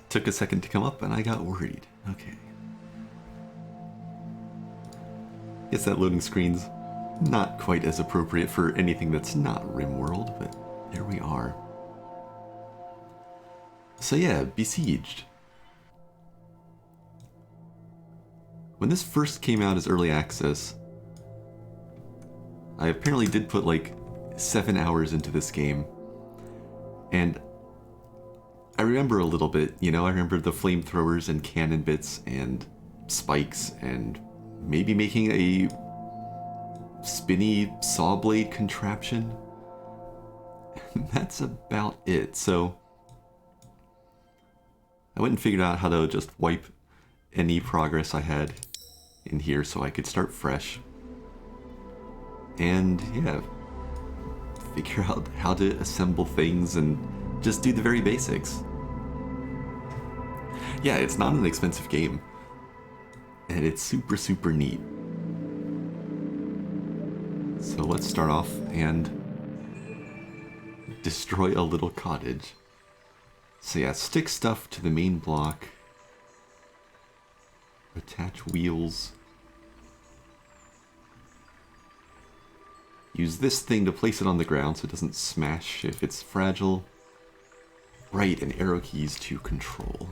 took a second to come up and I got worried. Okay. Guess that loading screen's not quite as appropriate for anything that's not RimWorld, but there we are. So yeah, Besieged. When this first came out as early access, I apparently did put like 7 hours into this game. And I remember a little bit, you know, I remember the flamethrowers and cannon bits and spikes and maybe making a spinny saw blade contraption. That's about it. So I went and figured out how to just wipe any progress I had in here so I could start fresh. And yeah, figure out how to assemble things and just do the very basics. Yeah, it's not an expensive game. And it's super, super neat. So let's start off and destroy a little cottage. So yeah, stick stuff to the main block. Attach wheels. Use this thing to place it on the ground so it doesn't smash if it's fragile. Right, and arrow keys to control.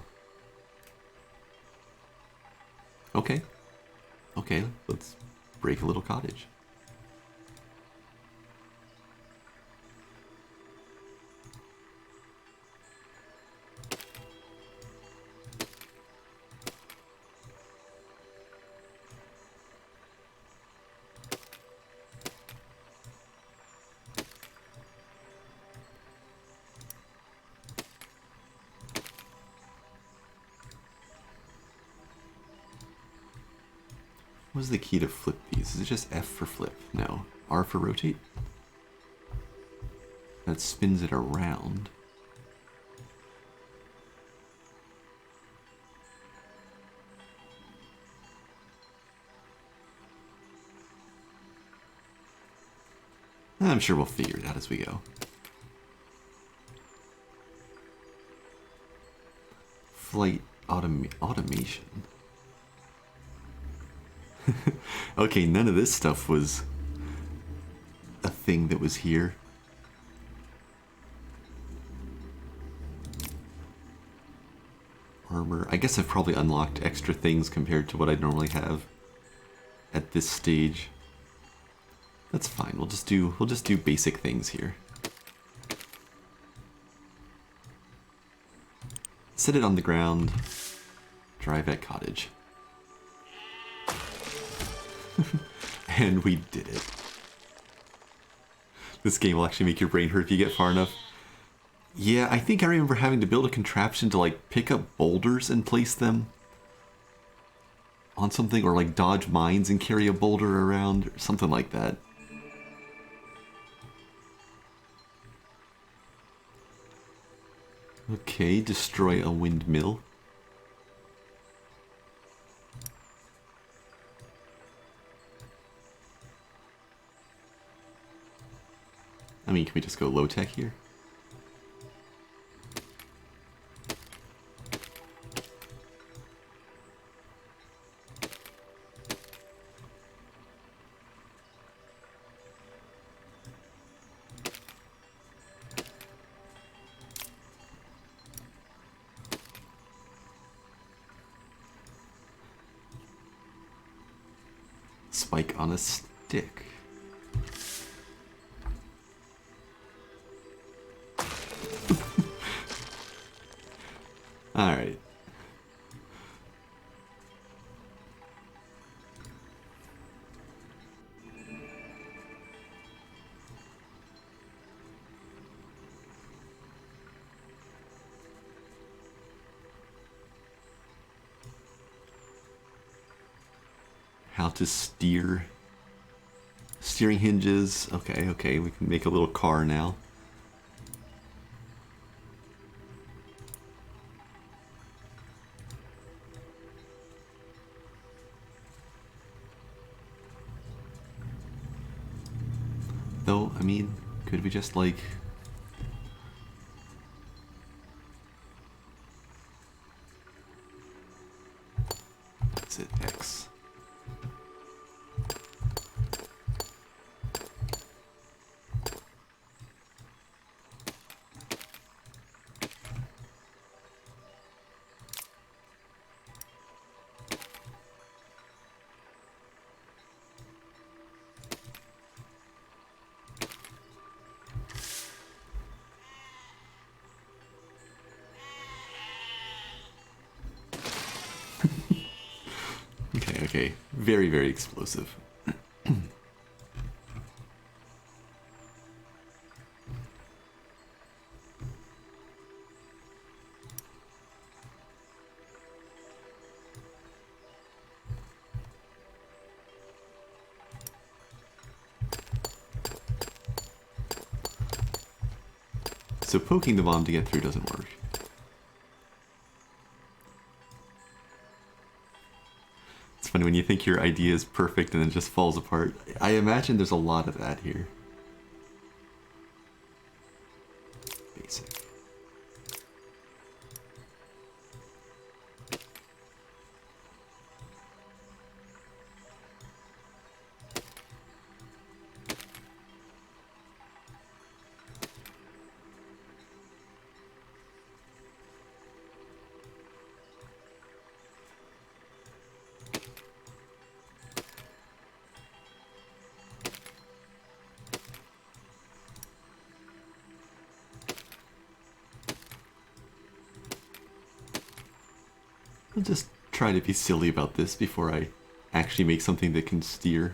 Okay. Okay, let's break a little cottage. What was the key to flip these? Is it just F for flip? No. R for rotate? That spins it around. I'm sure we'll figure it out as we go. Flight automation. Okay, none of this stuff was a thing that was here. Armor. I guess I've probably unlocked extra things compared to what I'd normally have at this stage. That's fine. We'll just do basic things here. Set it on the ground. Drive at cottage. And we did it. This game will actually make your brain hurt if you get far enough. Yeah, I think I remember having to build a contraption to like pick up boulders and place them on something, or like dodge mines and carry a boulder around, or something like that. Okay, destroy a windmill. I mean, can we just go low tech here? Spike on a stick. Alright. How to steer. Steering hinges. Okay, okay, we can make a little car now. Though, I mean, could we just like... Exit X. Okay, very, very explosive. So poking the bomb to get through doesn't work. It's funny when you think your idea is perfect and then it just falls apart. I imagine there's a lot of that here. Basic. I'll just try to be silly about this before I actually make something that can steer.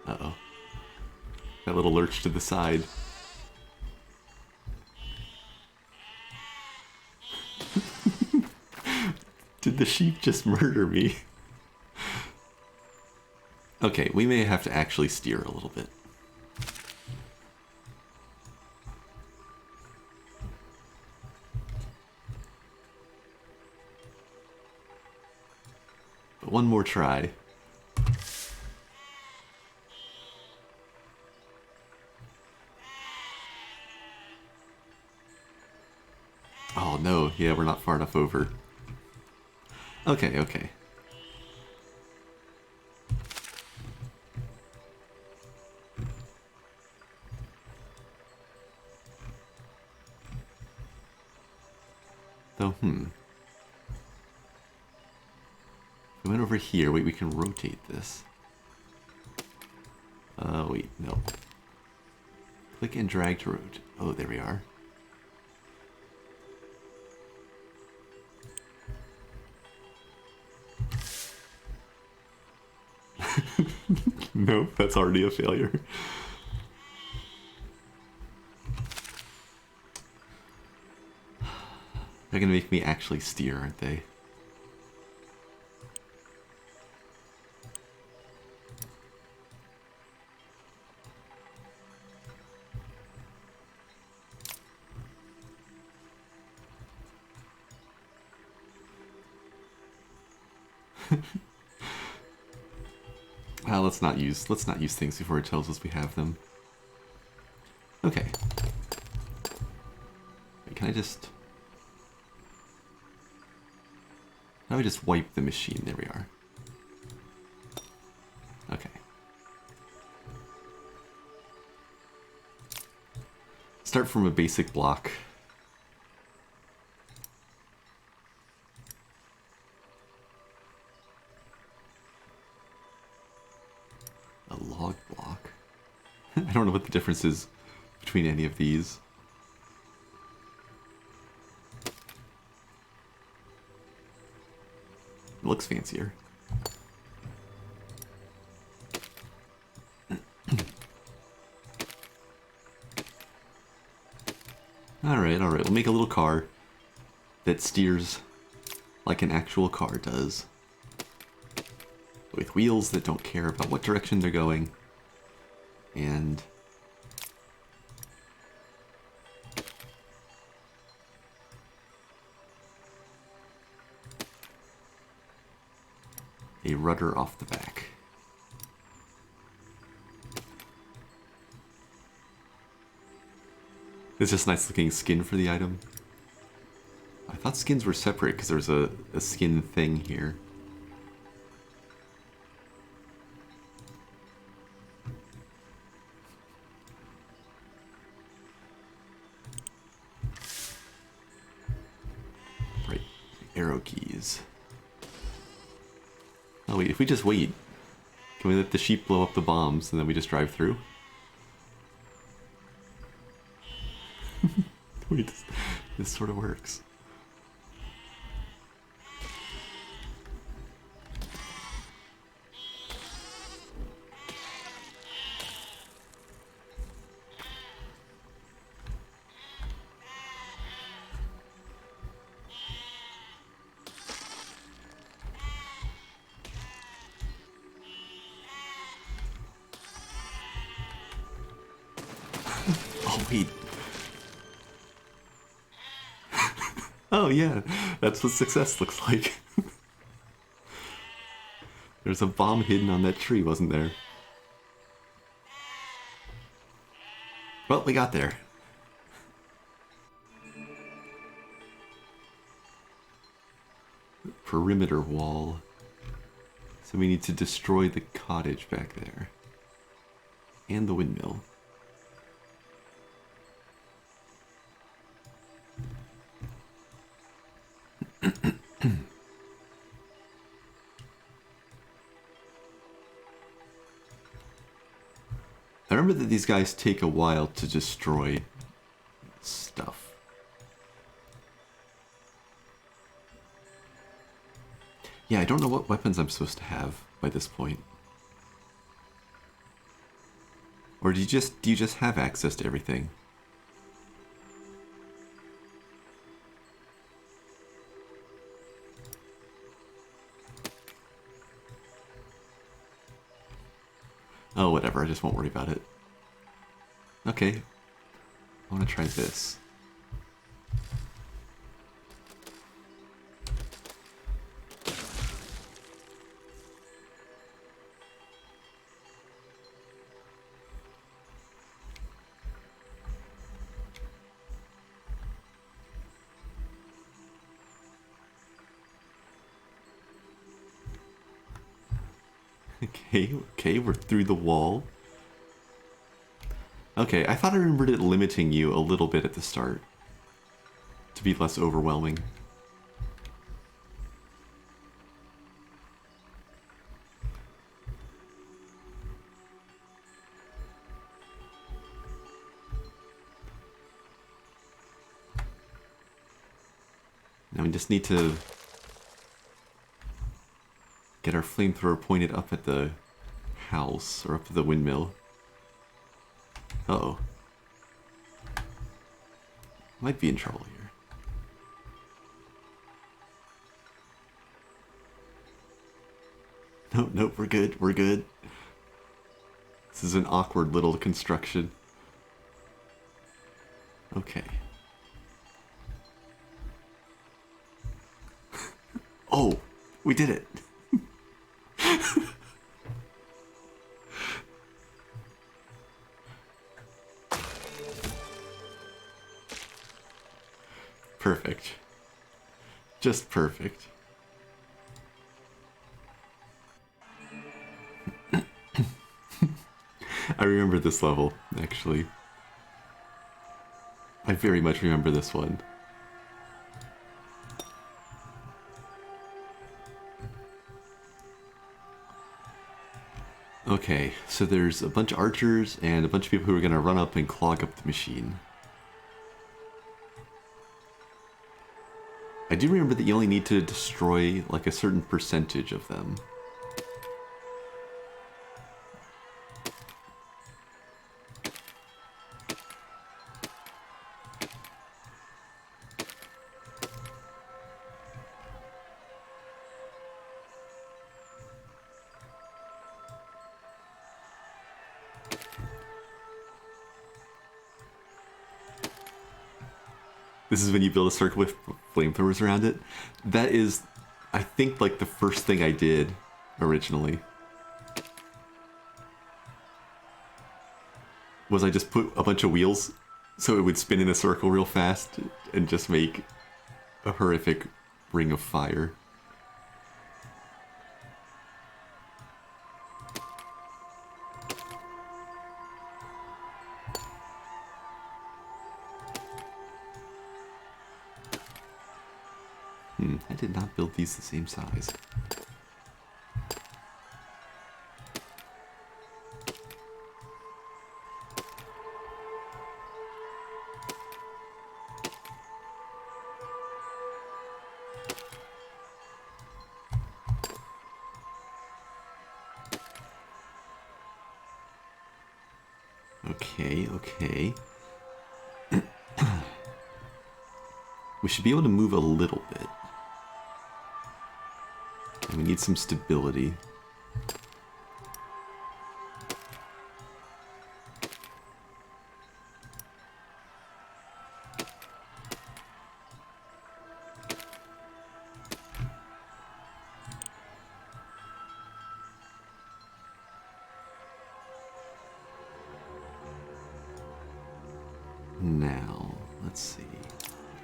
Uh-oh. That little lurch to the side. Did the sheep just murder me? Okay, we may have to actually steer a little bit. But one more try. Oh no, yeah, we're not far enough over. Okay, okay. Though, if we went over here, wait, we can rotate this. Wait, no. Click and drag to rotate. Oh, there we are. Nope, that's already a failure. They're gonna make me actually steer, aren't they? Let's not use things before it tells us we have them. Okay. Wait, can I just... How do I just wipe the machine? There we are. Okay. Start from a basic block. A log block? I don't know what the difference is between any of these. It looks fancier. Alright, we'll make a little car that steers like an actual car does. With wheels that don't care about what direction they're going. And... a rudder off the back. It's just nice looking skin for the item. I thought skins were separate because there's a skin thing here. Right, arrow keys. Oh wait, if we just wait, can we let the sheep blow up the bombs and then we just drive through? Wait, this sort of works. Oh wait. Oh yeah, that's what success looks like. There's a bomb hidden on that tree, wasn't there? Well, we got there. Perimeter wall. So we need to destroy the cottage back there. And the windmill. I remember that these guys take a while to destroy stuff. Yeah, I don't know what weapons I'm supposed to have by this point. Or do you just have access to everything? Oh, whatever, I just won't worry about it. Okay. I want to try this. Okay, we're through the wall. Okay, I thought I remembered it limiting you a little bit at the start. To be less overwhelming. Now we just need to get our flamethrower pointed up at the house, or up at the windmill. Uh-oh. Might be in trouble here. Nope, we're good, we're good. This is an awkward little construction. Okay. Oh, we did it. Perfect. Just perfect. I remember this level, actually. I very much remember this one. Okay, so there's a bunch of archers and a bunch of people who are going to run up and clog up the machine. I do remember that you only need to destroy like a certain percentage of them. This is when you build a circle with flamethrowers around it. That is, I think, like the first thing I did originally. Was I just put a bunch of wheels so it would spin in a circle real fast and just make a horrific ring of fire. I did not build these the same size. Okay, okay. We should be able to move a little bit. And we need some stability. Now, let's see.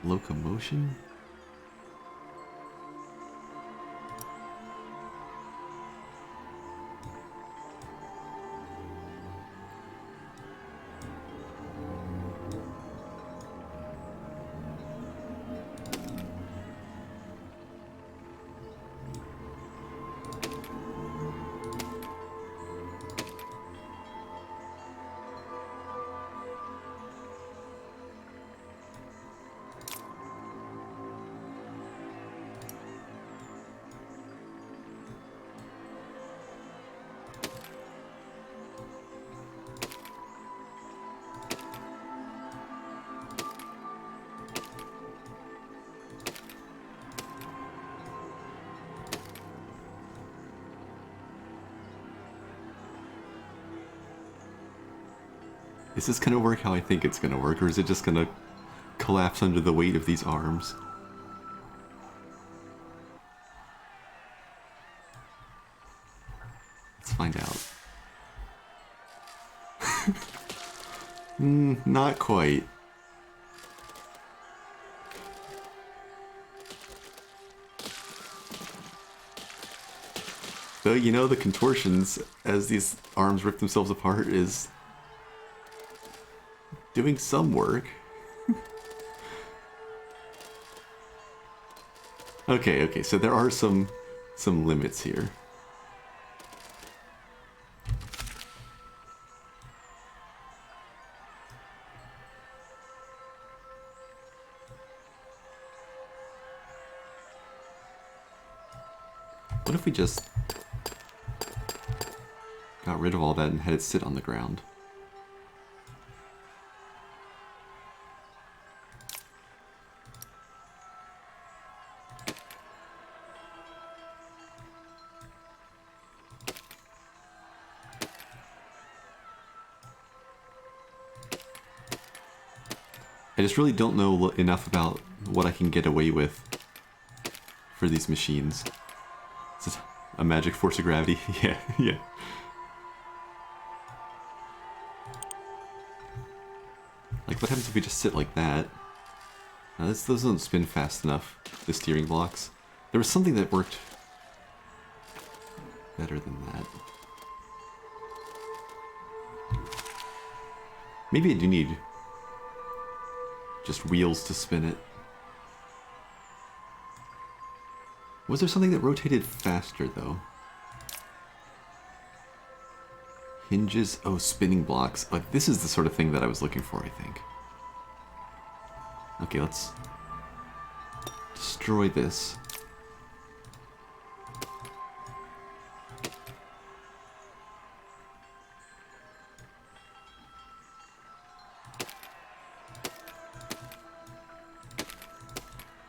Locomotion? Is this gonna work how I think it's gonna work, or is it just gonna collapse under the weight of these arms? Let's find out. Not quite. Though, you know, the contortions as these arms rip themselves apart is doing some work. Okay, so there are some limits here. What if we just got rid of all that and had it sit on the ground? I just really don't know enough about what I can get away with for these machines. Is it a magic force of gravity? Yeah. Like, what happens if we just sit like that? Now, this doesn't spin fast enough, the steering blocks. There was something that worked better than that. Maybe I do need just wheels to spin it. Was there something that rotated faster, though? Hinges? Oh, spinning blocks. Like, this is the sort of thing that I was looking for, I think. Okay, let's destroy this.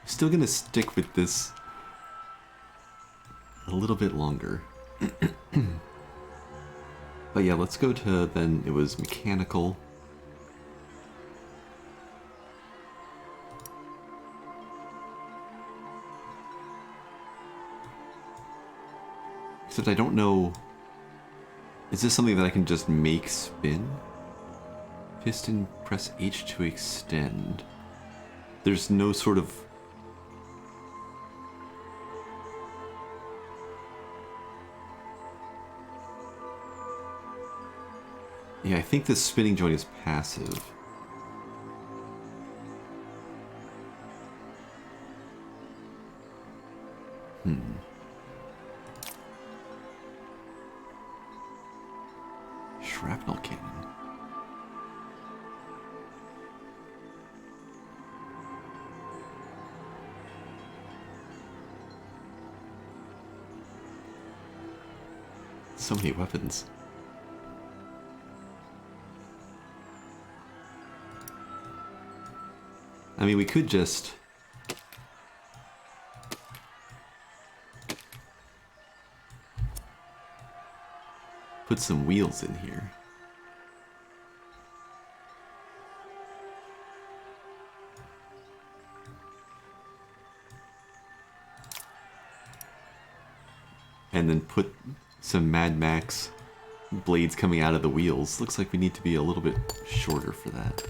Still gonna stick with this a little bit longer. But yeah, let's go to, then it was mechanical. Except I don't know... Is this something that I can just make spin? Piston, press H to extend. There's no sort of... Yeah, I think this spinning joint is passive. Shrapnel cannon. So many weapons. I mean, we could just... put some wheels in here. And then put some Mad Max blades coming out of the wheels. Looks like we need to be a little bit shorter for that.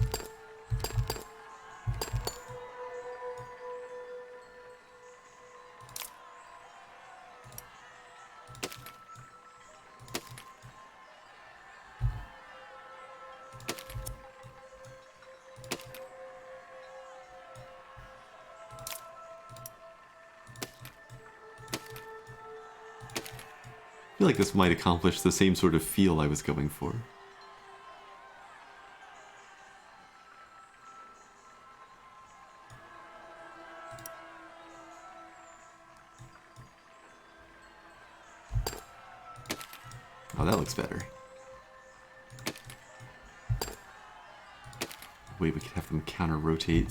I feel like this might accomplish the same sort of feel I was going for. Oh, that looks better. Wait, we could have them counter-rotate.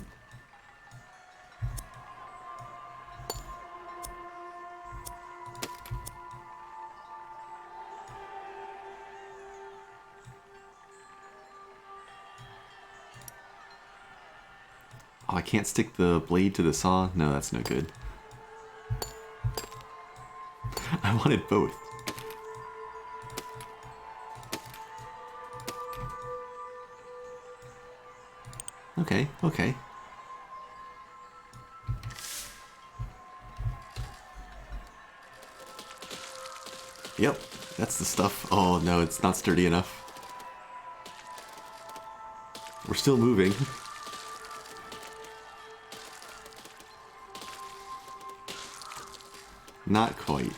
Oh, I can't stick the blade to the saw? No, that's no good. I wanted both. Okay, okay. Yep, that's the stuff. Oh no, it's not sturdy enough. We're still moving. Not quite.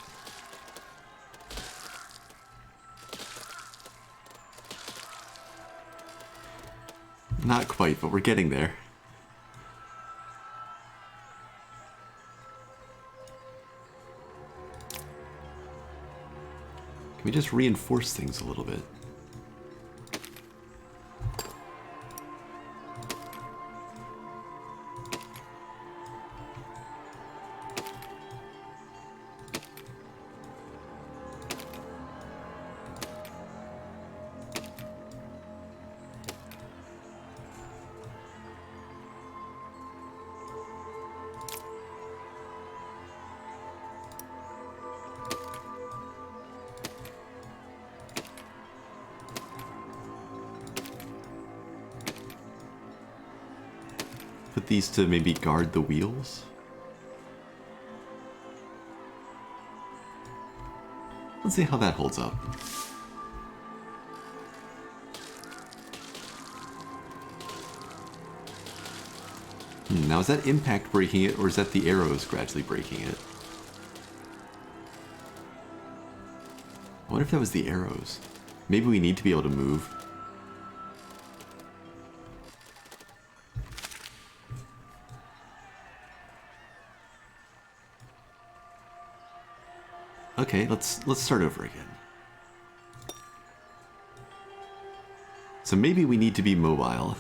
Not quite, but we're getting there. Can we just reinforce things a little bit? Put these to maybe guard the wheels? Let's see how that holds up. Now is that impact breaking it, or is that the arrows gradually breaking it? I wonder if that was the arrows. Maybe we need to be able to move. Okay, let's start over again. So maybe we need to be mobile.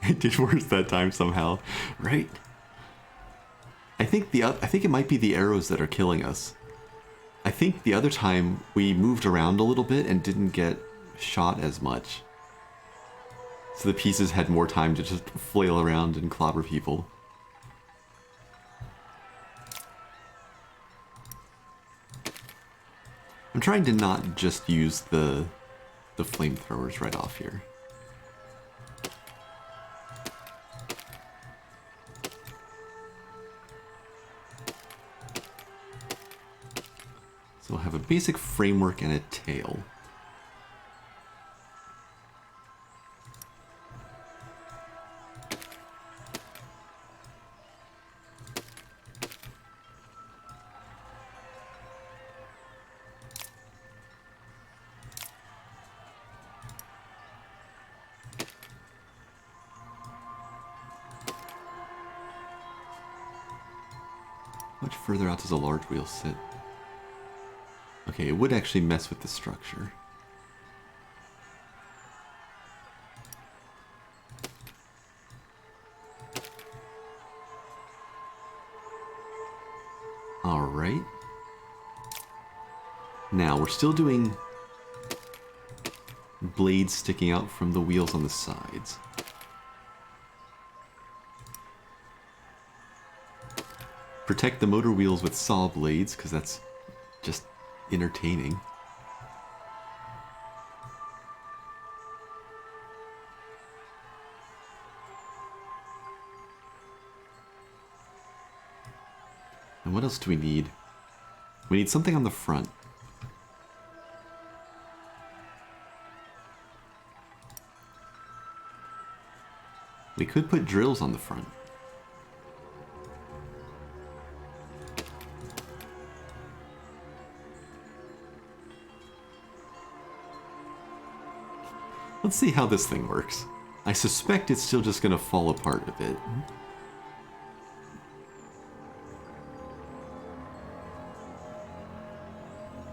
It did worse that time somehow, right? I think it might be the arrows that are killing us. I think the other time we moved around a little bit and didn't get shot as much. So the pieces had more time to just flail around and clobber people. I'm trying to not just use the flamethrowers right off here. So we'll have a basic framework and a tail. Much further out does a large wheel sit? Okay, it would actually mess with the structure. Alright. Now, we're still doing blades sticking out from the wheels on the sides. Protect the motor wheels with saw blades, because that's just entertaining. And what else do we need? We need something on the front. We could put drills on the front. Let's see how this thing works. I suspect it's still just going to fall apart a bit.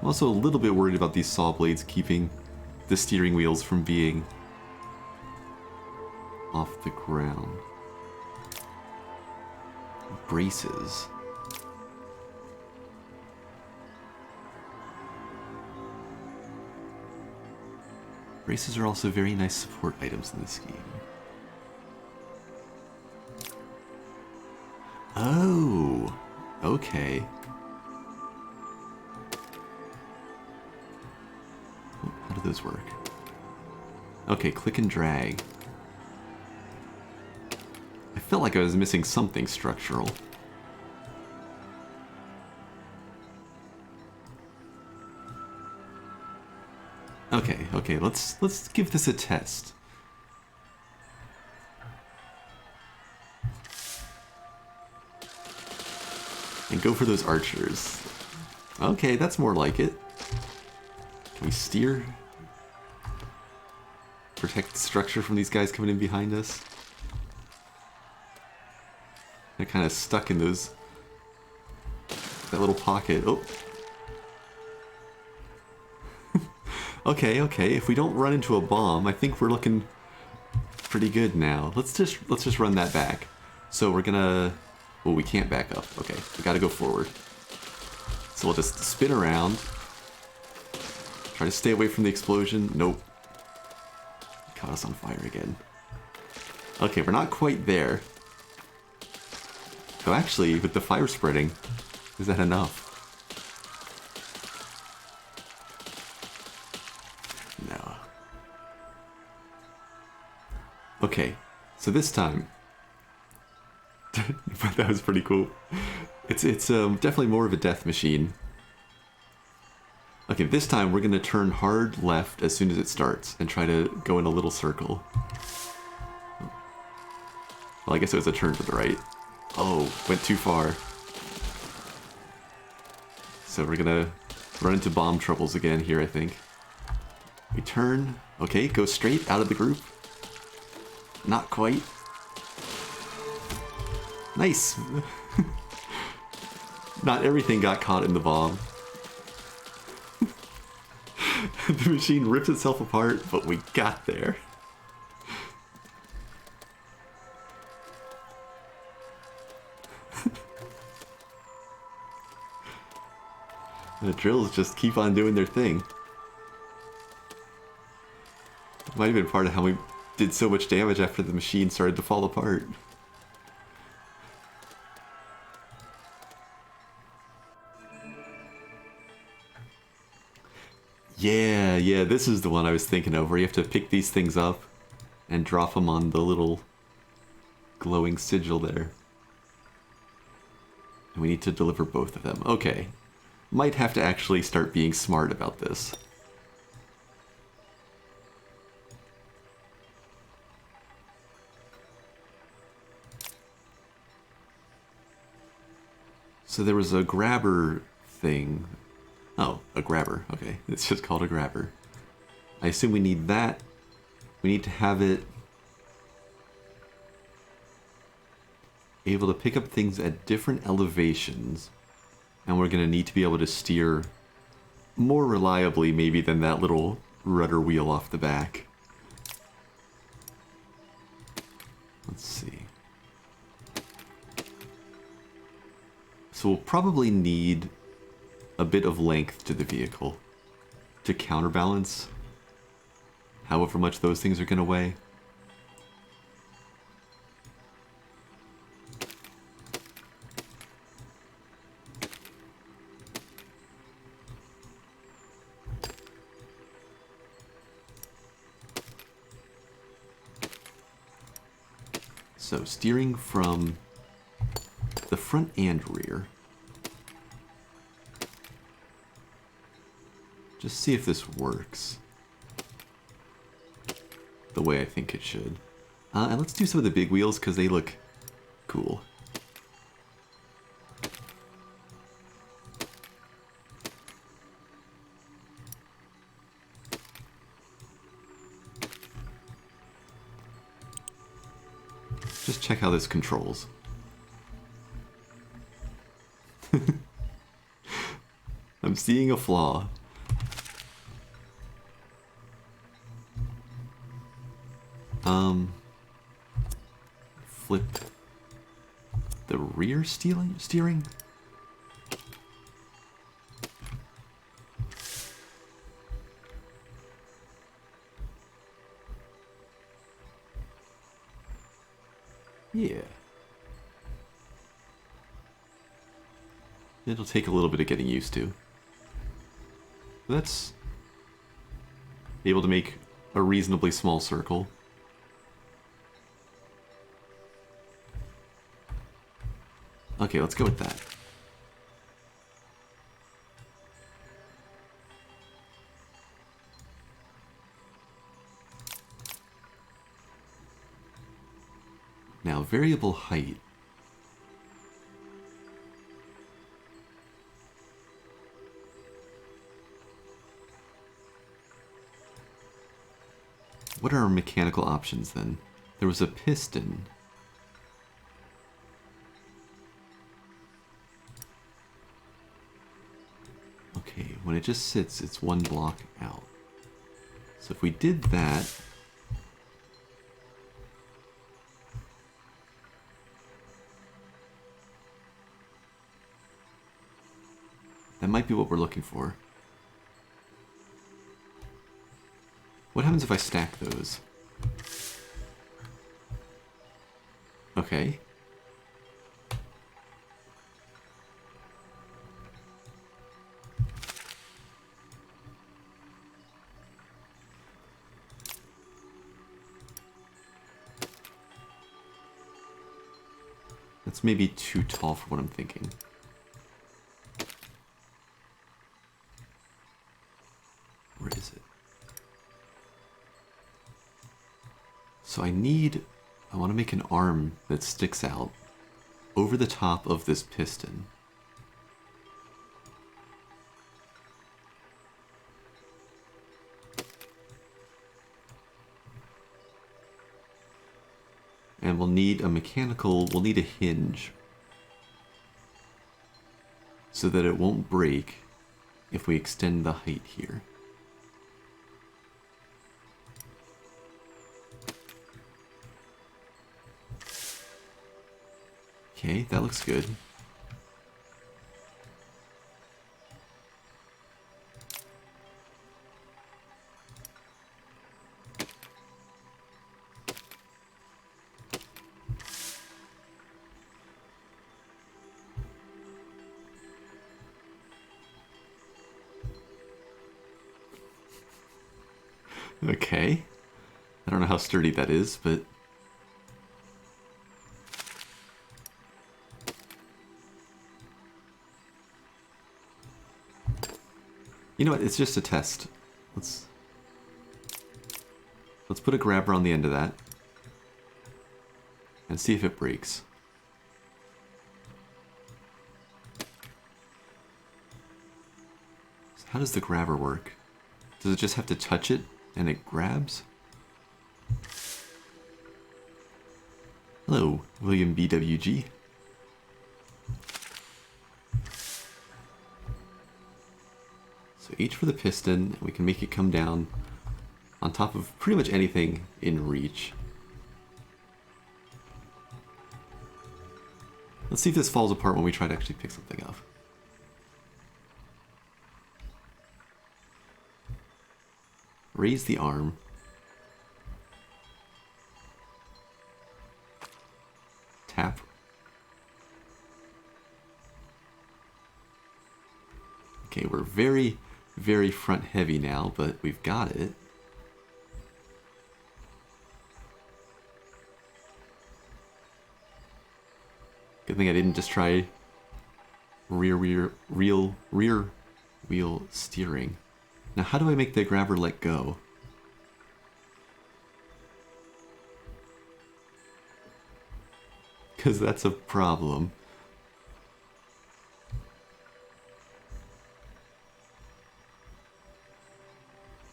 I'm also a little bit worried about these saw blades keeping the steering wheels from being off the ground. Braces. Braces are also very nice support items in this game. Oh, okay. How do those work? Okay, click and drag. I felt like I was missing something structural. Okay, let's give this a test. And go for those archers. Okay, that's more like it. Can we steer? Protect the structure from these guys coming in behind us. They're kind of stuck in that little pocket. Oh. Okay, if we don't run into a bomb, I think we're looking pretty good now. Let's just run that back. So we're gonna... Well, we can't back up. Okay, we gotta go forward. So we'll just spin around. Try to stay away from the explosion. Nope. Caught us on fire again. Okay, we're not quite there. So actually, with the fire spreading, is that enough? No. Okay, so this time... That was pretty cool. It's definitely more of a death machine. Okay, this time we're gonna turn hard left as soon as it starts and try to go in a little circle. Well, I guess it was a turn to the right. Oh, went too far. So we're gonna run into bomb troubles again here, I think. We turn. Okay, go straight out of the group. Not quite. Nice! Not everything got caught in the bomb. The machine ripped itself apart, but we got there. The drills just keep on doing their thing. Might have been part of how we did so much damage after the machine started to fall apart. Yeah, this is the one I was thinking of, where you have to pick these things up and drop them on the little glowing sigil there. And we need to deliver both of them. Okay. Might have to actually start being smart about this. So there was a grabber thing. Oh, a grabber. Okay, it's just called a grabber. I assume we need that. We need to have it able to pick up things at different elevations. And we're going to need to be able to steer more reliably maybe than that little rudder wheel off the back. Let's see. So we'll probably need a bit of length to the vehicle to counterbalance however much those things are going to weigh. So steering from the front and rear. Just see if this works the way I think it should. And let's do some of the big wheels because they look cool. Just check how this controls. I'm seeing a flaw. Flip the rear steering? Yeah. It'll take a little bit of getting used to. That's able to make a reasonably small circle. Okay, let's go with that. Now, variable height. What are our mechanical options then? There was a piston. Okay, when it just sits, it's one block out. So if we did that, that might be what we're looking for. What happens if I stack those? Okay. That's maybe too tall for what I'm thinking. Where is it? So I want to make an arm that sticks out over the top of this piston. And we'll need a hinge so that it won't break if we extend the height here. Okay, that looks good. Okay. I don't know how sturdy that is, but... You know what? It's just a test. Let's put a grabber on the end of that. And see if it breaks. So how does the grabber work? Does it just have to touch it and it grabs? Hello, William BWG. So H for the piston, and we can make it come down on top of pretty much anything in reach. Let's see if this falls apart when we try to actually pick something up. Raise the arm. Tap. Okay, we're very, very front heavy now, but we've got it. Good thing I didn't just try rear wheel steering. Now how do I make the grabber let go? Because that's a problem.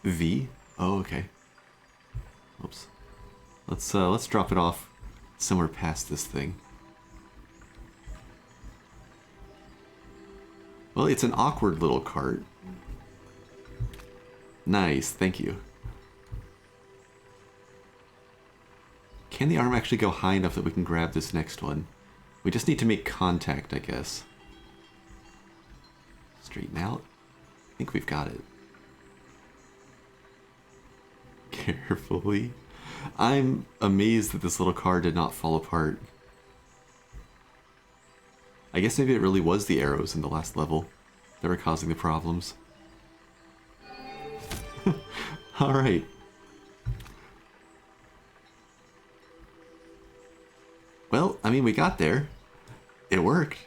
V? Oh, okay. Oops. Let's drop it off somewhere past this thing. Well, it's an awkward little cart. Nice, thank you. Can the arm actually go high enough that we can grab this next one? We just need to make contact, I guess. Straighten out. I think we've got it. Carefully. I'm amazed that this little car did not fall apart. I guess maybe it really was the arrows in the last level that were causing the problems. Alright. Well, I mean, we got there. It worked.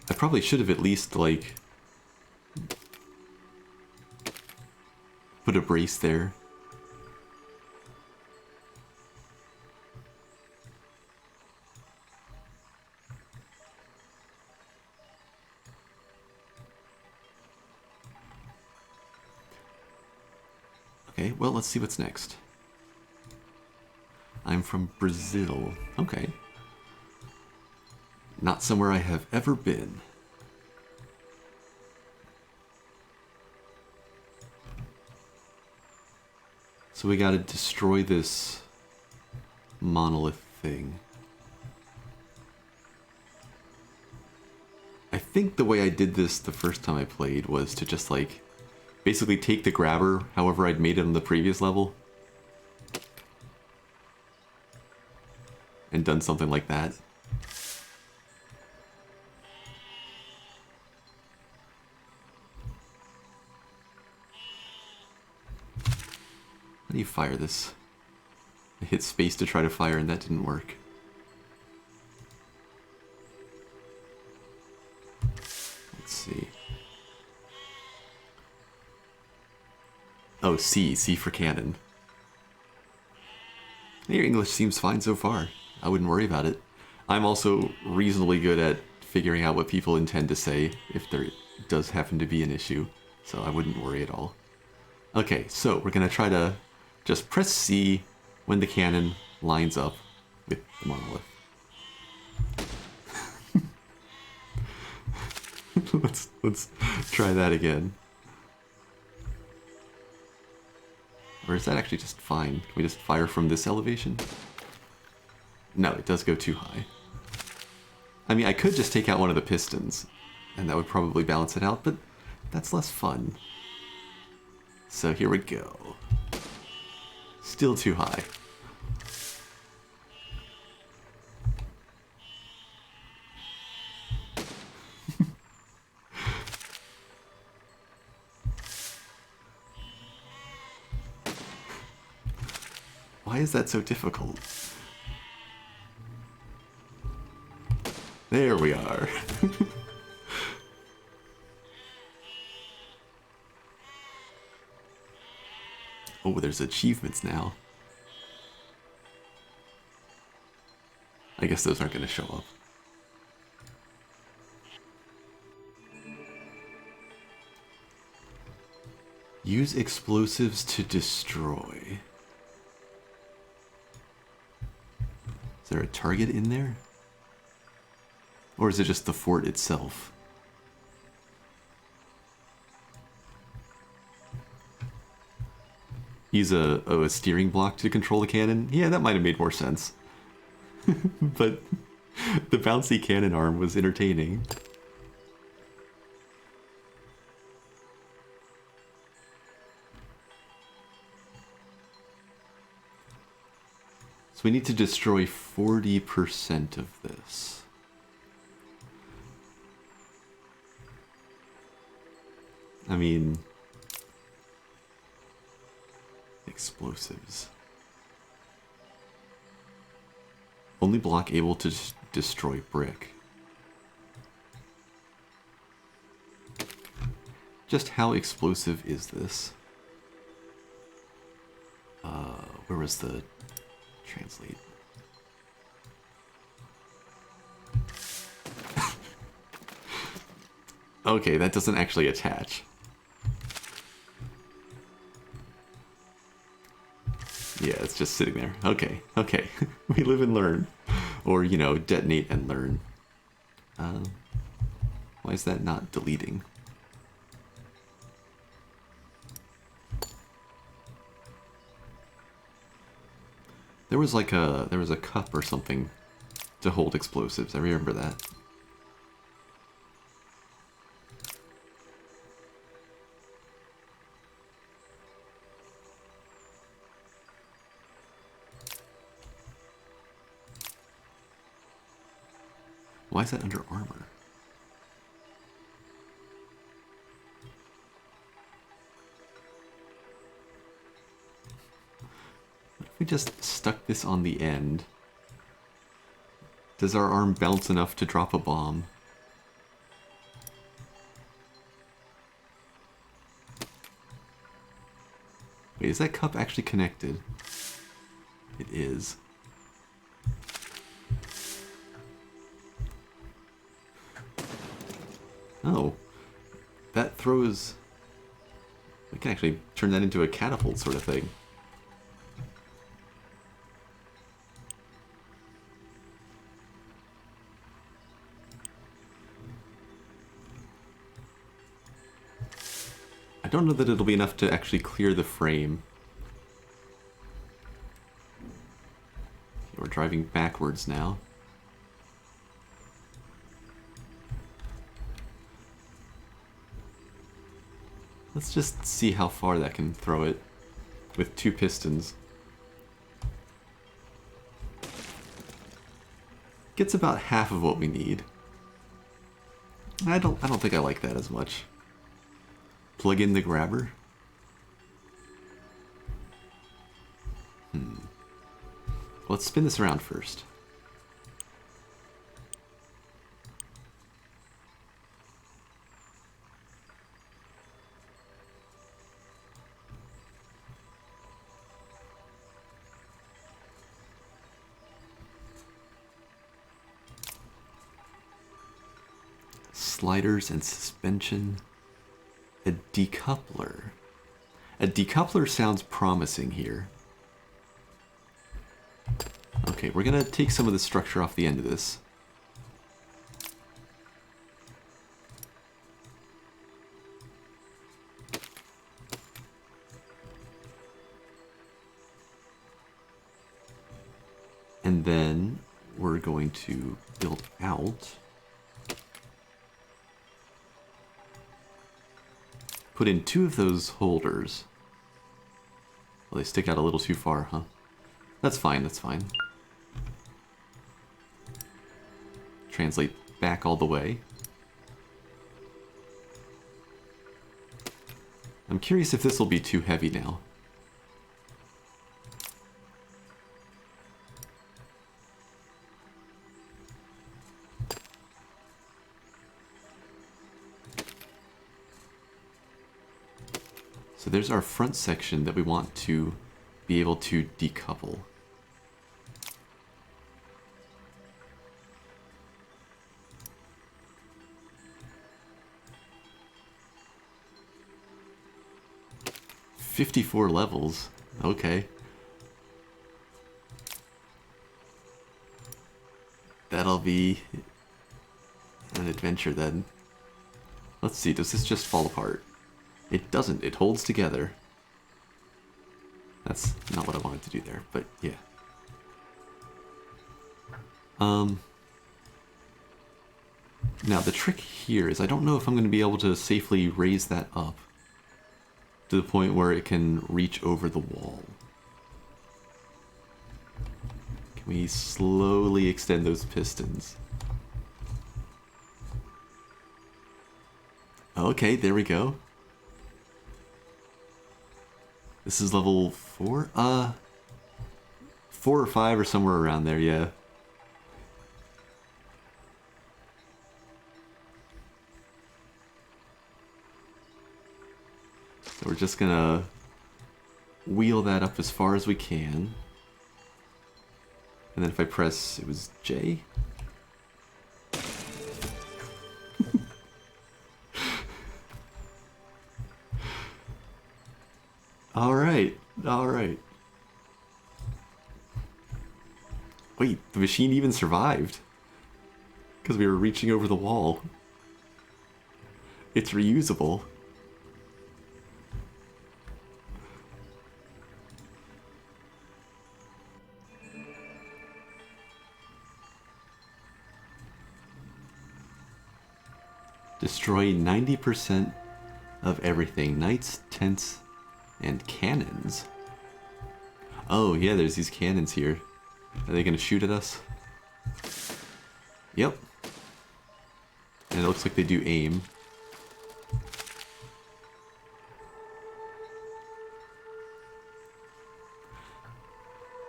I probably should have at least, like, put a brace there. Okay, well, let's see what's next. I'm from Brazil. Okay. Not somewhere I have ever been. So we gotta destroy this monolith thing. I think the way I did this the first time I played was to just, like, basically take the grabber however I'd made it on the previous level and done something like that. How do you fire this? I hit space to try to fire and that didn't work. Let's see. Oh, C for cannon. Your English seems fine so far. I wouldn't worry about it. I'm also reasonably good at figuring out what people intend to say if there does happen to be an issue, so I wouldn't worry at all. Okay, so we're gonna try to just press C when the cannon lines up with the monolith. let's try that again. Or is that actually just fine? Can we just fire from this elevation? No, it does go too high. I mean, I could just take out one of the pistons, and that would probably balance it out, but that's less fun. So here we go. Still too high. Why is that so difficult? There we are. Oh, there's achievements now. I guess those aren't going to show up. Use explosives to destroy. Is there a target in there? Or is it just the fort itself? Use a steering block to control the cannon? Yeah, that might have made more sense. But the bouncy cannon arm was entertaining. So we need to destroy 40% of this. I mean, explosives. Only block able to destroy brick. Just how explosive is this? Where was the translate? Okay, that doesn't actually attach. Yeah, it's just sitting there. Okay, okay. We live and learn. Or, you know, detonate and learn. Why is that not deleting? There was like there was a cup or something to hold explosives. I remember that. Why is that under armor? What if we just stuck this on the end? Does our arm bounce enough to drop a bomb? Wait, is that cup actually connected? It is. Oh, that throws... We can actually turn that into a catapult sort of thing. I don't know that it'll be enough to actually clear the frame. We're driving backwards now. Let's just see how far that can throw it with 2 pistons. Gets about half of what we need. I don't think I like that as much. Plug in the grabber. Let's spin this around first. Sliders and suspension. A decoupler. A decoupler sounds promising here. Okay, we're gonna take some of the structure off the end of this. And then we're going to build out. Put in 2 of those holders. Well, they stick out a little too far, huh? That's fine, that's fine. Translate back all the way. I'm curious if this will be too heavy now. So there's our front section that we want to be able to decouple. "54 levels. Okay. That'll be an adventure then. Let's see, does this just fall apart? It doesn't, it holds together. That's not what I wanted to do there, but yeah. Now the trick here is I don't know if I'm going to be able to safely raise that up to the point where it can reach over the wall. Can we slowly extend those pistons? Okay, there we go. This is level 4? 4 or 5 or somewhere around there, yeah. So we're just gonna wheel that up as far as we can. And then if I press, it was J? Alright, alright. Wait, the machine even survived. Because we were reaching over the wall. It's reusable. Destroy 90% of everything. Knights, tents, and cannons. Oh yeah, there's these cannons here. Are they gonna shoot at us? Yep. And it looks like they do aim.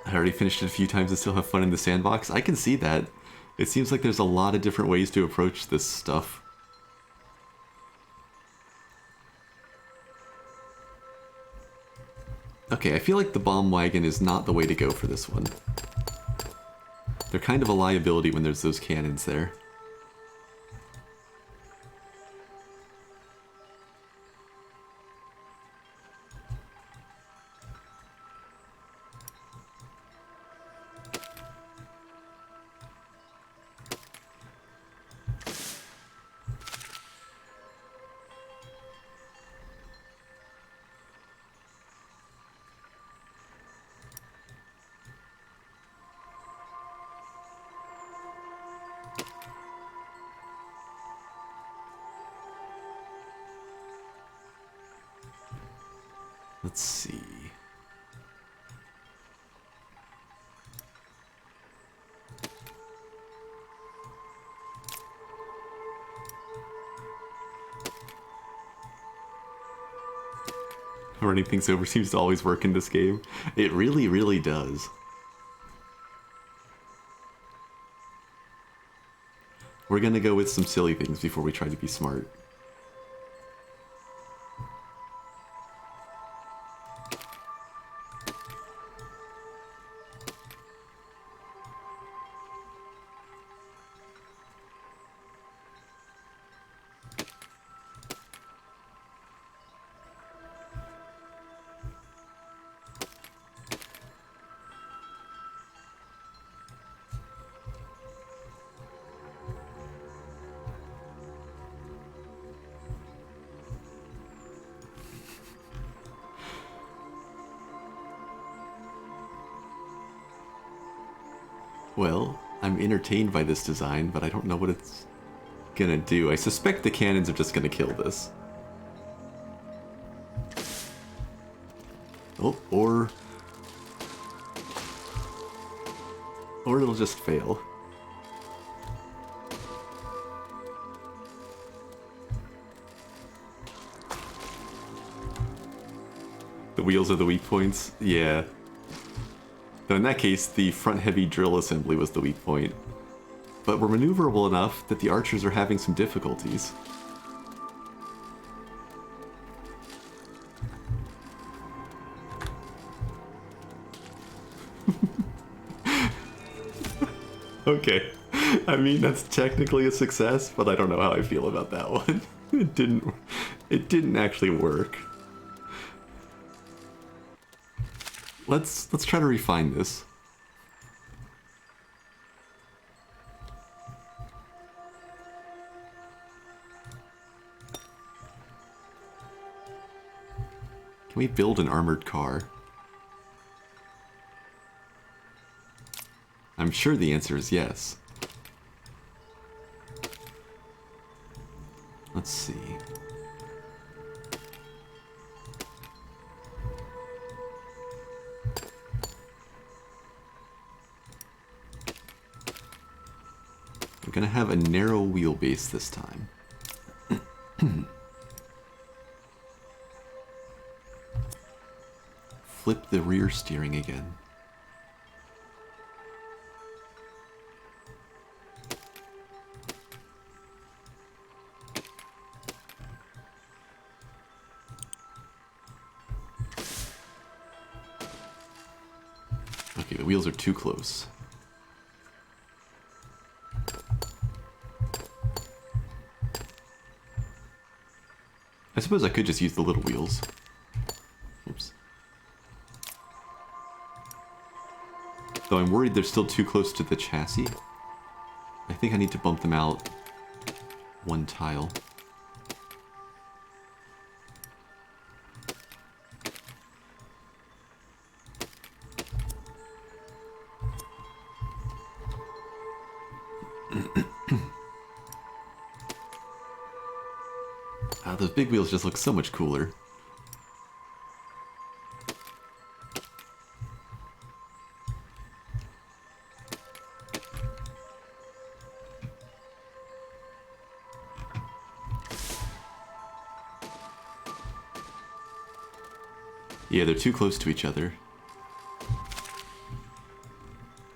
I already finished it a few times and still have fun in the sandbox. I can see that. It seems like there's a lot of different ways to approach this stuff. Okay, I feel like the bomb wagon is not the way to go for this one. They're kind of a liability when there's those cannons there. Let's see. Running things over seems to always work in this game. It really, really does. We're gonna go with some silly things before we try to be smart. Well, I'm entertained by this design, but I don't know what it's gonna do. I suspect the cannons are just gonna kill this. Oh, or it'll just fail. The wheels are the weak points? Yeah. Though in that case, the front-heavy drill assembly was the weak point. But we're maneuverable enough that the archers are having some difficulties. Okay. I mean, that's technically a success, but I don't know how I feel about that one. It didn't actually work. Let's try to refine this. Can we build an armored car? I'm sure the answer is yes. Let's see. We're gonna have a narrow wheelbase this time. Flip the rear steering again. Okay, the wheels are too close. I suppose I could just use the little wheels. Oops. Though I'm worried they're still too close to the chassis. I think I need to bump them out one tile. Those big wheels just look so much cooler. Yeah, they're too close to each other.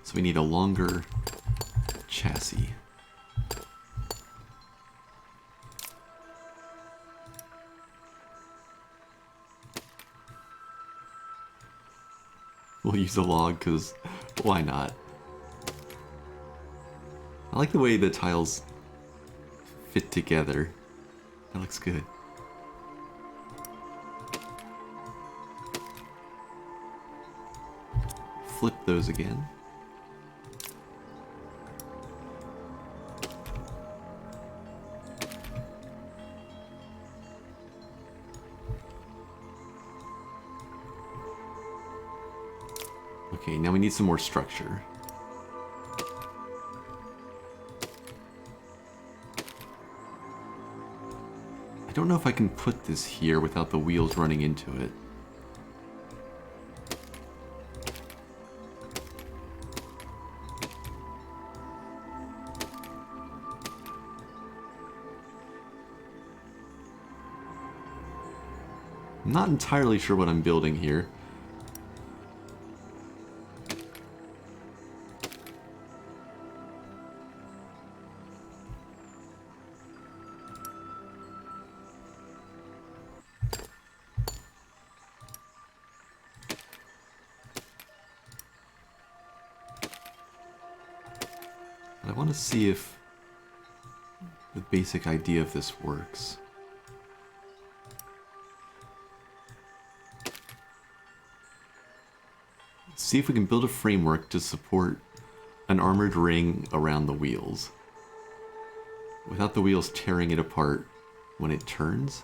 So we need a longer chassis. We'll use a log, because why not? I like the way the tiles fit together. That looks good. Flip those again. Okay, now we need some more structure. I don't know if I can put this here without the wheels running into it. I'm not entirely sure what I'm building here. But I want to see if the basic idea of this works. See if we can build a framework to support an armored ring around the wheels without the wheels tearing it apart when it turns.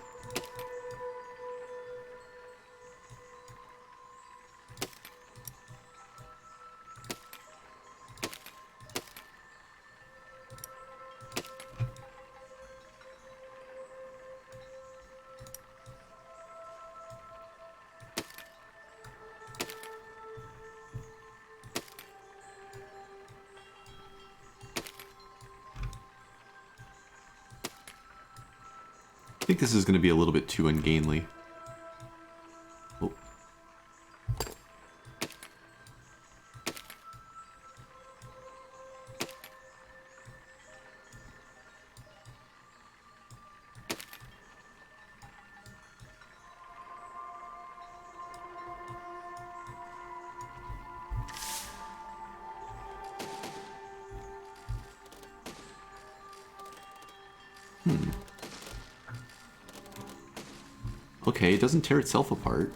I think this is going to be a little bit too ungainly. Oh. Okay, it doesn't tear itself apart.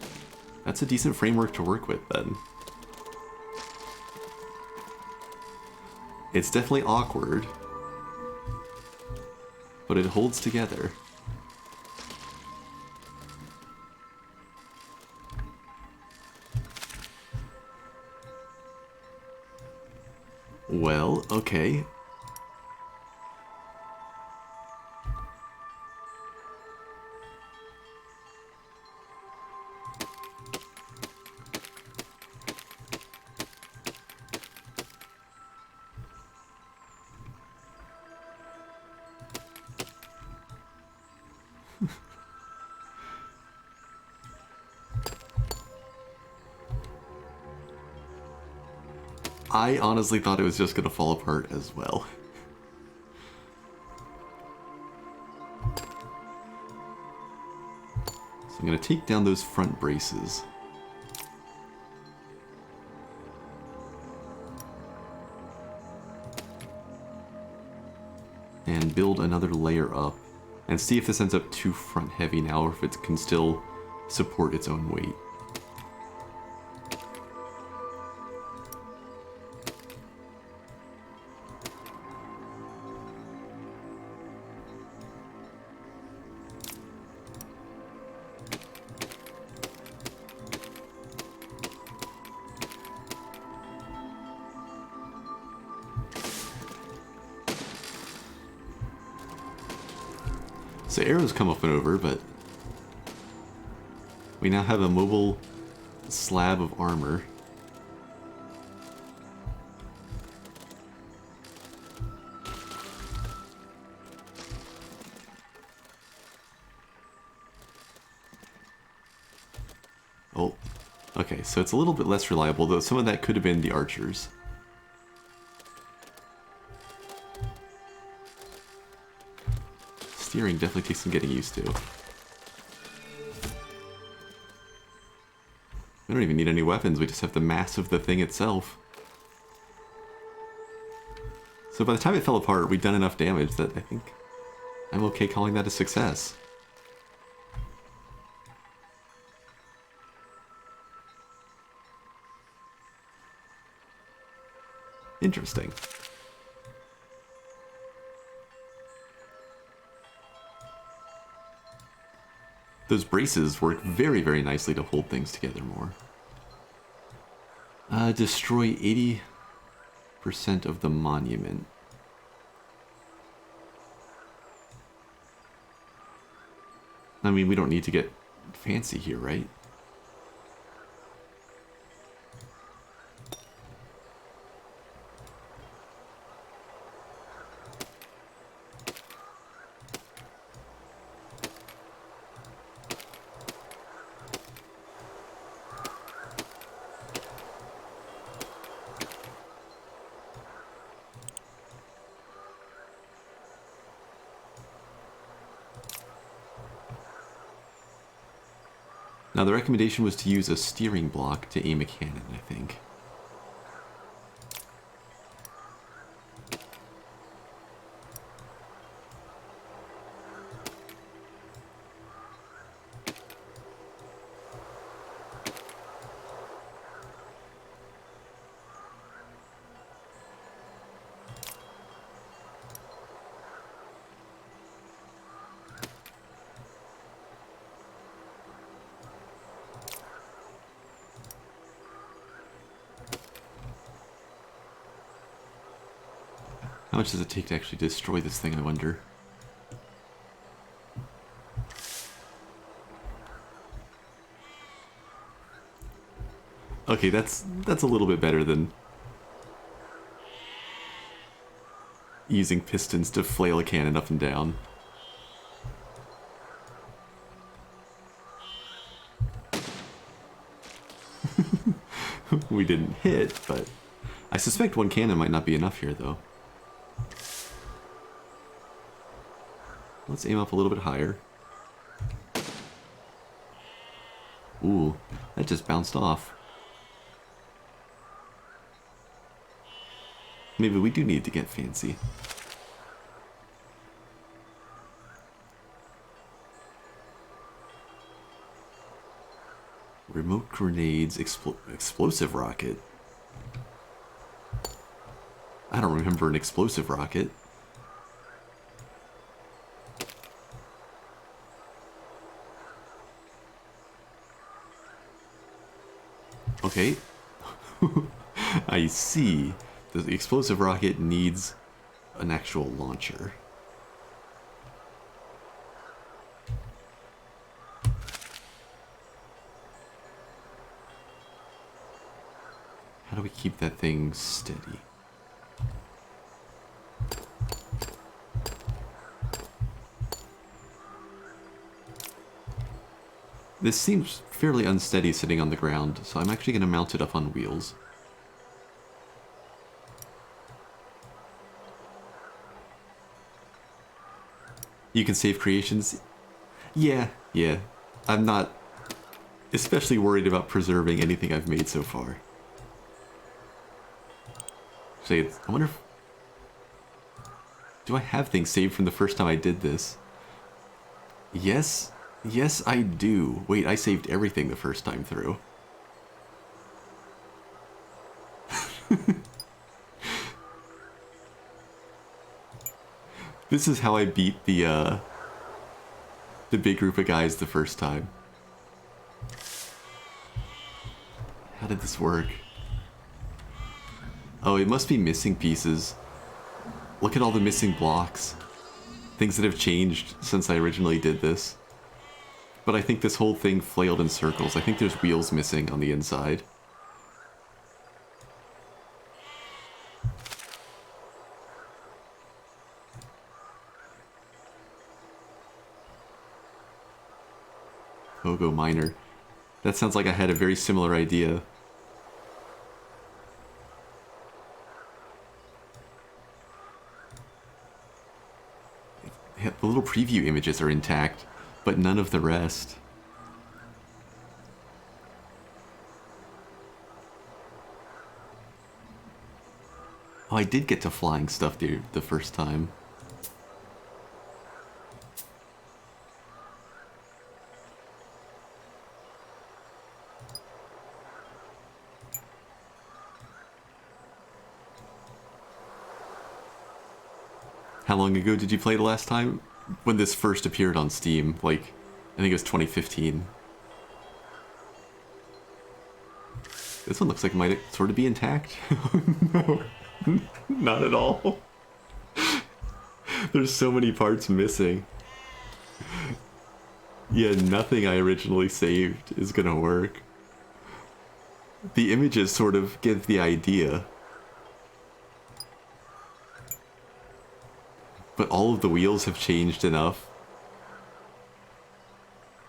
That's a decent framework to work with, then. It's definitely awkward, but it holds together. Well, okay. I honestly thought it was just gonna fall apart as well. So I'm gonna take down those front braces. And build another layer up. And see if this ends up too front heavy now, or if it can still support its own weight. So arrows come up and over, but we now have a mobile slab of armor. Oh, okay, so it's a little bit less reliable, though some of that could have been the archers. Steering definitely takes some getting used to. We don't even need any weapons, we just have the mass of the thing itself. So by the time it fell apart, we'd done enough damage that I think I'm okay calling that a success. Interesting. Those braces work very, very nicely to hold things together more. Destroy 80% of the monument. I mean, we don't need to get fancy here, right? Now, the recommendation was to use a steering block to aim a cannon, I think. How much does it take to actually destroy this thing, I wonder? Okay, that's a little bit better than using pistons to flail a cannon up and down. We didn't hit, but I suspect one cannon might not be enough here, though. Let's aim up a little bit higher. Ooh, that just bounced off. Maybe we do need to get fancy. Remote grenades, explosive rocket. I don't remember an explosive rocket. Okay. I see. The explosive rocket needs an actual launcher. How do we keep that thing steady? This seems fairly unsteady sitting on the ground, so I'm actually going to mount it up on wheels. You can save creations? Yeah. I'm not especially worried about preserving anything I've made so far. I wonder if... Do I have things saved from the first time I did this? Yes, I do. Wait, I saved everything the first time through. This is how I beat the big group of guys the first time. How did this work? Oh, it must be missing pieces. Look at all the missing blocks. Things that have changed since I originally did this. But I think this whole thing flailed in circles. I think there's wheels missing on the inside. Pogo Miner. That sounds like I had a very similar idea. The little preview images are intact, but none of the rest. Oh, I did get to flying stuff there the first time. How long ago did you play the last time? When this first appeared on Steam, like, I think it was 2015. This one looks like it might sort of be intact. No, not at all. There's so many parts missing. Yeah, nothing I originally saved is gonna work. The images sort of give the idea. But all of the wheels have changed enough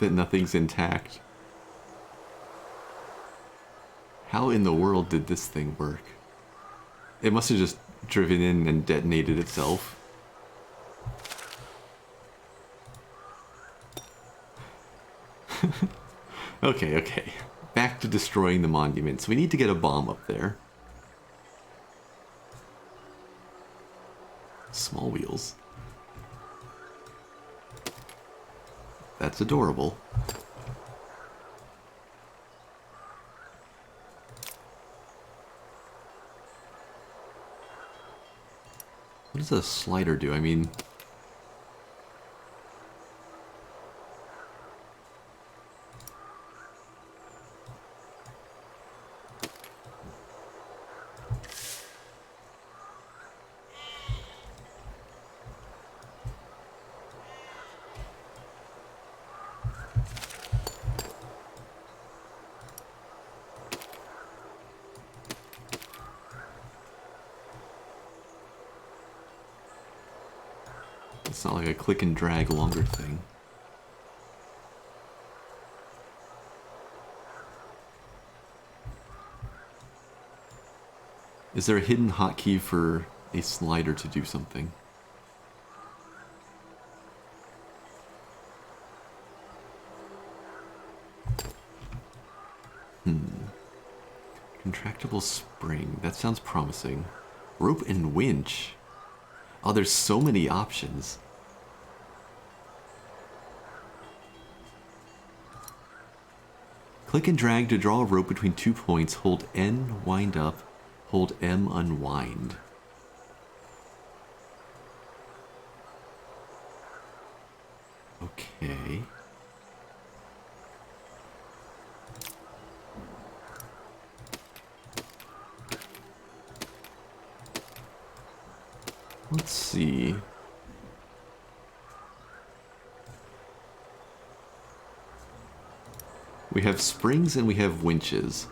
that nothing's intact. How in the world did this thing work? It must have just driven in and detonated itself. Okay. Back to destroying the monuments. We need to get a bomb up there. Small wheels. That's adorable. What does a slider do? I mean... It's not like a click and drag longer thing. Is there a hidden hotkey for a slider to do something? Contractible spring. That sounds promising. Rope and winch. Oh, there's so many options. Click and drag to draw a rope between 2 points. Hold N, wind up. Hold M, unwind. Okay. Let's see. We have springs and we have winches.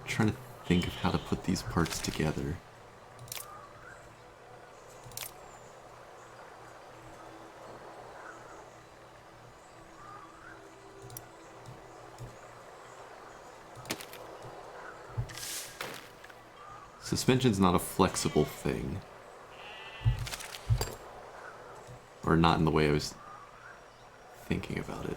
Trying to think of how to put these parts together. Suspension's not a flexible thing. Or not in the way I was thinking about it.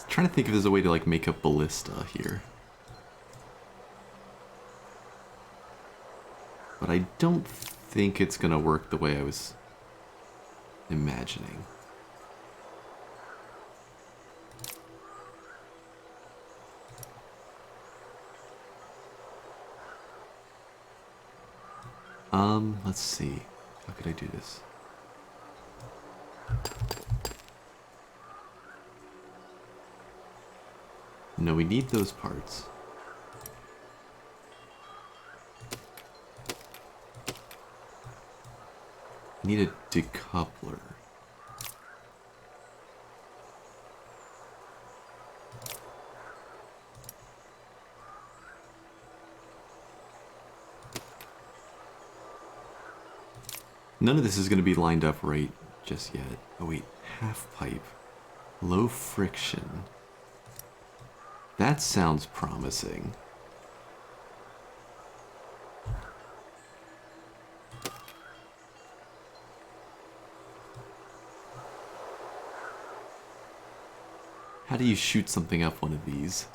Trying to think if there's a way to like make a ballista here. But I don't think it's gonna work the way I was imagining. Let's see. How could I do this? No, we need those parts. I need a decoupler. None of this is going to be lined up right just yet. Oh wait, half pipe. Low friction. That sounds promising. How do you shoot something up one of these?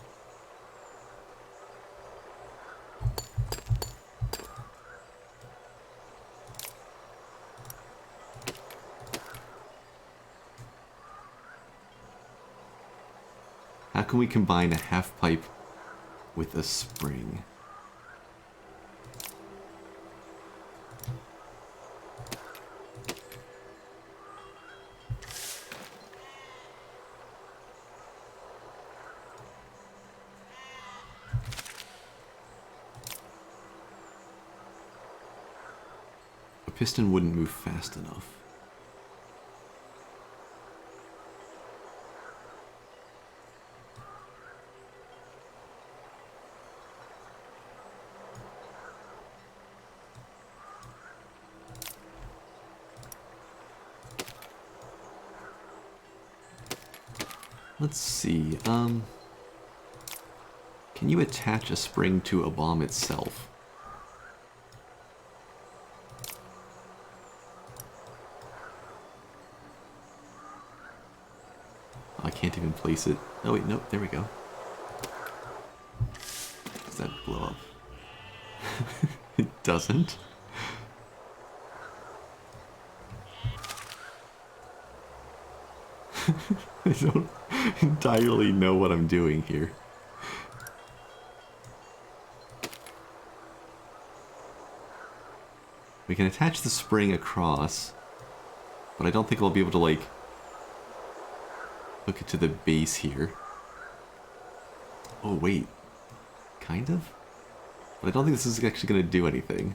How can we combine a half pipe with a spring? A piston wouldn't move fast enough. Let's see, can you attach a spring to a bomb itself? I can't even place it. Oh wait, nope, there we go. Does that blow up? It doesn't. I don't entirely know what I'm doing here. We can attach the spring across, but I don't think I'll be able to, like, hook it to the base here. Oh, wait. Kind of? But I don't think this is actually going to do anything.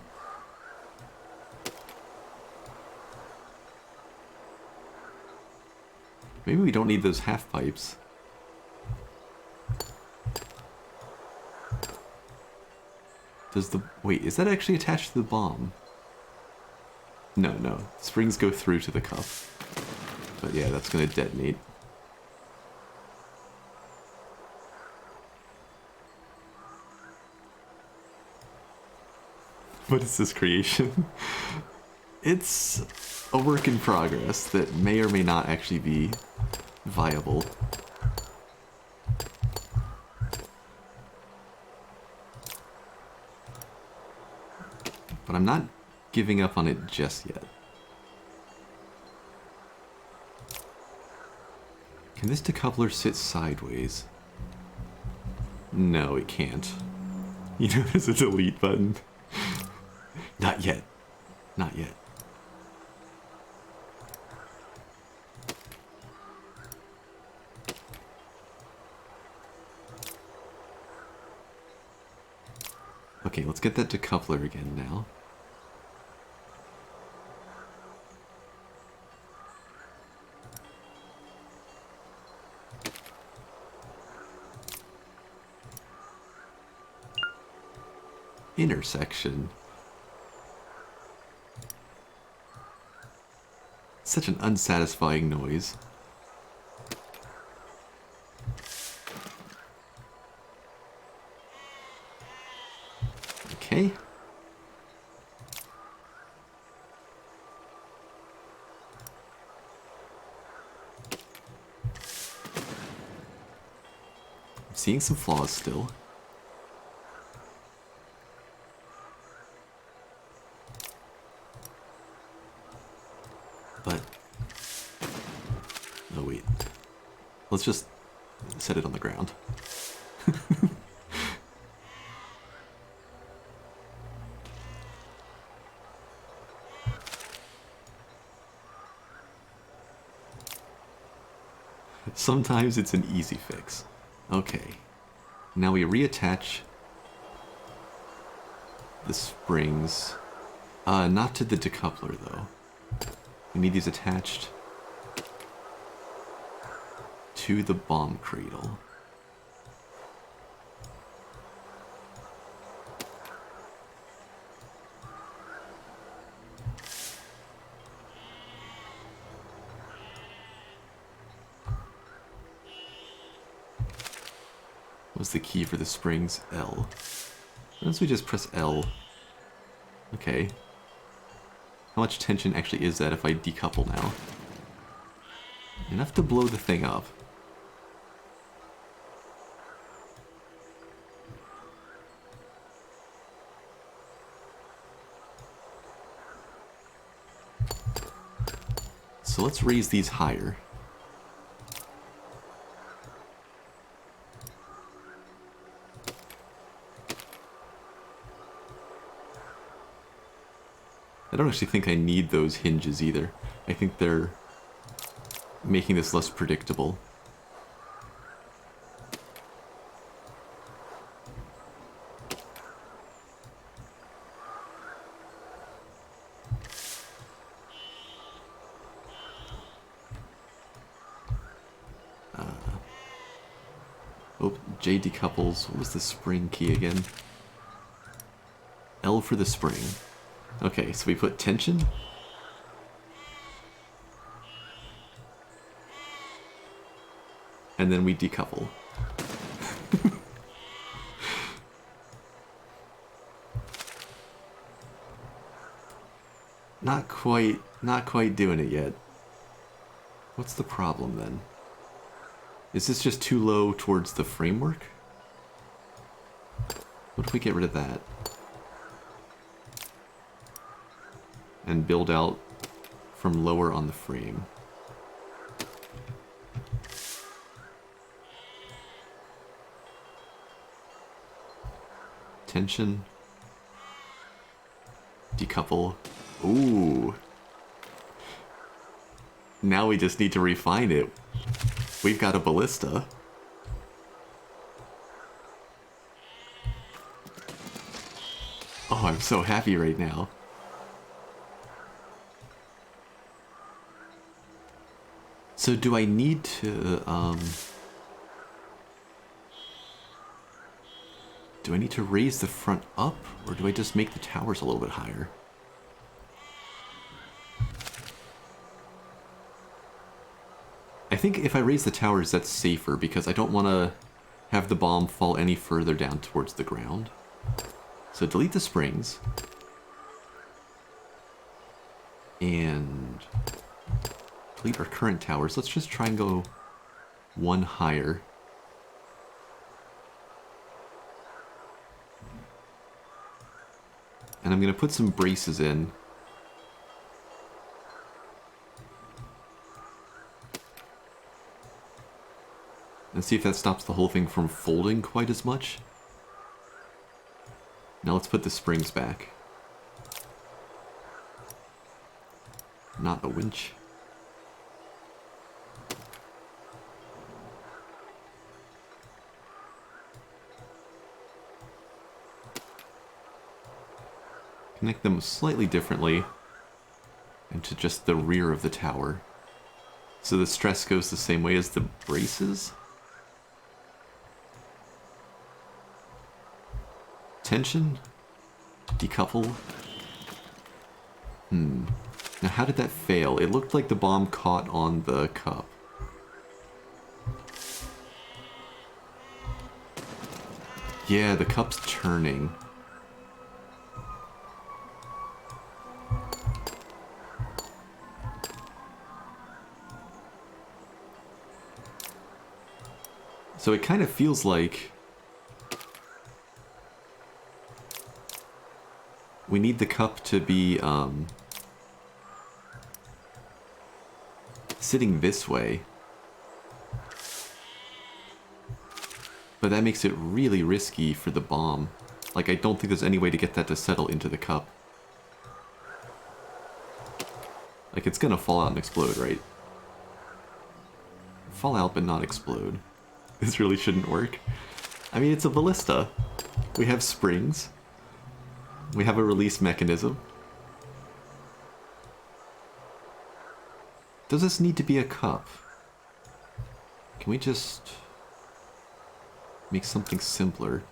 Maybe we don't need those half pipes. Does the... Wait, is that actually attached to the bomb? No, no. Springs go through to the cup. But yeah, that's going to detonate. What is this creation? It's a work in progress that may or may not actually be viable. But I'm not giving up on it just yet. Can this decoupler sit sideways? No, it can't. You know, there's a delete button. Not yet. Not yet. Okay, let's get that decoupler again now. Intersection. Such an unsatisfying noise. Okay. I'm seeing some flaws still. But... oh wait. Let's just set it on the ground. Sometimes it's an easy fix. Okay. Now we reattach the springs. Not to the decoupler though. We need these attached to the bomb cradle. What's the key for the springs? L. Once we just press L. Okay. How much tension actually is that if I decouple now? Enough to blow the thing up. So let's raise these higher. I don't actually think I need those hinges either. I think they're making this less predictable. Oh, J decouples. What was the spring key again? L for the spring. Okay, so we put tension. And then we decouple. Not quite doing it yet. What's the problem then? Is this just too low towards the framework? What if we get rid of that? And build out from lower on the frame. Tension. Decouple. Ooh. Now we just need to refine it. We've got a ballista. Oh, I'm so happy right now. So do I need to, do I need to raise the front up, or do I just make the towers a little bit higher? I think if I raise the towers, that's safer, because I don't want to have the bomb fall any further down towards the ground. So delete the springs. And delete our current towers. Let's just try and go one higher. And I'm going to put some braces in. And see if that stops the whole thing from folding quite as much. Now let's put the springs back. Not the winch. Connect them slightly differently into just the rear of the tower. So the stress goes the same way as the braces. Tension? Decouple? Now how did that fail? It looked like the bomb caught on the cup. Yeah, the cup's turning. So it kind of feels like we need the cup to be sitting this way. But that makes it really risky for the bomb. Like, I don't think there's any way to get that to settle into the cup. Like, it's gonna fall out and explode, right? Fall out but not explode. This really shouldn't work. I mean, it's a ballista. We have springs. We have a release mechanism. Does this need to be a cup? Can we just make something simpler?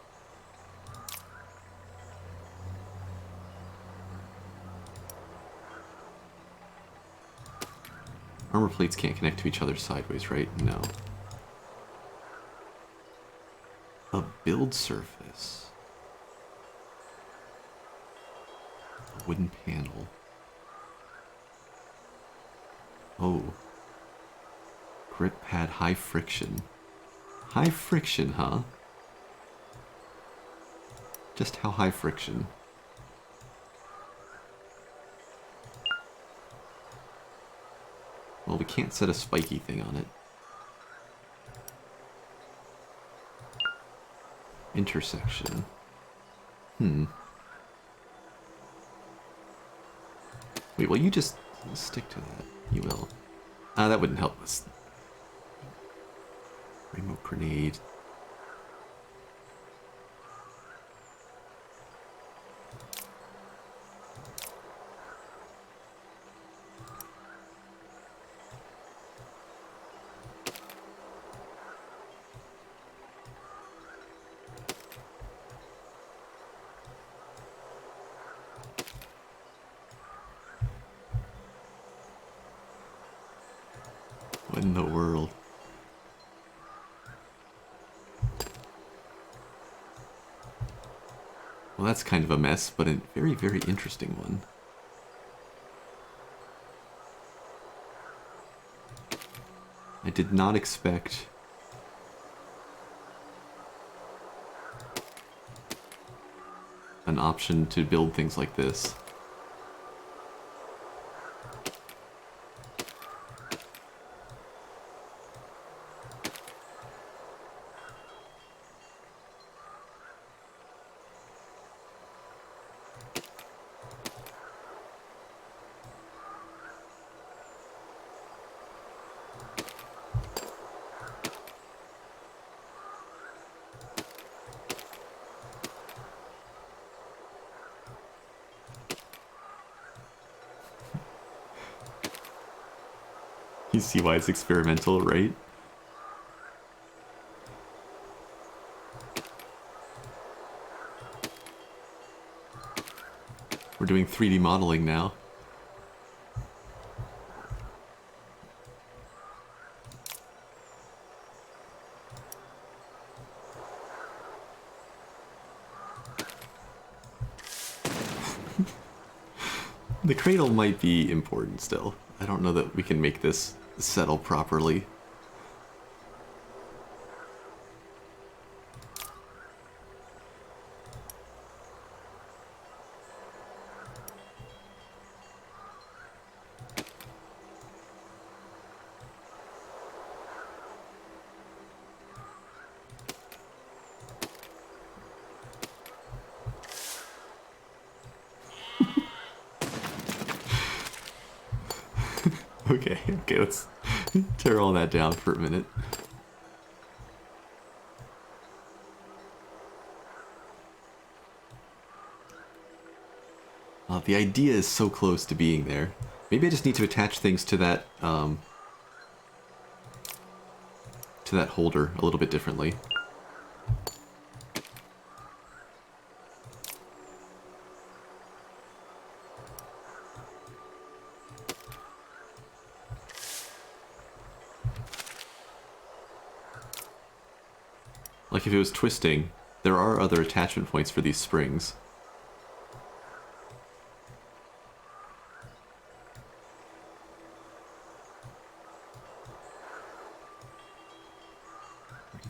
Armor plates can't connect to each other sideways, right? No. A build surface. A wooden panel. Oh. Grip pad, high friction. High friction, huh? Just how high friction? Well, we can't set a spiky thing on it. Intersection. Wait, will you just stick to that? You will. That wouldn't help us. Remote grenade. What in the world? Well, that's kind of a mess, but a very, very interesting one. I did not expect an option to build things like this. You see why it's experimental, right? We're doing 3D modeling now. The cradle might be important still. I don't know that we can make this settle properly. Okay, let's tear all that down for a minute. The idea is so close to being there. Maybe I just need to attach things to that holder a little bit differently. Like if it was twisting, there are other attachment points for these springs.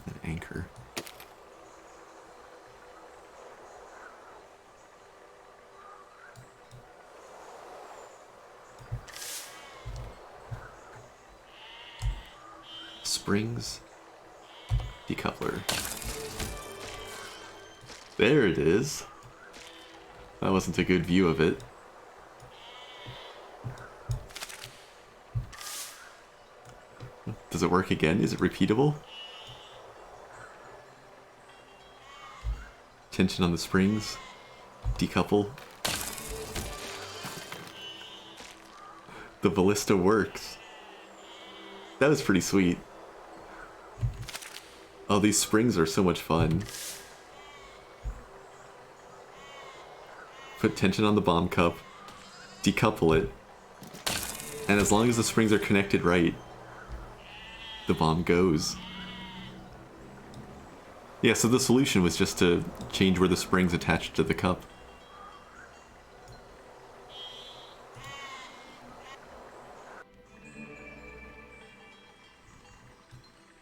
That anchor. Springs. Decoupler. There it is. That wasn't a good view of it. Does it work again? Is it repeatable? Tension on the springs. Decouple. The ballista works. That was pretty sweet. Oh, these springs are so much fun. Put tension on the bomb cup, decouple it, and as long as the springs are connected right, the bomb goes. Yeah, so the solution was just to change where the springs attached to the cup.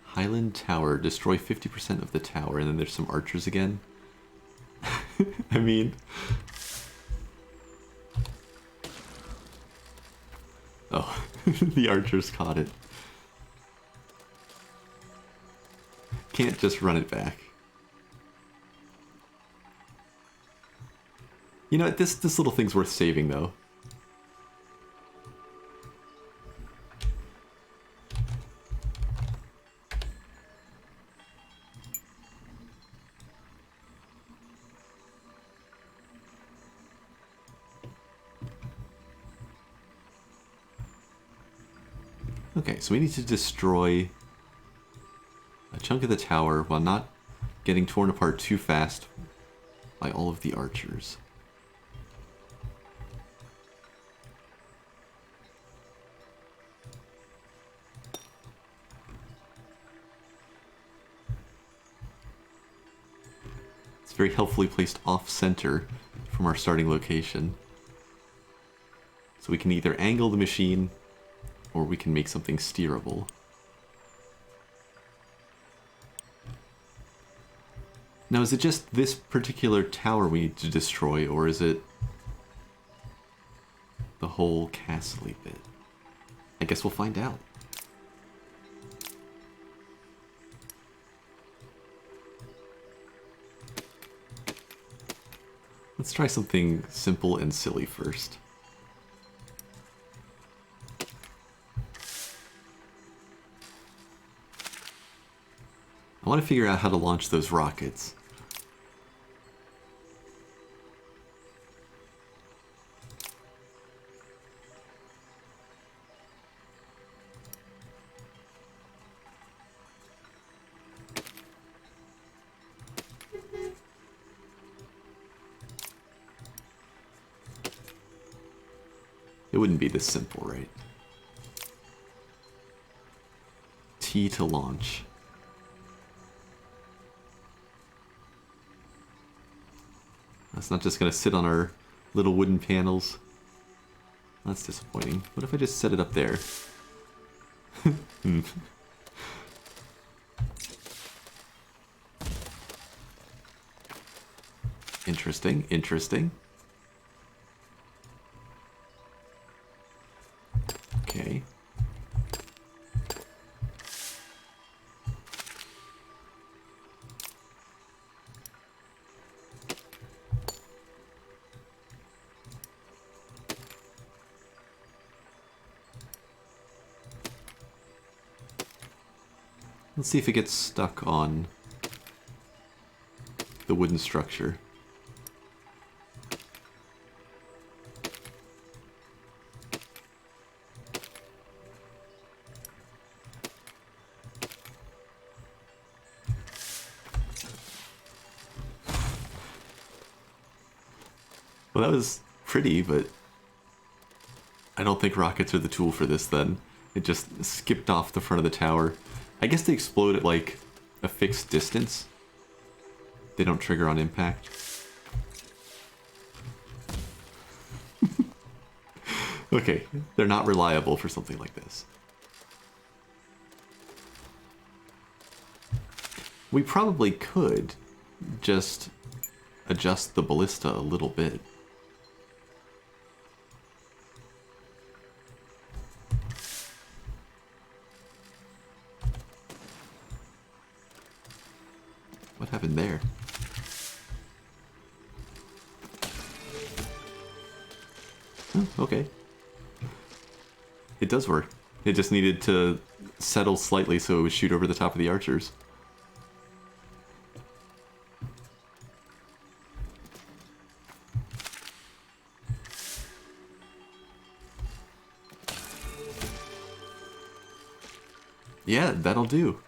Highland Tower, destroy 50% of the tower, and then there's some archers again. I mean... Oh, the archers caught it. Can't just run it back. You know, this little thing's worth saving, though. Okay, so we need to destroy a chunk of the tower while not getting torn apart too fast by all of the archers. It's very helpfully placed off-center from our starting location. So we can either angle the machine or we can make something steerable. Now, is it just this particular tower we need to destroy, or is it the whole castle-y bit? I guess we'll find out. Let's try something simple and silly first. I want to figure out how to launch those rockets. It wouldn't be this simple, right? T to launch. That's not just going to sit on our little wooden panels. That's disappointing. What if I just set it up there? Interesting, interesting. Okay. Let's see if it gets stuck on the wooden structure. Well, that was pretty, but I don't think rockets are the tool for this then. It just skipped off the front of the tower. I guess they explode at like a fixed distance. They don't trigger on impact. Okay, they're not reliable for something like this. We probably could just adjust the ballista a little bit. What happened there? Okay. It does work. It just needed to settle slightly so it would shoot over the top of the archers. Yeah, that'll do.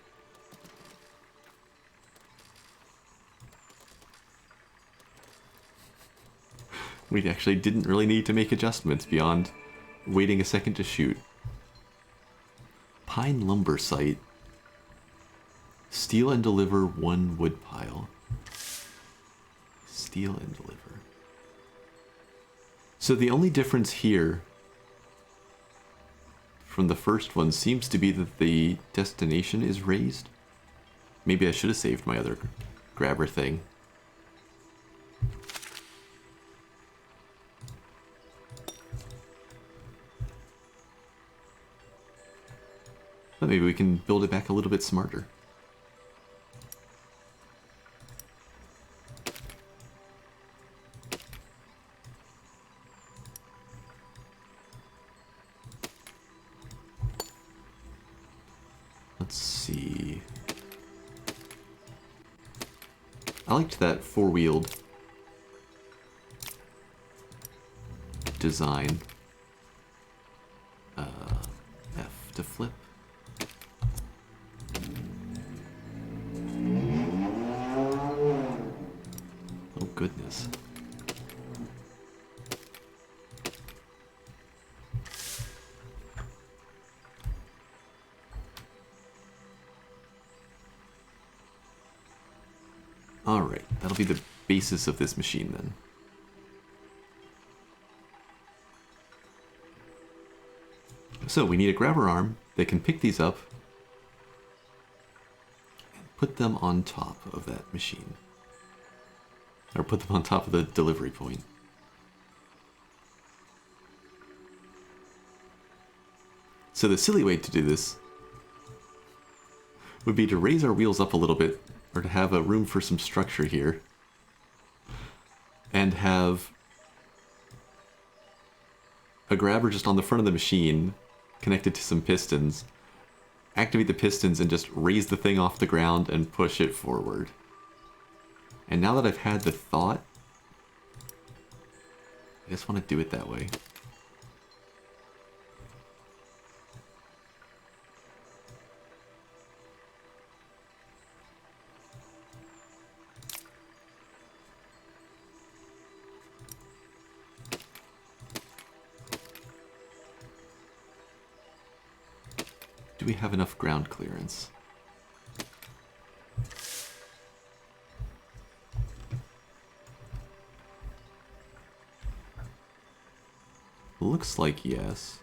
We actually didn't really need to make adjustments beyond waiting a second to shoot. Pine lumber site. Steal and deliver 1 wood pile. Steal and deliver. So the only difference here from the first one seems to be that the destination is raised. Maybe I should have saved my other grabber thing. But maybe we can build it back a little bit smarter. Let's see. I liked that four-wheeled design. F to flip. Oh goodness. Alright, that'll be the basis of this machine then. So we need a grabber arm that can pick these up and put them on top of that machine. Or put them on top of the delivery point. So the silly way to do this would be to raise our wheels up a little bit, or to have a room for some structure here, and have a grabber just on the front of the machine connected to some pistons, activate the pistons and just raise the thing off the ground and push it forward. And now that I've had the thought, I just want to do it that way. we have enough ground clearance? Looks like yes.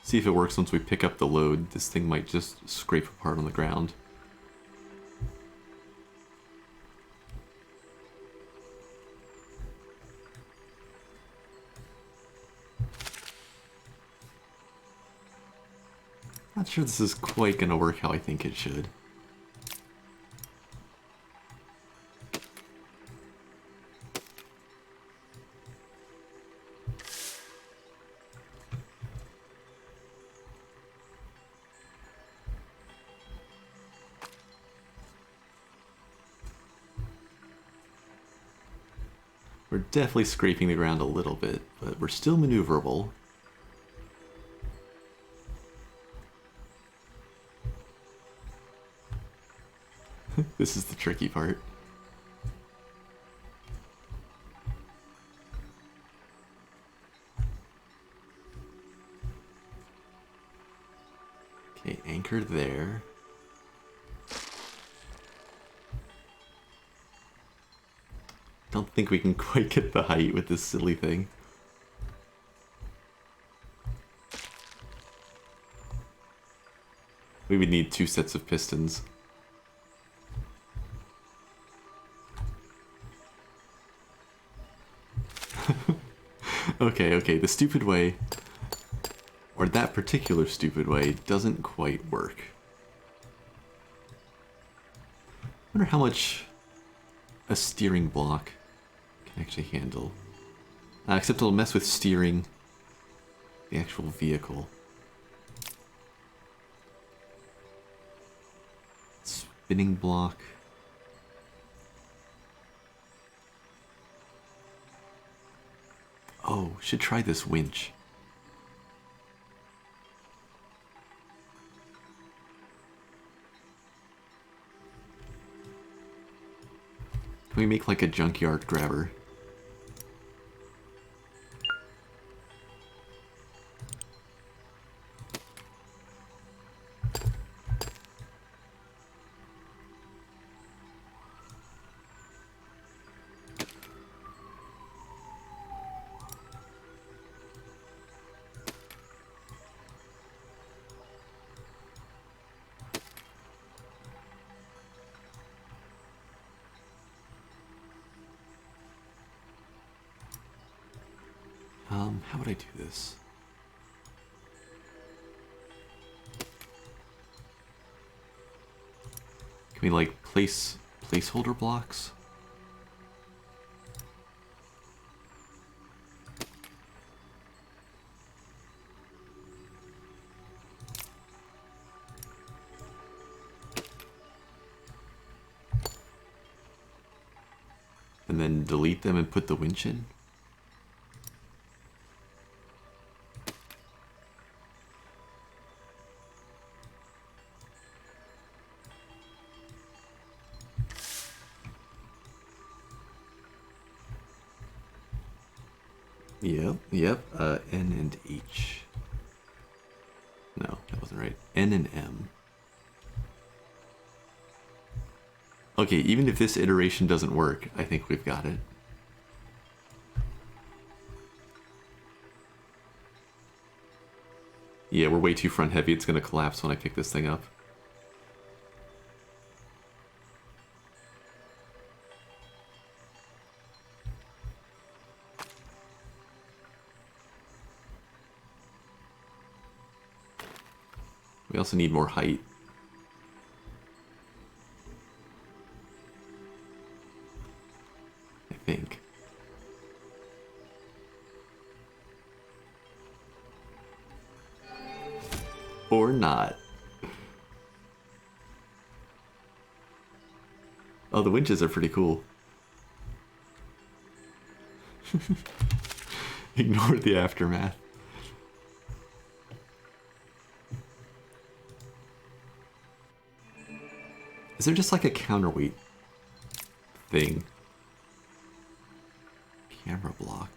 See if it works once we pick up the load. This thing might just scrape apart on the ground. Not sure this is quite gonna work how I think it should. We're definitely scraping the ground a little bit, but we're still maneuverable. This is the tricky part. Okay, anchor there. Don't think we can quite get the height with this silly thing. We would need 2 sets of pistons. Okay, the stupid way, or that particular stupid way, doesn't quite work. I wonder how much a steering block can actually handle. Except it'll mess with steering the actual vehicle. Spinning block. Oh, should try this winch. Can we make like a junkyard grabber? How would I do this? Can we like place placeholder blocks? And then delete them and put the winch in? Yep, N and H. No, that wasn't right. N and M. Okay, even if this iteration doesn't work, I think we've got it. Yeah, we're way too front heavy. It's going to collapse when I pick this thing up. We also need more height. I think. Or not. Oh, the winches are pretty cool. Ignore the aftermath. Is there just like a counterweight thing? Camera block.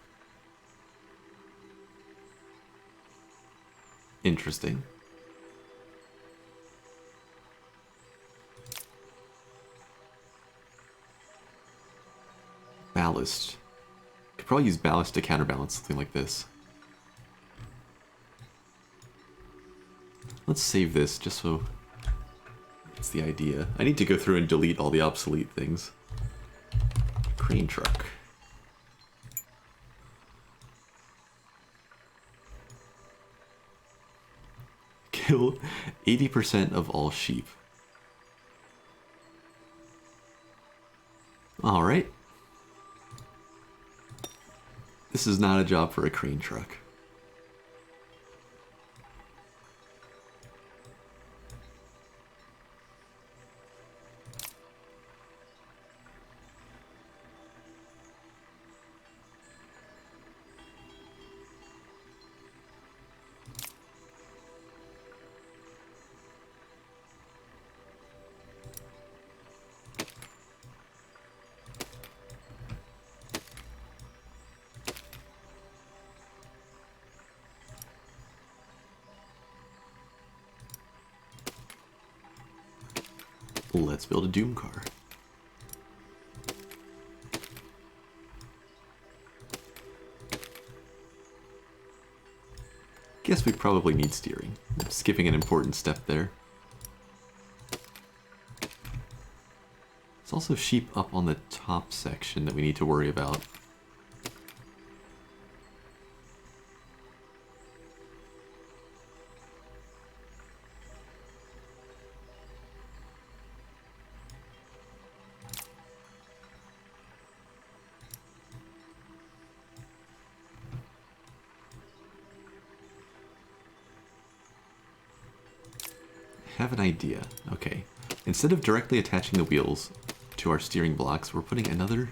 Interesting. ballast. Could probably use ballast to counterbalance something like this. Let's save this just so it's the idea. I need to go through and delete all the obsolete things. Crane truck. Kill 80% of all sheep. Alright. This is not a job for a crane truck. Let's build a Doom car. Guess we probably need steering. Skipping an important step there. There's also sheep up on the top section that we need to worry about. Have an idea. Okay. Instead of directly attaching the wheels to our steering blocks, we're putting another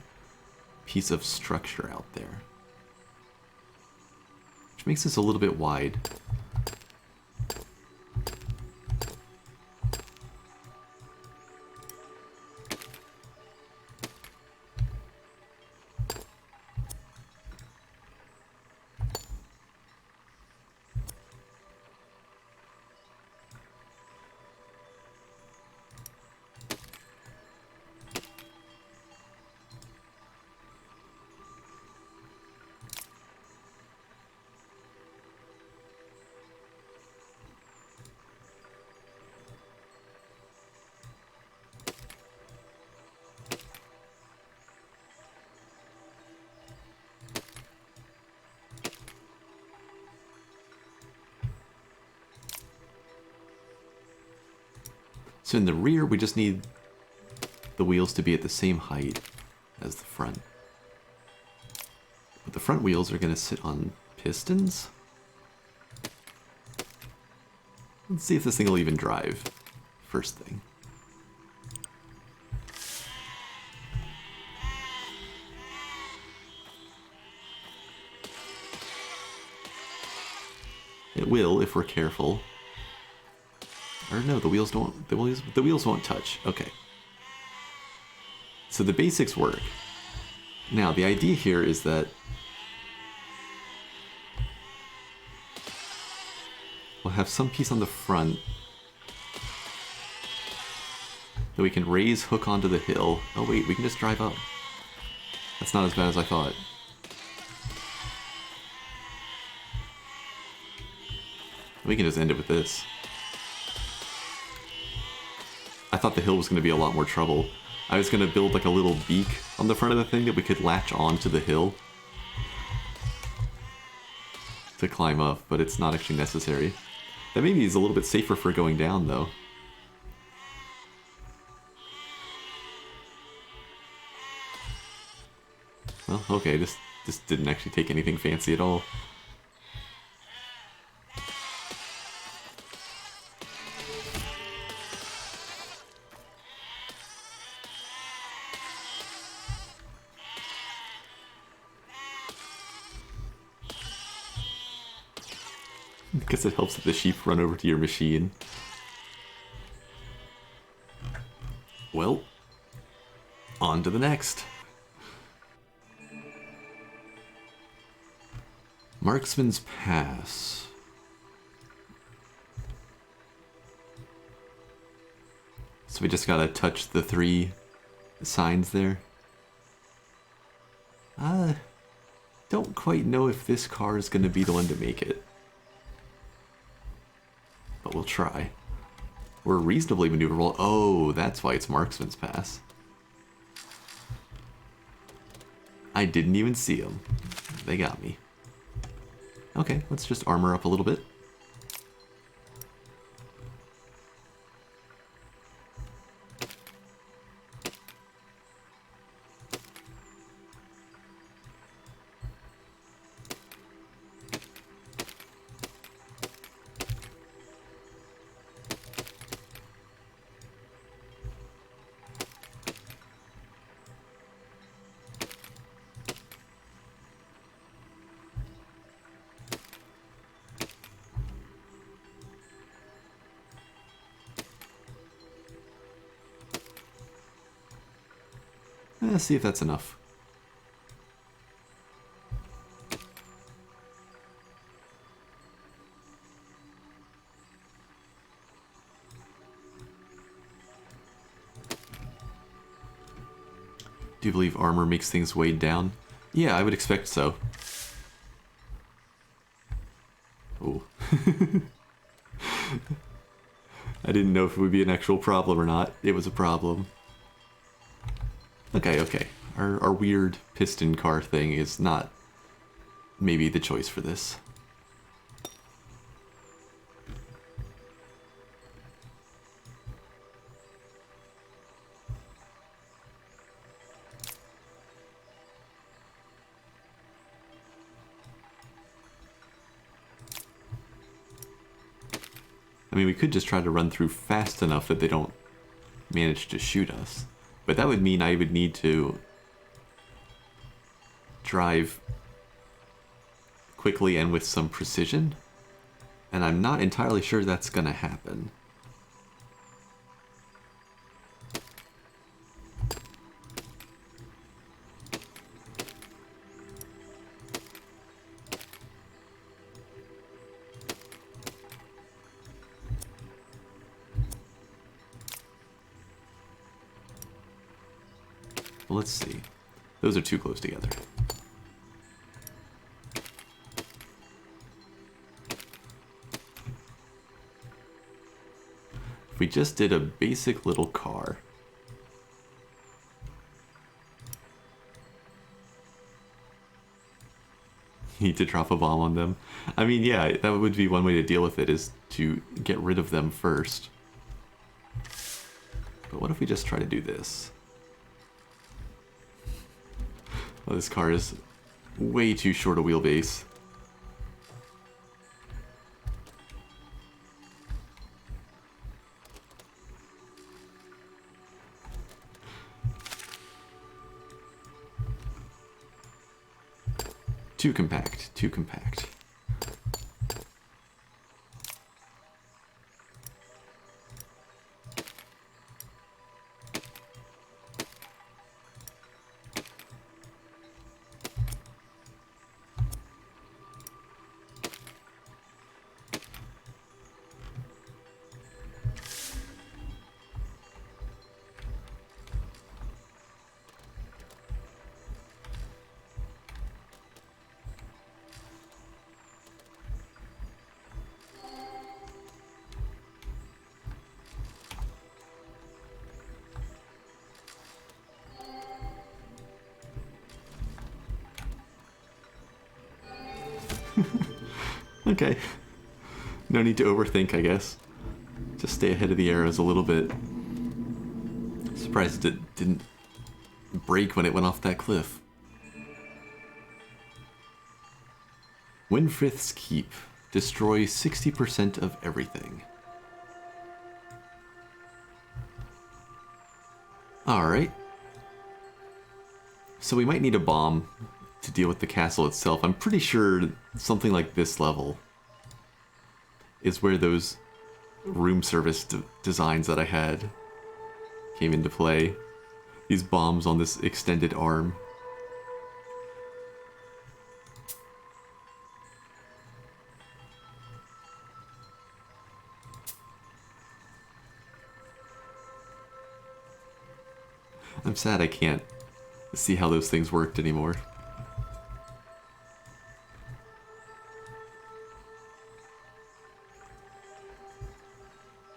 piece of structure out there. Which makes this a little bit wide. So in the rear, we just need the wheels to be at the same height as the front. But the front wheels are going to sit on pistons. Let's see if this thing will even drive. First thing. It will if we're careful. Or no, the wheels don't. The wheels won't touch. Okay. So the basics work. Now the idea here is that we'll have some piece on the front that we can raise, hook onto the hill. Oh wait, we can just drive up. That's not as bad as I thought. We can just end it with this. I thought the hill was going to be a lot more trouble. I was going to build like a little beak on the front of the thing that we could latch onto the hill to climb up, but it's not actually necessary. That maybe is a little bit safer for going down, though. Well, okay, this didn't actually take anything fancy at all. Guess it helps that the sheep run over to your machine. Well, on to the next. Marksman's Pass. So we just gotta touch the 3 signs there. Don't quite know if this car is going to be the one to make it. But we'll try. We're reasonably maneuverable. Oh, that's why it's Marksman's Pass. I didn't even see them. They got me. Okay, let's just armor up a little bit. Let's see if that's enough. Do you believe armor makes things weighed down? Yeah, I would expect so. Oh. I didn't know if it would be an actual problem or not. It was a problem. Okay, okay. Our weird piston car thing is not maybe the choice for this. I mean, we could just try to run through fast enough that they don't manage to shoot us. But that would mean I would need to drive quickly and with some precision. And I'm not entirely sure that's gonna happen. Well, let's see. Those are too close together. If we just did a basic little car. Need to drop a bomb on them. I mean, yeah, that would be one way to deal with it, is to get rid of them first. But what if we just try to do this? Oh, this car is way too short a wheelbase. Too compact, too compact. Okay. No need to overthink, I guess. Just stay ahead of the arrows a little bit. Surprised it didn't break when it went off that cliff. Winfrith's Keep. Destroy 60% of everything. Alright. So we might need a bomb to deal with the castle itself. I'm pretty sure something like this level is where those room service designs that I had came into play. These bombs on this extended arm. I'm sad I can't see how those things worked anymore.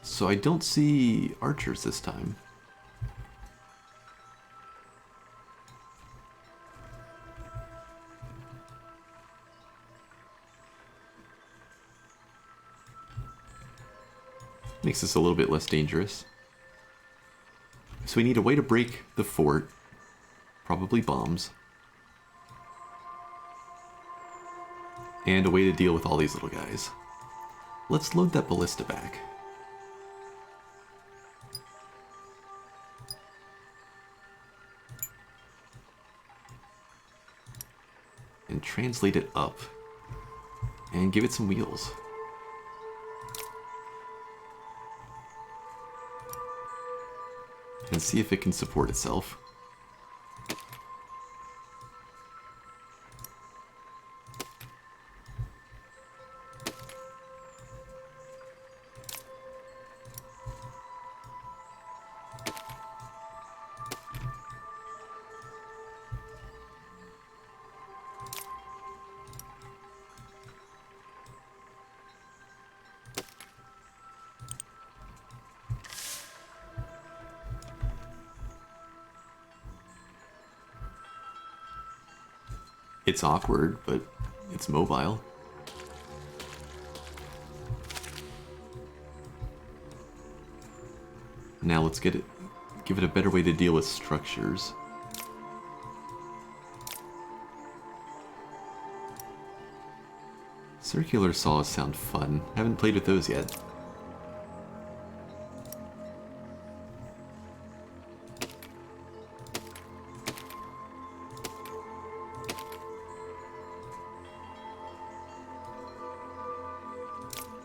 So I don't see archers this time. Makes this a little bit less dangerous. So we need a way to break the fort. Probably bombs. And a way to deal with all these little guys. Let's load that ballista back. And translate it up. And give it some wheels. And see if it can support itself. It's awkward, but it's mobile. Now let's give it a better way to deal with structures. Circular saws sound fun. Haven't played with those yet.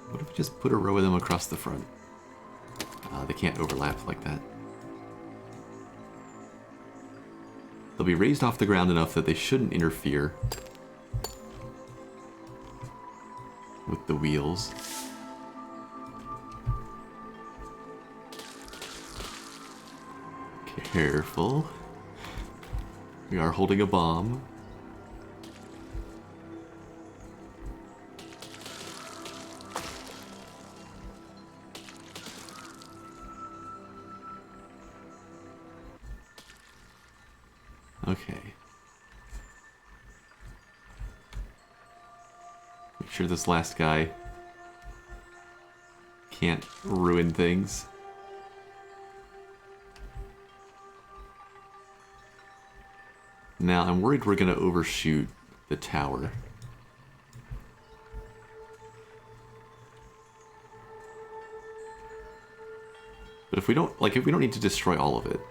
What if we just put a row of them across the front? They can't overlap like that. They'll be raised off the ground enough that they shouldn't interfere with the wheels. Careful. We are holding a bomb. Okay. Make sure this last guy can't ruin things. Now, I'm worried we're gonna overshoot the tower. But if we don't need to destroy all of it,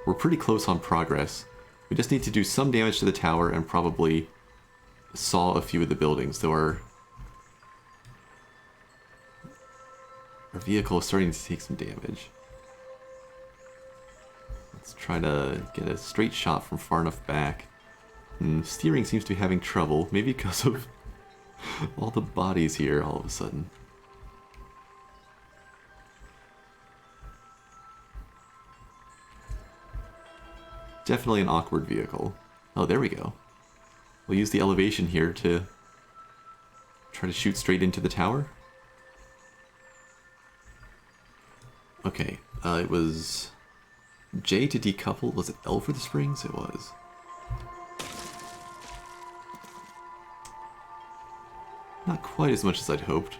we're pretty close on progress. We just need to do some damage to the tower and probably saw a few of the buildings, though our vehicle is starting to take some damage. Let's try to get a straight shot from far enough back. Steering seems to be having trouble, maybe because of all the bodies here all of a sudden. Definitely an awkward vehicle. Oh, there we go. We'll use the elevation here to try to shoot straight into the tower. Okay, it was J to decouple. Was it L for the springs? It was. Not quite as much as I'd hoped.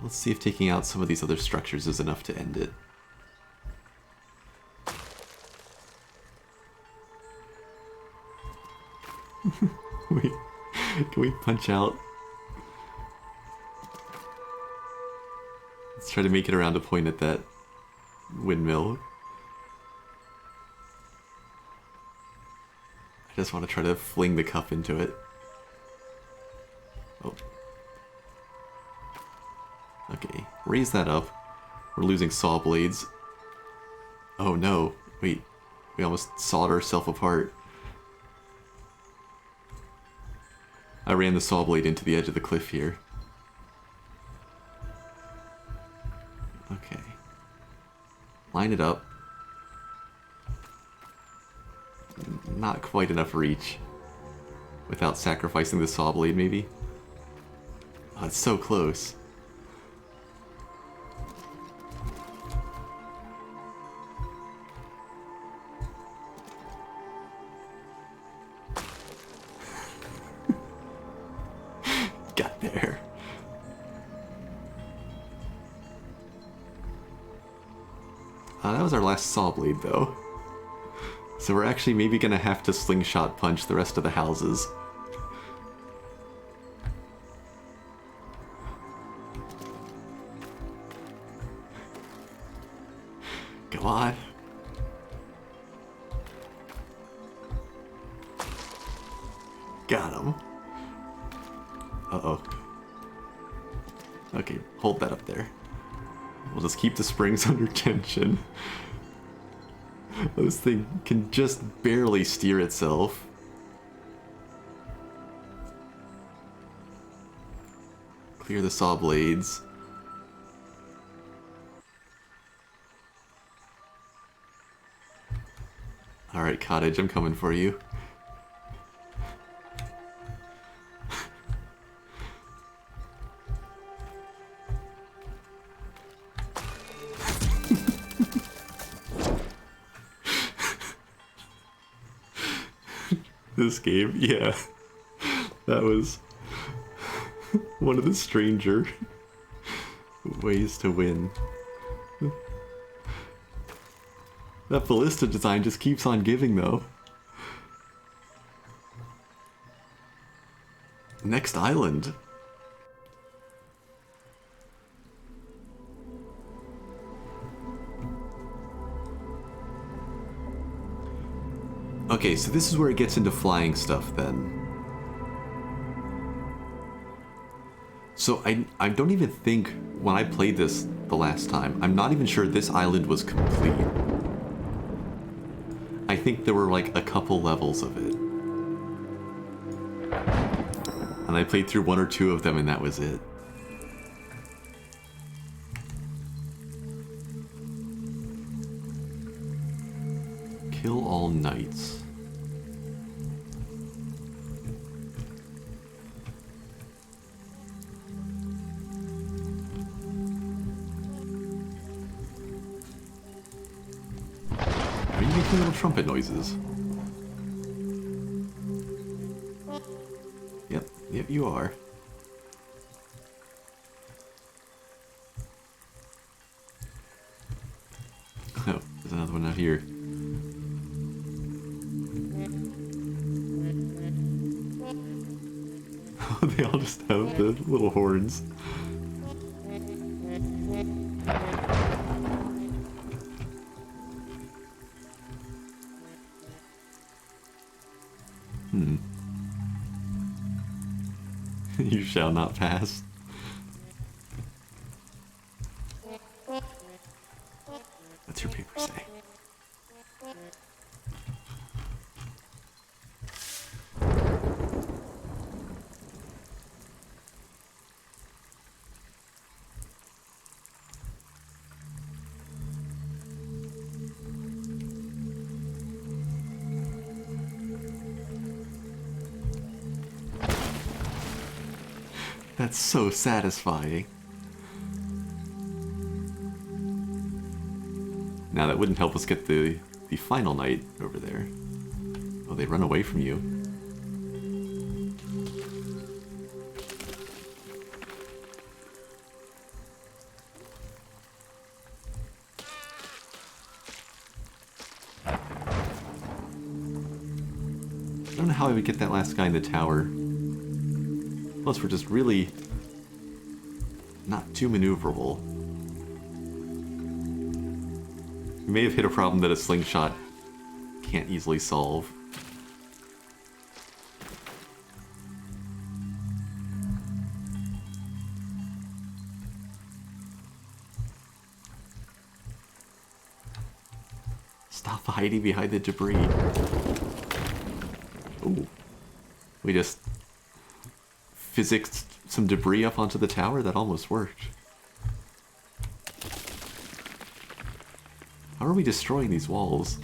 Let's see if taking out some of these other structures is enough to end it. Wait, can we punch out? Let's try to make it around to point at that windmill. I just want to try to fling the cup into it. Oh. Okay, raise that up. We're losing saw blades. Oh no, wait. We almost sawed ourselves apart. I ran the saw blade into the edge of the cliff here. Okay. Line it up. Not quite enough reach. Without sacrificing the saw blade, maybe? Oh, it's so close. That was our last saw blade, though. So we're actually maybe gonna have to slingshot punch the rest of the houses. Come on. Got him. Uh-oh. Okay, hold that up there. We'll just keep the springs under tension. This thing can just barely steer itself. Clear the saw blades. Alright, Cottage, I'm coming for you. This game, yeah. That was one of the stranger ways to win. That ballista design just keeps on giving, though. Next island. Okay, so this is where it gets into flying stuff, then. So I don't even think, when I played this the last time, I'm not even sure this island was complete. I think there were like a couple levels of it. And I played through 1 or 2 of them and that was it. Kill all knights. Are you making little trumpet noises? Yep, you are. Oh, there's another one out here. They all just have the little horns. You shall not pass. What's your paper say? That's so satisfying. Now that wouldn't help us get the final knight over there. Oh, they run away from you. I don't know how I would get that last guy in the tower. Plus, we're just really not too maneuverable. We may have hit a problem that a slingshot can't easily solve. Stop hiding behind the debris. Ooh. We just physicsed some debris up onto the tower? That almost worked. How are we destroying these walls?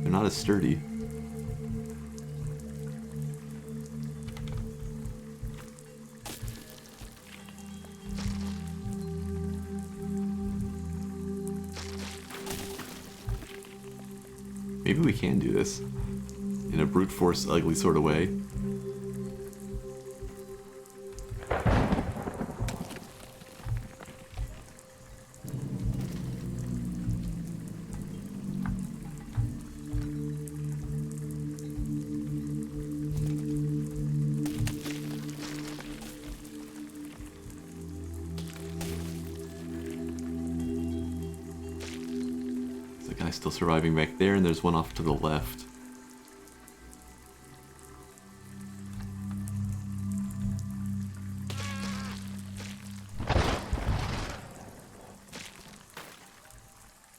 They're not as sturdy. Maybe we can do this in a brute force, ugly sort of way. still surviving back there, and there's one off to the left.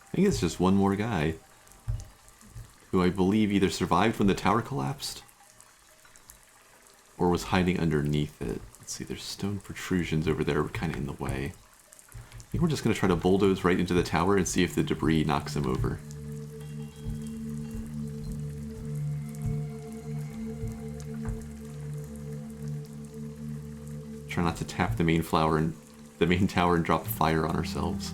I think it's just one more guy, who I believe either survived when the tower collapsed, or was hiding underneath it. Let's see, there's stone protrusions over there kind of in the way. I think we're just going to try to bulldoze right into the tower and see if the debris knocks him over. Try not to tap the main tower and drop fire on ourselves.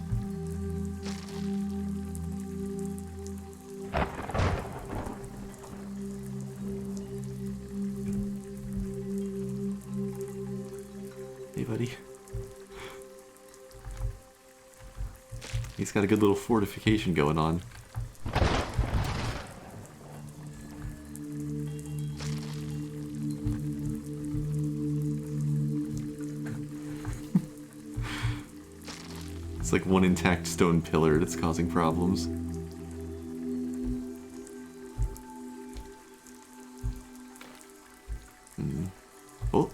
Hey, buddy. He's got a good little fortification going on. It's like one intact stone pillar that's causing problems. Oh.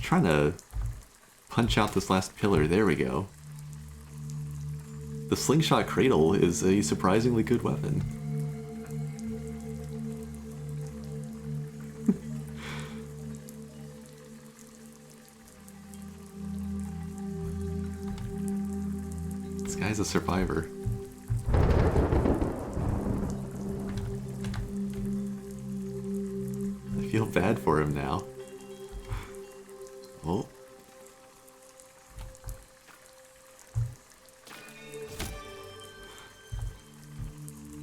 Trying to punch out this last pillar. There we go. The slingshot cradle is a surprisingly good weapon. This guy's a survivor. I feel bad for him now. Oh.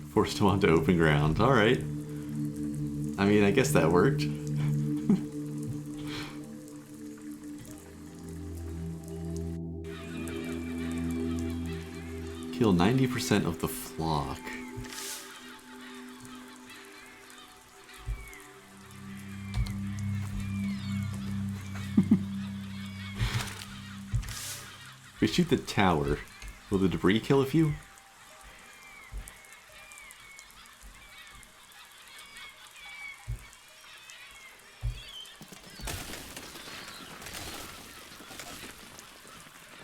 Forced him onto open ground. Alright. I mean, I guess that worked. Kill 90% of the flock. If we shoot the tower, will the debris kill a few?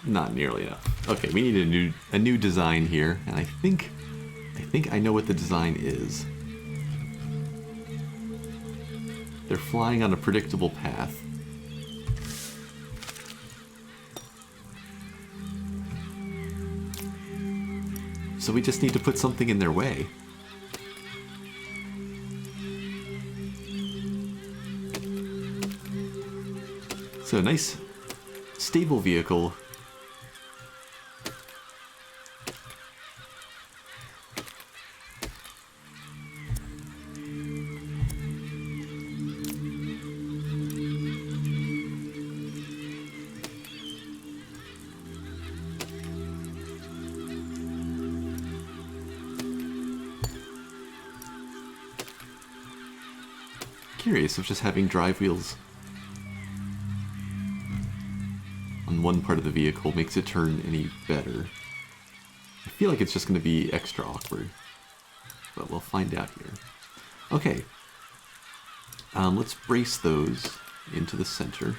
Not nearly enough. Okay, we need a new design here, and I think I know what the design is. They're flying on a predictable path. So we just need to put something in their way. So a nice, stable vehicle. Curious if just having drive wheels on one part of the vehicle makes it turn any better. I feel like it's just going to be extra awkward, but we'll find out here. Okay, let's brace those into the center.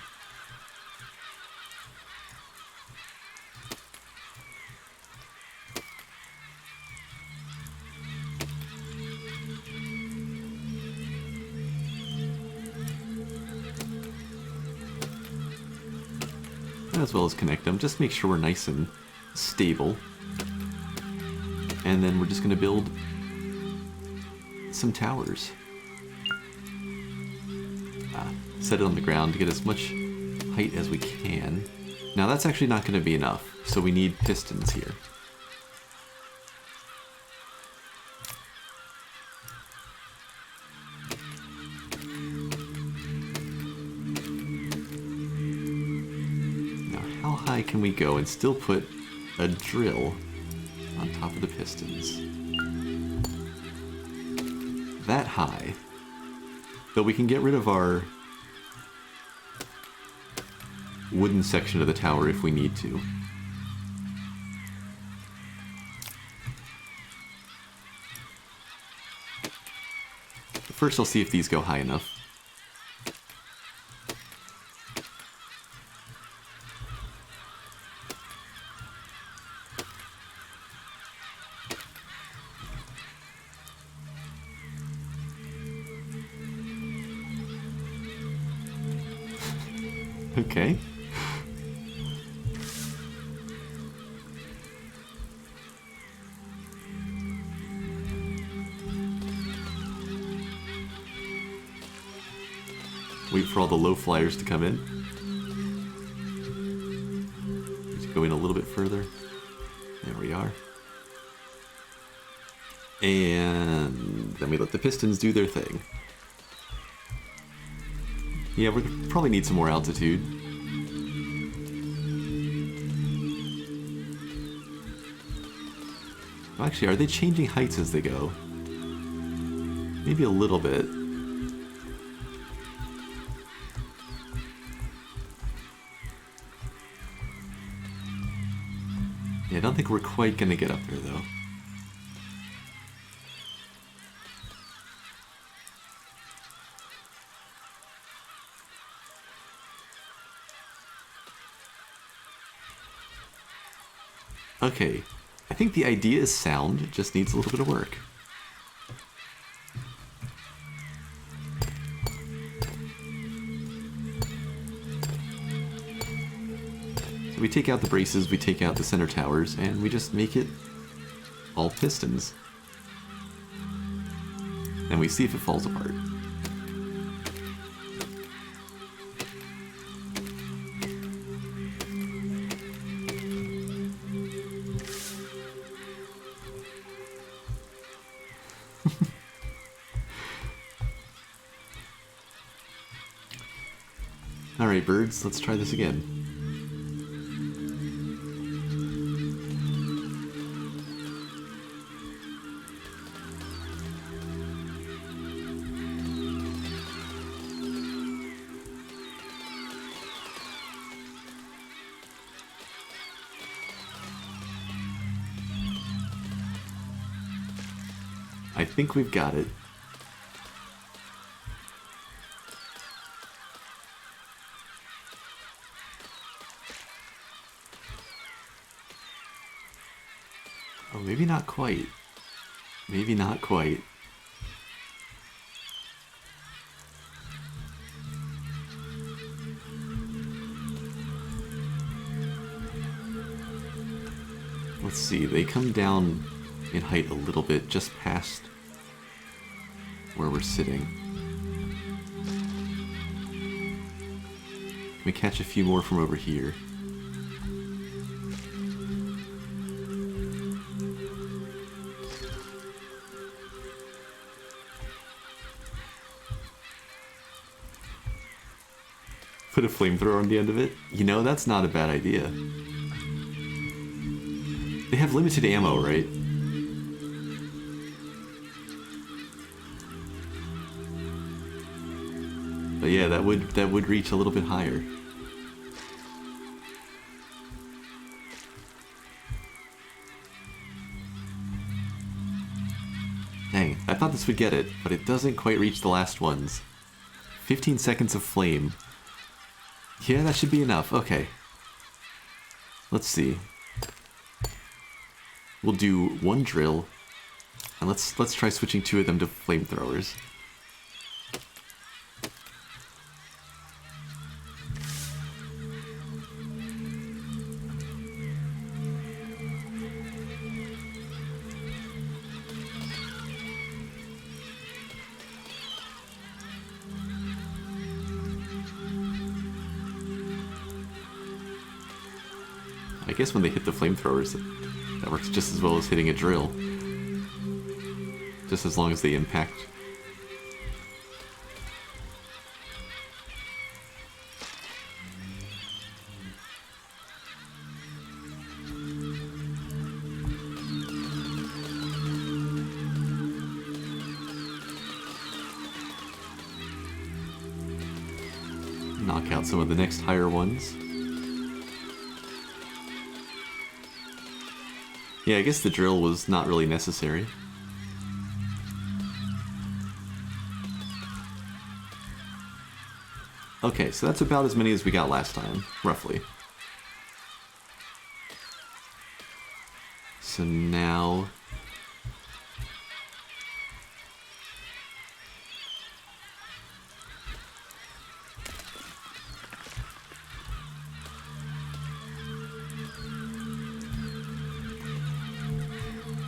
As well as connect them, just make sure we're nice and stable. And then we're just going to build some towers. Set it on the ground to get as much height as we can. Now that's actually not going to be enough, so we need pistons here. high can we go and still put a drill on top of the pistons? That high. Though we can get rid of our wooden section of the tower if we need to. First I'll see if these go high enough. Okay. Wait for all the low flyers to come in. Need to go in a little bit further. There we are. And then we let the pistons do their thing. Yeah, we probably need some more altitude. Actually, are they changing heights as they go? Maybe a little bit. Yeah, I don't think we're quite gonna get up there, though. Okay, I think the idea is sound, it just needs a little bit of work. So we take out the braces, we take out the center towers, and we just make it all pistons. And we see if it falls apart. Alright, birds, let's try this again. I think we've got it. Oh, maybe not quite. Maybe not quite. Let's see, they come down in height a little bit, just past where we're sitting. Can we catch a few more from over here? Put a flamethrower on the end of it? You know, that's not a bad idea. They have limited ammo, right? But yeah, that would reach a little bit higher. Dang, I thought this would get it, but it doesn't quite reach the last ones. 15 seconds of flame. Yeah, that should be enough. Okay. Let's see. We'll do one drill, and let's try switching 2 of them to flamethrowers. I guess when they hit the flamethrowers, that works just as well as hitting a drill. Just as long as they impact. knock out some of the next higher ones. Yeah, I guess the drill was not really necessary. Okay, so that's about as many as we got last time, roughly. So now...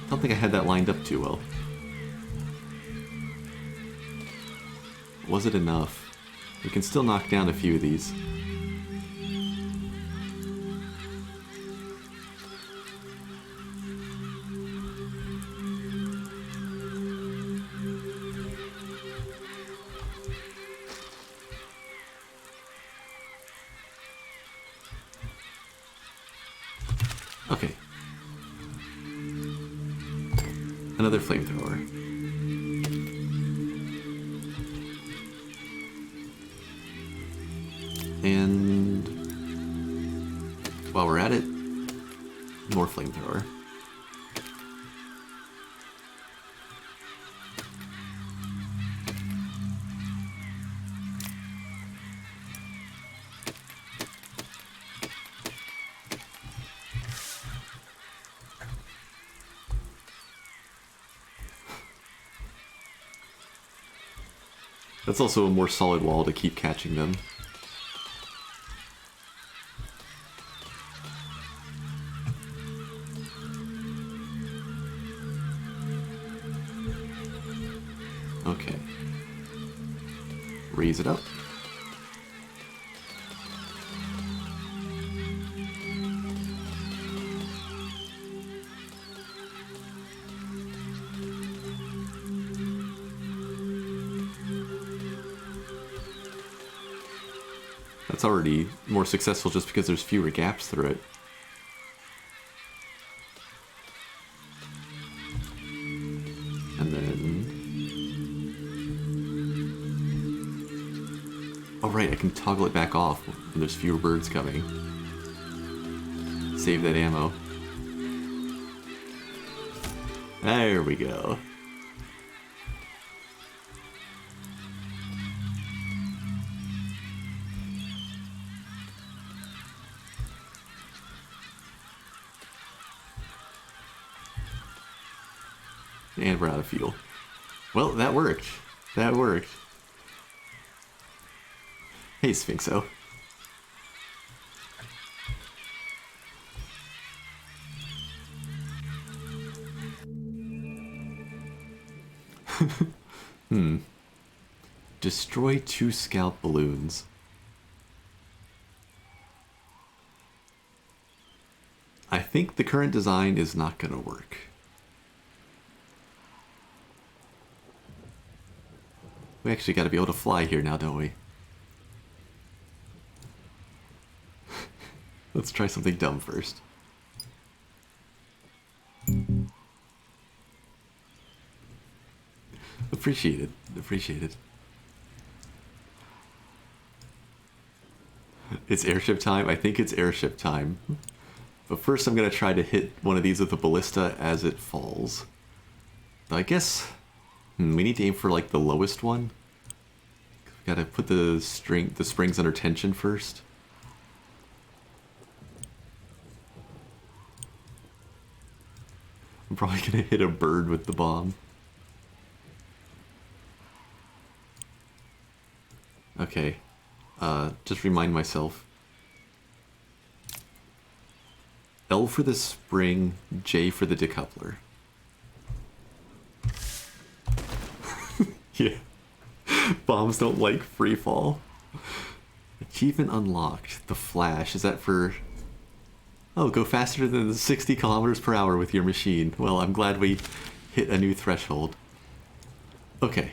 I don't think I had that lined up too well. Was it enough? We can still knock down a few of these. Okay. Another flamethrower. And while we're at it, more flamethrower. That's also a more solid wall to keep catching them. Okay. Raise it up. That's already more successful just because there's fewer gaps through it. And then... oh right, I can toggle it back off when there's fewer birds coming. Save that ammo. There we go. And we're out of fuel. Well, that worked. That worked. Hey, Sphinxo. Destroy 2 scout balloons. I think the current design is not going to work. We actually got to be able to fly here now, don't we? Let's try something dumb first. Appreciated. Appreciated. It's airship time? I think it's airship time. But first I'm going to try to hit one of these with a ballista as it falls. I guess... we need to aim for like the lowest one. We gotta put the springs under tension first. I'm probably gonna hit a bird with the bomb. Okay. Just remind myself. L for the spring, J for the decoupler. Yeah. Bombs don't like free fall. Achievement unlocked. The Flash. Is that for... oh, go faster than 60 kilometers per hour with your machine. Well, I'm glad we hit a new threshold. Okay.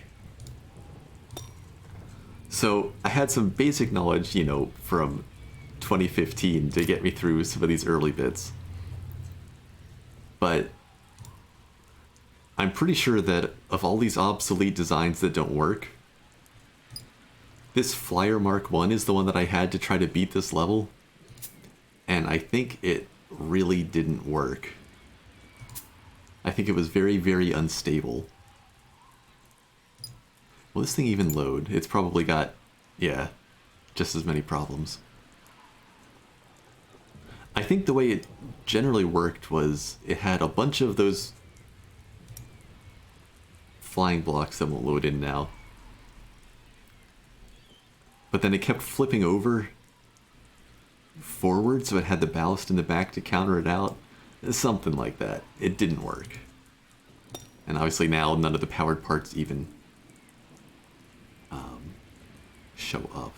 So, I had some basic knowledge, you know, from 2015 to get me through some of these early bits. But I'm pretty sure that of all these obsolete designs that don't work, This Flyer Mark 1 is the one that I had to try to beat this level, and I think it really didn't work. I think it was very, very unstable. Will this thing even load? It's probably got, yeah, just as many problems. I think the way it generally worked was it had a bunch of those flying blocks that won't load in now. But then it kept flipping over forward, so it had the ballast in the back to counter it out. Something like that. It didn't work. And obviously now none of the powered parts even show up.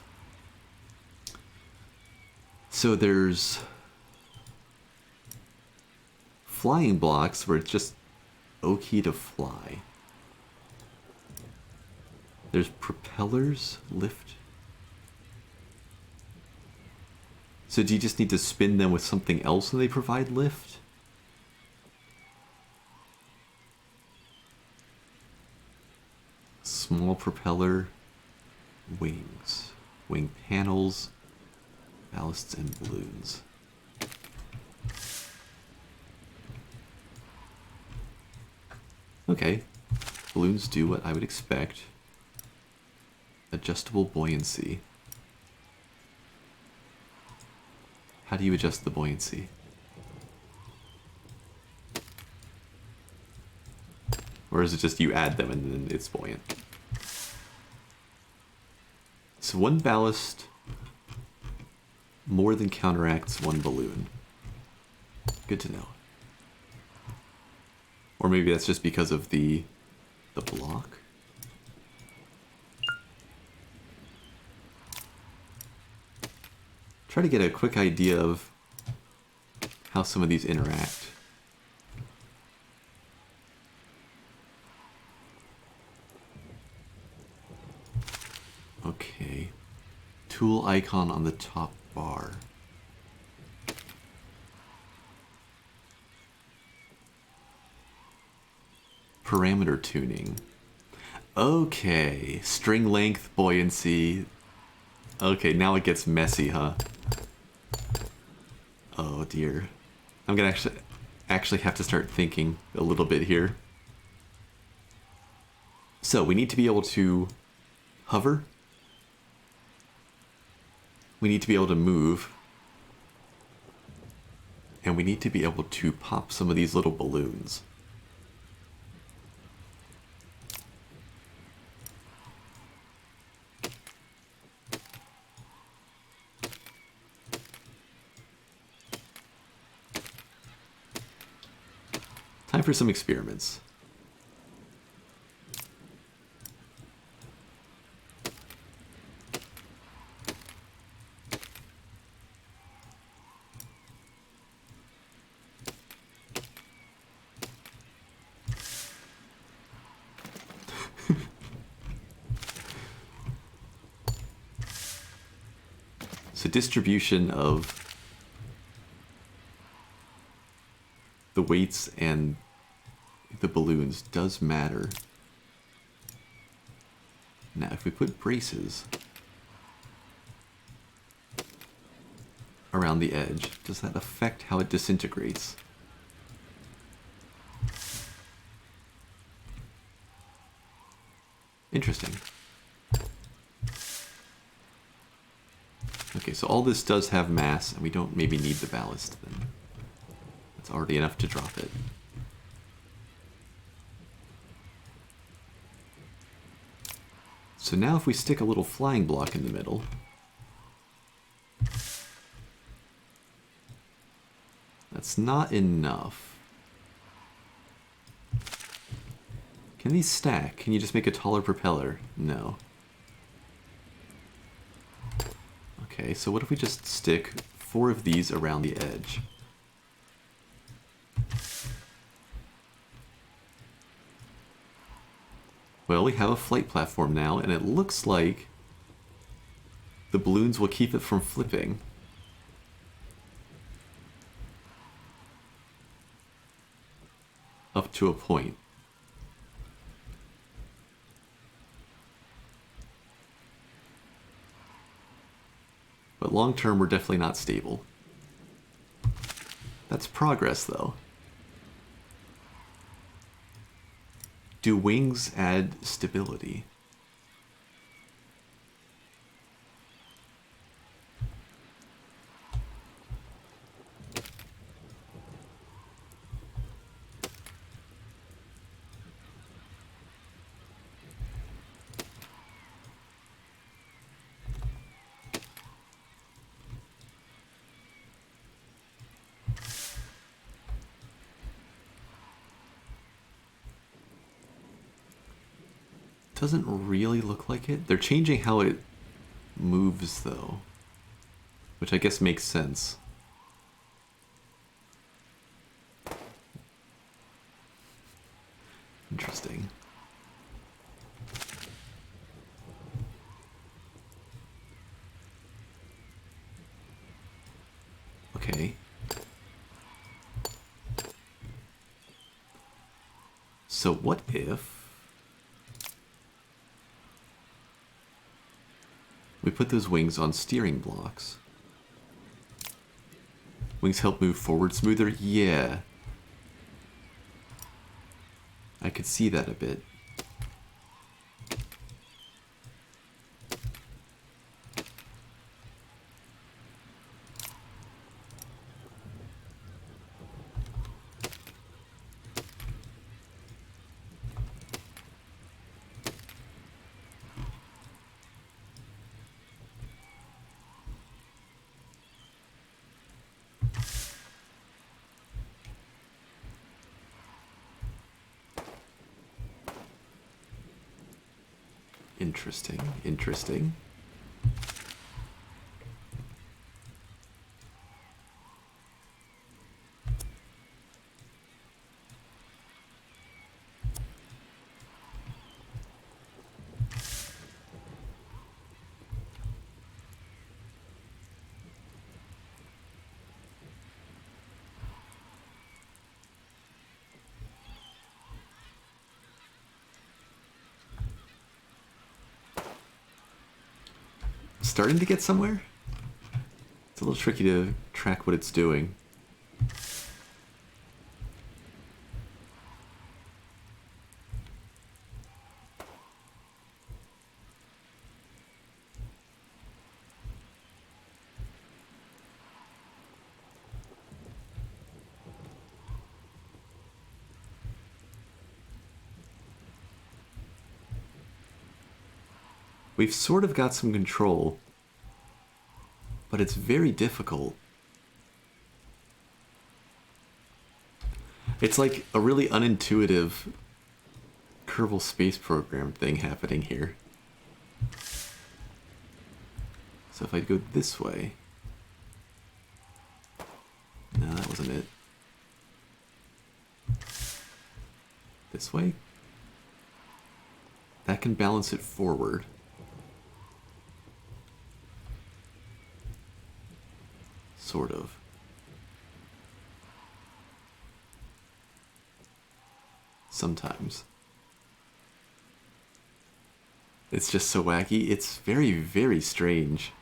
So there's flying blocks where it's just okay to fly. There's propellers, lift. So do you just need to spin them with something else and they provide lift? Small propeller, wings, wing panels, ballasts, and balloons. Okay, balloons do what I would expect. Adjustable buoyancy. How do you adjust the buoyancy? Or is it just you add them and then it's buoyant? So one ballast more than counteracts one balloon. Good to know. Or maybe that's just because of the block. Try to get a quick idea of how some of these interact. Okay. Tool icon on the top bar. Parameter tuning. Okay. String length, buoyancy. Okay, now it gets messy, huh? Oh dear. I'm gonna actually have to start thinking a little bit here. So we need to be able to hover. We need to be able to move. And we need to be able to pop some of these little balloons. Time for some experiments. So distribution of the weights and the balloons does matter. Now, if we put braces around the edge, does that affect how it disintegrates? Interesting. Okay, so all this does have mass, and we don't maybe need the ballast then. That's already enough to drop it. So now if we stick a little flying block in the middle, that's not enough. Can these stack? Can you just make a taller propeller? No. Okay, so what if we just stick 4 of these around the edge? Well, we have a flight platform now, and it looks like the balloons will keep it from flipping. Up to a point. But long term, we're definitely not stable. That's progress, though. Do wings add stability? Doesn't really look like it. They're changing how it moves, though, which I guess makes sense. Interesting. Okay. So what if we put those wings on steering blocks? Wings help move forward smoother? Yeah. I could see that a bit. Interesting, interesting. Starting to get somewhere? It's a little tricky to track what it's doing. We've sort of got some control, but it's very difficult. It's like a really unintuitive Kerbal Space Program thing happening here. So if I go this way... No, that wasn't it. This way? That can balance it forward. Sort of. Sometimes. It's just so wacky. It's very, very strange.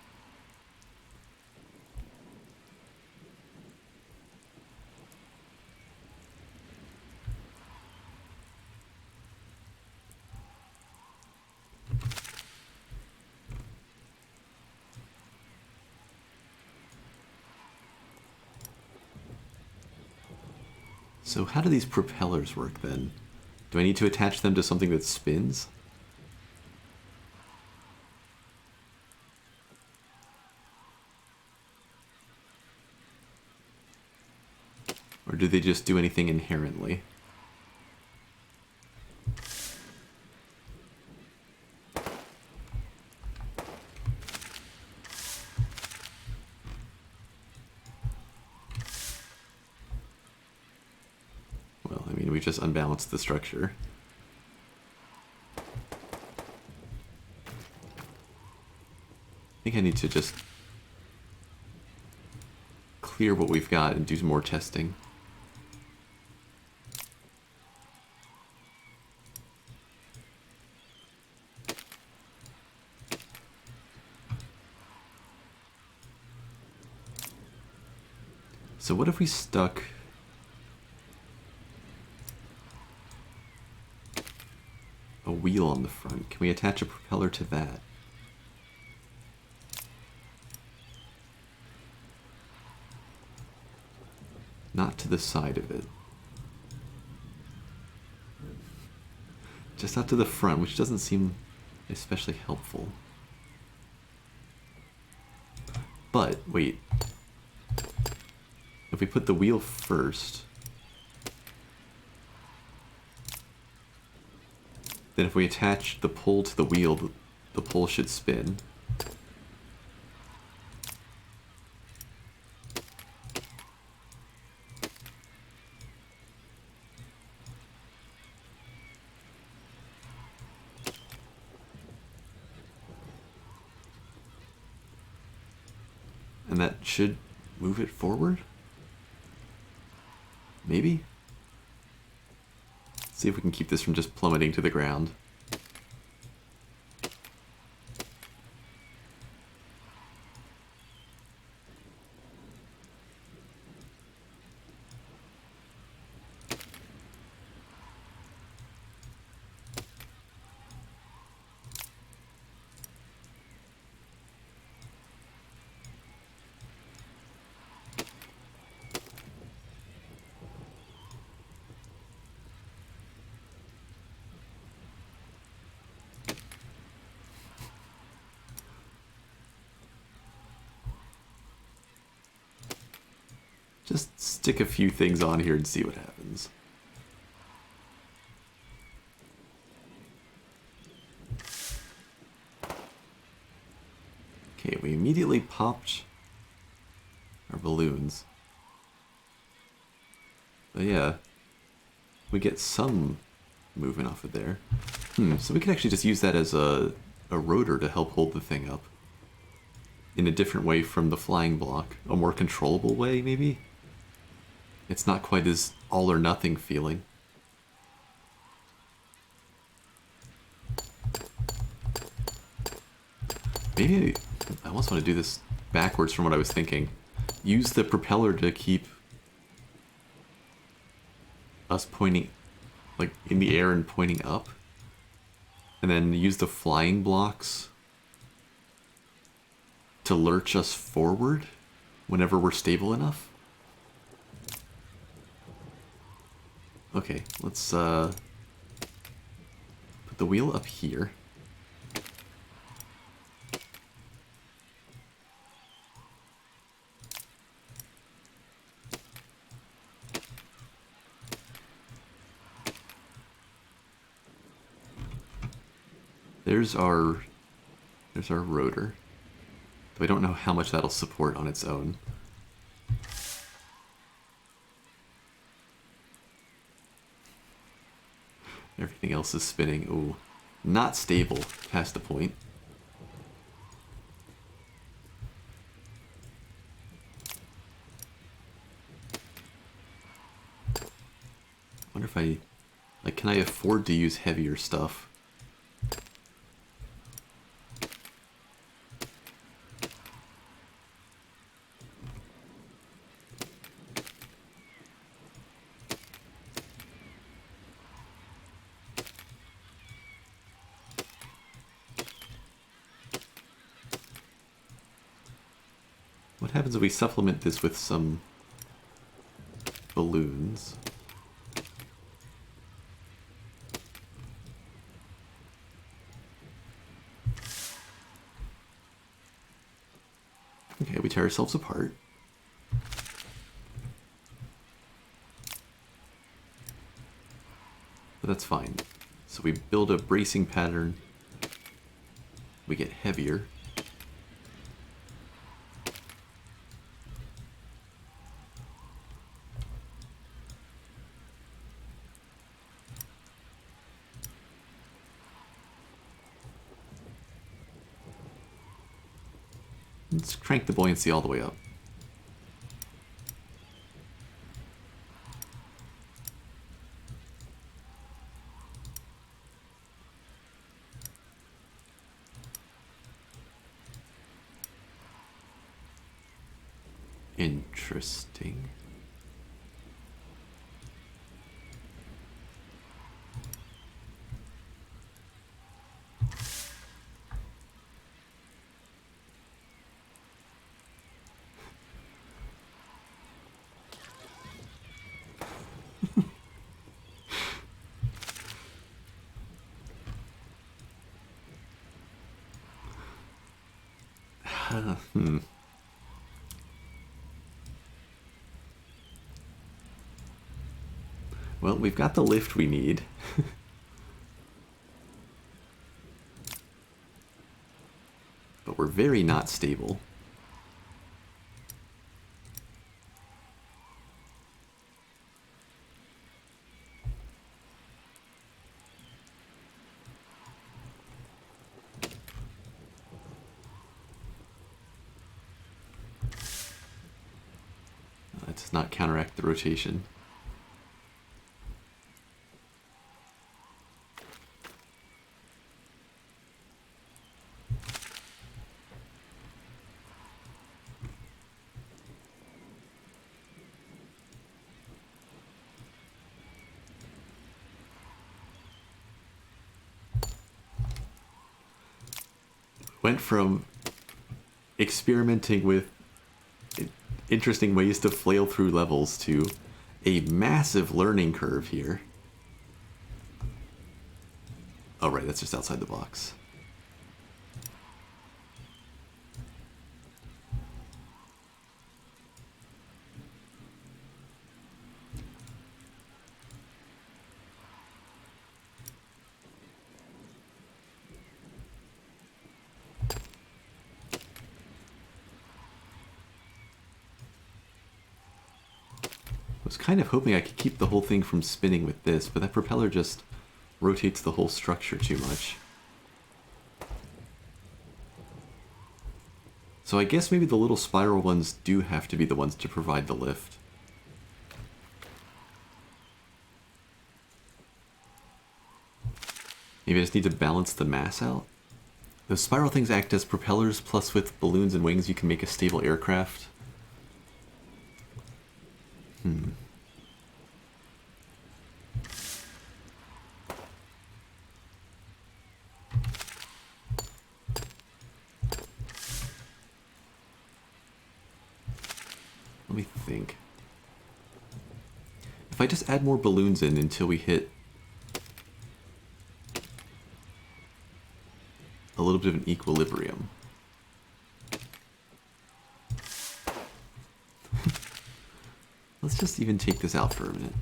So how do these propellers work then? Do I need to attach them to something that spins? Or do they just do anything inherently? Well, I mean, we just unbalanced the structure. I think I need to just clear what we've got and do some more testing. So what if we stuck a wheel on the front? Can we attach a propeller to that? Not to the side of it. Just out to the front, which doesn't seem especially helpful. But, wait. If we put the wheel first, then if we attach the pole to the wheel, the pole should spin. And that should move it forward? Maybe? See if we can keep this from just plummeting to the ground. Just stick a few things on here and see what happens. Okay, we immediately popped our balloons. But yeah, we get some movement off of there. So we can actually just use that as a rotor to help hold the thing up. In a different way from the flying block. A more controllable way, maybe? It's not quite as all or nothing feeling. Maybe I almost want to do this backwards from what I was thinking. Use the propeller to keep us pointing, like, in the air and pointing up. And then use the flying blocks to lurch us forward whenever we're stable enough. Okay, let's put the wheel up here. There's our rotor. Though I don't know how much that'll support on its own. Everything else is spinning. Ooh, not stable past the point. Wonder if can I afford to use heavier stuff? What happens if we supplement this with some balloons? Okay, we tear ourselves apart. But that's fine. So we build a bracing pattern. We get heavier. Let's crank the buoyancy all the way up. Interesting. Well, we've got the lift we need. But we're very not stable. That does not counteract the rotation. Went from experimenting with interesting ways to flail through levels to a massive learning curve here. Oh right, that's just outside the box. I was kind of hoping I could keep the whole thing from spinning with this, but that propeller just rotates the whole structure too much. So I guess maybe the little spiral ones do have to be the ones to provide the lift. Maybe I just need to balance the mass out? Those spiral things act as propellers, plus with balloons and wings you can make a stable aircraft. Let me think. If I just add more balloons in until we hit a little bit of an equilibrium. Let's just even take this out for a minute.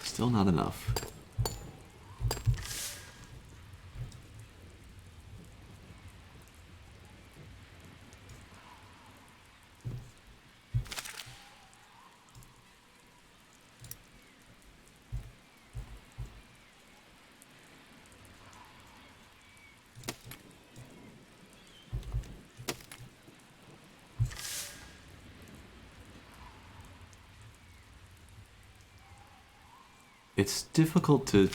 Still not enough. It's difficult to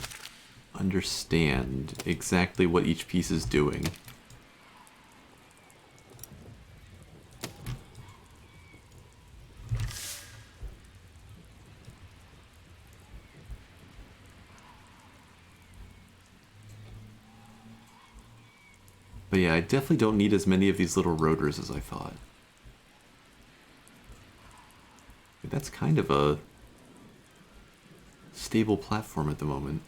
understand exactly what each piece is doing. But yeah, I definitely don't need as many of these little rotors as I thought. That's kind of a stable platform at the moment.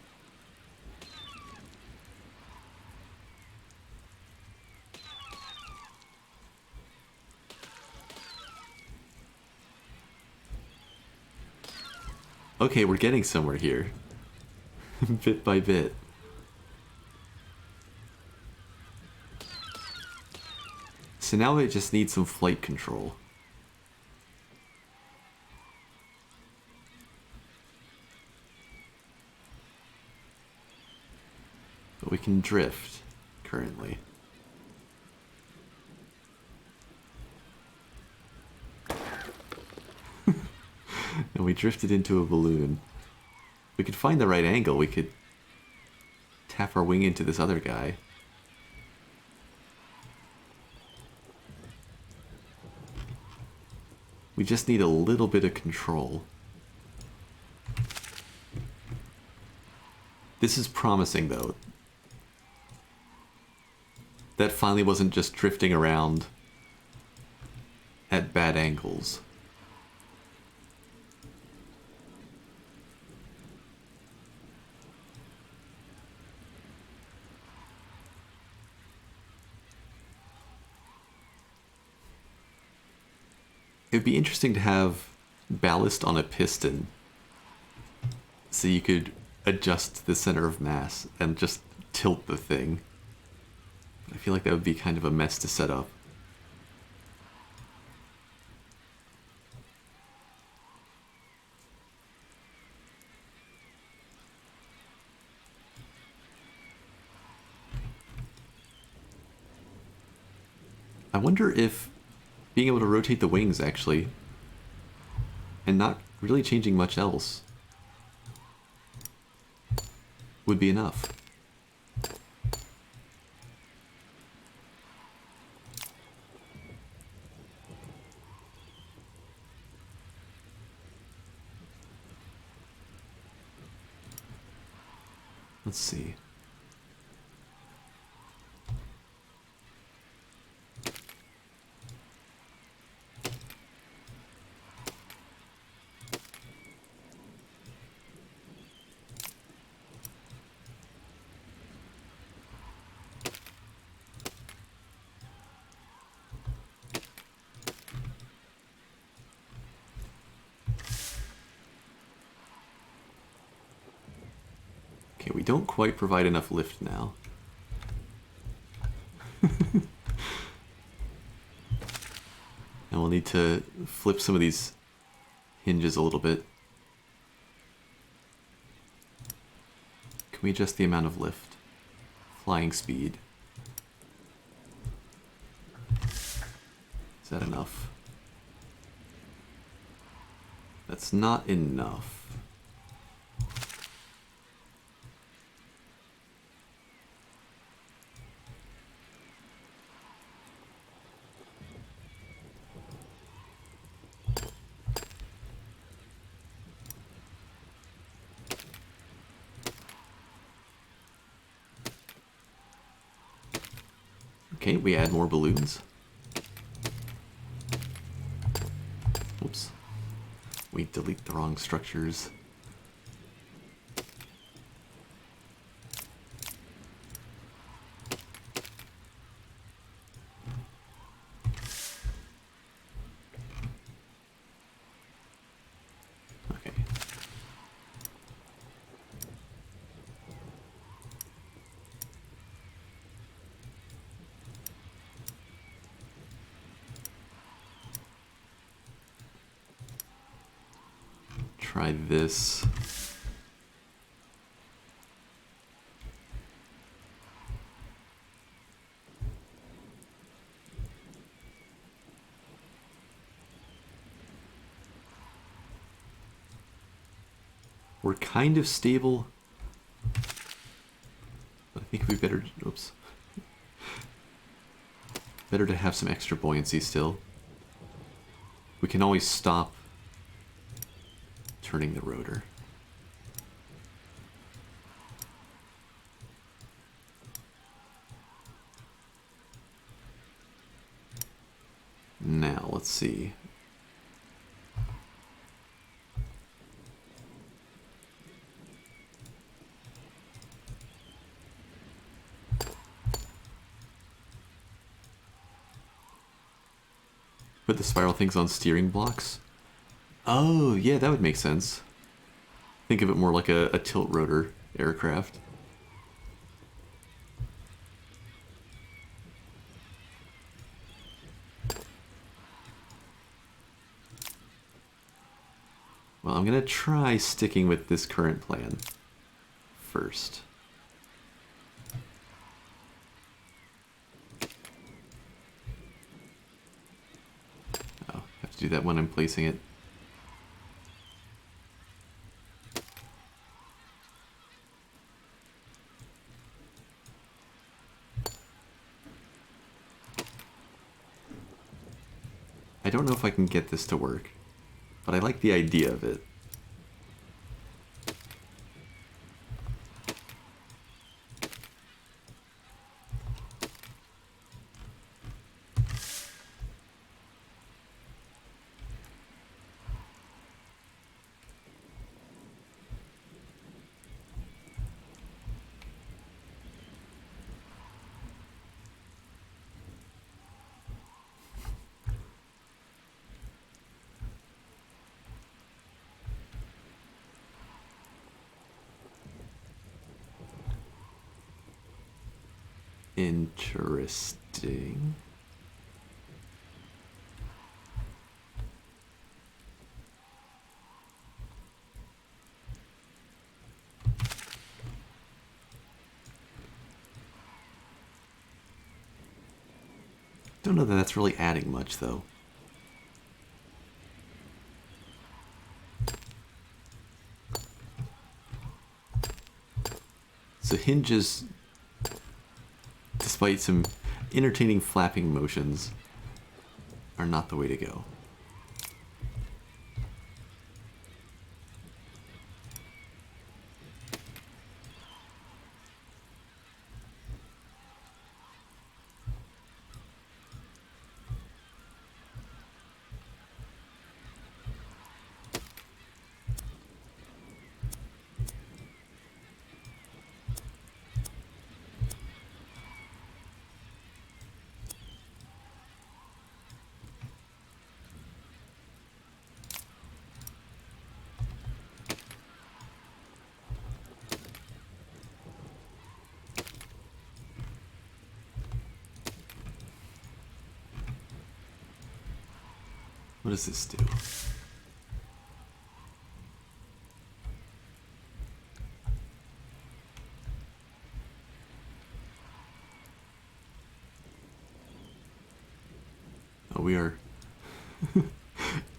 Okay, we're getting somewhere here. Bit by bit. So now it just needs some flight control. But we can drift, currently. drifted into a balloon. We could find the right angle. We could tap our wing into this other guy. We just need a little bit of control. This is promising, though. That finally wasn't just drifting around at bad angles. It would be interesting to have ballast on a piston so you could adjust the center of mass and just tilt the thing. I feel like that would be kind of a mess to set up. I wonder if being able to rotate the wings, actually, and not really changing much else, would be enough. Let's see. Okay, we don't quite provide enough lift now. And we'll need to flip some of these hinges a little bit. Can we adjust the amount of lift? Flying speed. Is that enough? That's not enough. Okay, we add more balloons. Oops. We delete the wrong structures. Okay. Try this. We're kind of stable, but I think it'd be better, oops. Better to have some extra buoyancy still. We can always stop turning the rotor. Now, let's see. Put the spiral things on steering blocks? Oh, yeah, that would make sense. Think of it more like a tilt rotor aircraft. Well, I'm gonna try sticking with this current plan first. Oh, have to do that when I'm placing it. I don't know if I can get this to work, but I like the idea of it. Interesting. Don't know that that's really adding much, though. So hinges, despite some entertaining flapping motions, are not the way to go. What does this do? Oh, we are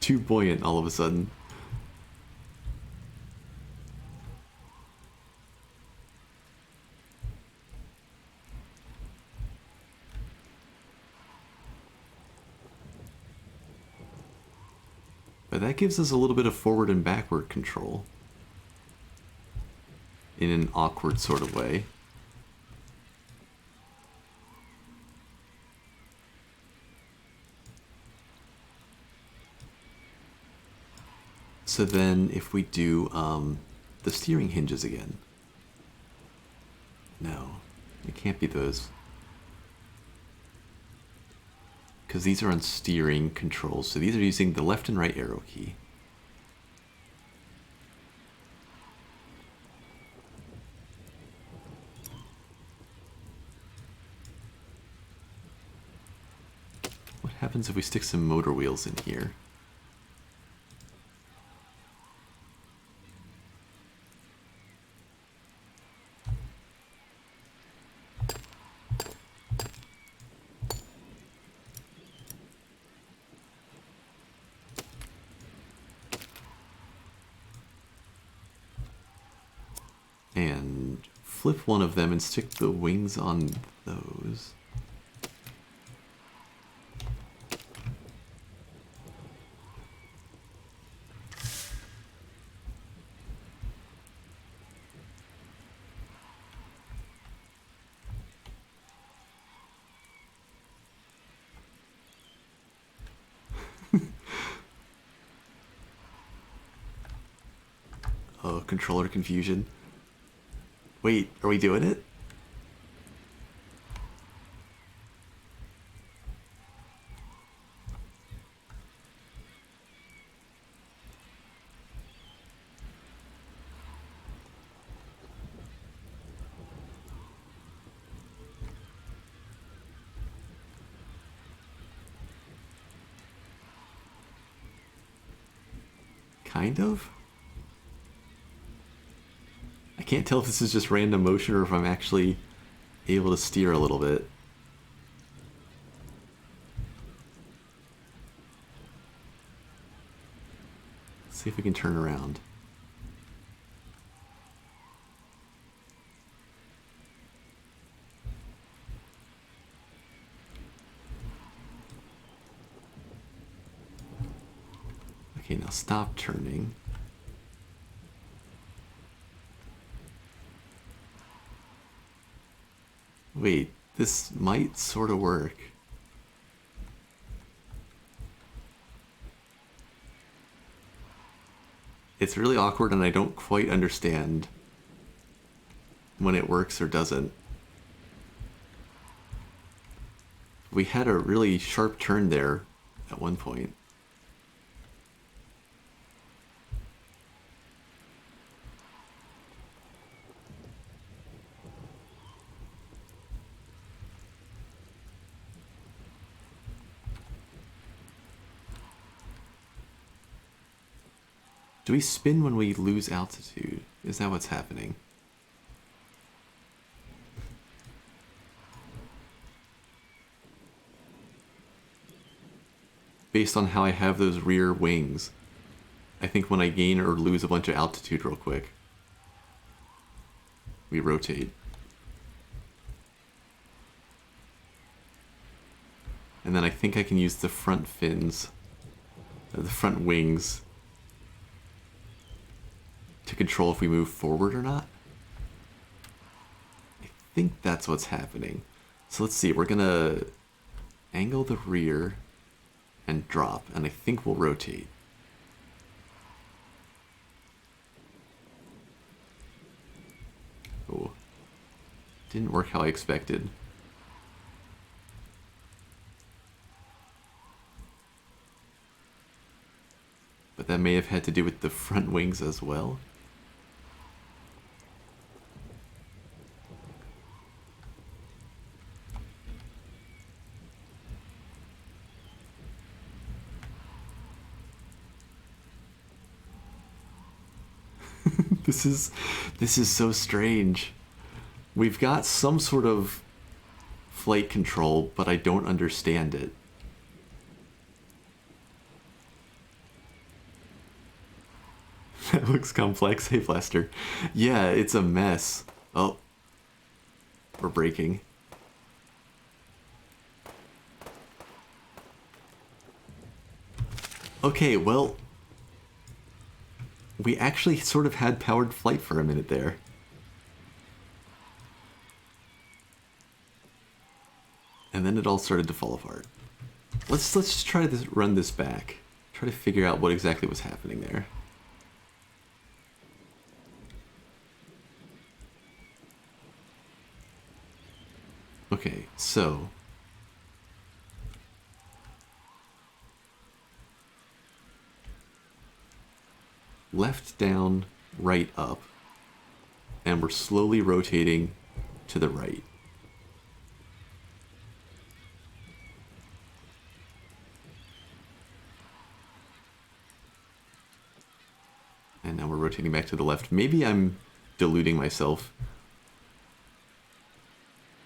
too buoyant all of a sudden. But that gives us a little bit of forward and backward control. In an awkward sort of way. So then if we do the steering hinges again. No, it can't be those. Because these are on steering controls, so these are using the left and right arrow key. What happens if we stick some motor wheels in here? And flip one of them and stick the wings on those. Oh, controller confusion. Wait, are we doing it? Kind of? I can't tell if this is just random motion or if I'm actually able to steer a little bit. Let's see if we can turn around. Okay, now stop turning. Wait, this might sort of work. It's really awkward and I don't quite understand when it works or doesn't. We had a really sharp turn there at one point. Do we spin when we lose altitude? Is that what's happening? Based on how I have those rear wings, I think when I gain or lose a bunch of altitude real quick, we rotate. And then I think I can use the front fins, the front wings, to control if we move forward or not. I think that's what's happening. So let's see, we're gonna angle the rear and drop, and I think we'll rotate. Oh, didn't work how I expected. But that may have had to do with the front wings as well. This is so strange. We've got some sort of flight control, but I don't understand it. That looks complex. Hey, Blaster. Yeah, it's a mess. Oh. We're braking. Okay, well, we actually sort of had powered flight for a minute there. And then it all started to fall apart. Let's just try to run this back. Try to figure out what exactly was happening there. Okay, so left down, right up, and we're slowly rotating to the right. And now we're rotating back to the left. Maybe I'm deluding myself.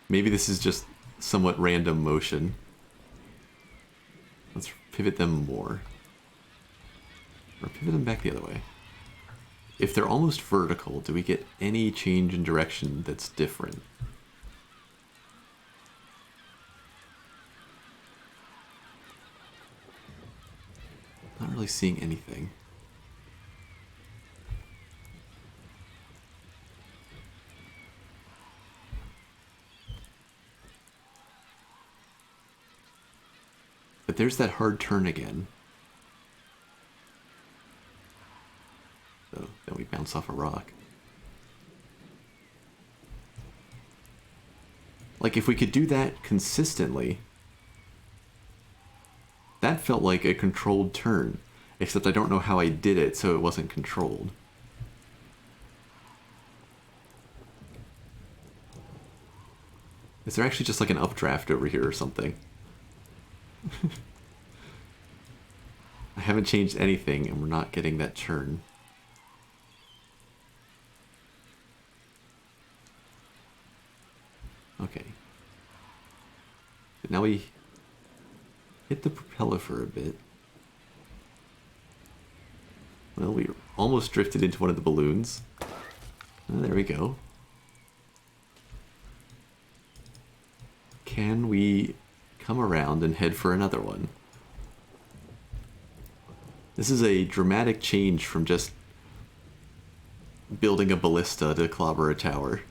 Maybe this is just somewhat random motion. Let's pivot them more. Or pivot them back the other way. If they're almost vertical, do we get any change in direction that's different? Not really seeing anything. But there's that hard turn again. So then we bounce off a rock. Like, if we could do that consistently, that felt like a controlled turn. Except I don't know how I did it, so it wasn't controlled. Is there actually just like an updraft over here or something? I haven't changed anything and we're not getting that churn. Okay. So now we hit the propeller for a bit. Well, we almost drifted into one of the balloons. Oh, there we go. Can we come around and head for another one? This is a dramatic change from just building a ballista to clobber a tower.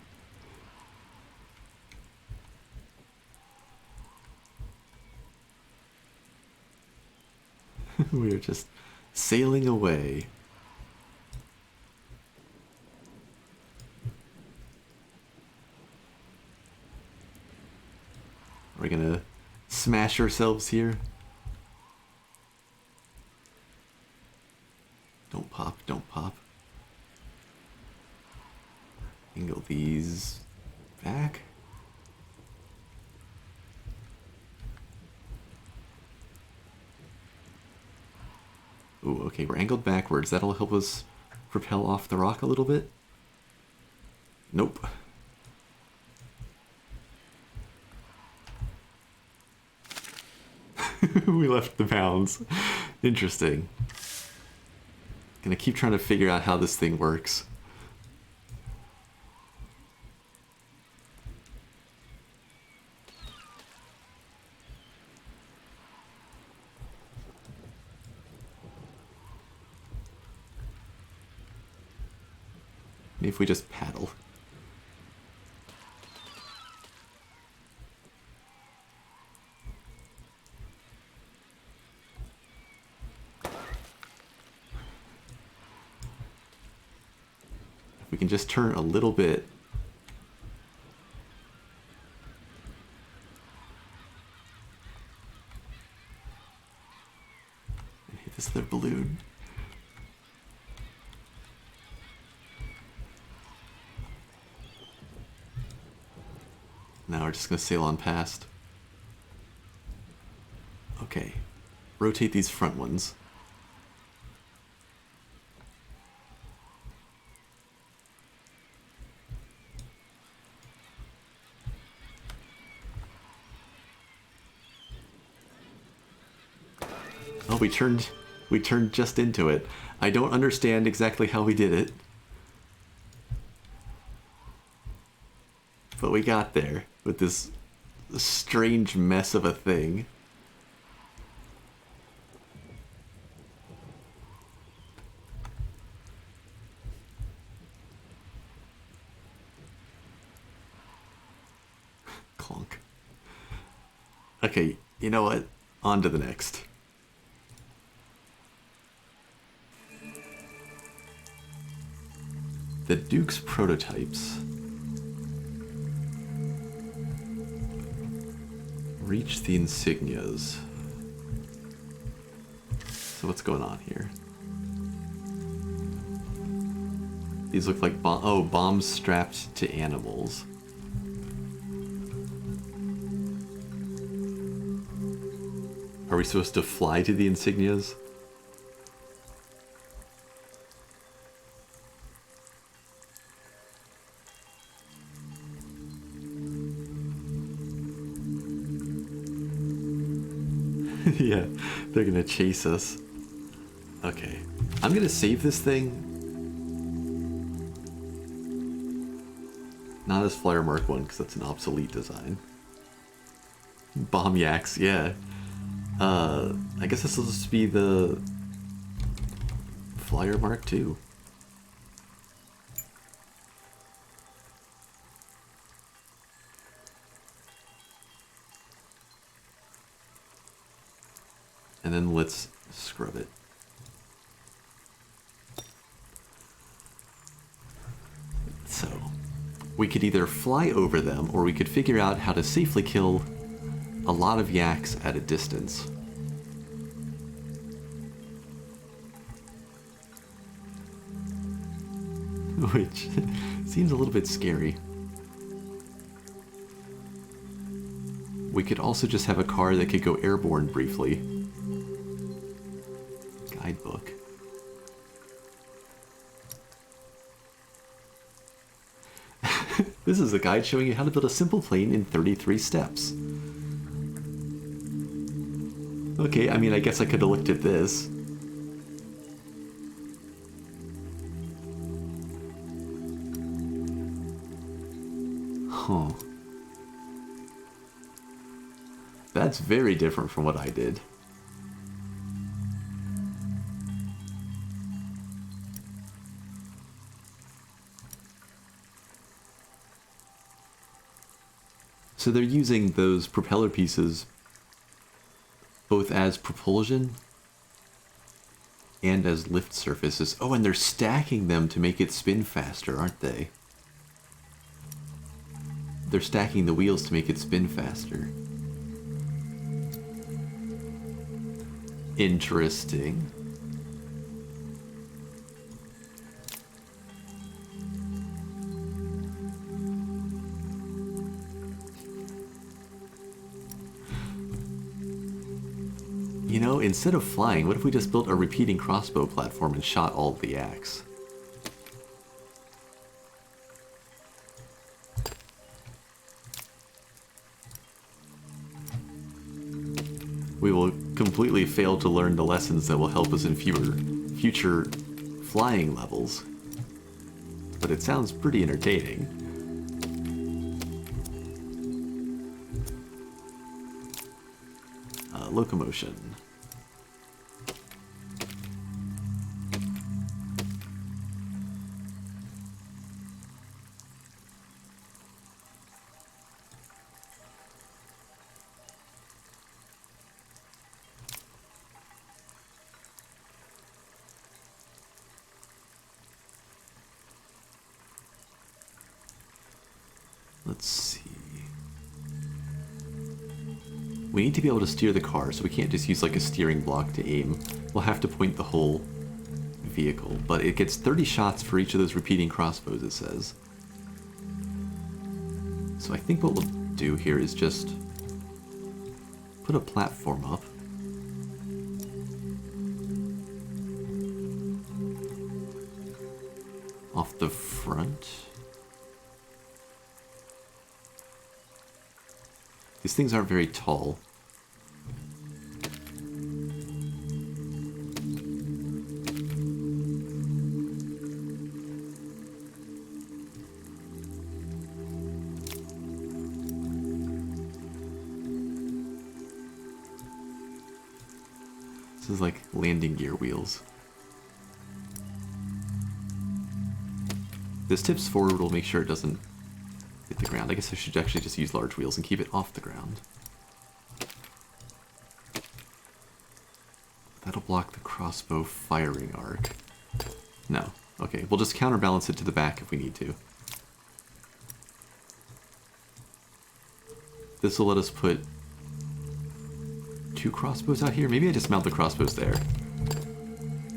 We're just sailing away. We're gonna smash ourselves here. Don't pop, don't pop. Angle these back. Ooh, okay, we're angled backwards. That'll help us propel off the rock a little bit. Nope. We left the bounds. Interesting. Gonna keep trying to figure out how this thing works. Maybe if we just paddle. If we can just turn a little bit. And hit this other balloon. Now we're just going to sail on past. Okay. Rotate these front ones. Oh, we turned just into it. I don't understand exactly how we did it. But we got there with this strange mess of a thing. Clunk. Okay, you know what? On to the next. The Duke's prototypes. Reach the insignias. So what's going on here? These look like bombs strapped to animals. Are we supposed to fly to the insignias? Yeah, they're gonna chase us. Okay, I'm gonna save this thing. Not as Flyer Mark 1, because that's an obsolete design. Bomb yaks, yeah. I guess this will just be the Flyer Mark 2. And then let's scrub it. So, we could either fly over them, or we could figure out how to safely kill a lot of yaks at a distance. Which seems a little bit scary. We could also just have a car that could go airborne briefly. Guidebook. This is a guide showing you how to build a simple plane in 33 steps. Okay, I mean, I guess I could have looked at this. Huh. That's very different from what I did. So they're using those propeller pieces both as propulsion and as lift surfaces. Oh, and they're stacking them to make it spin faster, aren't they? They're stacking the wheels to make it spin faster. Interesting. You know, instead of flying, what if we just built a repeating crossbow platform and shot all the axe? We will completely fail to learn the lessons that will help us in future flying levels. But it sounds pretty entertaining. Locomotion. Let's see. We need to be able to steer the car, so we can't just use like a steering block to aim. We'll have to point the whole vehicle, but it gets 30 shots for each of those repeating crossbows, it says. So I think what we'll do here is just put a platform up. Off the front. These things aren't very tall. This is like landing gear wheels. This tips forward will make sure it doesn't hit the ground. I guess I should actually just use large wheels and keep it off the ground. That'll block the crossbow firing arc. No. Okay, we'll just counterbalance it to the back if we need to. This will let us put 2 crossbows out here. Maybe I just mount the crossbows there.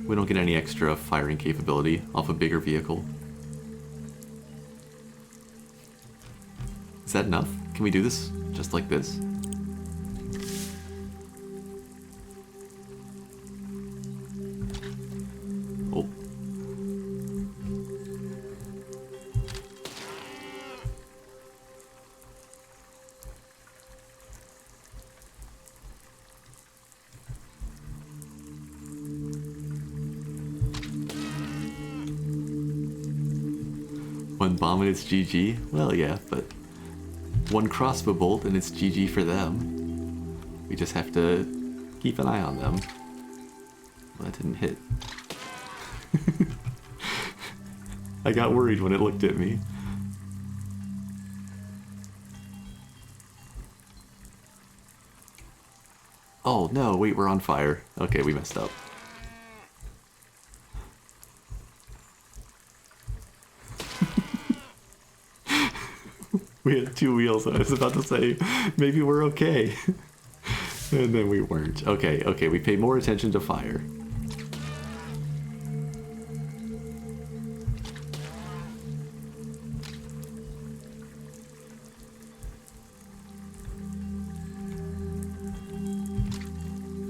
We don't get any extra firing capability off a bigger vehicle. Is that enough? Can we do this just like this? Oh. One bomb and it's GG? Well, yeah, but one crossbow bolt and it's GG for them. We just have to keep an eye on them. Well, that didn't hit. I got worried when it looked at me. Oh no, wait, we're on fire. Okay, we messed up. We had 2 wheels, I was about to say, maybe we're okay. And then we weren't. Okay, okay, we pay more attention to fire.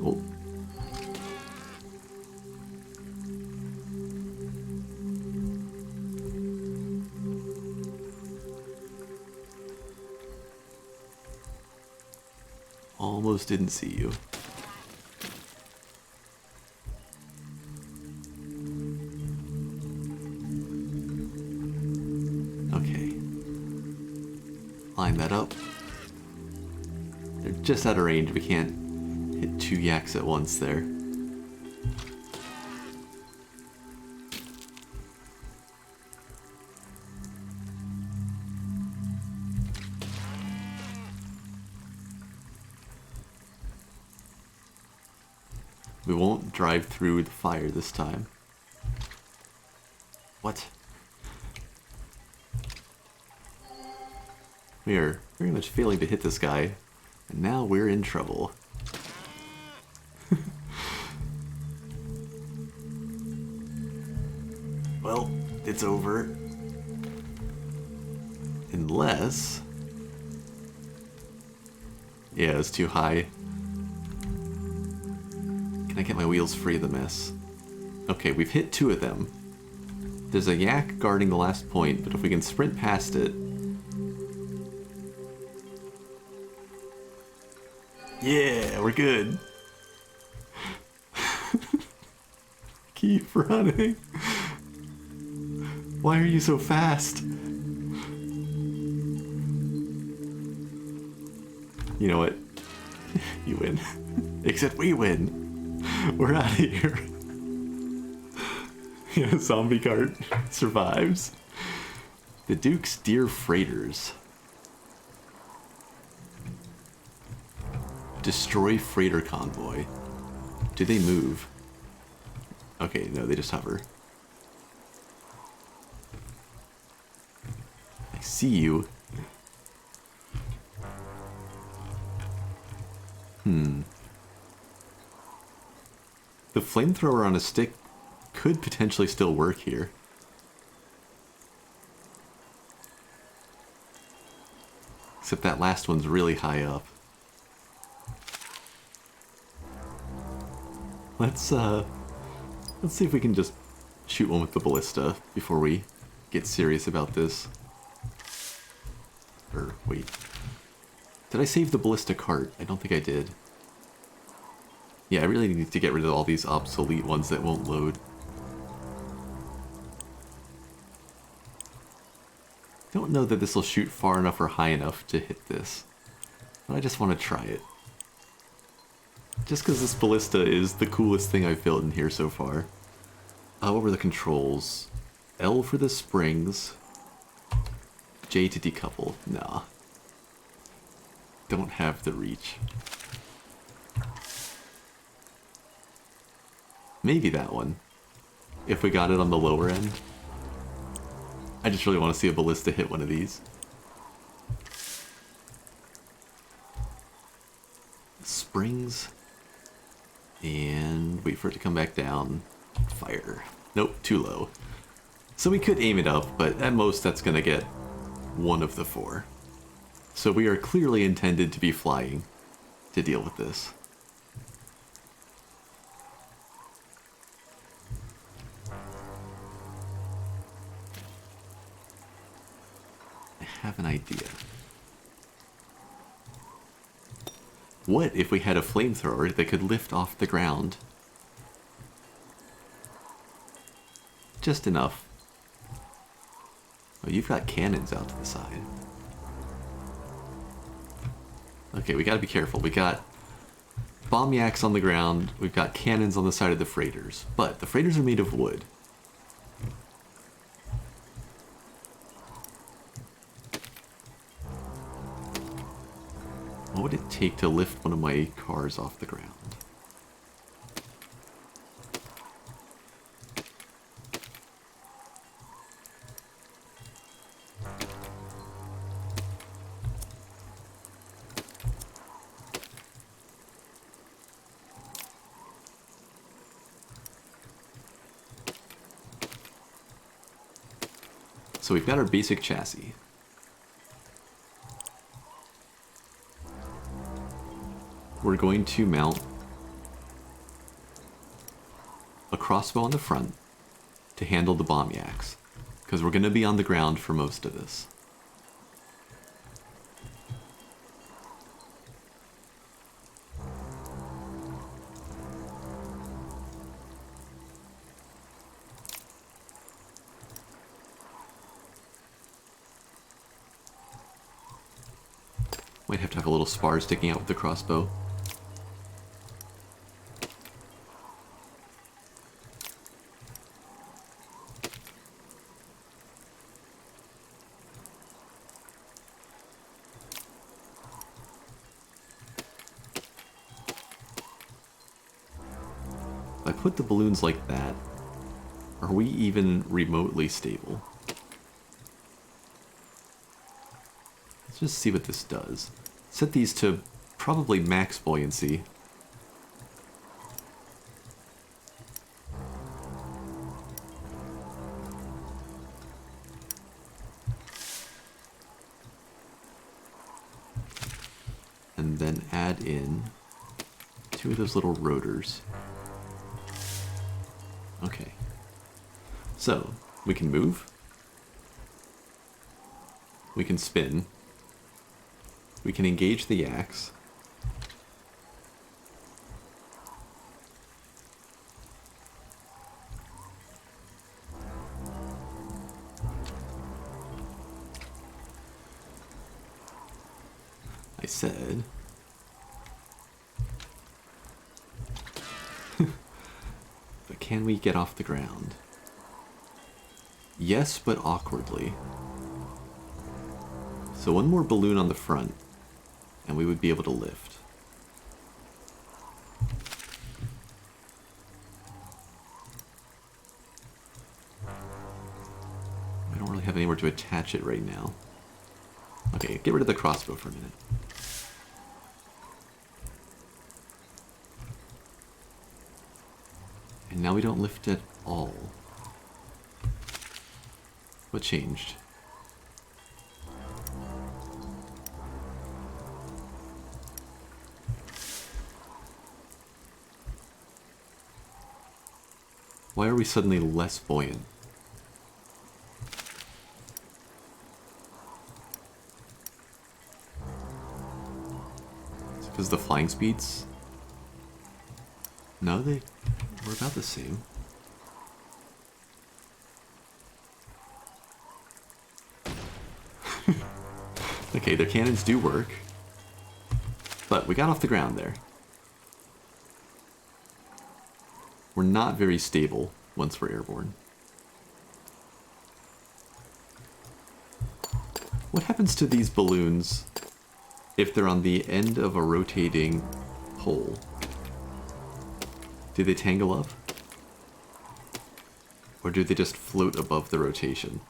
Oh. Almost didn't see you. Okay. Line that up. They're just out of range. We can't hit 2 yaks at once there. We won't drive through the fire this time. What? We are very much failing to hit this guy, and now we're in trouble. Well, it's over. Unless... Yeah, it's too high. Can I get my wheels free of the mess? Okay, we've hit 2 of them. There's a yak guarding the last point, but if we can sprint past it... Yeah, we're good. Keep running. Why are you so fast? You know what? You win. Except we win. We're out of here. Yeah, zombie cart survives. The Duke's Deer Freighters. Destroy freighter convoy. Do they move? Okay, no, they just hover. I see you. The flamethrower on a stick could potentially still work here. Except that last one's really high up. Let's see if we can just shoot one with the ballista before we get serious about this. Or, wait. Did I save the ballista cart? I don't think I did. Yeah, I really need to get rid of all these obsolete ones that won't load. Don't know that this will shoot far enough or high enough to hit this, but I just want to try it. Just because this ballista is the coolest thing I've built in here so far. What were the controls? L for the springs. J to decouple. Nah. Don't have the reach. Maybe that one. If we got it on the lower end. I just really want to see a ballista hit one of these. Springs. And wait for it to come back down. Fire. Nope, too low. So we could aim it up, but at most that's going to get 1 of the 4. So we are clearly intended to be flying to deal with this. I have an idea. What if we had a flamethrower that could lift off the ground? Just enough. Oh, you've got cannons out to the side. Okay, we gotta be careful. We got bomb yaks on the ground, we've got cannons on the side of the freighters, but the freighters are made of wood. What would it take to lift one of my cars off the ground? So we've got our basic chassis. We're going to mount a crossbow on the front to handle the bomb yaks, because we're going to be on the ground for most of this. Might have to have a little spar sticking out with the crossbow. put the balloons like that, are we even remotely stable? Let's just see what this does. Set these to probably max buoyancy. And then add in 2 of those little rotors. Okay. So, we can move. We can spin. We can engage the axe. I said... But can we get off the ground? Yes, but awkwardly. So one more balloon on the front, and we would be able to lift. I don't really have anywhere to attach it right now. Okay, get rid of the crossbow for a minute. And now we don't lift at all. What changed? Why are we suddenly less buoyant? Is it because of the flying speeds? No, they were about the same. Okay, their cannons do work. But we got off the ground there. We're not very stable once we're airborne. What happens to these balloons if they're on the end of a rotating pole? Do they tangle up? Or do they just float above the rotation?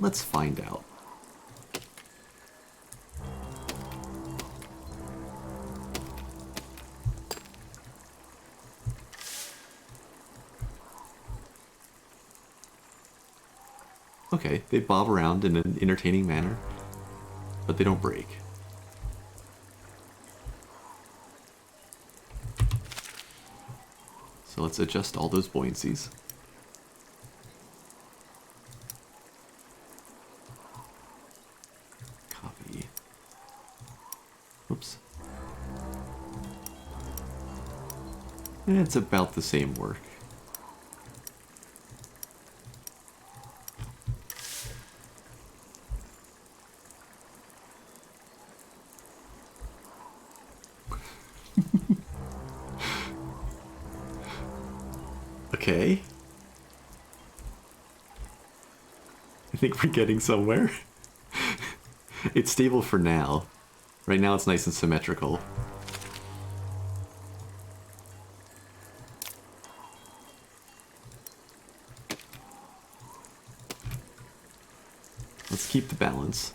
Let's find out. Okay, they bob around in an entertaining manner, but they don't break. So let's adjust all those buoyancies. Copy. Oops. And it's about the same work. Okay. I think we're getting somewhere. It's stable for now. Right now it's nice and symmetrical. Let's keep the balance.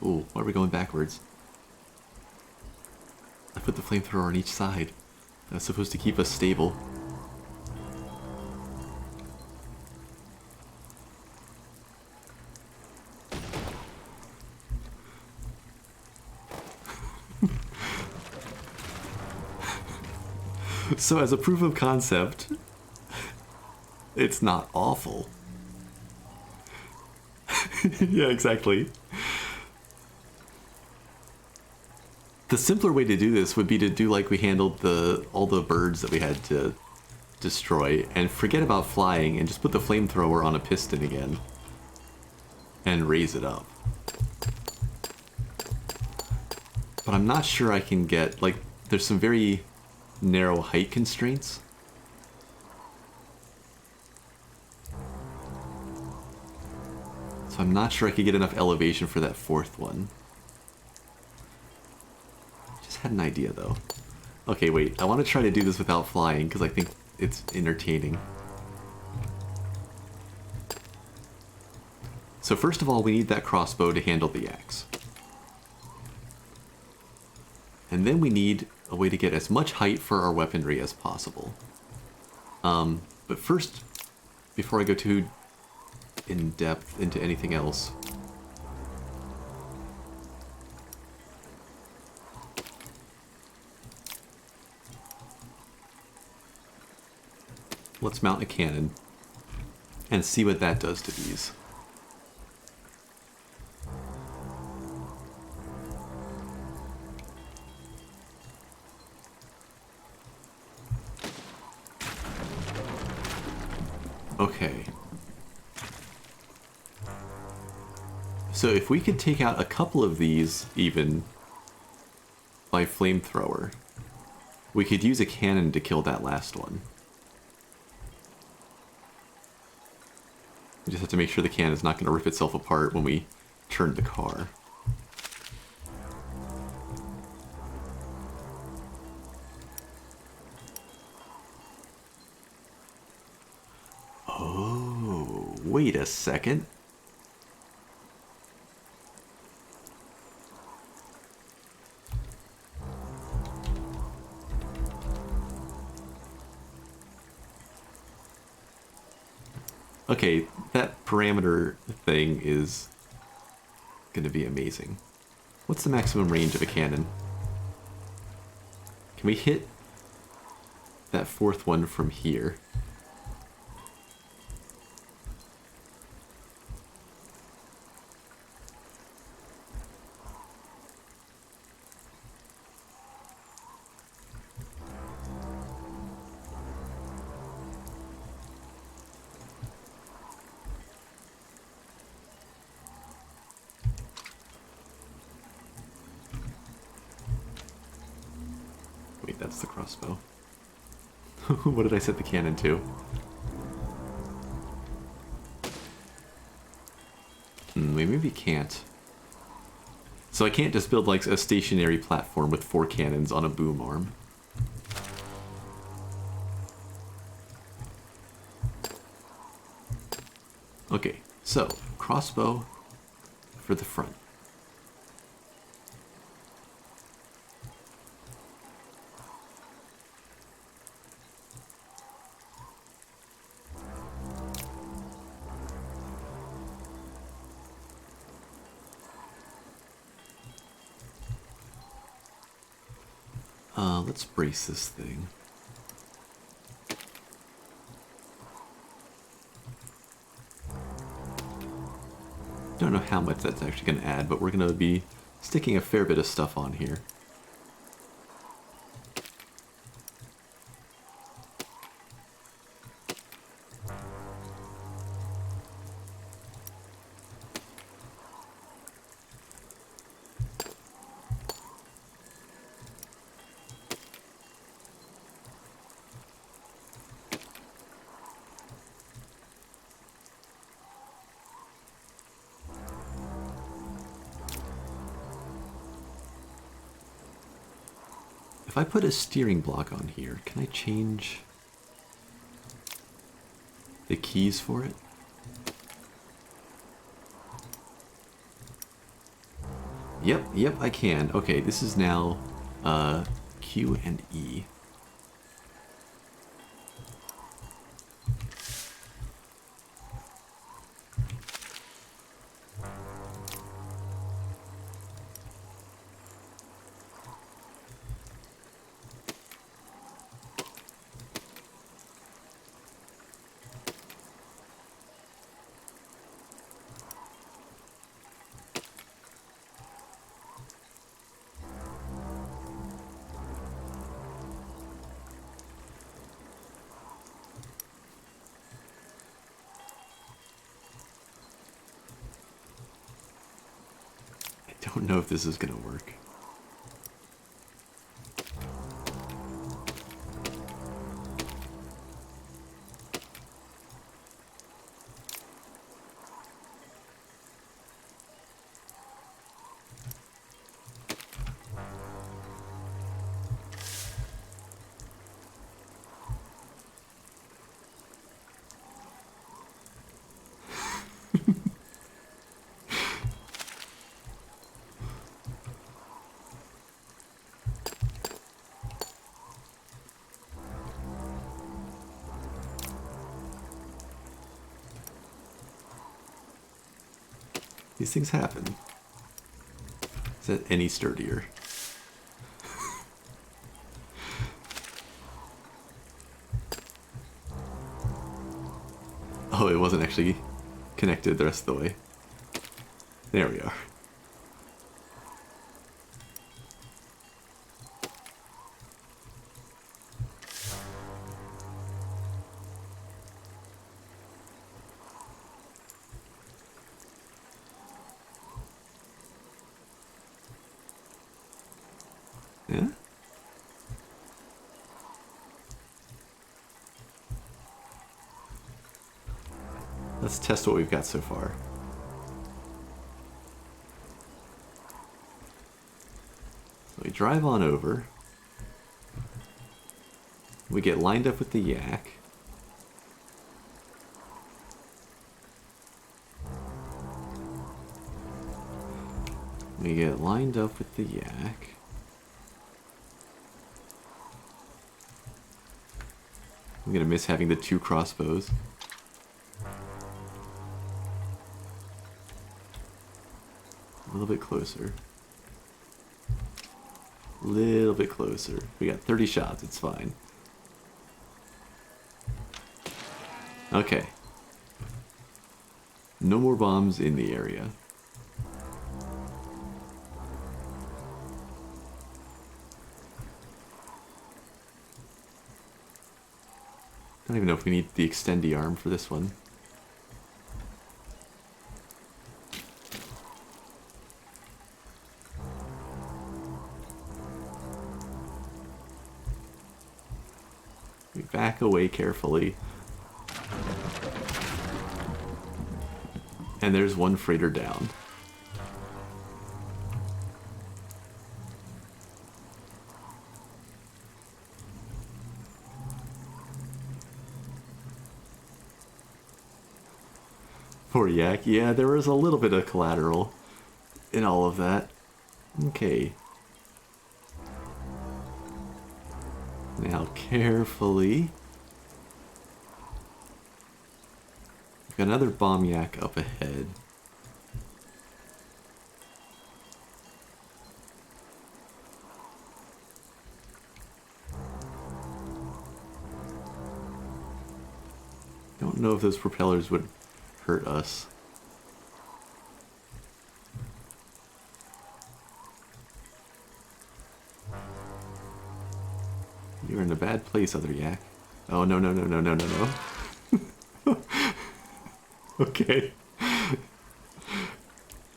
Ooh, why are we going backwards? I put the flamethrower on each side. That's supposed to keep us stable. So as a proof of concept, it's not awful. Yeah, exactly. The simpler way to do this would be to do like we handled all the birds that we had to destroy and forget about flying and just put the flamethrower on a piston again and raise it up. But I'm not sure I can get, like, there's some very narrow height constraints. So I'm not sure I could get enough elevation for that fourth one. Just had an idea, though. Okay, wait, I want to try to do this without flying, because I think it's entertaining. So first of all, we need that crossbow to handle the axe. And then we need a way to get as much height for our weaponry as possible. But first, before I go too in depth into anything else, let's mount a cannon and see what that does to these. Okay. So if we could take out a couple of these, even, by flamethrower, we could use a cannon to kill that last one. We just have to make sure the cannon is not going to rip itself apart when we turn the car. Oh, wait a second. Okay, that parameter thing is going to be amazing. What's the maximum range of a cannon? Can we hit that fourth one from here? Wait, that's the crossbow. What did I set the cannon to? We maybe can't. So I can't just build like a stationary platform with 4 cannons on a boom arm. Okay, so crossbow for the front. Let's brace this thing. Don't know how much that's actually going to add, but we're going to be sticking a fair bit of stuff on here. If I put a steering block on here, can I change the keys for it? Yep, I can. Okay, this is now Q and E. I don't know if this is gonna work. These things happen. Is that any sturdier? Oh, it wasn't actually connected the rest of the way. There we are. Yeah? Let's test what we've got so far. So we drive on over. We get lined up with the yak. We get lined up with the yak. I'm gonna miss having the 2 crossbows. A little bit closer. A little bit closer. We got 30 shots, it's fine. Okay. No more bombs in the area. I don't even know if we need the extendy arm for this one. We back away carefully. And there's one freighter down. Poor yak. Yeah, there was a little bit of collateral in all of that. Okay. Now carefully. We've got another bomb yak up ahead. Don't know if those propellers would hurt us. You're in a bad place, other yak. Oh, no, no, no, no, no, no, no. Okay.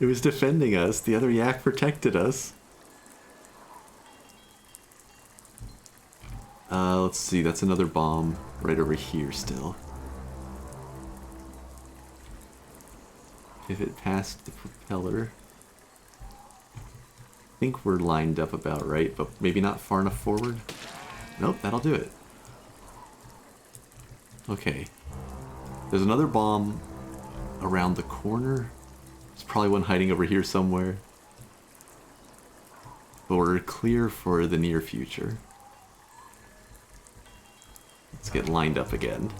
It was defending us. The other yak protected us. Let's see. That's another bomb right over here still. Pivot past the propeller. I think we're lined up about right, but maybe not far enough forward. Nope, that'll do it. Okay. There's another bomb around the corner. There's probably one hiding over here somewhere. But we're clear for the near future. Let's get lined up again.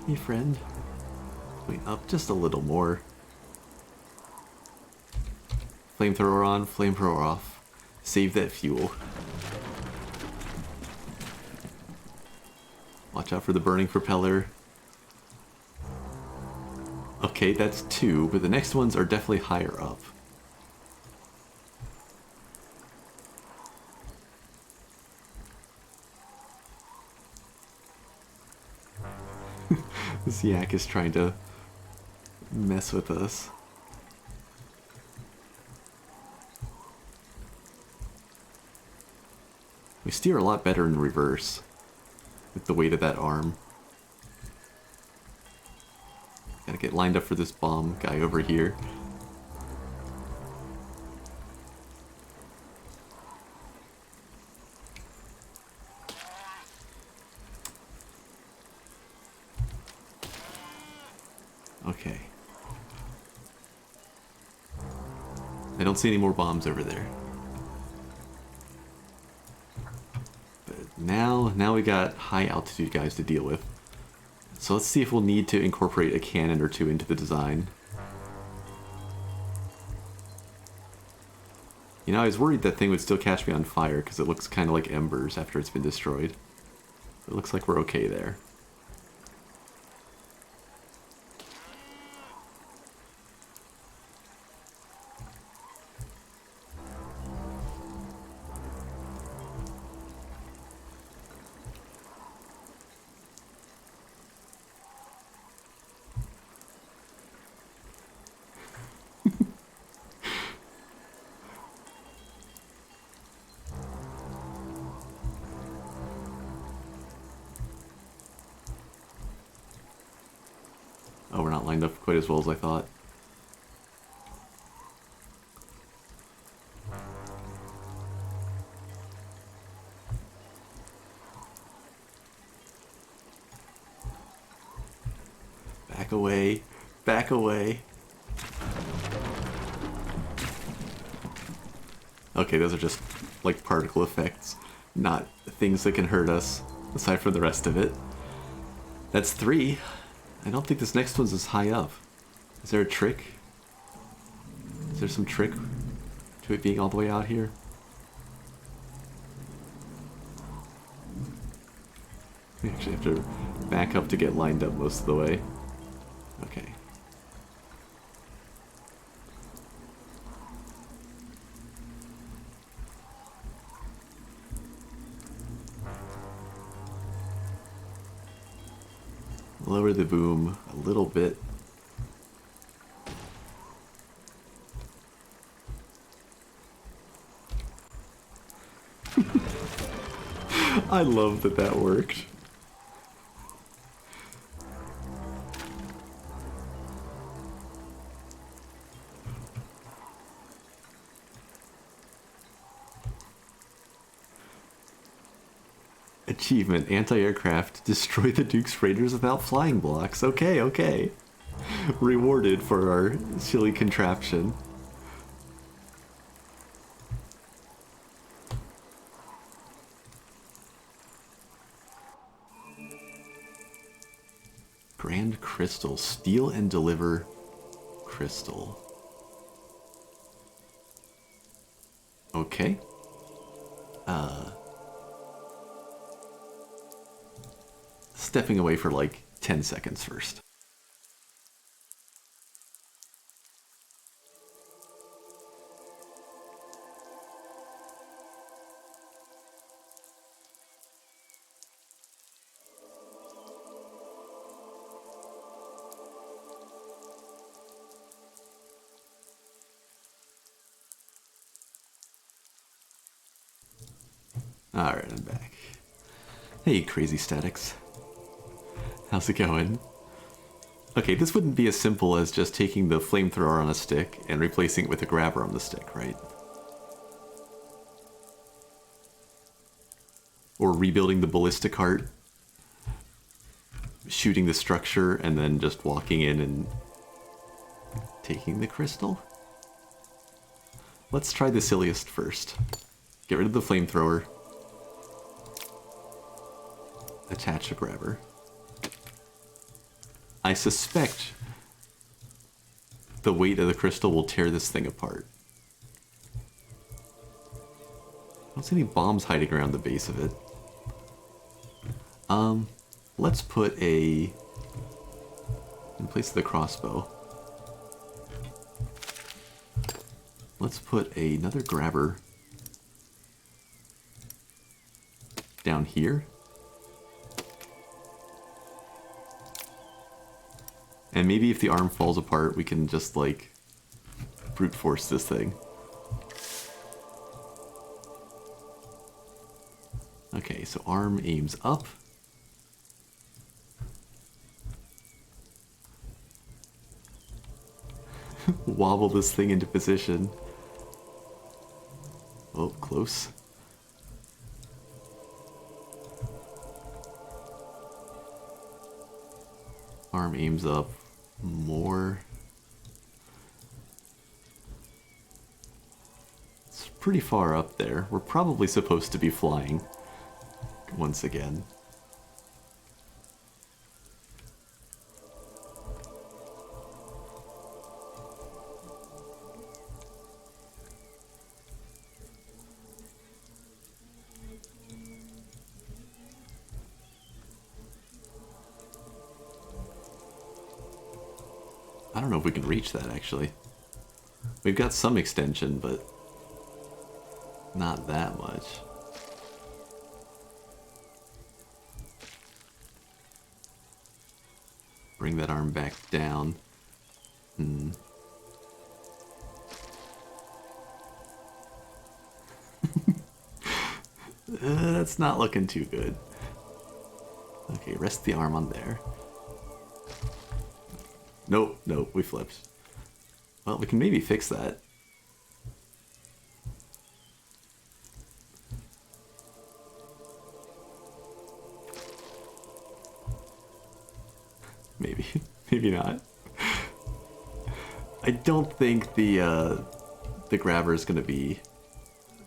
Hey friend. Wait, up just a little more. Flamethrower on, flamethrower off. Save that fuel. Watch out for the burning propeller. Okay, that's 2, but the next ones are definitely higher up. This yak is trying to mess with us. We steer a lot better in reverse with the weight of that arm. Gotta get lined up for this bomb guy over here. Okay. I don't see any more bombs over there. But now we got high altitude guys to deal with. So let's see if we'll need to incorporate a cannon or two into the design. You know, I was worried that thing would still catch me on fire because it looks kind of like embers after it's been destroyed. It looks like we're okay there. Oh, we're not lined up quite as well as I thought. Back away. Back away. Okay, those are just like particle effects, not things that can hurt us, aside from the rest of it. That's 3. I don't think this next one's as high up. Is there a trick? Is there some trick to it being all the way out here? We actually have to back up to get lined up most of the way. Okay. Lower the boom a little bit. I love that that worked. Achievement, anti-aircraft, destroy the Duke's Raiders without flying blocks. Okay, okay. Rewarded for our silly contraption. Grand Crystal, steal and deliver crystal. Okay. Stepping away for like 10 seconds first. Alright, I'm back. Hey, crazy statics. How's it going? Okay, this wouldn't be as simple as just taking the flamethrower on a stick and replacing it with a grabber on the stick, right? Or rebuilding the ballista cart, shooting the structure, and then just walking in and taking the crystal? Let's try the silliest first. Get rid of the flamethrower. Attach a grabber. I suspect the weight of the crystal will tear this thing apart. I don't see any bombs hiding around the base of it. Let's put in place of the crossbow. Let's put another grabber down here. And maybe if the arm falls apart, we can just, like, brute force this thing. Okay, so arm aims up. wobble this thing into position. Oh, close. Arm aims up more. It's pretty far up there. We're probably supposed to be flying once again. I don't know if we can reach that, actually. We've got some extension, but not that much. Bring that arm back down. That's not looking too good. Okay, rest the arm on there. Nope, nope, we flipped. Well, we can maybe fix that. Maybe, maybe not. I don't think the grabber is going to be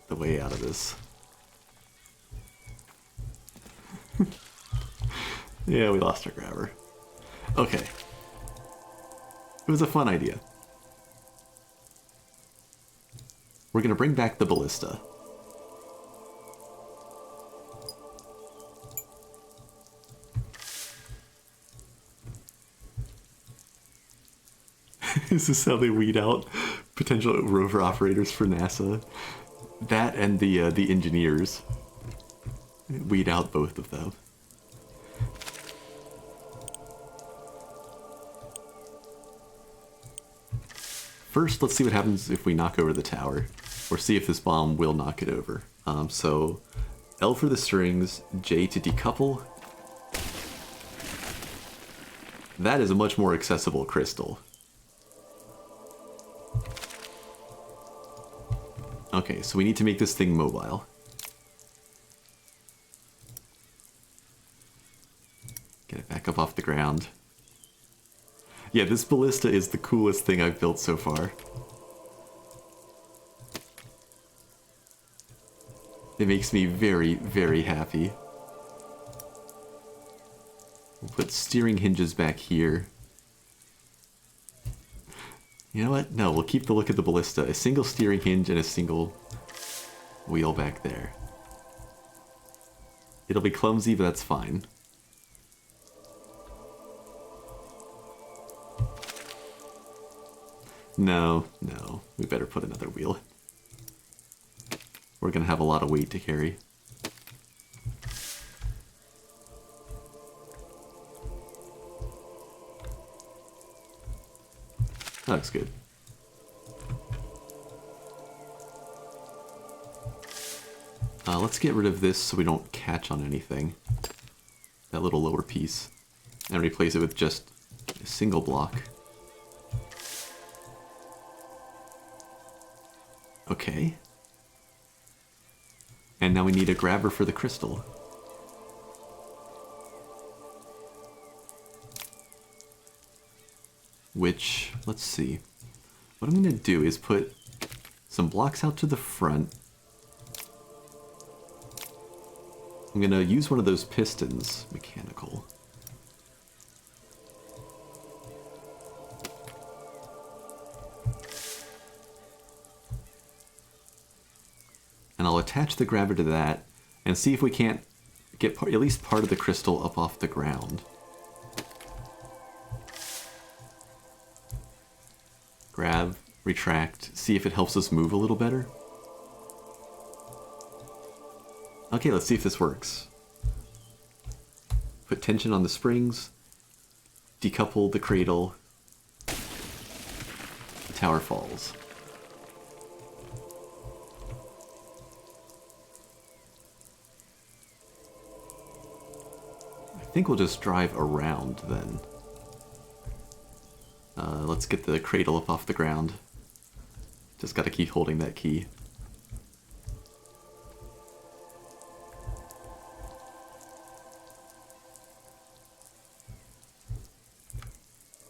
the way out of this. Yeah, we lost our grabber. Okay. It was a fun idea. We're going to bring back the ballista. Is this how they weed out potential rover operators for NASA? That and the engineers. Weed out both of them. First, let's see what happens if we knock over the tower, or see if this bomb will knock it over. So, L for the strings, J to decouple. That is a much more accessible crystal. Okay, so we need to make this thing mobile. Get it back up off the ground. Yeah, this ballista is the coolest thing I've built so far. It makes me very, very happy. We'll put steering hinges back here. You know what? No, we'll keep the look of the ballista. A single steering hinge and a single wheel back there. It'll be clumsy, but that's fine. No, no. We better put another wheel. We're gonna have a lot of weight to carry. That looks good. Let's get rid of this so we don't catch on anything. That little lower piece. And replace it with just a single block. Okay. And now we need a grabber for the crystal. Which, let's see. What I'm going to do is put some blocks out to the front. I'm going to use one of those pistons, mechanical. And I'll attach the grabber to that and see if we can't get at least part of the crystal up off the ground. Grab, retract, see if it helps us move a little better. Okay, let's see if this works. Put tension on the springs, decouple the cradle, the tower falls. I think we'll just drive around then. Let's get the cradle up off the ground. Just gotta keep holding that key.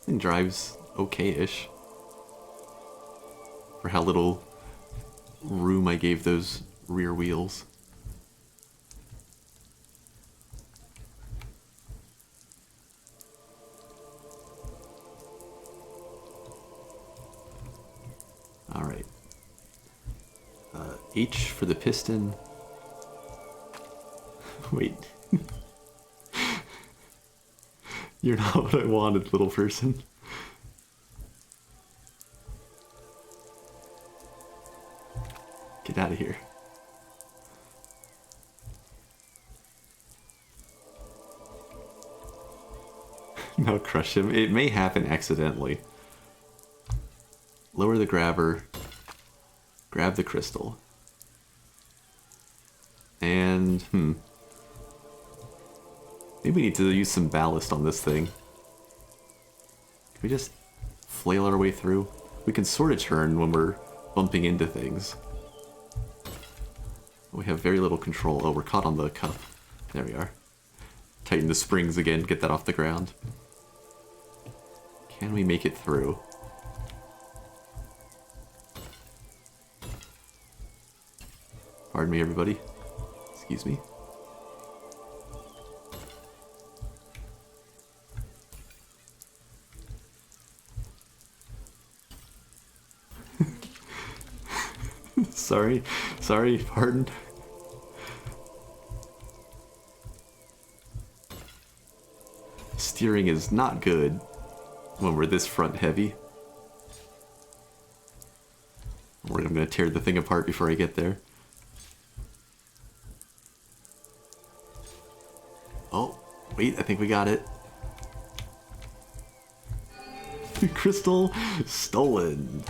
And drives okay-ish. For how little room I gave those rear wheels. Alright. H for the piston. Wait. You're not what I wanted, little person. Get out of here. No, crush him. It may happen accidentally. Lower the grabber. Grab the crystal. And, maybe we need to use some ballast on this thing. Can we just flail our way through? We can sort of turn when we're bumping into things. We have very little control. Oh, we're caught on the cup. There we are. Tighten the springs again, get that off the ground. Can we make it through? Pardon me, everybody. Excuse me. Sorry, pardon. Steering is not good when we're this front heavy. I'm gonna tear the thing apart before I get there. Oh, wait, I think we got it. Crystal stolen.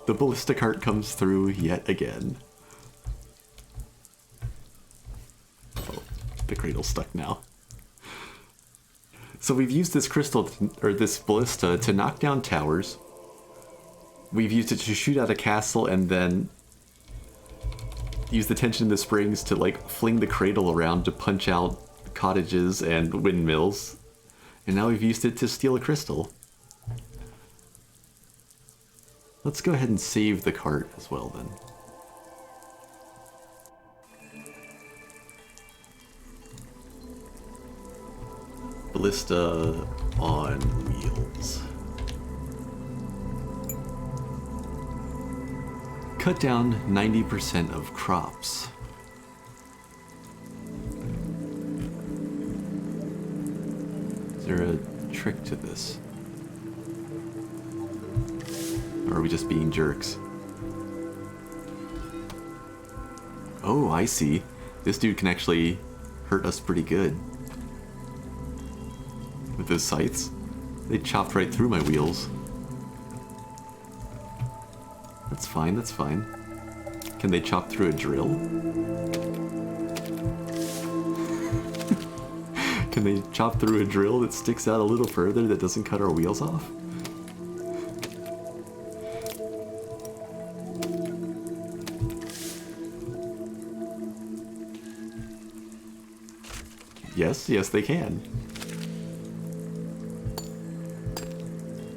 The ballista cart comes through yet again. Oh, the cradle's stuck now. So we've used this crystal, or this ballista, to knock down towers. We've used it to shoot out a castle and then use the tension in the springs to like fling the cradle around to punch out cottages and windmills. And now we've used it to steal a crystal. Let's go ahead and save the cart as well then. Ballista on wheels. Cut down 90% of crops. Is there a trick to this? Or are we just being jerks? Oh, I see. This dude can actually hurt us pretty good. With those scythes. They chopped right through my wheels. That's fine, that's fine. Can they chop through a drill? Can they chop through a drill that sticks out a little further that doesn't cut our wheels off? Yes, they can.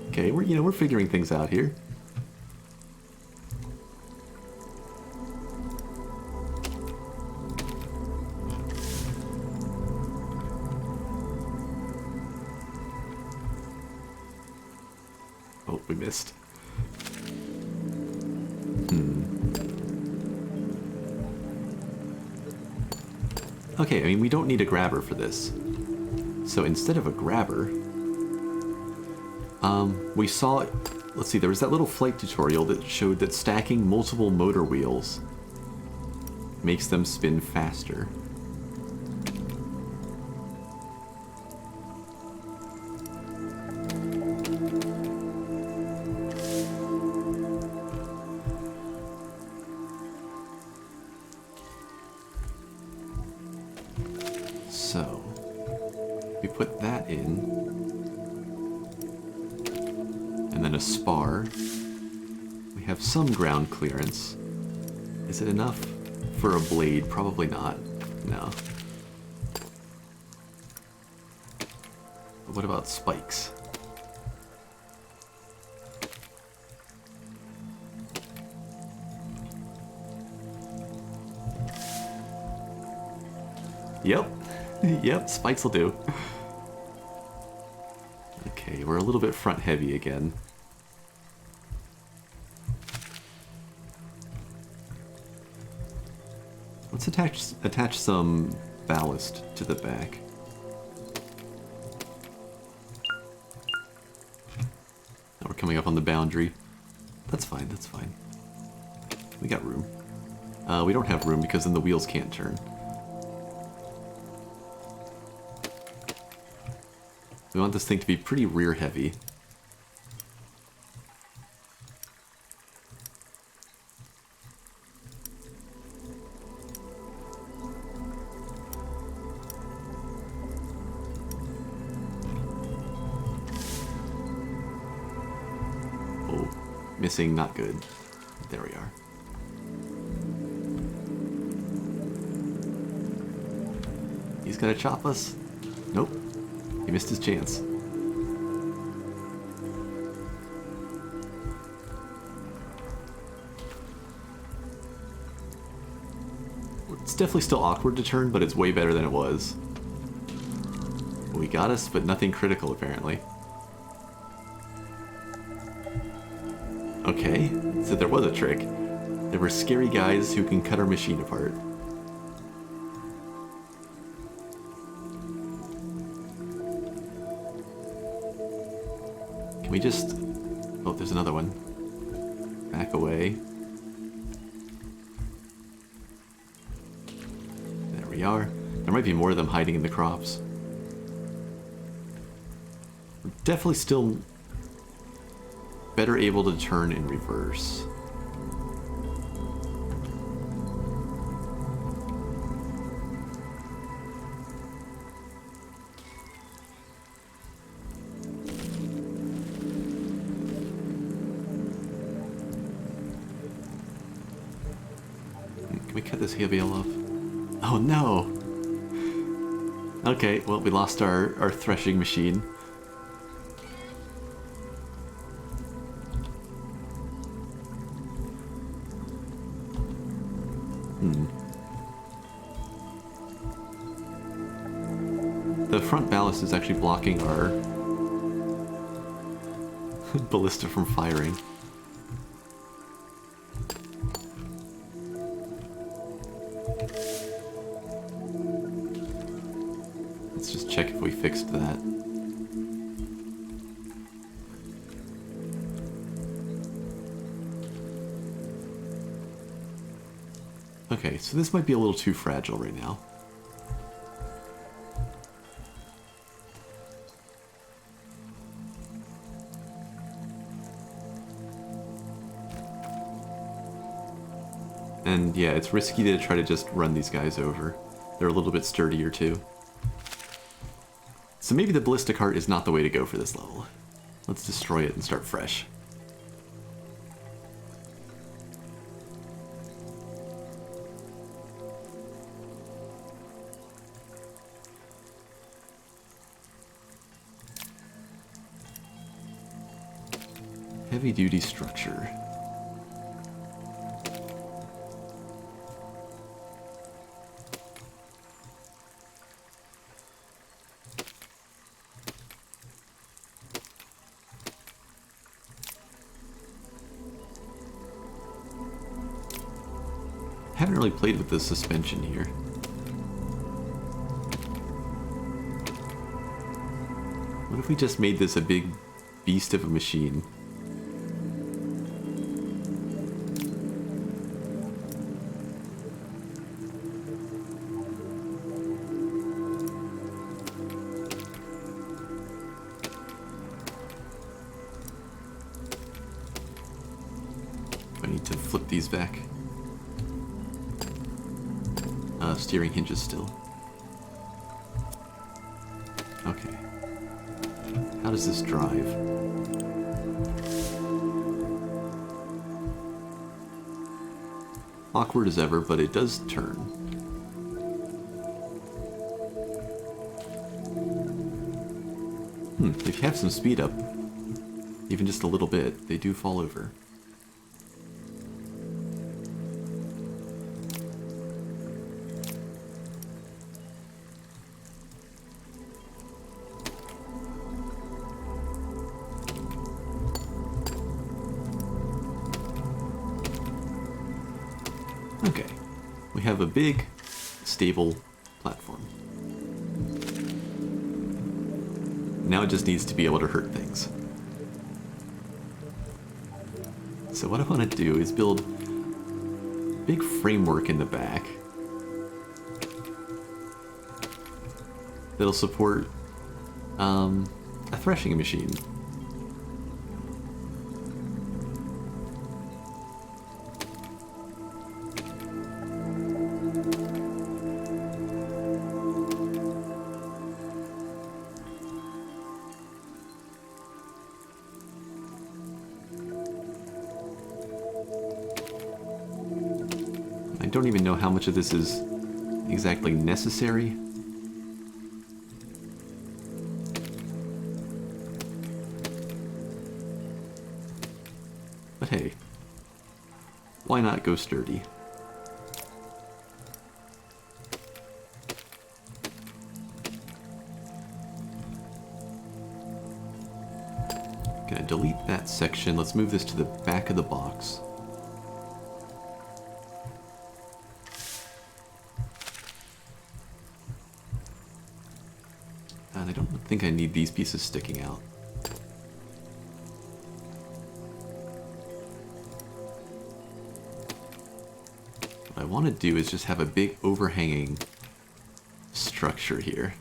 Okay, we're figuring things out here. Oh, we missed. Okay, I mean, we don't need a grabber for this. So instead of a grabber, we saw, let's see, there was that little flight tutorial that showed that stacking multiple motor wheels makes them spin faster. So, We put that in. And then a spar. We have some ground clearance. Is it enough for a blade? Probably not. No. But what about spikes? Yep. Yep, spikes will do. Okay, we're a little bit front heavy again. Let's attach some ballast to the back. Now we're coming up on the boundary. That's fine, that's fine. We got room. We don't have room because then the wheels can't turn. We want this thing to be pretty rear heavy. Oh, missing, not good. There we are. He's gonna chop us? Nope. He missed his chance. It's definitely still awkward to turn, but it's way better than it was. We got us, but nothing critical, apparently. Okay, so there was a trick. There were scary guys who can cut our machine apart. Can we just... Oh, there's another one. Back away. There we are. There might be more of them hiding in the crops. We're definitely still better able to turn in reverse. Can we cut this hay bale off? Oh no! Okay, well, we lost our threshing machine. The front ballast is actually blocking our ballista from firing. Let's just check if we fixed that. Okay, so this might be a little too fragile right now. And yeah, it's risky to try to just run these guys over. They're a little bit sturdier too. So maybe the ballista cart is not the way to go for this level. Let's destroy it and start fresh. Heavy-duty structure. Haven't really played with the suspension here. What if we just made this a big beast of a machine? I need to flip these back. Steering hinges still. Okay. How does this drive? Awkward as ever, but it does turn. If you have some speed up, even just a little bit, they do fall over. Okay, we have a big, stable platform. Now it just needs to be able to hurt things. So what I want to do is build a big framework in the back that'll support a threshing machine. I don't even know how much of this is exactly necessary. But hey, why not go sturdy? Gonna delete that section. Let's move this to the back of the box. And I don't think I need these pieces sticking out. What I want to do is just have a big overhanging structure here.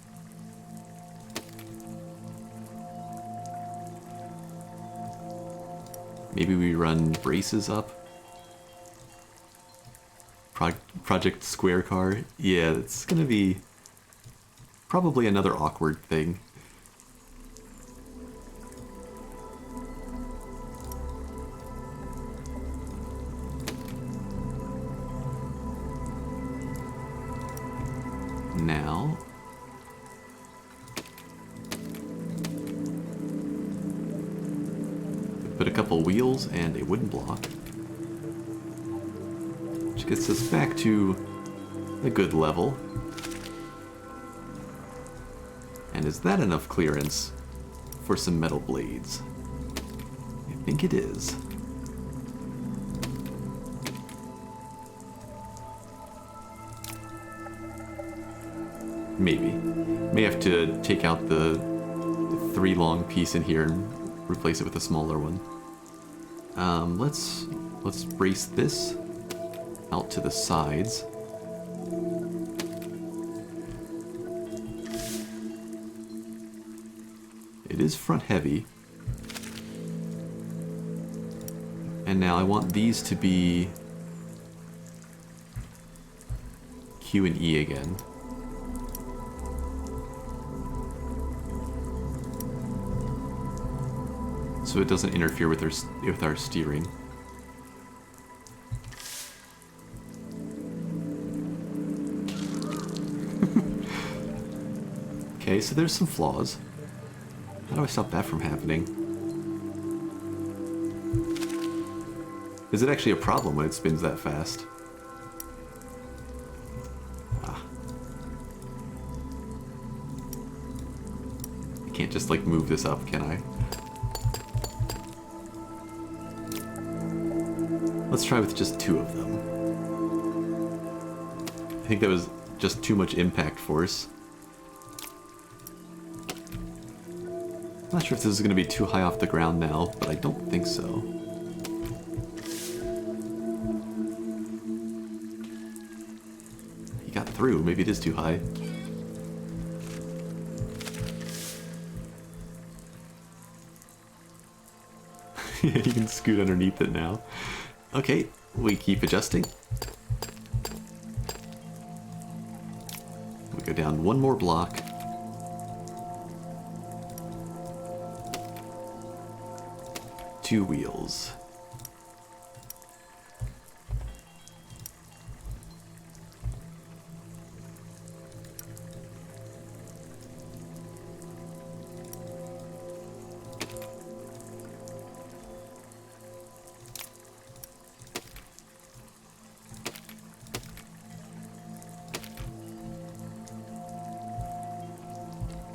Maybe we run braces up. Project Square Car. Yeah, it's gonna be probably another awkward thing. Now, put a couple wheels and a wooden block, which gets us back to a good level. And is that enough clearance for some metal blades? I think it is. Maybe. May have to take out the 3 long piece in here and replace it with a smaller one. Let's brace this out to the sides. It is front heavy. And now I want these to be Q and E again. So it doesn't interfere with our steering. Okay, so there's some flaws. How do I stop that from happening? Is it actually a problem when it spins that fast? Ah. I can't just like move this up, can I? Let's try with just 2 of them. I think that was just too much impact force. I'm not sure if this is going to be too high off the ground now, but I don't think so. He got through. Maybe it is too high. You can scoot underneath it now. Okay, we keep adjusting. We go down 1 more block. 2 wheels.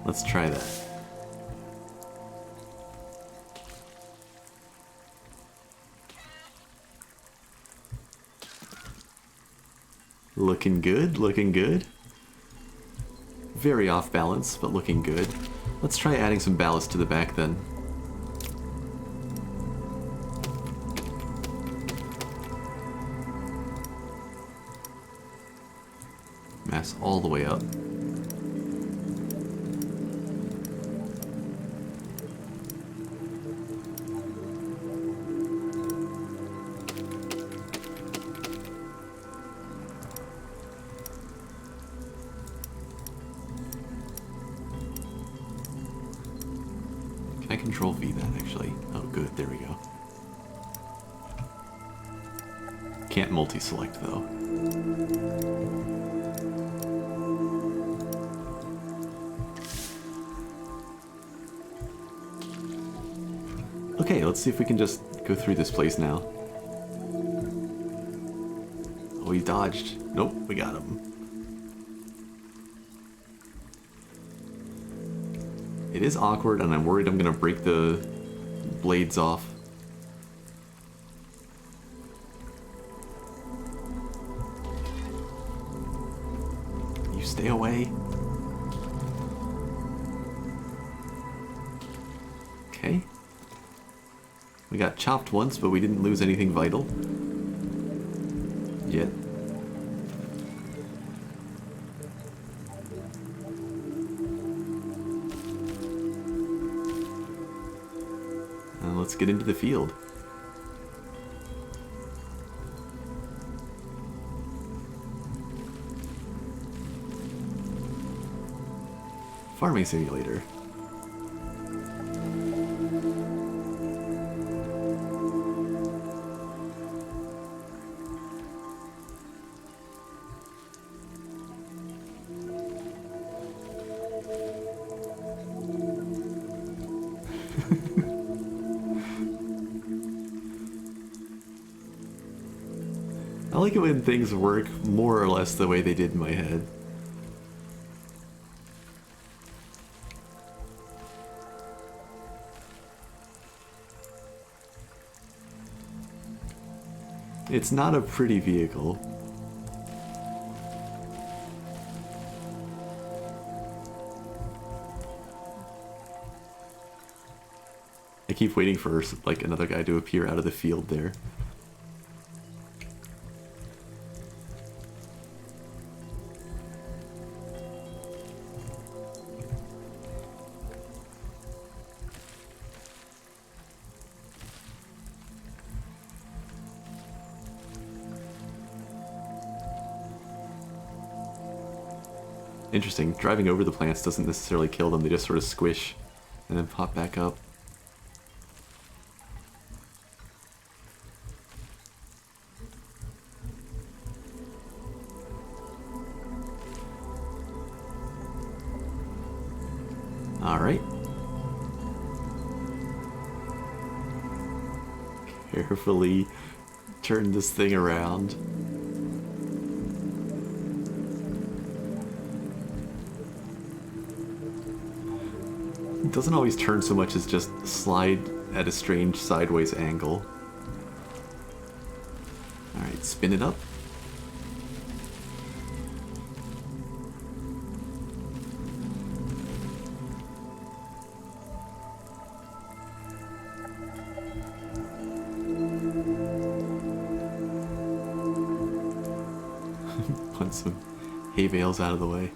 Let's try that. Looking good, looking good. Very off balance, but looking good. Let's try adding some ballast to the back then. Mass all the way up. Can I control V that actually? Oh good, there we go. Can't multi-select though. Okay, let's see if we can just go through this place now. Oh, he dodged. Nope, we got him. It is awkward, and I'm worried I'm gonna break the blades off. You stay away. Okay. We got chopped once, but we didn't lose anything vital. Yet. And let's get into the field. Farming simulator. I like it when things work more or less the way they did in my head. It's not a pretty vehicle. I keep waiting for like another guy to appear out of the field there. Interesting. Driving over the plants doesn't necessarily kill them, they just sort of squish and then pop back up. Alright. Carefully turn this thing around. It doesn't always turn so much as just slide at a strange sideways angle. Alright, spin it up. Put some hay bales out of the way.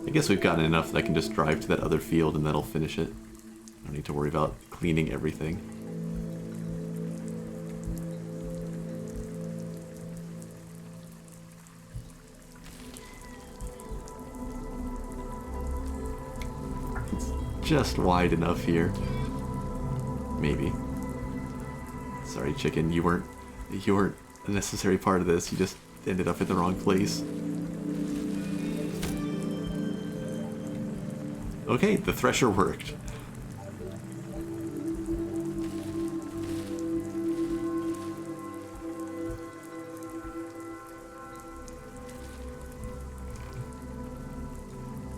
I guess we've gotten enough that I can just drive to that other field and that'll finish it. I don't need to worry about cleaning everything. just wide enough here. Maybe. Sorry, chicken, you weren't a necessary part of this. You just ended up in the wrong place. Okay, the thresher worked.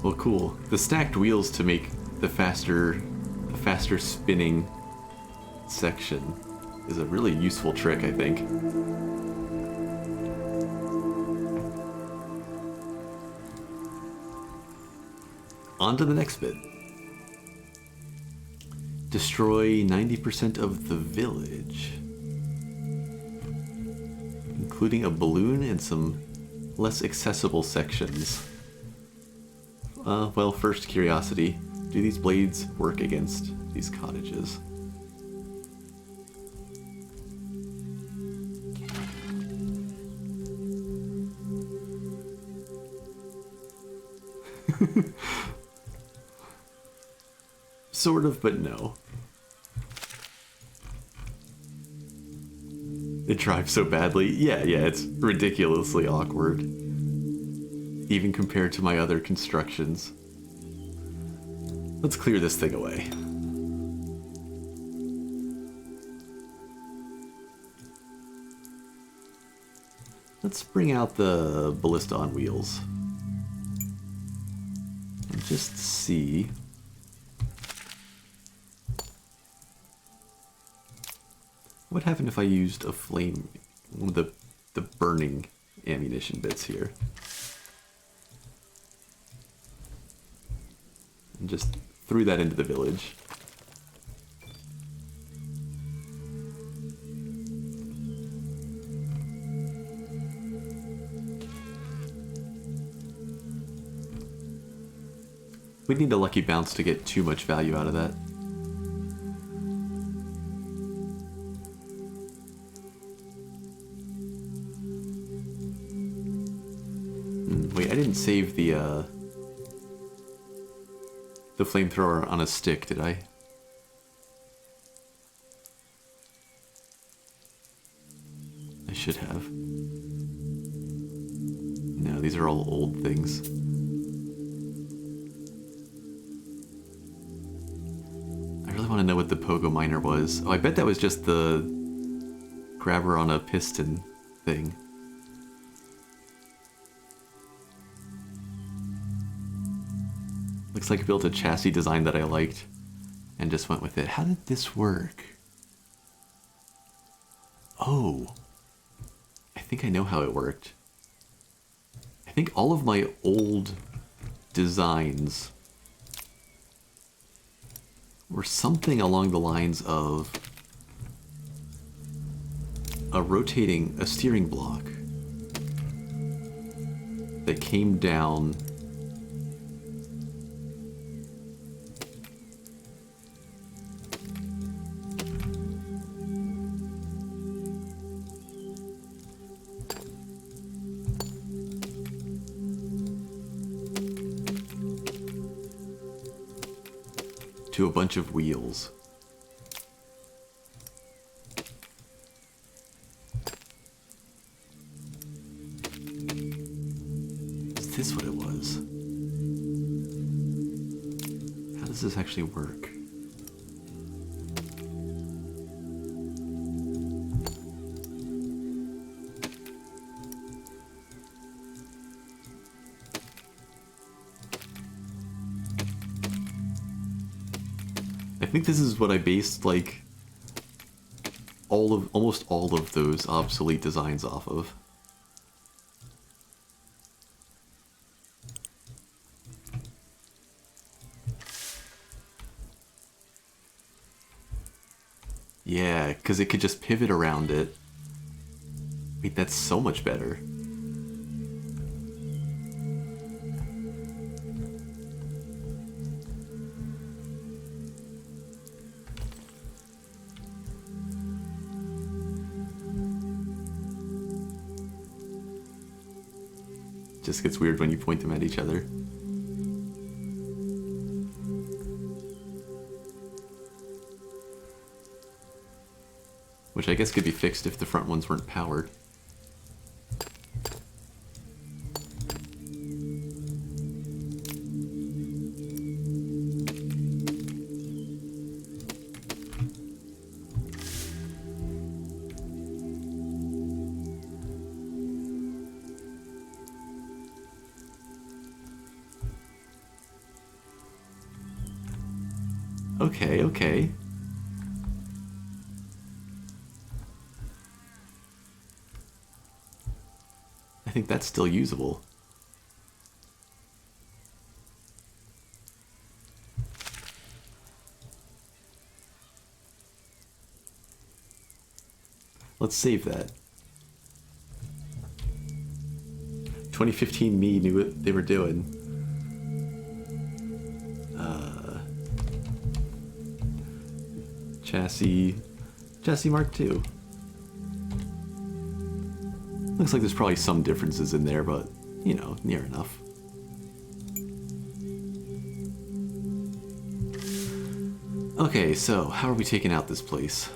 Well, cool. The stacked wheels to make the faster spinning section is a really useful trick, I think. On to the next bit. Destroy 90% of the village, including a balloon and some less accessible sections. Well, first curiosity. Do these blades work against these cottages? Sort of, but no. It drives so badly. Yeah, it's ridiculously awkward. Even compared to my other constructions. Let's clear this thing away. Let's bring out the ballista on wheels. And just see. What happened if I used a flame, one of the burning ammunition bits here? And just threw that into the village. We'd need a lucky bounce to get too much value out of that. Wait, I didn't save the flamethrower on a stick, did I? I should have. No, these are all old things. I really want to know what the pogo miner was. Oh, I bet that was just the grabber on a piston thing. Looks like I built a chassis design that I liked and just went with it. How did this work? Oh, I think I know how it worked. I think all of my old designs were something along the lines of a steering block that came down to a bunch of wheels. Is this what it was? How does this actually work? I think this is what I based, like, almost all of those obsolete designs off of. Yeah, because it could just pivot around it. Wait, that's so much better. Just gets weird when you point them at each other. Which I guess could be fixed if the front ones weren't powered. Okay, okay. I think that's still usable. Let's save that. 2015 me knew what they were doing. Chassis Mark II. Looks like there's probably some differences in there, but, you know, near enough. Okay, so how are we taking out this place?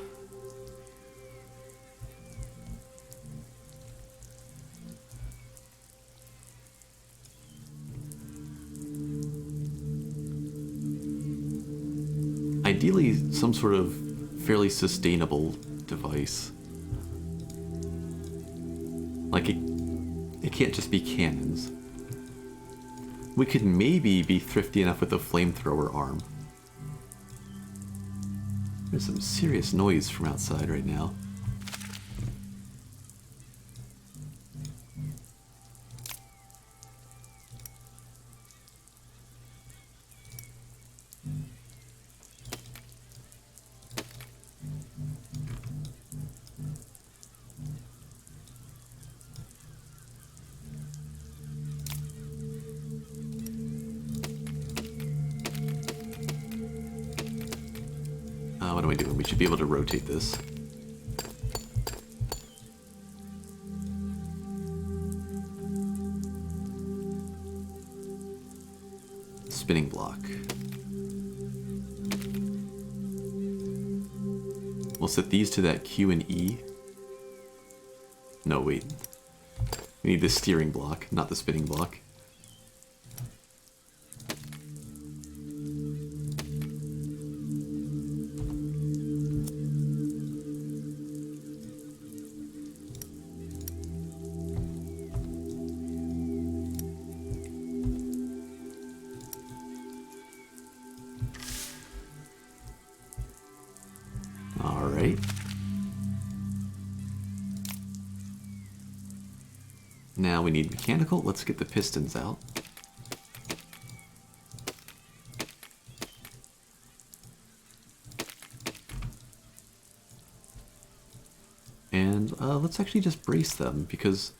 Ideally, some sort of fairly sustainable device. Like, it can't just be cannons. We could maybe be thrifty enough with a flamethrower arm. There's some serious noise from outside right now. What are we doing? We should be able to rotate this. Spinning block. We'll set these to that Q and E. No, wait. We need the steering block, not the spinning block. Alright. Now we need mechanical. Let's get the pistons out. And let's actually just brace them because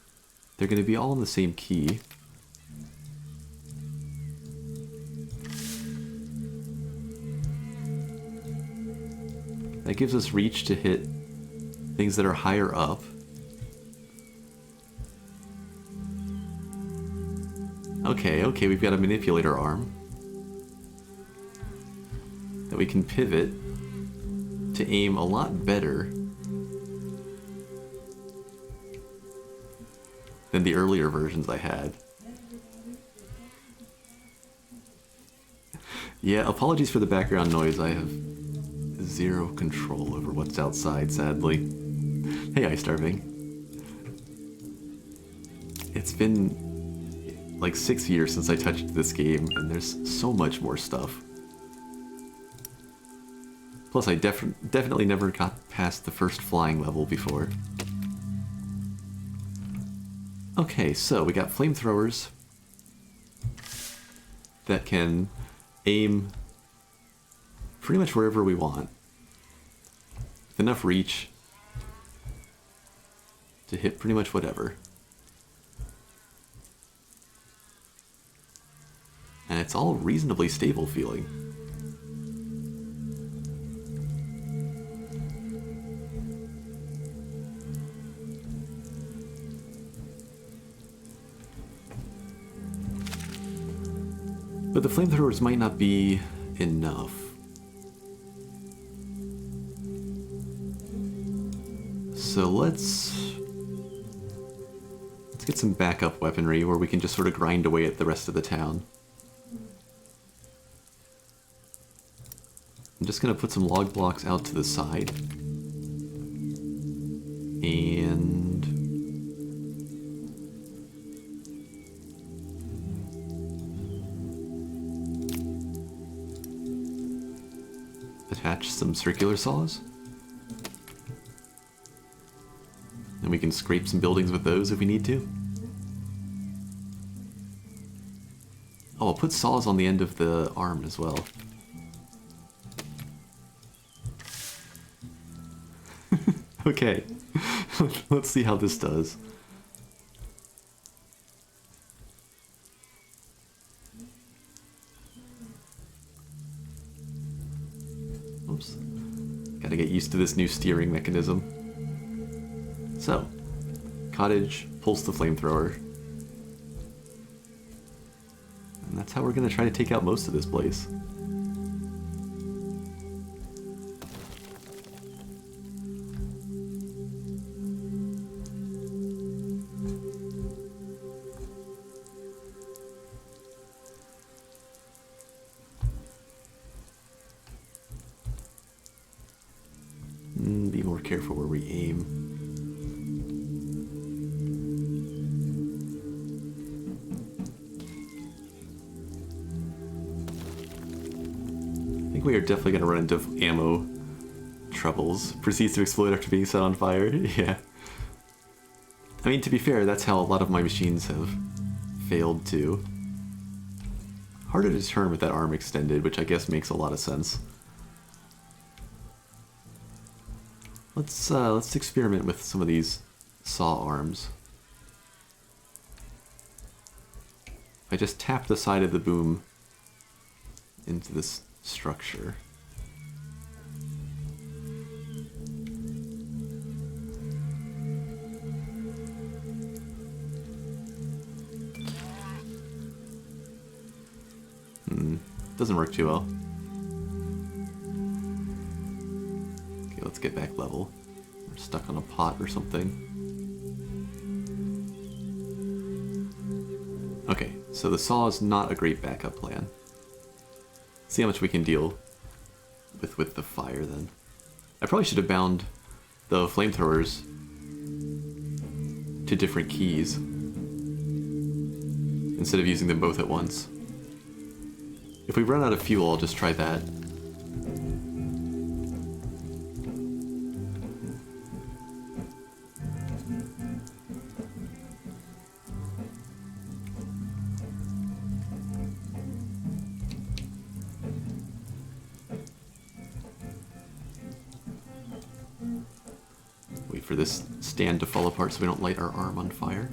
they're going to be all in the same key. That gives us reach to hit things that are higher up. Okay, we've got a manipulator arm that we can pivot to aim a lot better than the earlier versions I had. Yeah, apologies for the background noise. I have zero control over what's outside, sadly. Hey, Ice Starving. It's been like 6 years since I touched this game, and there's so much more stuff. Plus, I definitely never got past the first flying level before. Okay, so we got flamethrowers that can aim pretty much wherever we want. With enough reach to hit pretty much whatever. And it's all reasonably stable feeling. But the flamethrowers might not be enough. So let's get some backup weaponry where we can just sort of grind away at the rest of the town. I'm just going to put some log blocks out to the side. And attach some circular saws. And we can scrape some buildings with those if we need to. Oh, I'll put saws on the end of the arm as well. Okay, let's see how this does. Oops. Gotta get used to this new steering mechanism. So, cottage pulls the flamethrower. And that's how we're gonna try to take out most of this place. Be more careful where we aim. I think we are definitely going to run into ammo troubles. Proceeds to explode after being set on fire. Yeah. I mean, to be fair, that's how a lot of my machines have failed too. Harder to turn with that arm extended, which I guess makes a lot of sense. Let's experiment with some of these saw arms. I just tap the side of the boom into this structure. Doesn't work too well. Okay, let's get back level. We're stuck on a pot or something. Okay, so the saw is not a great backup plan. See how much we can deal with the fire then. I probably should have bound the flamethrowers to different keys instead of using them both at once. If we run out of fuel, I'll just try that. Wait for this stand to fall apart so we don't light our arm on fire.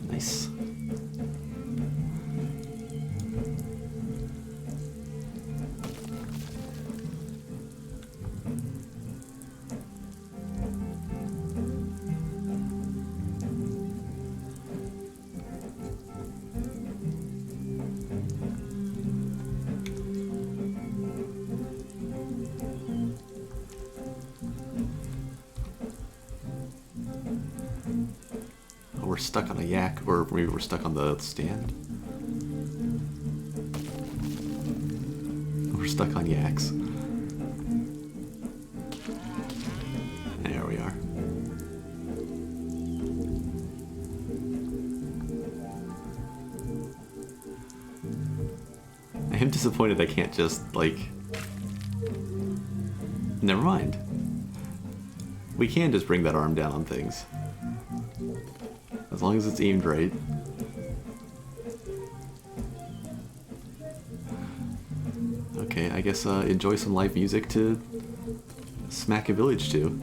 Nice. We're stuck on a yak, or maybe we're stuck on the stand. We're stuck on yaks. There we are. I am disappointed I can't just, like... Never mind. We can just bring that arm down on things. As long as it's aimed right. Okay, I guess enjoy some live music to smack a village to.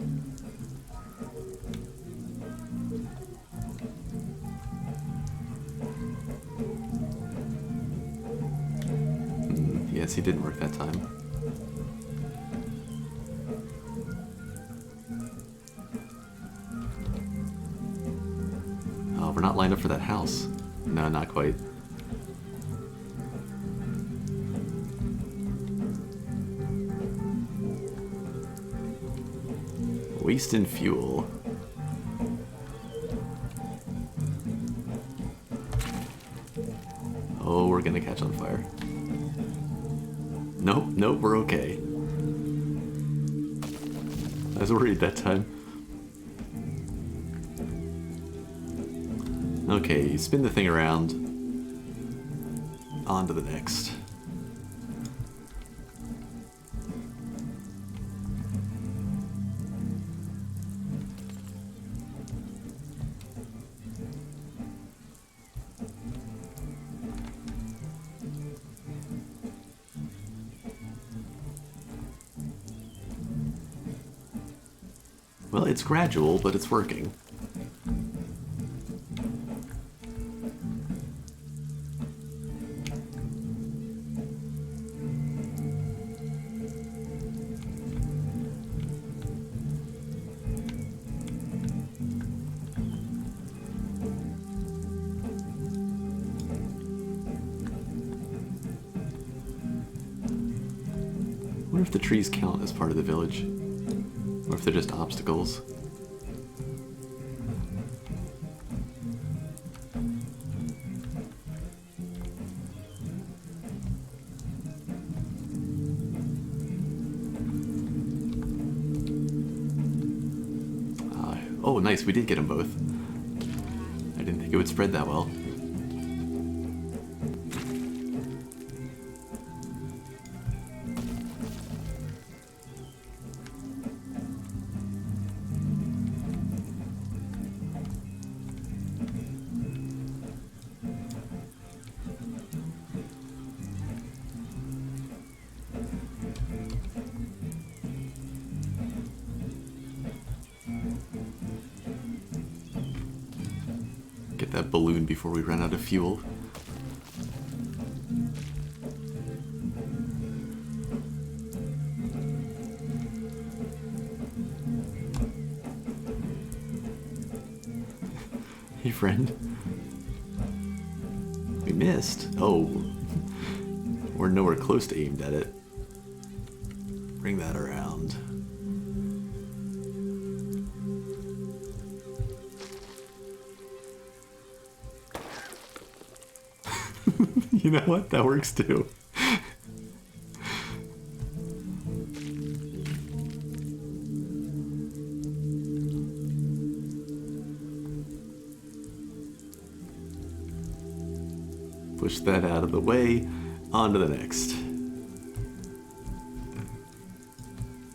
Yes, he didn't work that time. We're not sign up for that house. No, not quite. Wasting fuel. Oh, we're gonna catch on fire. Nope, nope, we're okay. I was worried that time. Okay, spin the thing around. On to the next. Well, it's gradual, but it's working. I wonder if the trees count as part of the village. Or if they're just obstacles. Oh, nice, we did get them both. I didn't think it would spread that well. Get that balloon before we run out of fuel. Hey, friend. We missed. Oh. We're nowhere close to aimed at it. Bring that around. You know what? That works too. Push that out of the way. On to the next.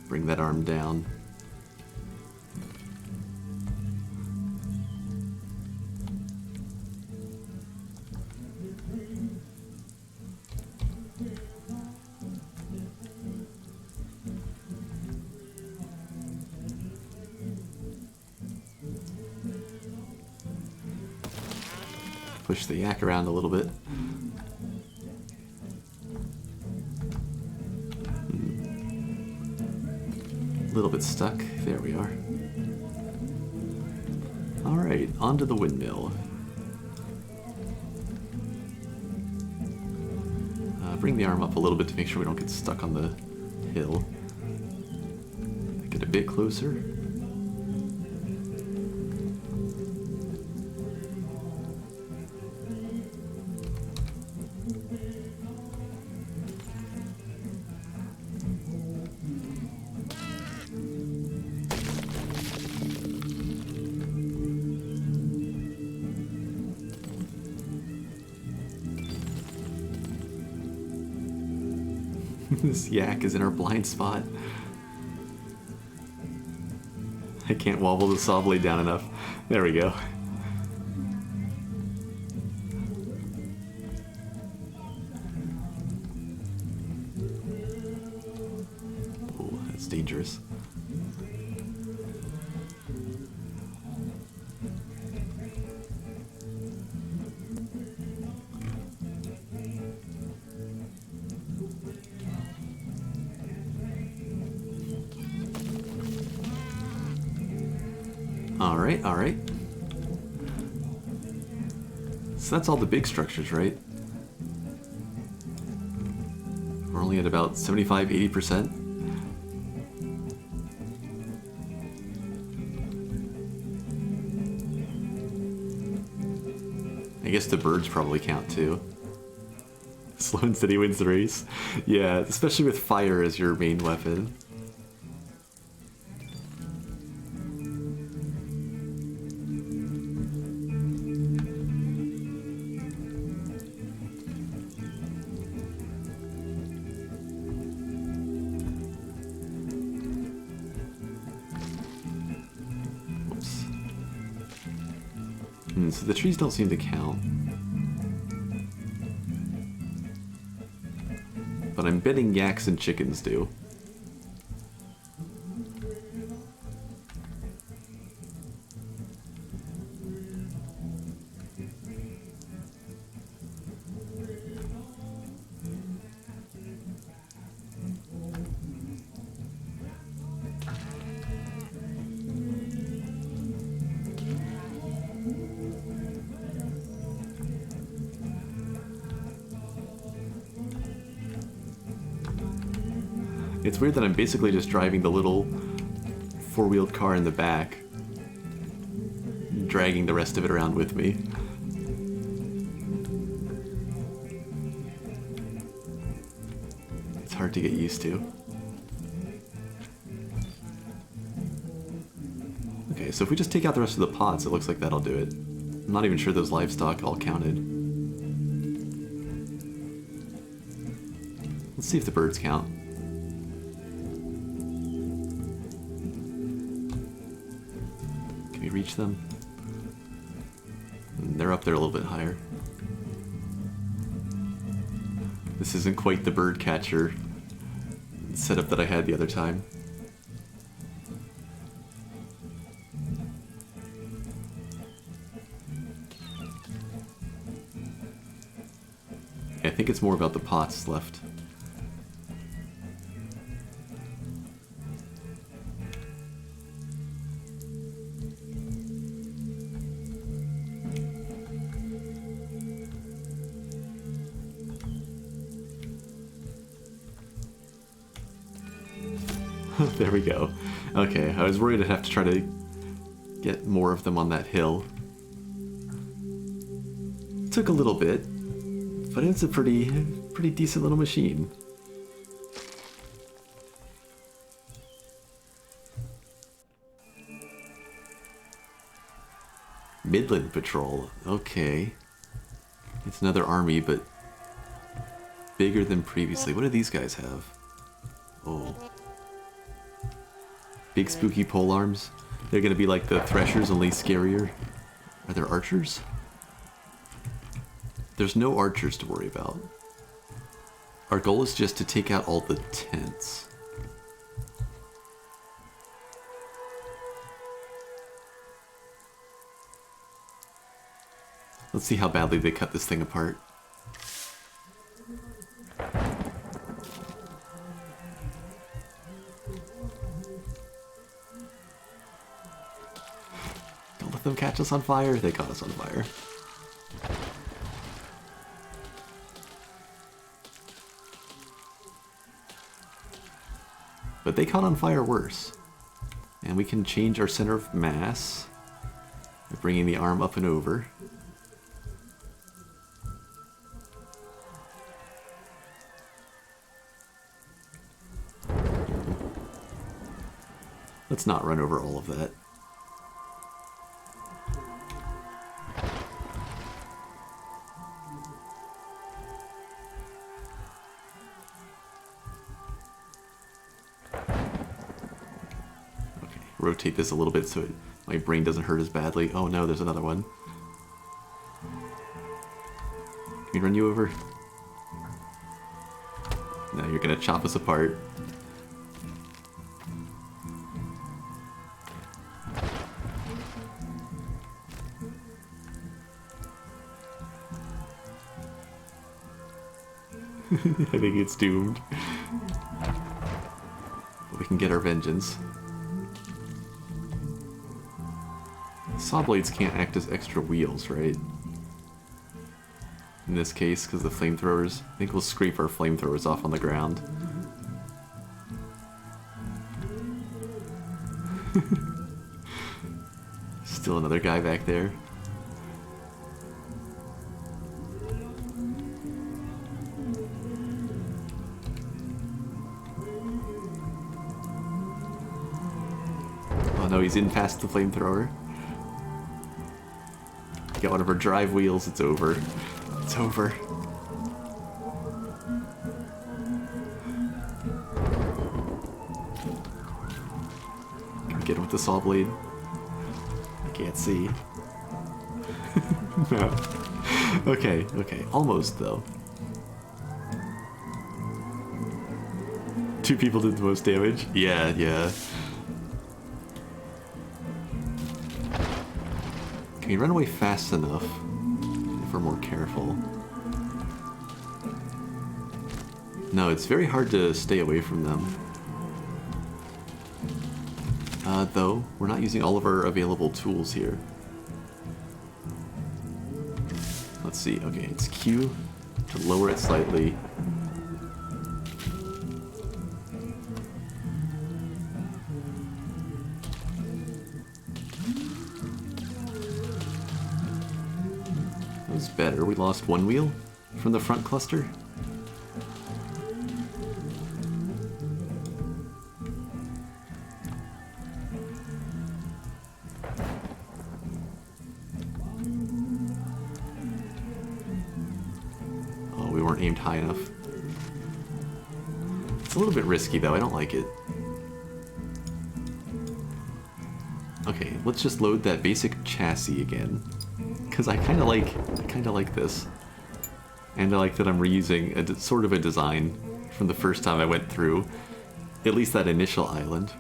Bring that arm down. Push the yak around a little bit. A little bit stuck. There we are. Alright, onto the windmill. Bring the arm up a little bit to make sure we don't get stuck on the hill. Get a bit closer. This yak is in our blind spot. I can't wobble the saw blade down enough. There we go. Oh, that's dangerous. Alright, alright. So that's all the big structures, right? We're only at about 75–80%. I guess the birds probably count too. Slow and steady wins the race. Yeah, especially with fire as your main weapon. So the trees don't seem to count. But I'm betting yaks and chickens do. It's weird that I'm basically just driving the little four-wheeled car in the back, dragging the rest of it around with me. It's hard to get used to. Okay, so if we just take out the rest of the pots, it looks like that'll do it. I'm not even sure those livestock all counted. Let's see if the birds count. Reach them. And they're up there a little bit higher. This isn't quite the bird catcher setup that I had the other time. I think it's more about the pots left. There we go. Okay, I was worried I'd have to try to get more of them on that hill. Took a little bit, but it's a pretty decent little machine. Midland Patrol, okay. It's another army, but bigger than previously. What do these guys have? Oh. Big spooky pole arms. They're gonna be like the Threshers, only scarier. Are there archers? There's no archers to worry about. Our goal is just to take out all the tents. Let's see how badly they cut this thing apart. Them catch us on fire. They caught us on fire. But they caught on fire worse. And we can change our center of mass by bringing the arm up and over. Let's not run over all of that. Rotate this a little bit so my brain doesn't hurt as badly. Oh no, there's another one. Can we run you over? No, you're gonna chop us apart. I think it's doomed. But we can get our vengeance. Saw blades can't act as extra wheels, right? in this case because the flamethrowers. I think we'll scrape our flamethrowers off on the ground. Still another guy back there. Oh no, he's in past the flamethrower. Get one of our drive wheels, it's over. It's over. Can we get him with the saw blade? I can't see. No. Okay, okay. Almost, though. 2 people did the most damage? Yeah, yeah. Can we run away fast enough if we're more careful? No, it's very hard to stay away from them. Though, we're not using all of our available tools here. Let's see, okay, it's Q to lower it slightly. That was better. We lost 1 wheel from the front cluster. Aimed high enough. It's a little bit risky though, I don't like it. Okay, let's just load that basic chassis again. Cause I kinda like this. And I like that I'm reusing sort of a design from the first time I went through. At least that initial island.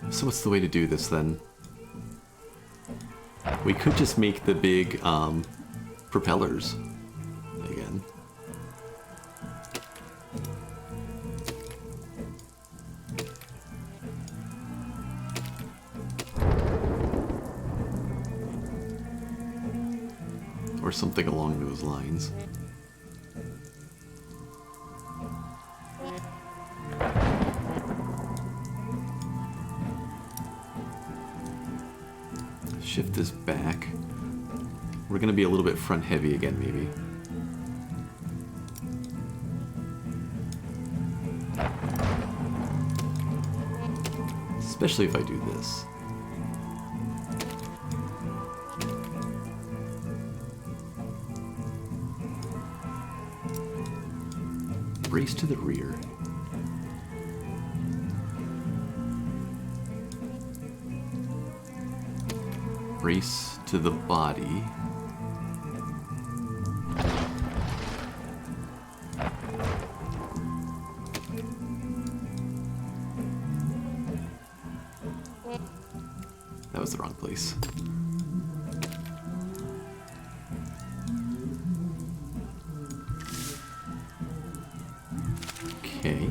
So what's the way to do this then? We could just make the big propellers again. Or something along those lines. Shift this back. We're gonna be a little bit front heavy again, maybe. Especially if I do this. Brace to the rear. Brace to the body. That was the wrong place. Okay.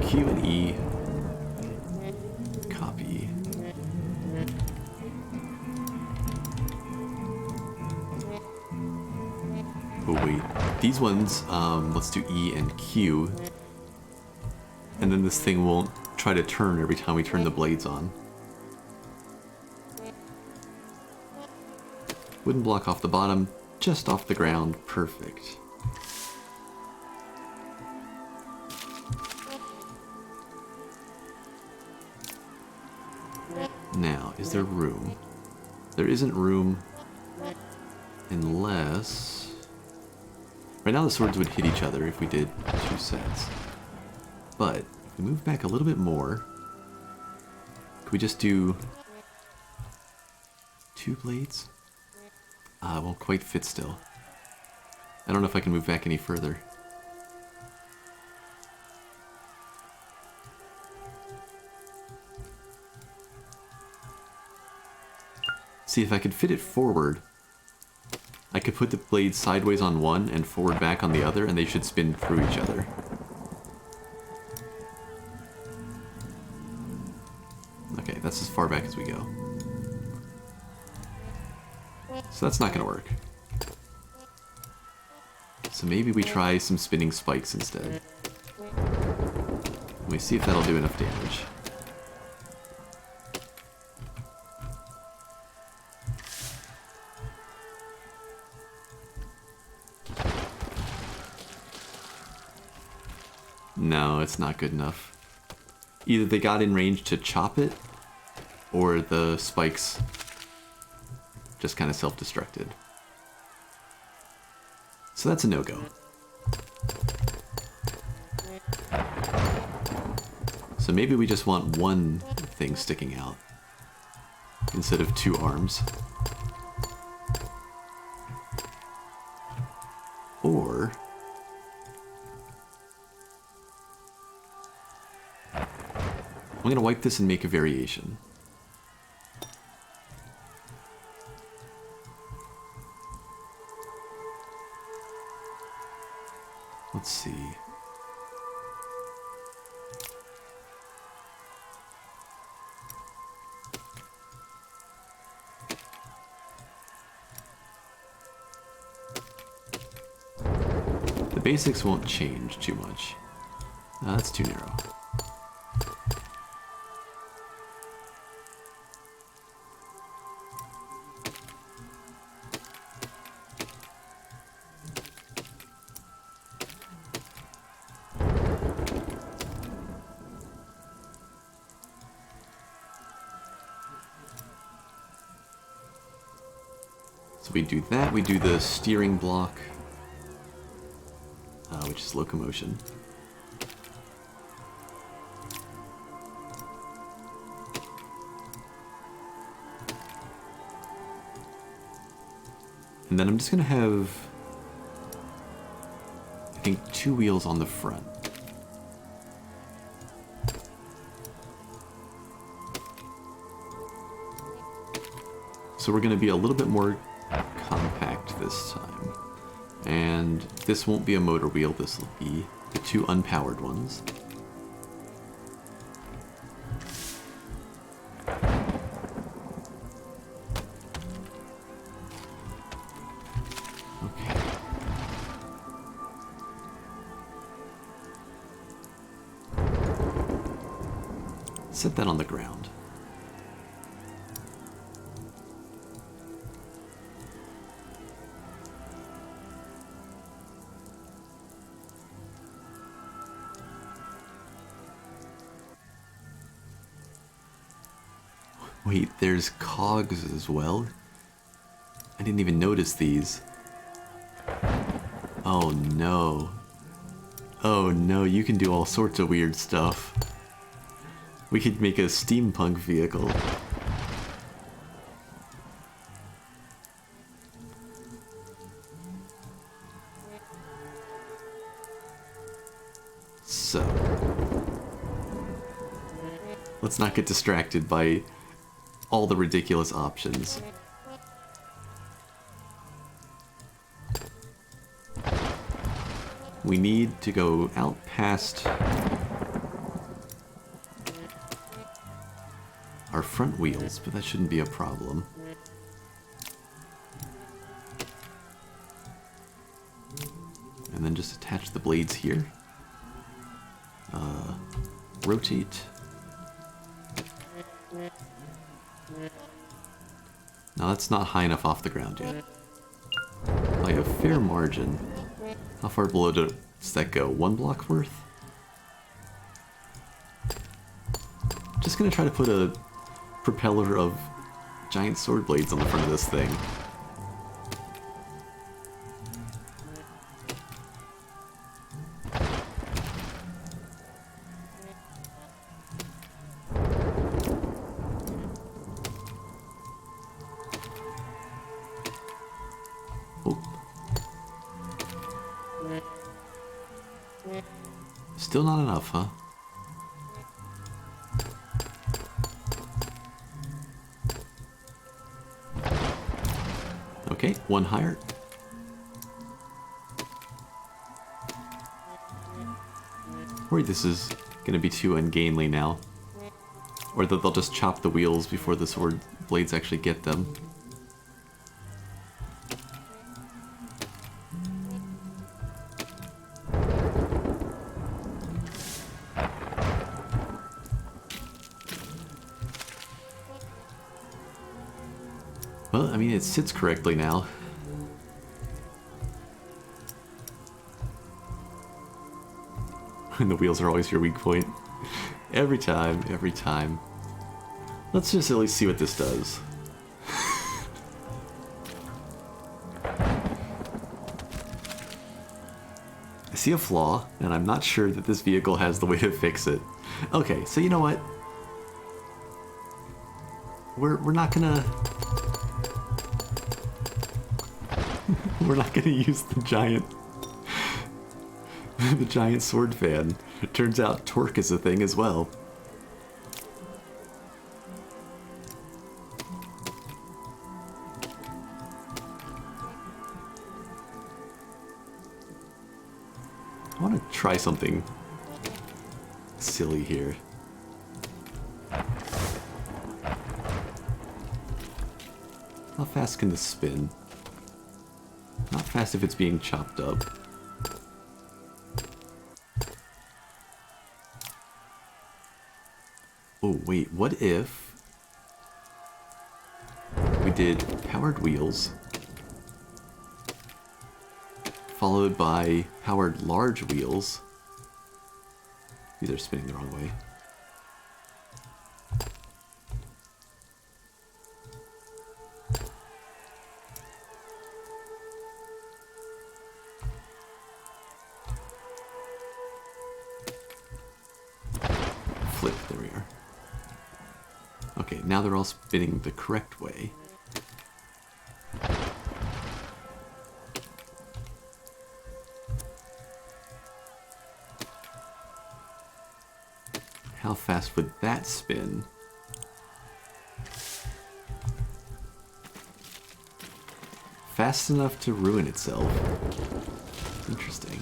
Q and E. Copy. Oh wait, these ones, let's do E and Q. And then this thing won't try to turn every time we turn the blades on. Wouldn't block off the bottom, just off the ground. Perfect. Now, is there room? There isn't room unless... Right now the swords would hit each other if we did 2 sets. But if we move back a little bit more, could we just do 2 blades? Ah, won't quite fit still. I don't know if I can move back any further. See, if I could fit it forward, I could put the blades sideways on one and forward back on the other, and they should spin through each other. Okay, that's as far back as we go. So that's not going to work. So maybe we try some spinning spikes instead. Let me see if that'll do enough damage. No, it's not good enough. Either they got in range to chop it, or the spikes just kind of self-destructed. So that's a no-go. So maybe we just want one thing sticking out instead of two arms. Or I'm going to wipe this and make a variation. Let's see. The basics won't change too much. No, that's too narrow. So we do that, we do the steering block, which is locomotion. And then I'm just going to have, I think, 2 wheels on the front. So we're going to be a little bit more compact this time. And this won't be a motor wheel, this will be the 2 unpowered ones. Okay. Set that on the ground. Wait, there's cogs as well? I didn't even notice these. Oh no. Oh no, you can do all sorts of weird stuff. We could make a steampunk vehicle. So, let's not get distracted by all the ridiculous options. We need to go out past our front wheels, but that shouldn't be a problem. And then just attach the blades here. Rotate. No, that's not high enough off the ground yet. By a fair margin. How far below does that go? 1 block worth? Just gonna try to put a propeller of giant sword blades on the front of this thing. Still not enough, huh? Okay, one higher. Worried this is going to be too ungainly now. Or that they'll just chop the wheels before the sword blades actually get them. Well, I mean, it sits correctly now. And the wheels are always your weak point. Every time, every time. Let's just at least see what this does. I see a flaw, and I'm not sure that this vehicle has the way to fix it. Okay, so you know what? We're not gonna... we're not gonna use the giant... the giant sword fan. It turns out torque is a thing as well. I want to try something silly here. How fast can this spin? Not fast if it's being chopped up. Oh wait, what if we did powered wheels followed by powered large wheels? These are spinning the wrong way. Flip, there we are. Okay, now they're all spinning the correct way. How fast would that spin? Fast enough to ruin itself. Interesting.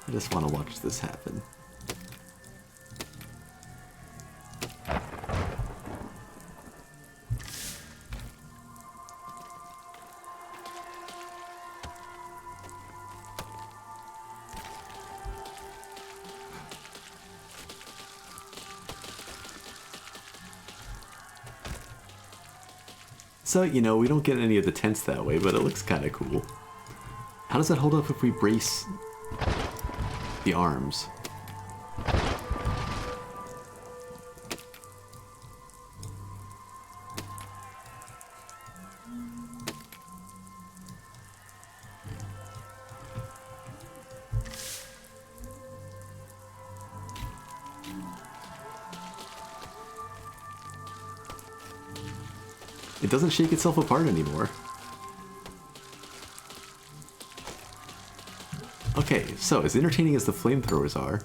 I just want to watch this happen. So, you know, we don't get any of the tents that way, but it looks kind of cool. How does that hold up if we brace the arms? It doesn't shake itself apart anymore. Okay, so as entertaining as the flamethrowers are,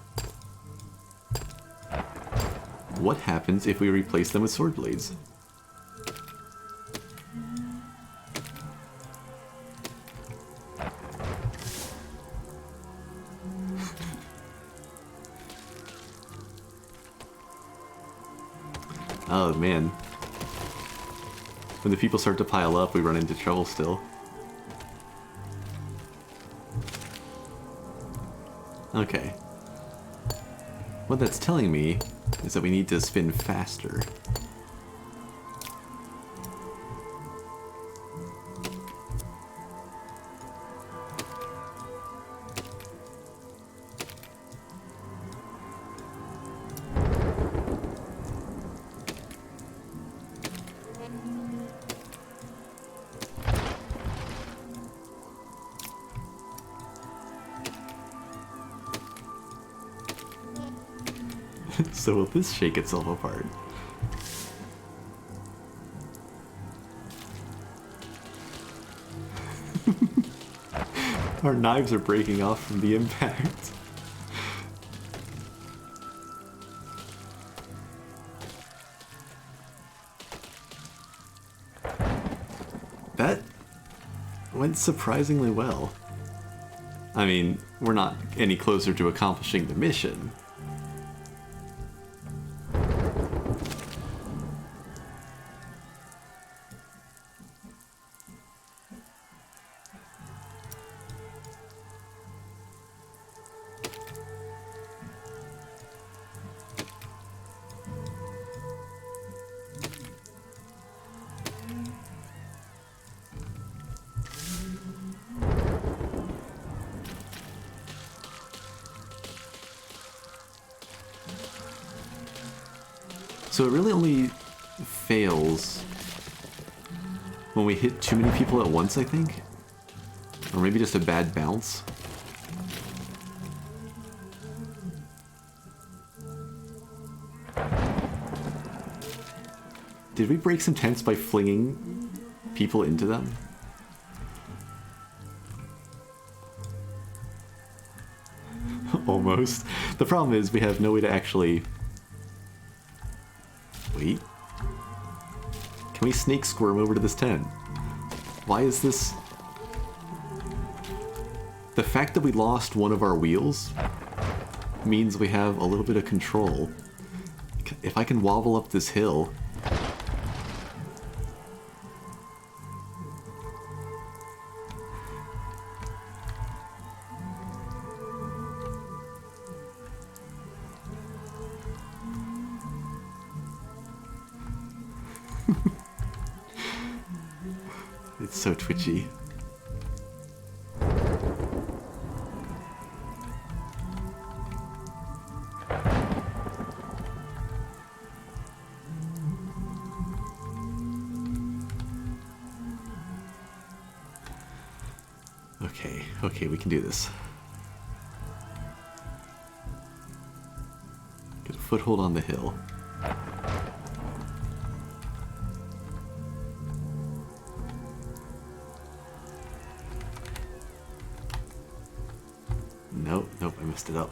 what happens if we replace them with sword blades? Oh man. When the people start to pile up, we run into trouble still. Okay. What that's telling me is that we need to spin faster. So will this shake itself apart? Our knives are breaking off from the impact. went surprisingly well. I mean, we're not any closer to accomplishing the mission. So it really only fails when we hit too many people at once, I think? Or maybe just a bad bounce? Did we break some tents by flinging people into them? Almost. The problem is we have no way to actually... Wait. Can we snake squirm over to this tent? Why is this... The fact that we lost one of our wheels means we have a little bit of control. If I can wobble up this hill... It's so twitchy. Okay, we can do this. Get a foothold on the hill. Nope, I messed it up.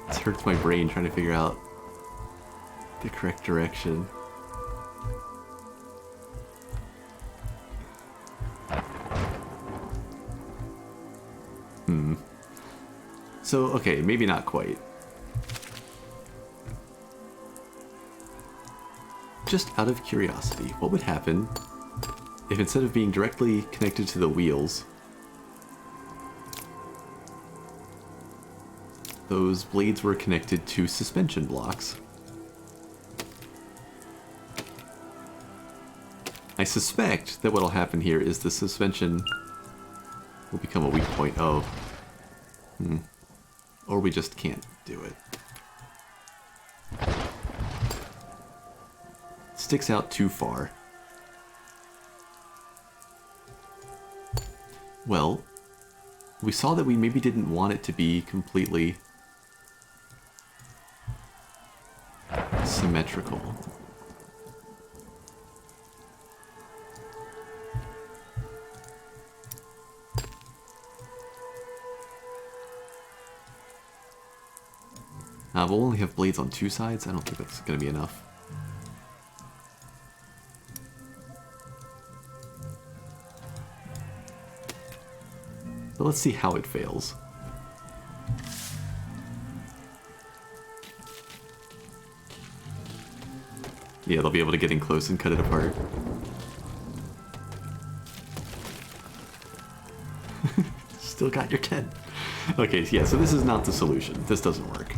This hurts my brain trying to figure out the correct direction. So, okay, maybe not quite. Just out of curiosity, what would happen if instead of being directly connected to the wheels, those blades were connected to suspension blocks? I suspect that what'll happen here is the suspension will become a weak point. Oh. Or we just can't do it. Sticks out too far. Well, we saw that we maybe didn't want it to be completely symmetrical. We'll only have blades on two sides. I don't think that's going to be enough. But let's see how it fails. Yeah, they'll be able to get in close and cut it apart. Still got your 10. Okay, yeah, so this is not the solution. This doesn't work.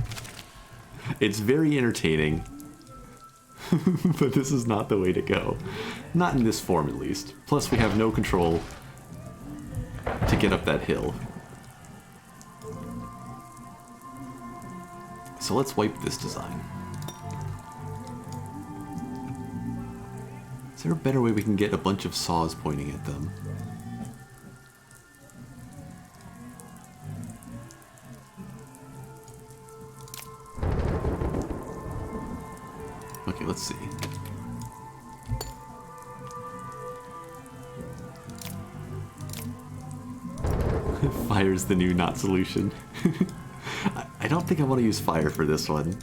It's very entertaining, but this is not the way to go. Not in this form, at least. Plus, we have no control to get up that hill. So let's wipe this design. Is there a better way we can get a bunch of saws pointing at them? Okay, let's see. Fire's the new not solution. I don't think I want to use fire for this one.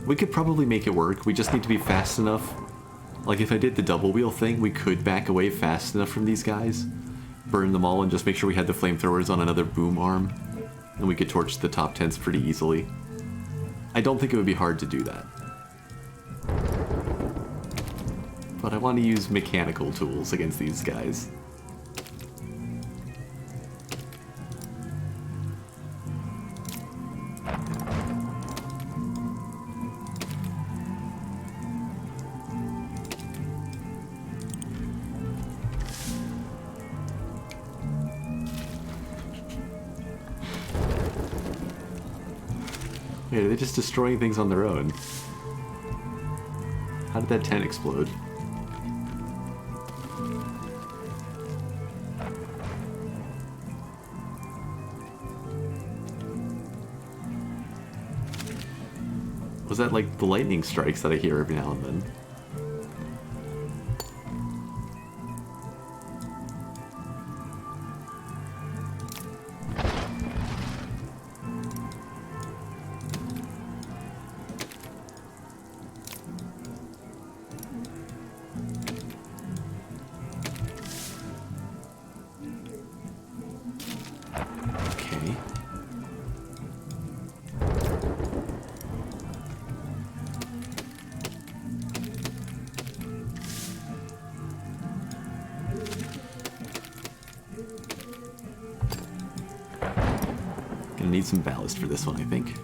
We could probably make it work, we just need to be fast enough. Like if I did the double wheel thing, we could back away fast enough from these guys, burn them all, and just make sure we had the flamethrowers on another boom arm, and we could torch the top tents pretty easily. I don't think it would be hard to do that. But I want to use mechanical tools against these guys. Wait, are they just destroying things on their own? How did that tent explode? Was that like the lightning strikes that I hear every now and then? Need some ballast for this one, I think.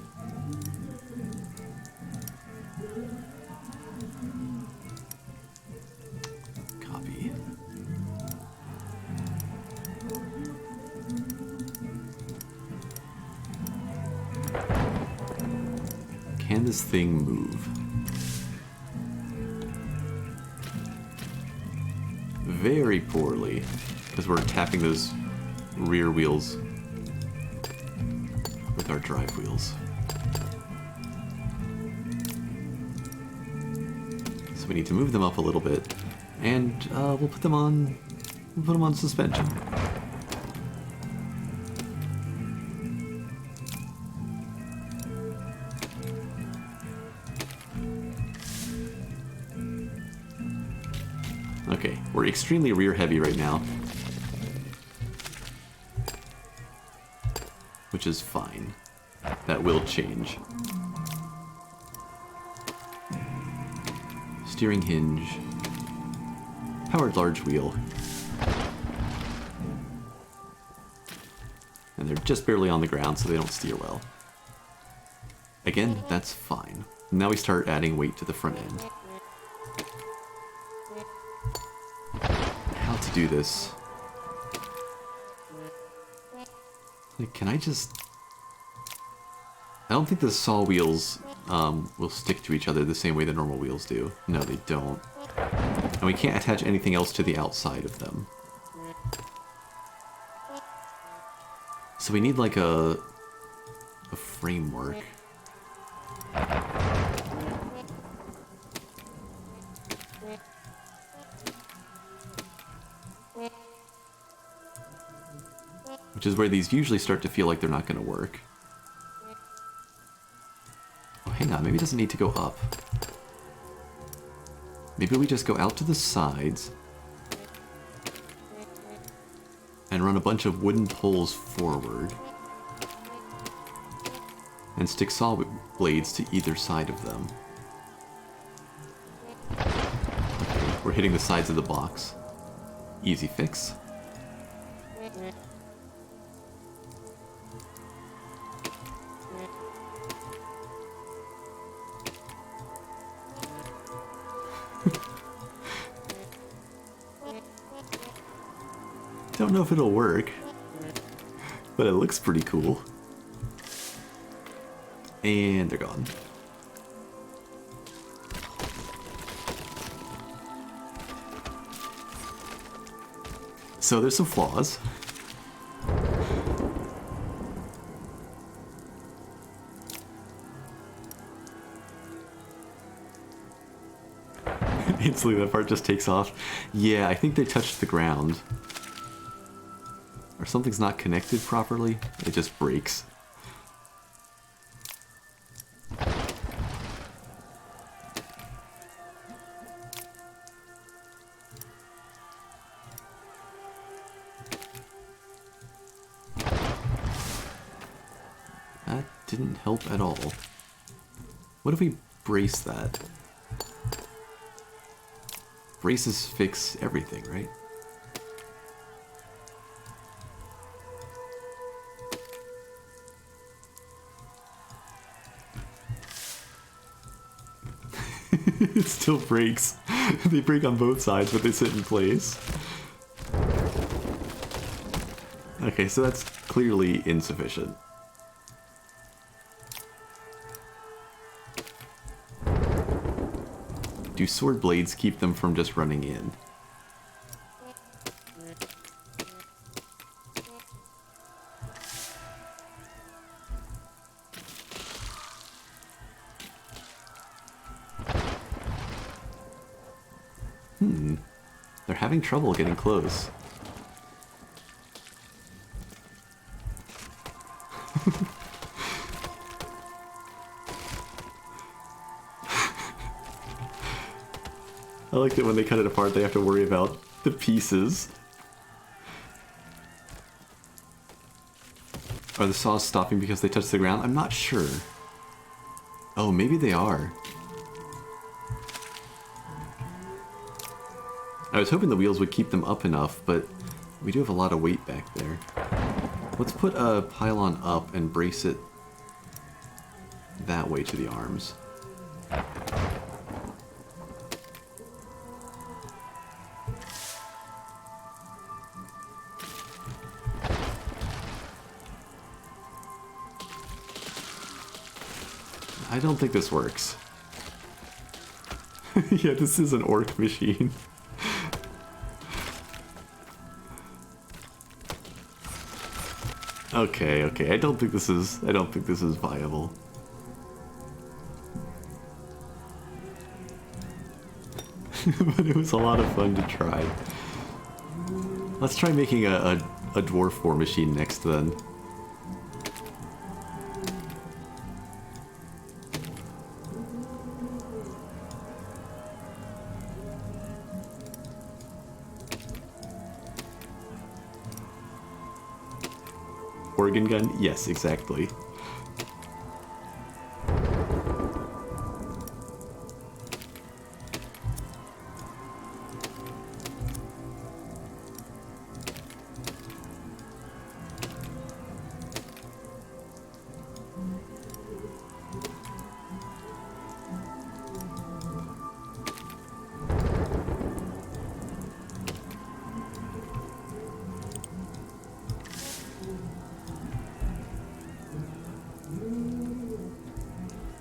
Copy. Can this thing move? Very poorly, because we're tapping those rear wheels our drive wheels. So we need to move them up a little bit, and we'll put them on suspension. Okay, we're extremely rear heavy right now, which is fine. That will change. Steering hinge. Powered large wheel. And they're just barely on the ground, so they don't steer well. Again, that's fine. Now we start adding weight to the front end. How to do this? Like, can I just... I don't think the saw wheels will stick to each other the same way the normal wheels do. No, they don't. And we can't attach anything else to the outside of them. So we need like a framework. Which is where these usually start to feel like they're not going to work. Hang on, maybe it doesn't need to go up. Maybe we just go out to the sides and run a bunch of wooden poles forward and stick saw blades to either side of them. Okay, we're hitting the sides of the box. Easy fix. Don't know if it'll work, but it looks pretty cool. And they're gone. So there's some flaws. Instantly that part just takes off. Yeah, I think they touched the ground. Or something's not connected properly. It just breaks. That didn't help at all. What if we brace that? Braces fix everything, right? It still breaks. They break on both sides, but they sit in place. Okay, so that's clearly insufficient. Do sword blades keep them from just running in? They're having trouble getting close. I like that when they cut it apart, they have to worry about the pieces. Are the saws stopping because they touched the ground? I'm not sure. Oh, maybe they are. I was hoping the wheels would keep them up enough, but we do have a lot of weight back there. Let's put a pylon up and brace it that way to the arms. I don't think this works. Yeah, this is an orc machine. Okay, I don't think this is viable. But it was a lot of fun to try. Let's try making a dwarf war machine next then. Organ gun? Yes, exactly.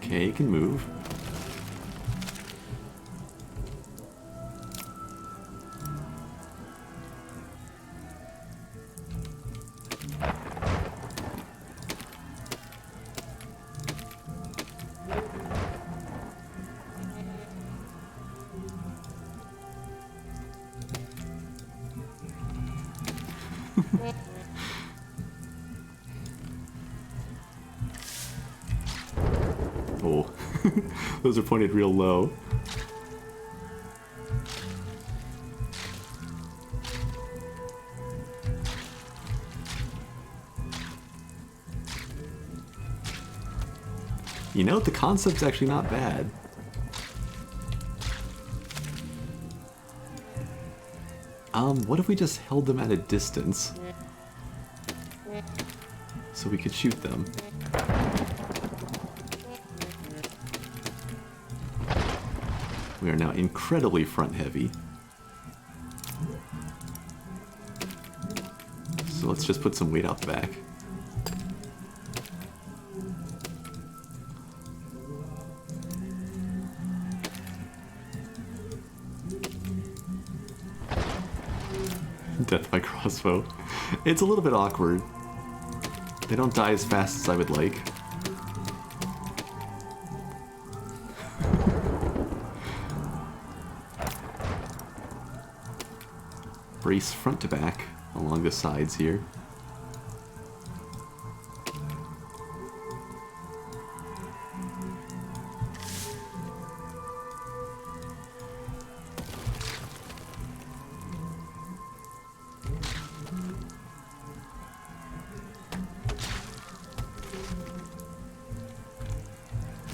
Okay, you can move. Oh, those are pointed real low. You know, the concept's actually not bad. What if we just held them at a distance? So we could shoot them. We are now incredibly front heavy. So let's just put some weight out the back. Death by crossbow. It's a little bit awkward. They don't die as fast as I would like. brace front to back along the sides here.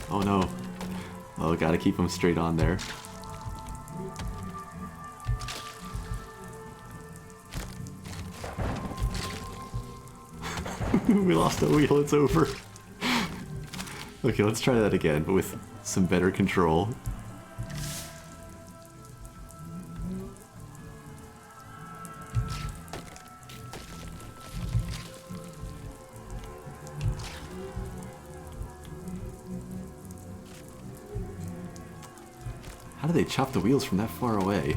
Oh no. Oh, gotta keep them straight on there. We lost a wheel, it's over. Okay, let's try that again, but with some better control. How do they chop the wheels from that far away?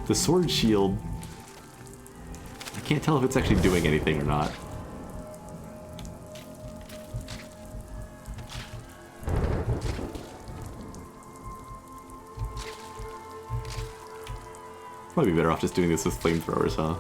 The sword shield... I can't tell if it's actually doing anything or not. Probably be better off just doing this with flamethrowers, huh?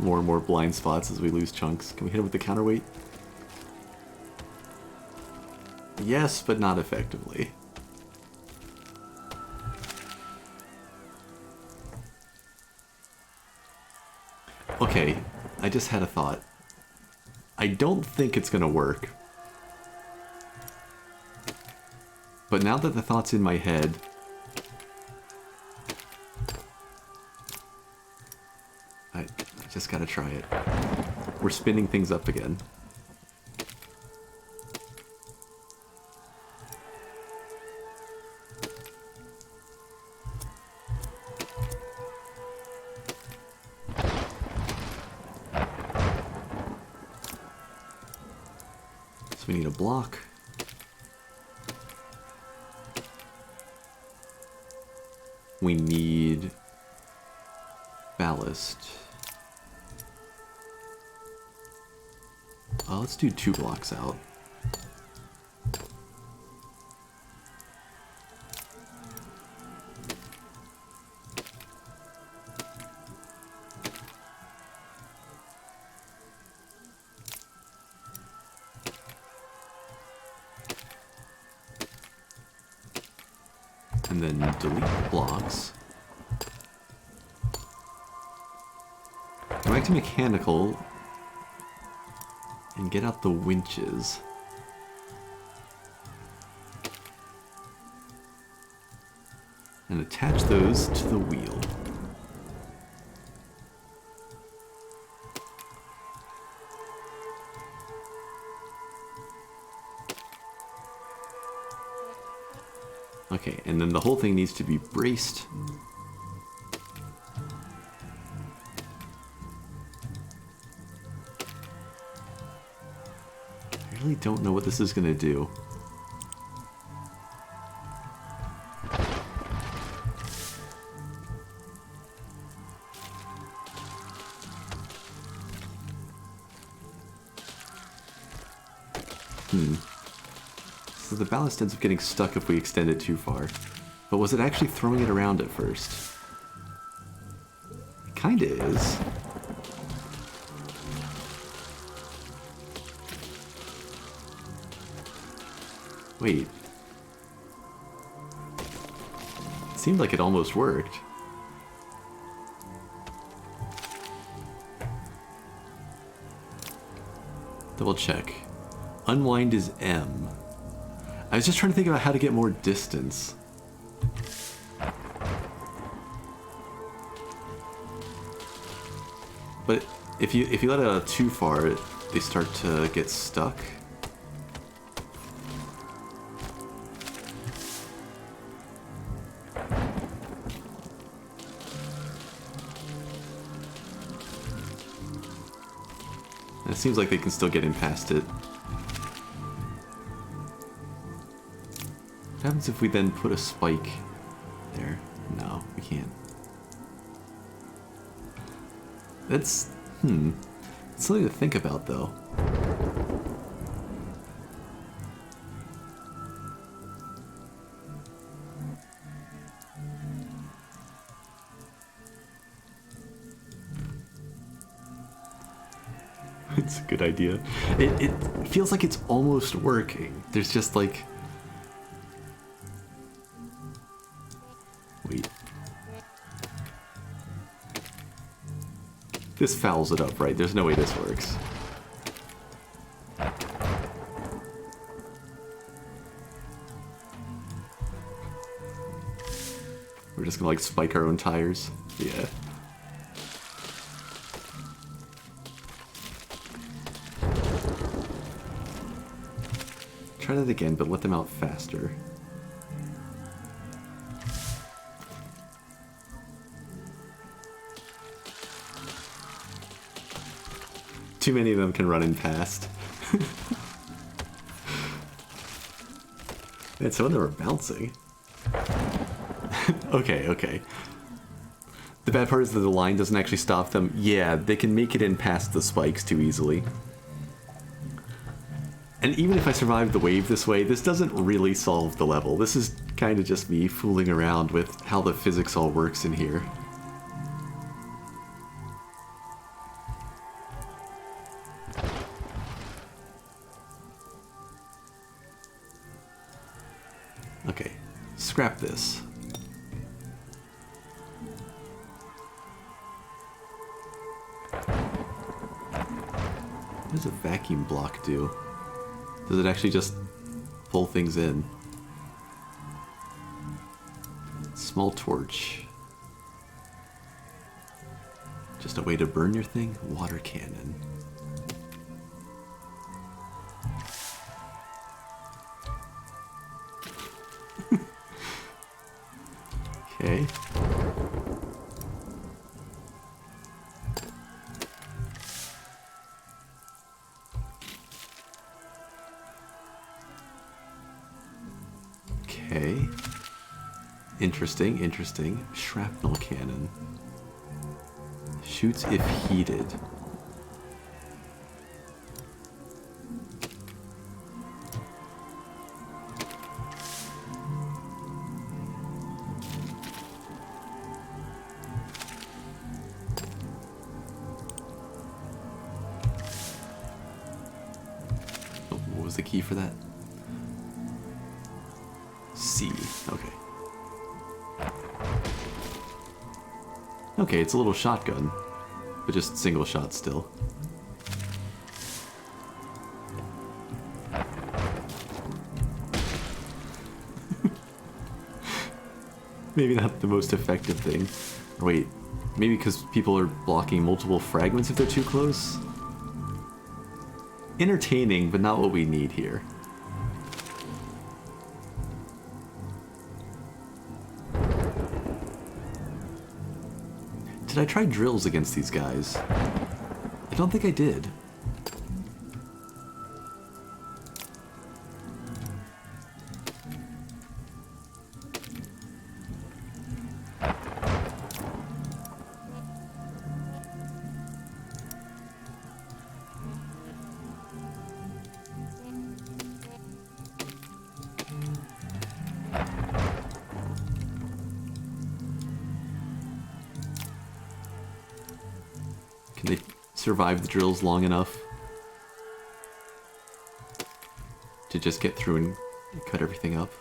More and more blind spots as we lose chunks. Can we hit him with the counterweight? Yes, but not effectively. Okay, I just had a thought. I don't think it's gonna work. But now that the thought's in my head, I just gotta try it. We're spinning things up again. So we need a block. We need ballast. Let's do 2 blocks out. And then delete the blocks. Go back to mechanical and get out the winches. And attach those to the wheel. Okay, and then the whole thing needs to be braced. I really don't know what this is gonna do. So the ballast ends up getting stuck if we extend it too far. But was it actually throwing it around at first? It kinda is. Wait. It seemed like it almost worked. Double check. Unwind is M. I was just trying to think about how to get more distance. But if you let it out too far, they start to get stuck. seems like they can still get in past it. What happens if we then put a spike there? No, we can't. That's... It's something to think about, though. It's a good idea. It feels like it's almost working. There's just like... Wait. This fouls it up, right? There's no way this works. We're just gonna like spike our own tires. Yeah. Try that again, but let them out faster. Too many of them can run in past. Man, some of them are bouncing. Okay. The bad part is that the line doesn't actually stop them. Yeah, they can make it in past the spikes too easily. And even if I survive the wave this way, this doesn't really solve the level. This is kind of just me fooling around with how the physics all works in here. Okay, scrap this. What does a vacuum block do? Does it actually just pull things in? Small torch. Just a way to burn your thing? Water cannon. Okay. Okay. Interesting. Shrapnel cannon. Shoots if heated. What was the key for that? C. Okay. Okay, it's a little shotgun, but just single shot still. Maybe not the most effective thing. Or wait, maybe because people are blocking multiple fragments if they're too close? Entertaining, but not what we need here. Did I try drills against these guys? I don't think I did. Can they survive the drills long enough to just get through and cut everything up?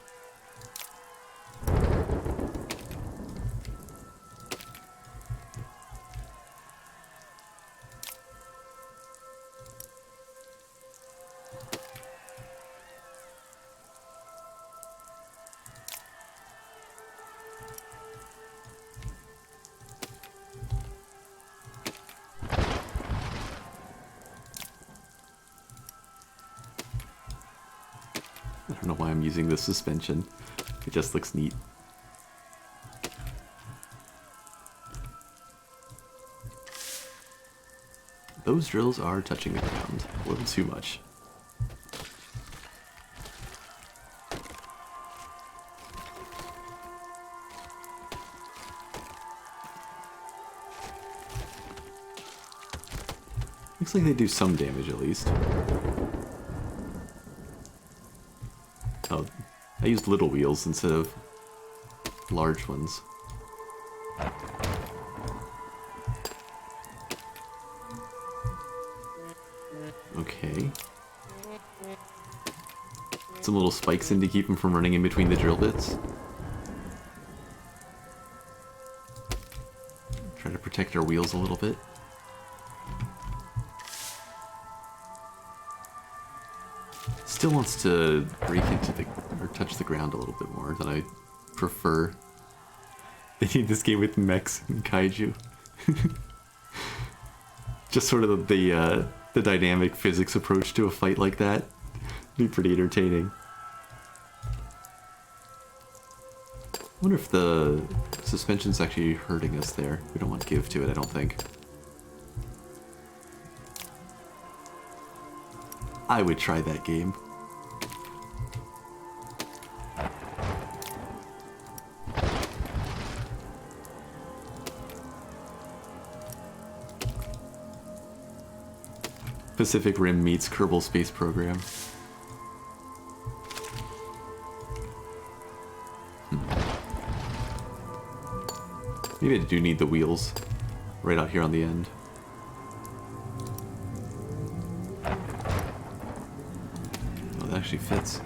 I don't know why I'm using this suspension. It just looks neat. Those drills are touching the ground a little too much. Looks like they do some damage at least. Oh, I used little wheels instead of large ones. Okay. Some little spikes in to keep them from running in between the drill bits. Try to protect our wheels a little bit. Still wants to break into the, or touch the ground a little bit more than I prefer. They need this game with mechs and kaiju. Just sort of the dynamic physics approach to a fight like that. Be pretty entertaining. I wonder if the suspension's actually hurting us there. We don't want to give to it, I don't think. I would try that game. Pacific Rim meets Kerbal Space Program. Maybe I do need the wheels right out here on the end. Oh, that actually fits.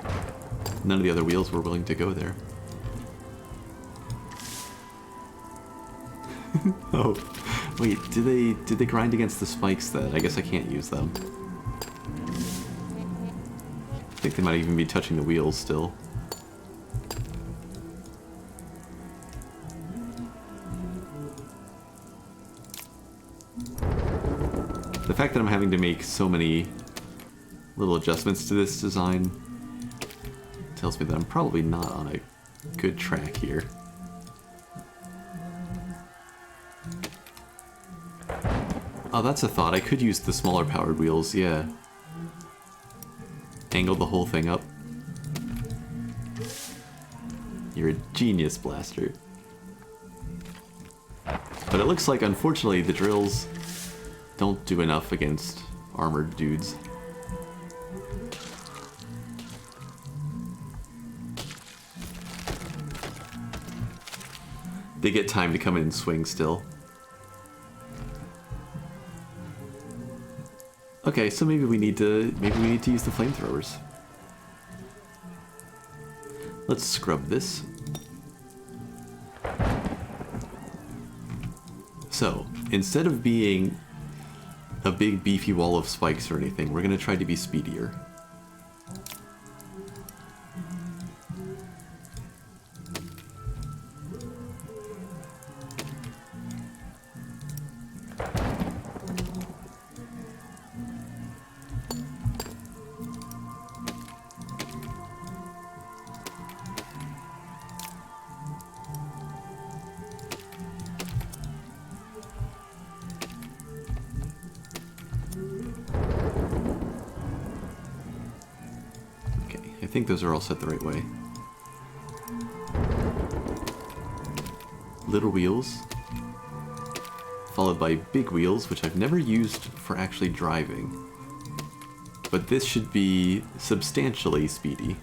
None of the other wheels were willing to go there. Oh, wait, did they grind against the spikes then? I guess I can't use them. I think they might even be touching the wheels still. The fact that I'm having to make so many little adjustments to this design tells me that I'm probably not on a good track here. Oh, that's a thought. I could use the smaller powered wheels, yeah. Angle the whole thing up. You're a genius, Blaster. But it looks like, unfortunately, the drills don't do enough against armored dudes. They get time to come in and swing still. Okay, so maybe we need to use the flamethrowers. Let's scrub this. So, instead of being a big beefy wall of spikes or anything, we're gonna try to be speedier. I think those are all set the right way. Little wheels, followed by big wheels, which I've never used for actually driving. But this should be substantially speedy.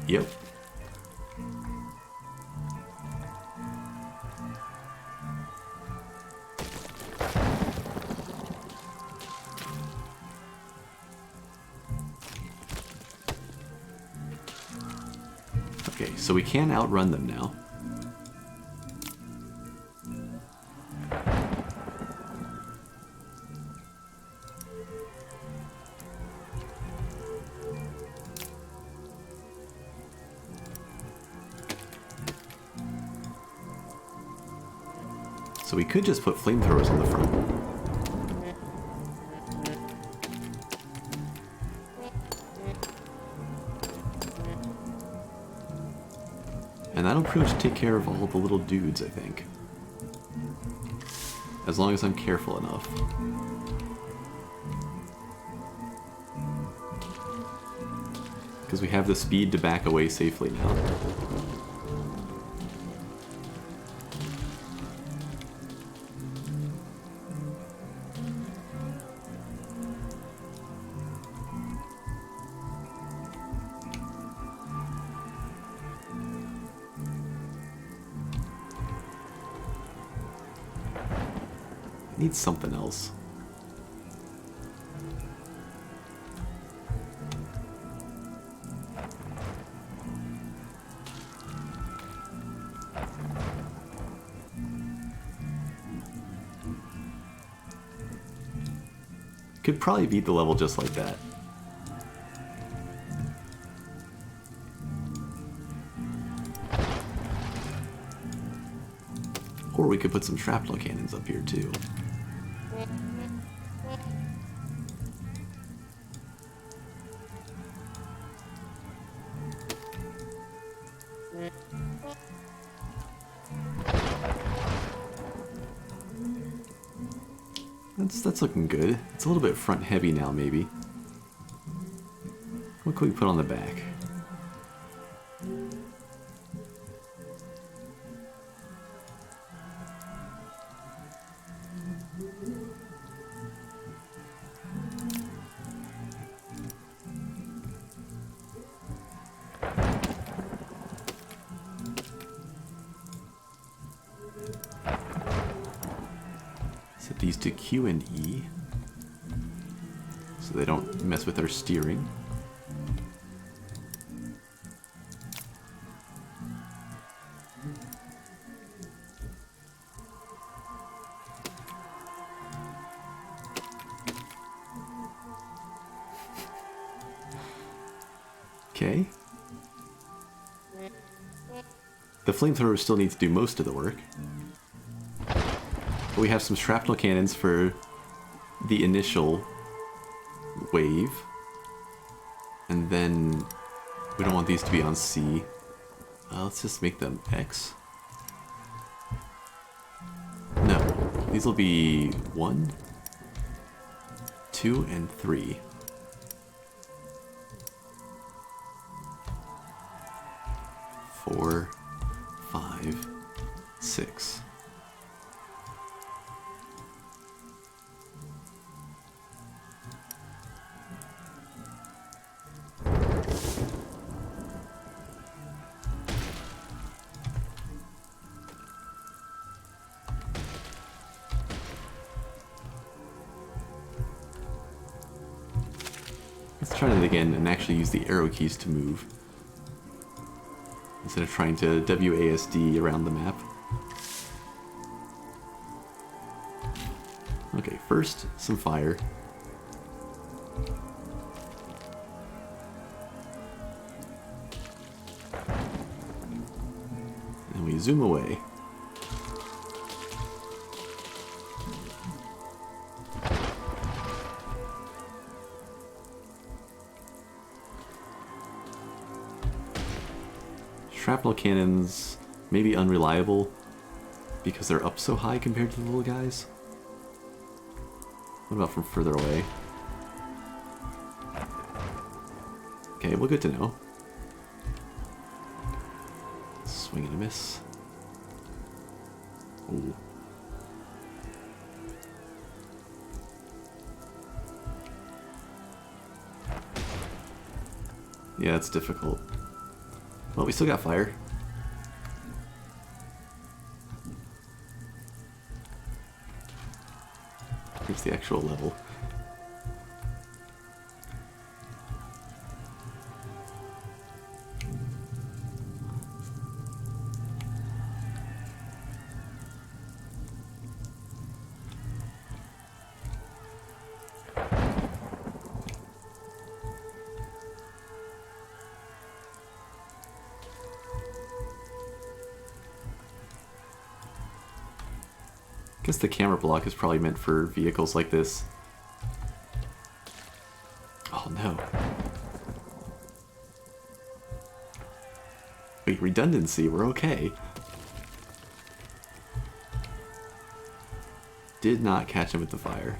Yep. Okay, so we can outrun them now. So we could just put flamethrowers on the front. And that'll pretty much take care of all the little dudes, I think. as long as I'm careful enough. Because we have the speed to back away safely now. Need something else. Could probably beat the level just like that. Or we could put some shrapnel cannons up here too. That's looking good. It's a little bit front heavy now, maybe. What can we put on the back? Set these to Q and E so they don't mess with our steering. Okay. The flamethrower still needs to do most of the work. But we have some shrapnel cannons for the initial wave. And then we don't want these to be on C. Let's just make them X. No, these will be 1, 2, and 3. 4, 5, 6. Let's try it again and actually use the arrow keys to move, instead of trying to WASD around the map. Okay, first, some fire. And we zoom away. Shrapnel cannons may be unreliable because they're up so high compared to the little guys. What about from further away? Okay, well, good to know. Swing and a miss. Ooh. Yeah, it's difficult. Well, we still got fire. Here's the actual level. I guess the camera block is probably meant for vehicles like this. Oh no. Wait, redundancy, we're okay. Did not catch him with the fire.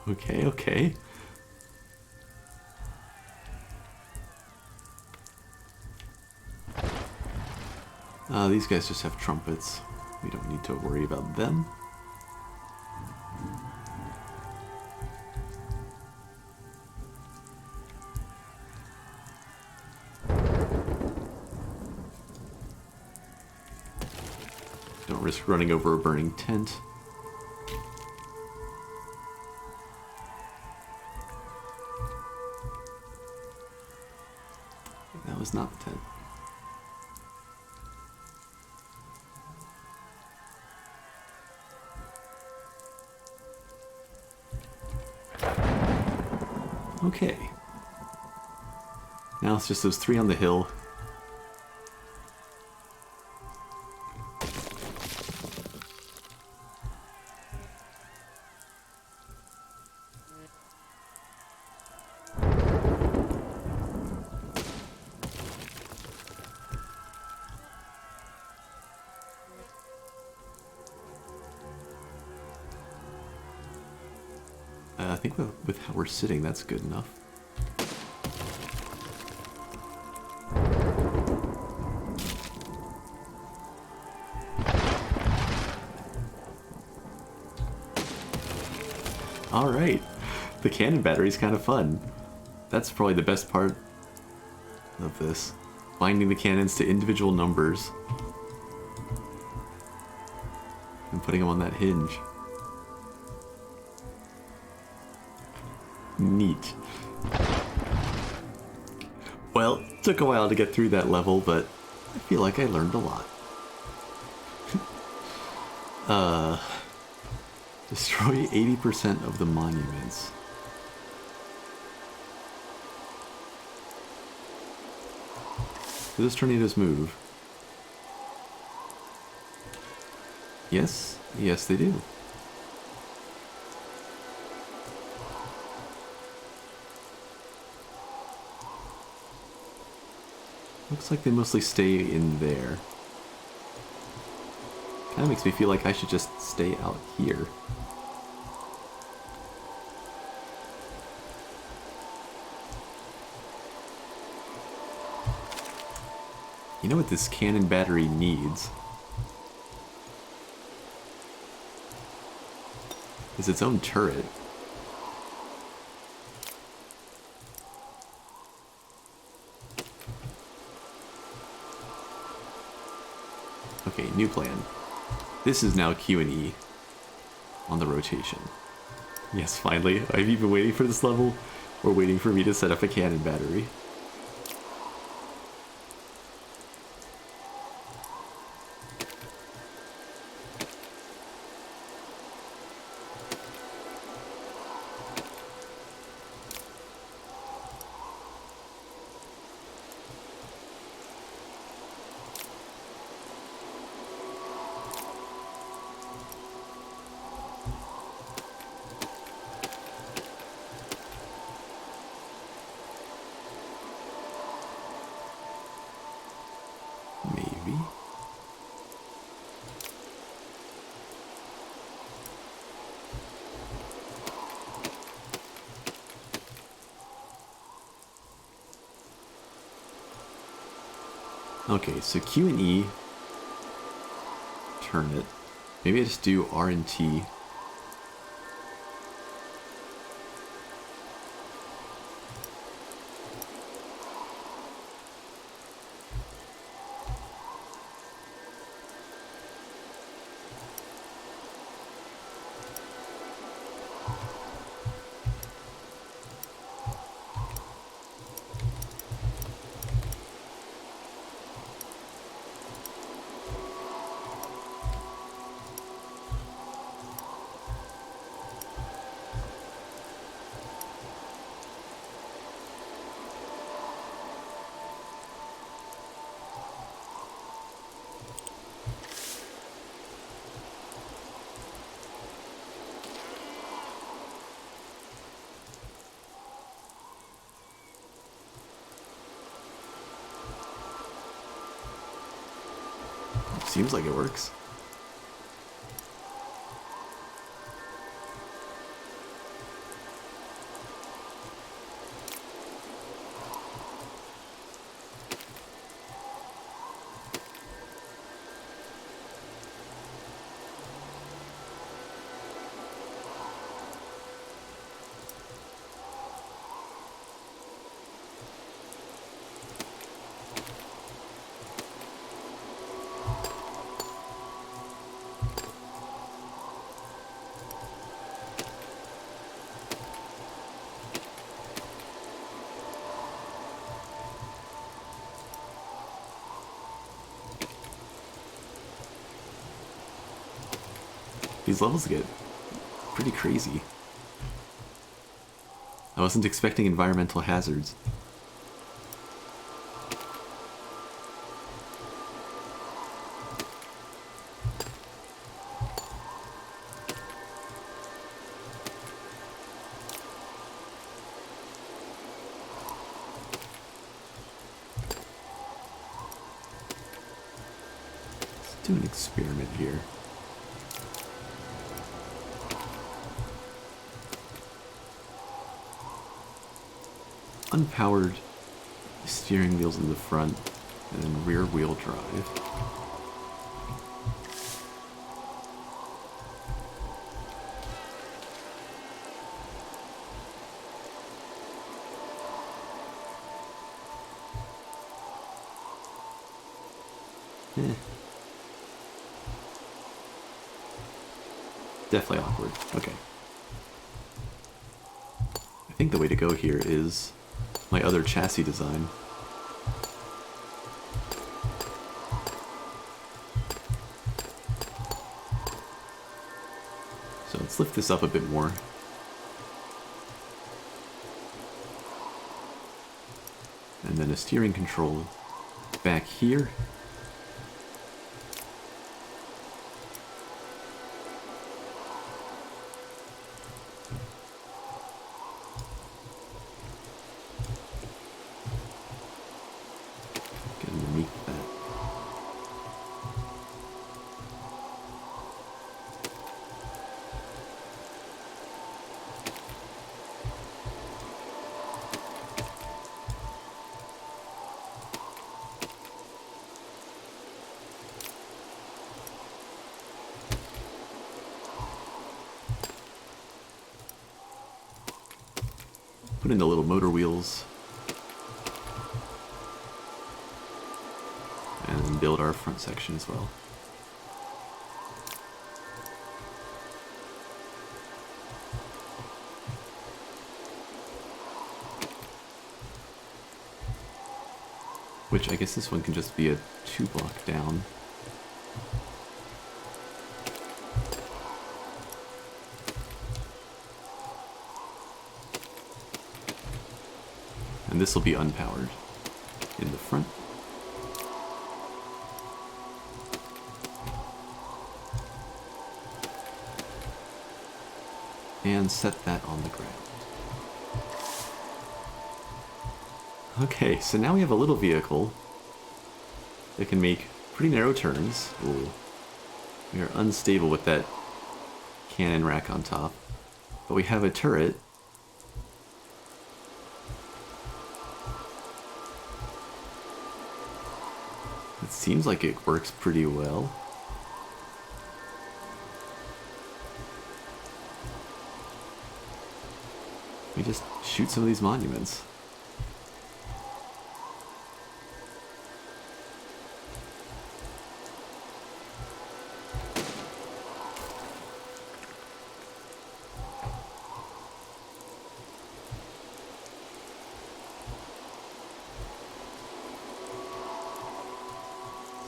Okay, okay. These guys just have trumpets. We don't need to worry about them. Don't risk running over a burning tent. That was not the tent. Okay. Now it's just those three on the hill. I think with how we're sitting, that's good enough. Alright, the cannon battery is kind of fun. That's probably the best part of this. Binding the cannons to individual numbers and putting them on that hinge. Neat. Well, it took a while to get through that level, but I feel like I learned a lot. Destroy 80% of the monuments. Do those tornadoes move? Yes? Yes, they do. Looks like they mostly stay in there. Kinda makes me feel like I should just stay out here. You know what this cannon battery needs? Is its own turret. Okay, new plan. This is now Q and E on the rotation. Yes, finally. Have you been waiting for this level? Or waiting for me to set up a cannon battery? Maybe. Okay, so Q and E, turn it. Maybe I just do R and T. Seems like it works. These levels get pretty crazy. I wasn't expecting environmental hazards. Let's do an experiment here. Unpowered steering wheels in the front and then rear wheel drive. Definitely awkward. Okay. I think the way to go here is my other chassis design. So let's lift this up a bit more. And then a steering control back here. Put in the little motor wheels. And build our front section as well. Which I guess this one can just be a 2-block down. And this will be unpowered in the front. And set that on the ground. Okay, so now we have a little vehicle that can make pretty narrow turns. Ooh. We are unstable with that cannon rack on top. But we have a turret. It seems like it works pretty well. We just shoot some of these monuments.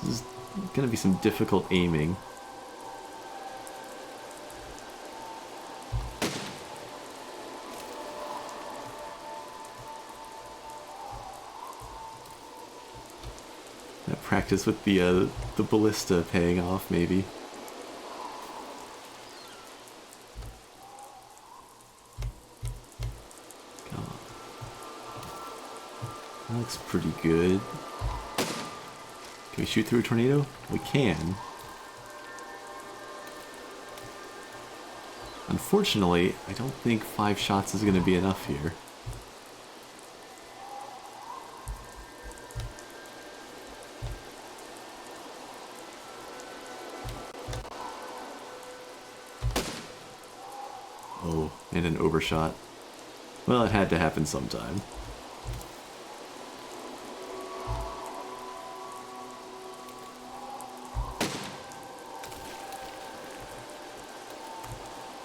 This is gonna be some difficult aiming. That practice with the ballista paying off, maybe. Come on. That looks pretty good. Can we shoot through a tornado? We can. Unfortunately, I don't think 5 shots is going to be enough here. Oh, and an overshot. Well, it had to happen sometime.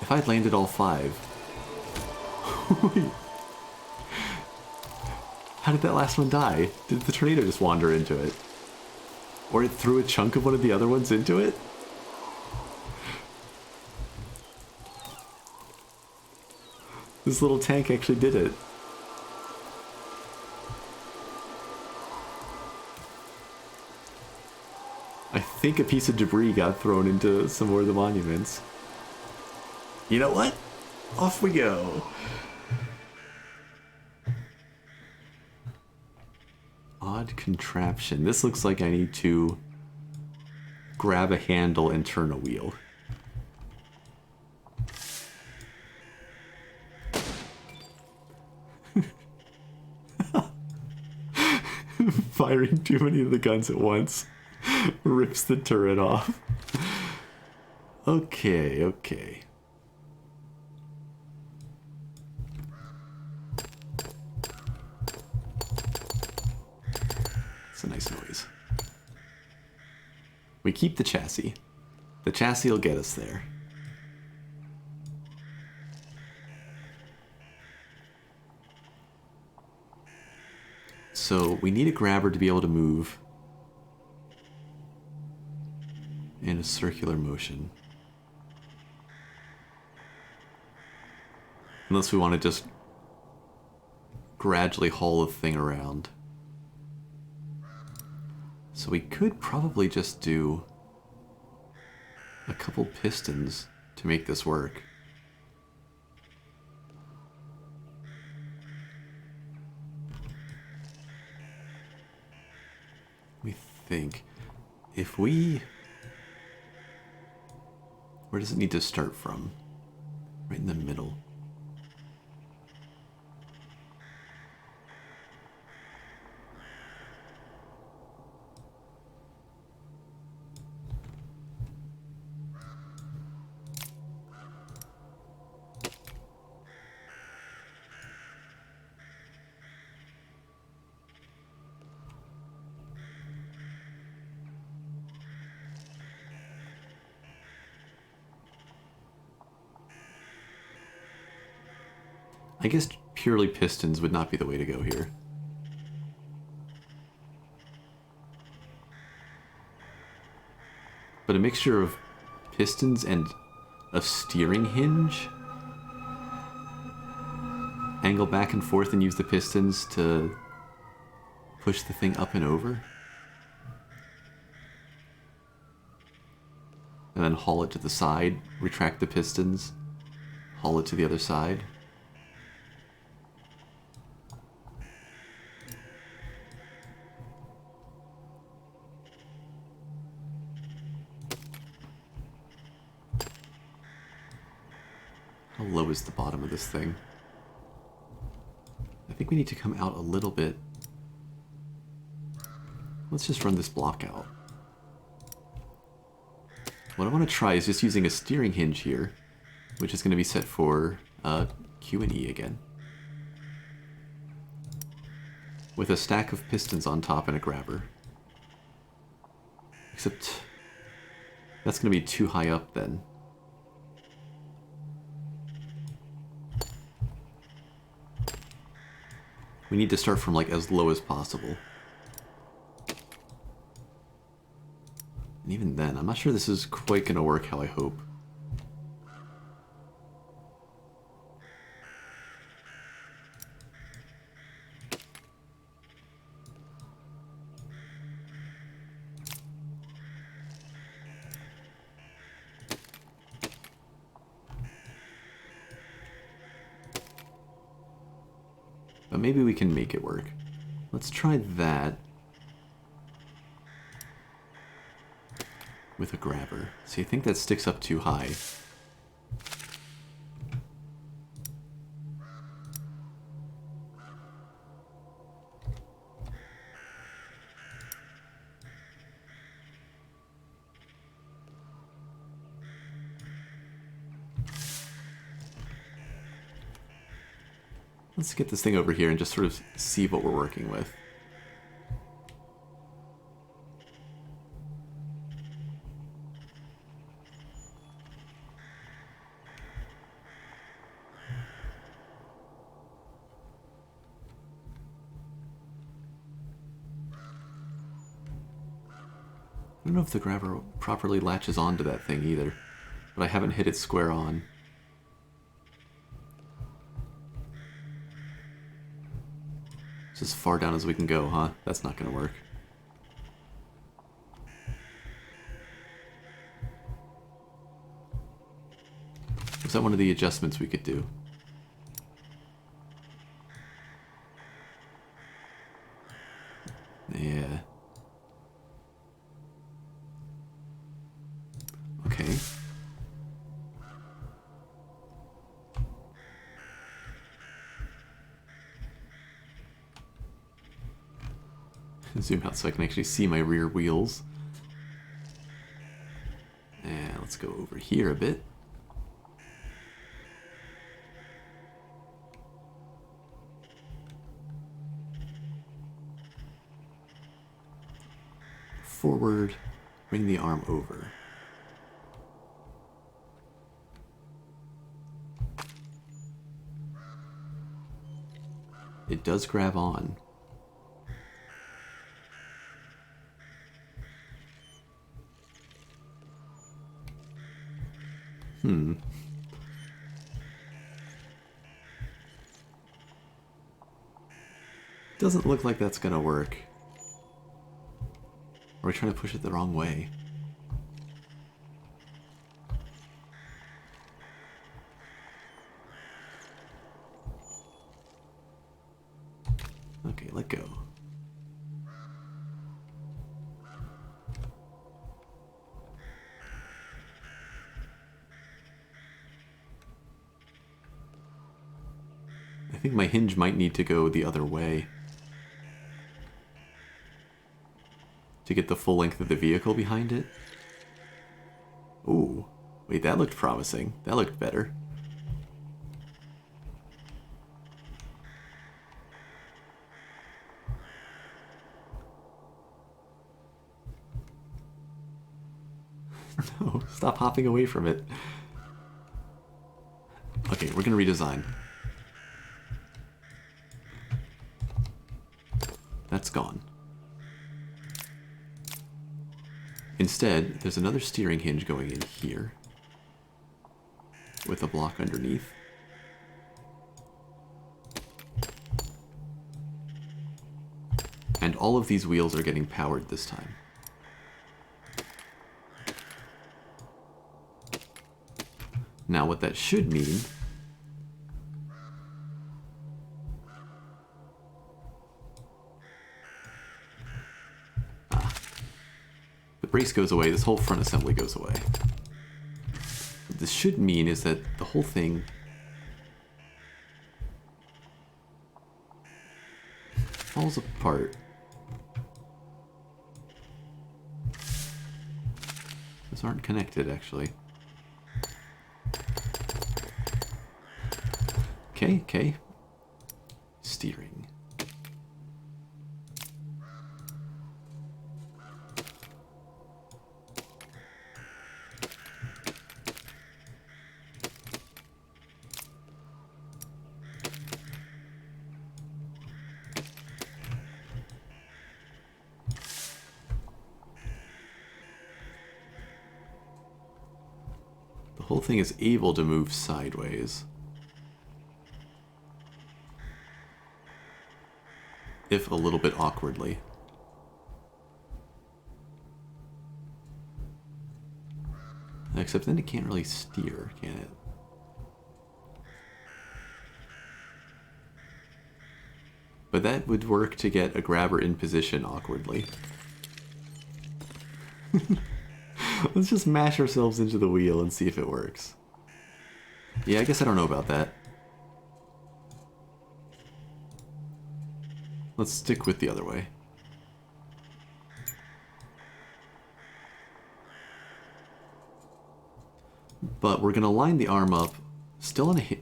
If I'd landed all 5... How did that last one die? Did the tornado just wander into it? Or it threw a chunk of one of the other ones into it? This little tank actually did it. I think a piece of debris got thrown into some more of the monuments. You know what? Off we go. Odd contraption. This looks like I need to grab a handle and turn a wheel. Firing too many of the guns at once rips the turret off. Okay, okay. It's a nice noise. We keep the chassis. The chassis will get us there. So we need a grabber to be able to move in a circular motion. Unless we want to just gradually haul the thing around. So we could probably just do a couple pistons to make this work. Let me think. If we... Where does it need to start from? Right in the middle. I guess purely pistons would not be the way to go here. But a mixture of pistons and a steering hinge? Angle back and forth and use the pistons to push the thing up and over? And then haul it to the side, retract the pistons, haul it to the other side. How low is the bottom of this thing? I think we need to come out a little bit. Let's just run this block out. What I want to try is just using a steering hinge here, which is going to be set for Q and E again. With a stack of pistons on top and a grabber. Except that's going to be too high up then. We need to start from like as low as possible. And even then, I'm not sure this is quite going to work how I hope. But maybe we can make it work. Let's try that. with a grabber. See, I think that sticks up too high. Let's get this thing over here and just sort of see what we're working with. I don't know if the grabber properly latches onto that thing either, but I haven't hit it square on. It's as far down as we can go, huh? That's not gonna work. Was that one of the adjustments we could do? Yeah. Okay. Zoom out so I can actually see my rear wheels. And let's go over here a bit. Forward, bring the arm over. It does grab on. Doesn't look like that's gonna work. Or are we trying to push it the wrong way? Okay, let go. I think my hinge might need to go the other way to get the full length of the vehicle behind it. Ooh, wait, that looked promising. That looked better. No, stop hopping away from it. Okay, we're gonna redesign. That's gone. Instead, there's another steering hinge going in here with a block underneath. And all of these wheels are getting powered this time. Now what that should mean the brace goes away, this whole front assembly goes away. What this should mean is that the whole thing falls apart. Those aren't connected, actually. Okay. Steering. The whole thing is able to move sideways. If a little bit awkwardly. Except then it can't really steer, can it? But that would work to get a grabber in position awkwardly. Let's just mash ourselves into the wheel and see if it works. Yeah, I guess I don't know about that. Let's stick with the other way. But we're gonna line the arm up, still on a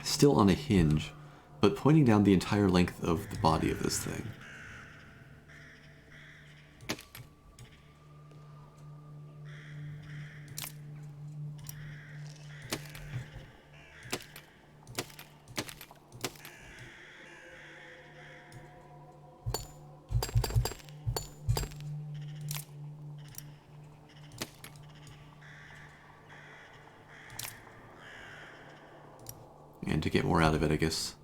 still on a hinge, but pointing down the entire length of the body of this thing. And to get more out of it, I guess.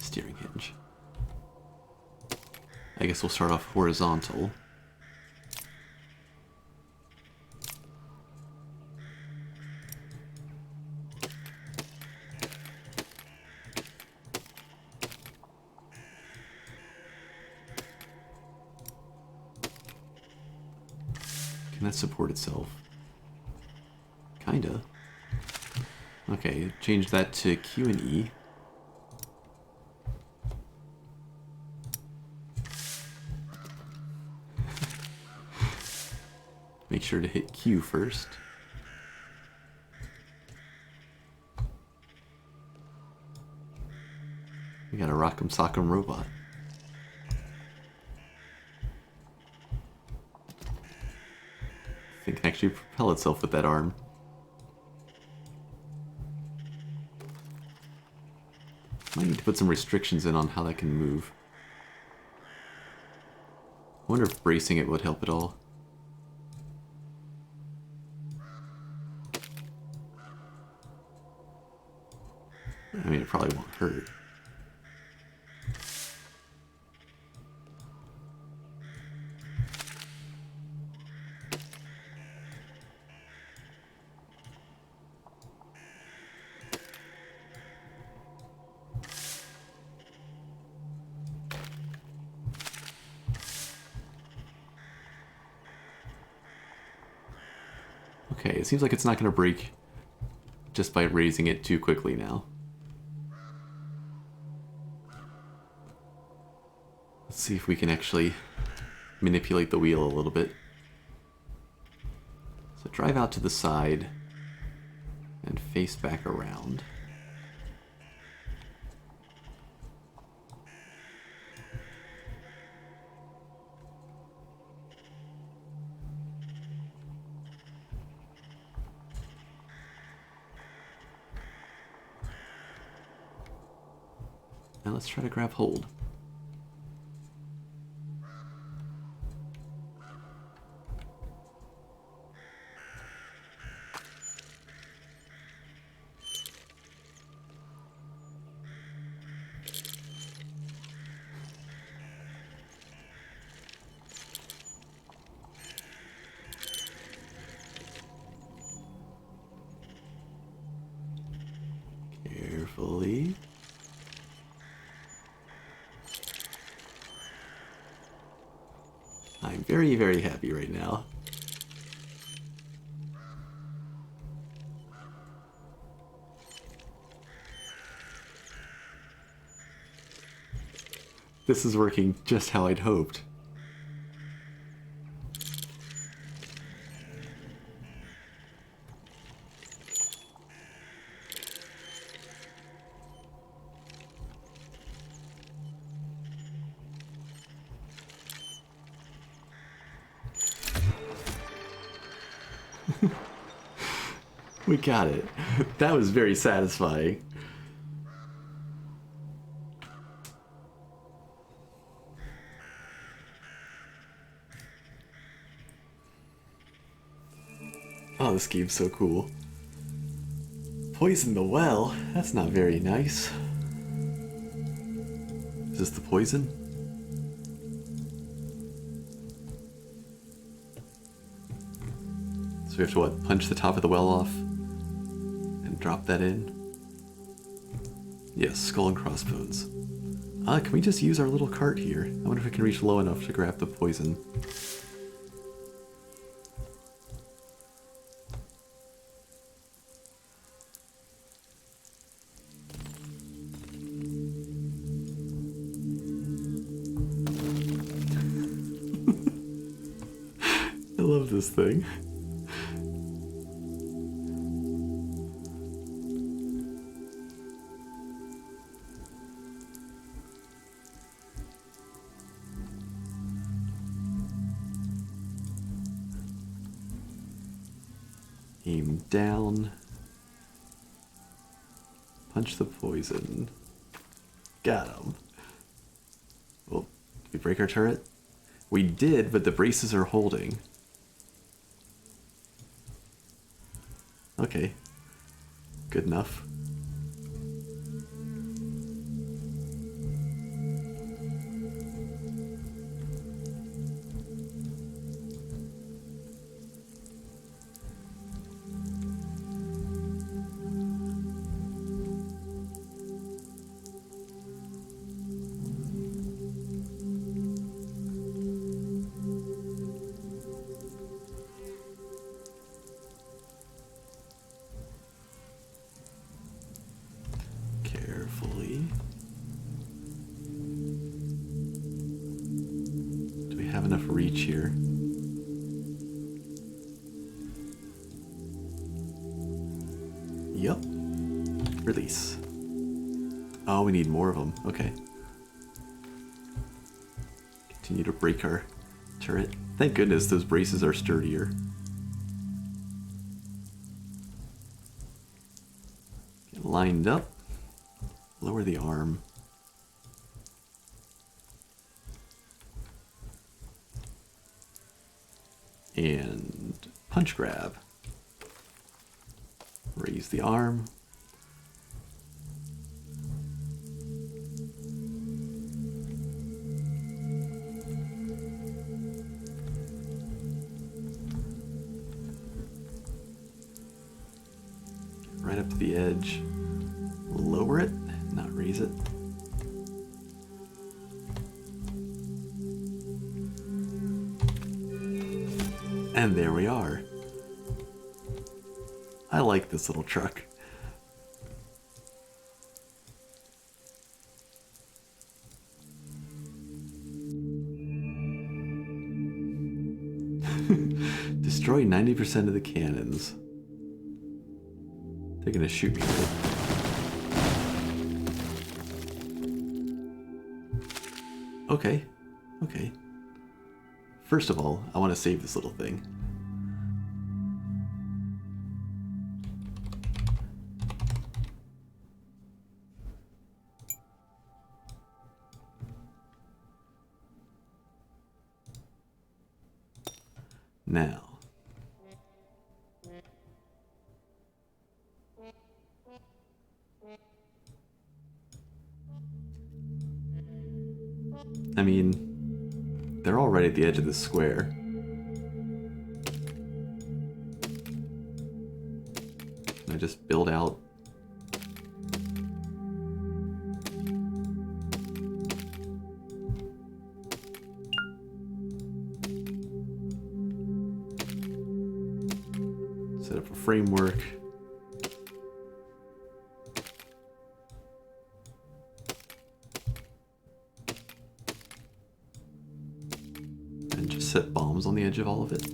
Steering hinge. I guess we'll start off horizontal. Can that support itself? Kinda. Okay, change that to Q and E. Make sure to hit Q first. We got a Rock'em Sock'em robot. It can actually propel itself with that arm. Might need to put some restrictions in on how that can move. I wonder if bracing it would help at all. I mean, it probably won't hurt. Okay, it seems like it's not going to break just by raising it too quickly now. Let's see if we can actually manipulate the wheel a little bit. So drive out to the side and face back around. Now let's try to grab hold. Carefully. I'm very, very happy right now. This is working just how I'd hoped. We got it. That was very satisfying. Oh, this game's so cool. Poison the well? That's not very nice. Is this the poison? So we have to what? Punch the top of the well off? And drop that in? Yes, skull and crossbones. Can we just use our little cart here? I wonder if we can reach low enough to grab the poison. I love this thing. Aim down. Punch the poison. Got him. Well, did we break our turret? We did, but the braces are holding. Okay. Good enough. Carefully. Do we have enough reach here? Yep. Release. Oh, we need more of them. Okay. Continue to break our turret. Thank goodness those braces are sturdier. Get lined up. Lower the arm. And punch grab. Raise the arm. Right up to the edge. Lower it, not raise it. And there we are. I like this little truck. Destroy 90% of the cannons. They're gonna shoot me with it. Okay, okay. First of all, I want to save this little thing. Now. I mean, they're all right at the edge of the square. Can I just build out? Set up a framework. Set bombs on the edge of all of it.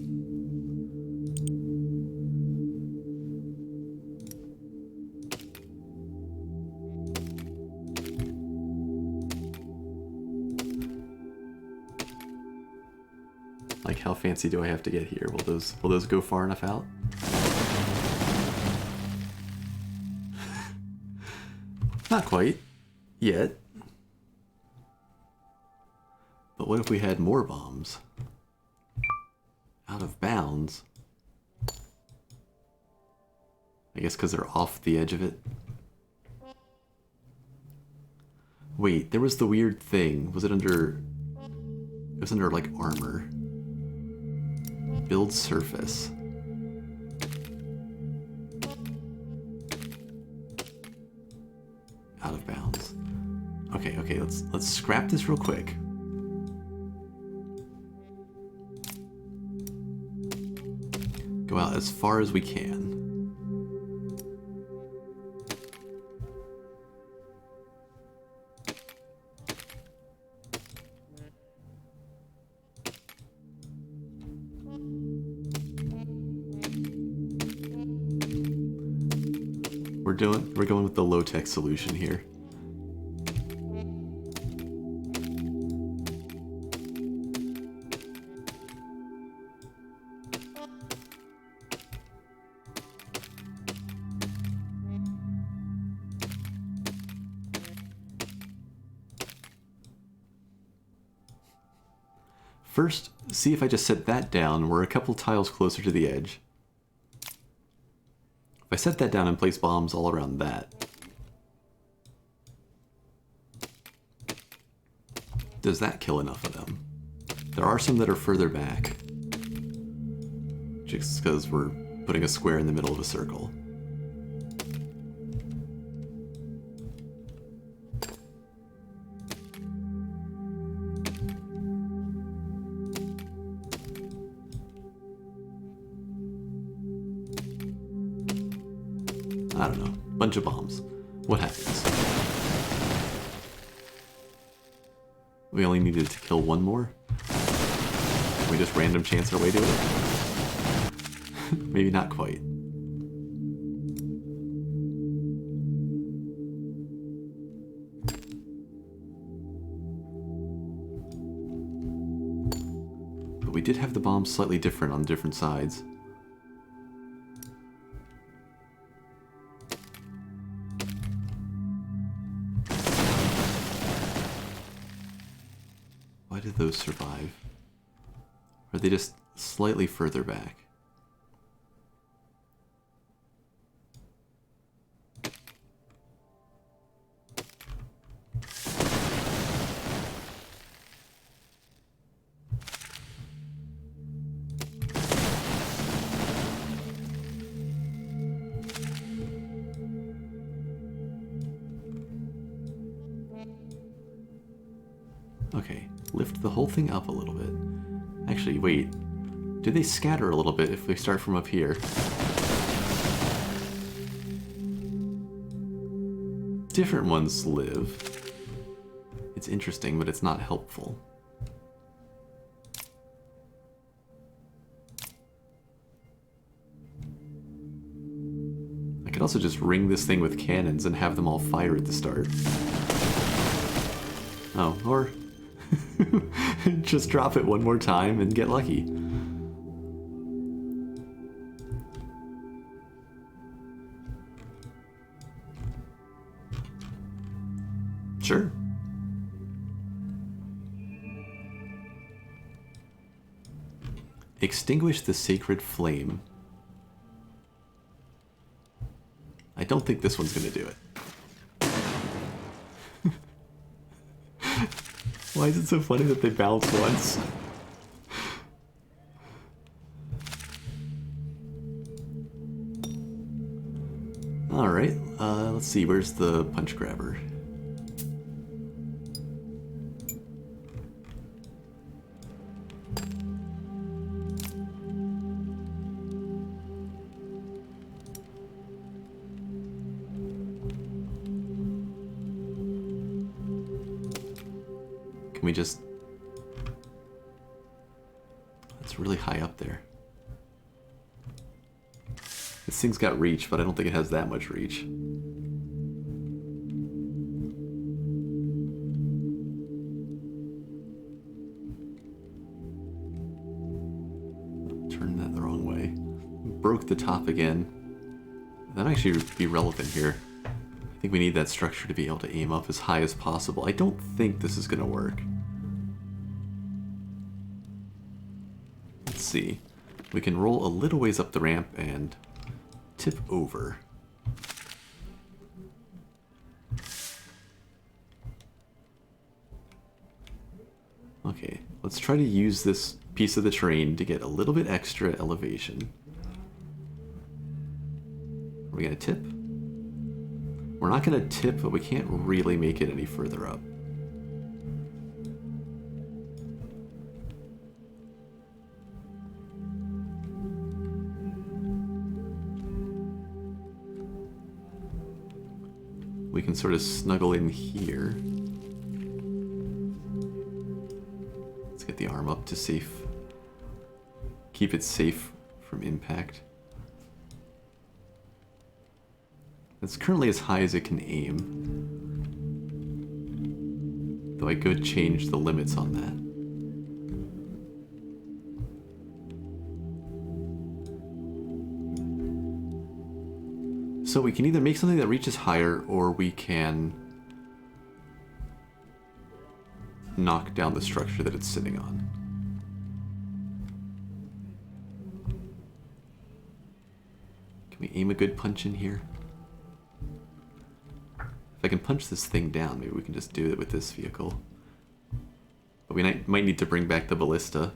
Like, how fancy do I have to get here? Will those go far enough out? Not quite yet. But what if we had more bombs? Out of bounds. I guess because they're off the edge of it. Wait, there was the weird thing. Was it under... It was under, like, armor. Build surface. Out of bounds. Okay, let's scrap this real quick. Go out as far as we can. We're going with the low-tech solution here. First, see if I just set that down, we're a couple tiles closer to the edge. If I set that down and place bombs all around that, does that kill enough of them? There are some that are further back, just because we're putting a square in the middle of a circle. I don't know. Bunch of bombs. What happens? We only needed to kill one more? We just random chance our way to it? Maybe not quite. But we did have the bombs slightly different on different sides. Why did those survive? Or are they just slightly further back? Okay, lift the whole thing up a little bit. Actually, wait. Do they scatter a little bit if we start from up here? Different ones live. It's interesting, but it's not helpful. I could also just ring this thing with cannons and have them all fire at the start. Oh, or just drop it one more time and get lucky. Sure. Extinguish the sacred flame. I don't think this one's gonna do it. Why is it so funny that they bounce once? Alright, let's see, where's the punch grabber? Can we just... That's really high up there. This thing's got reach, but I don't think it has that much reach. Turned that the wrong way. Broke the top again. That might actually be relevant here. I think we need that structure to be able to aim up as high as possible. I don't think this is going to work. Let's see. We can roll a little ways up the ramp and tip over. Okay, let's try to use this piece of the terrain to get a little bit extra elevation. Are we going to tip? We're not going to tip, but we can't really make it any further up. We can sort of snuggle in here. Let's get the arm up to safe. Keep it safe from impact. It's currently as high as it can aim. Though I could change the limits on that. So we can either make something that reaches higher, or we can knock down the structure that it's sitting on. Can we aim a good punch in here? If I can punch this thing down, maybe we can just do it with this vehicle. But we might need to bring back the ballista.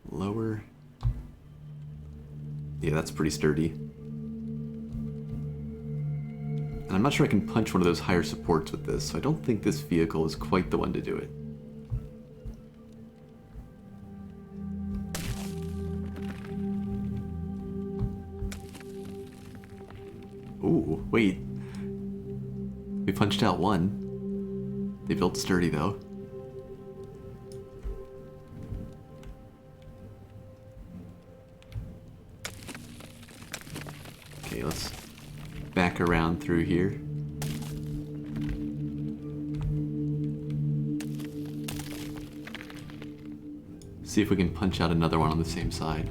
Lower. Yeah, that's pretty sturdy. And I'm not sure I can punch one of those higher supports with this, so I don't think this vehicle is quite the one to do it. Ooh, wait. We punched out one. They built sturdy, though. Okay, let's back around through here. See if we can punch out another one on the same side.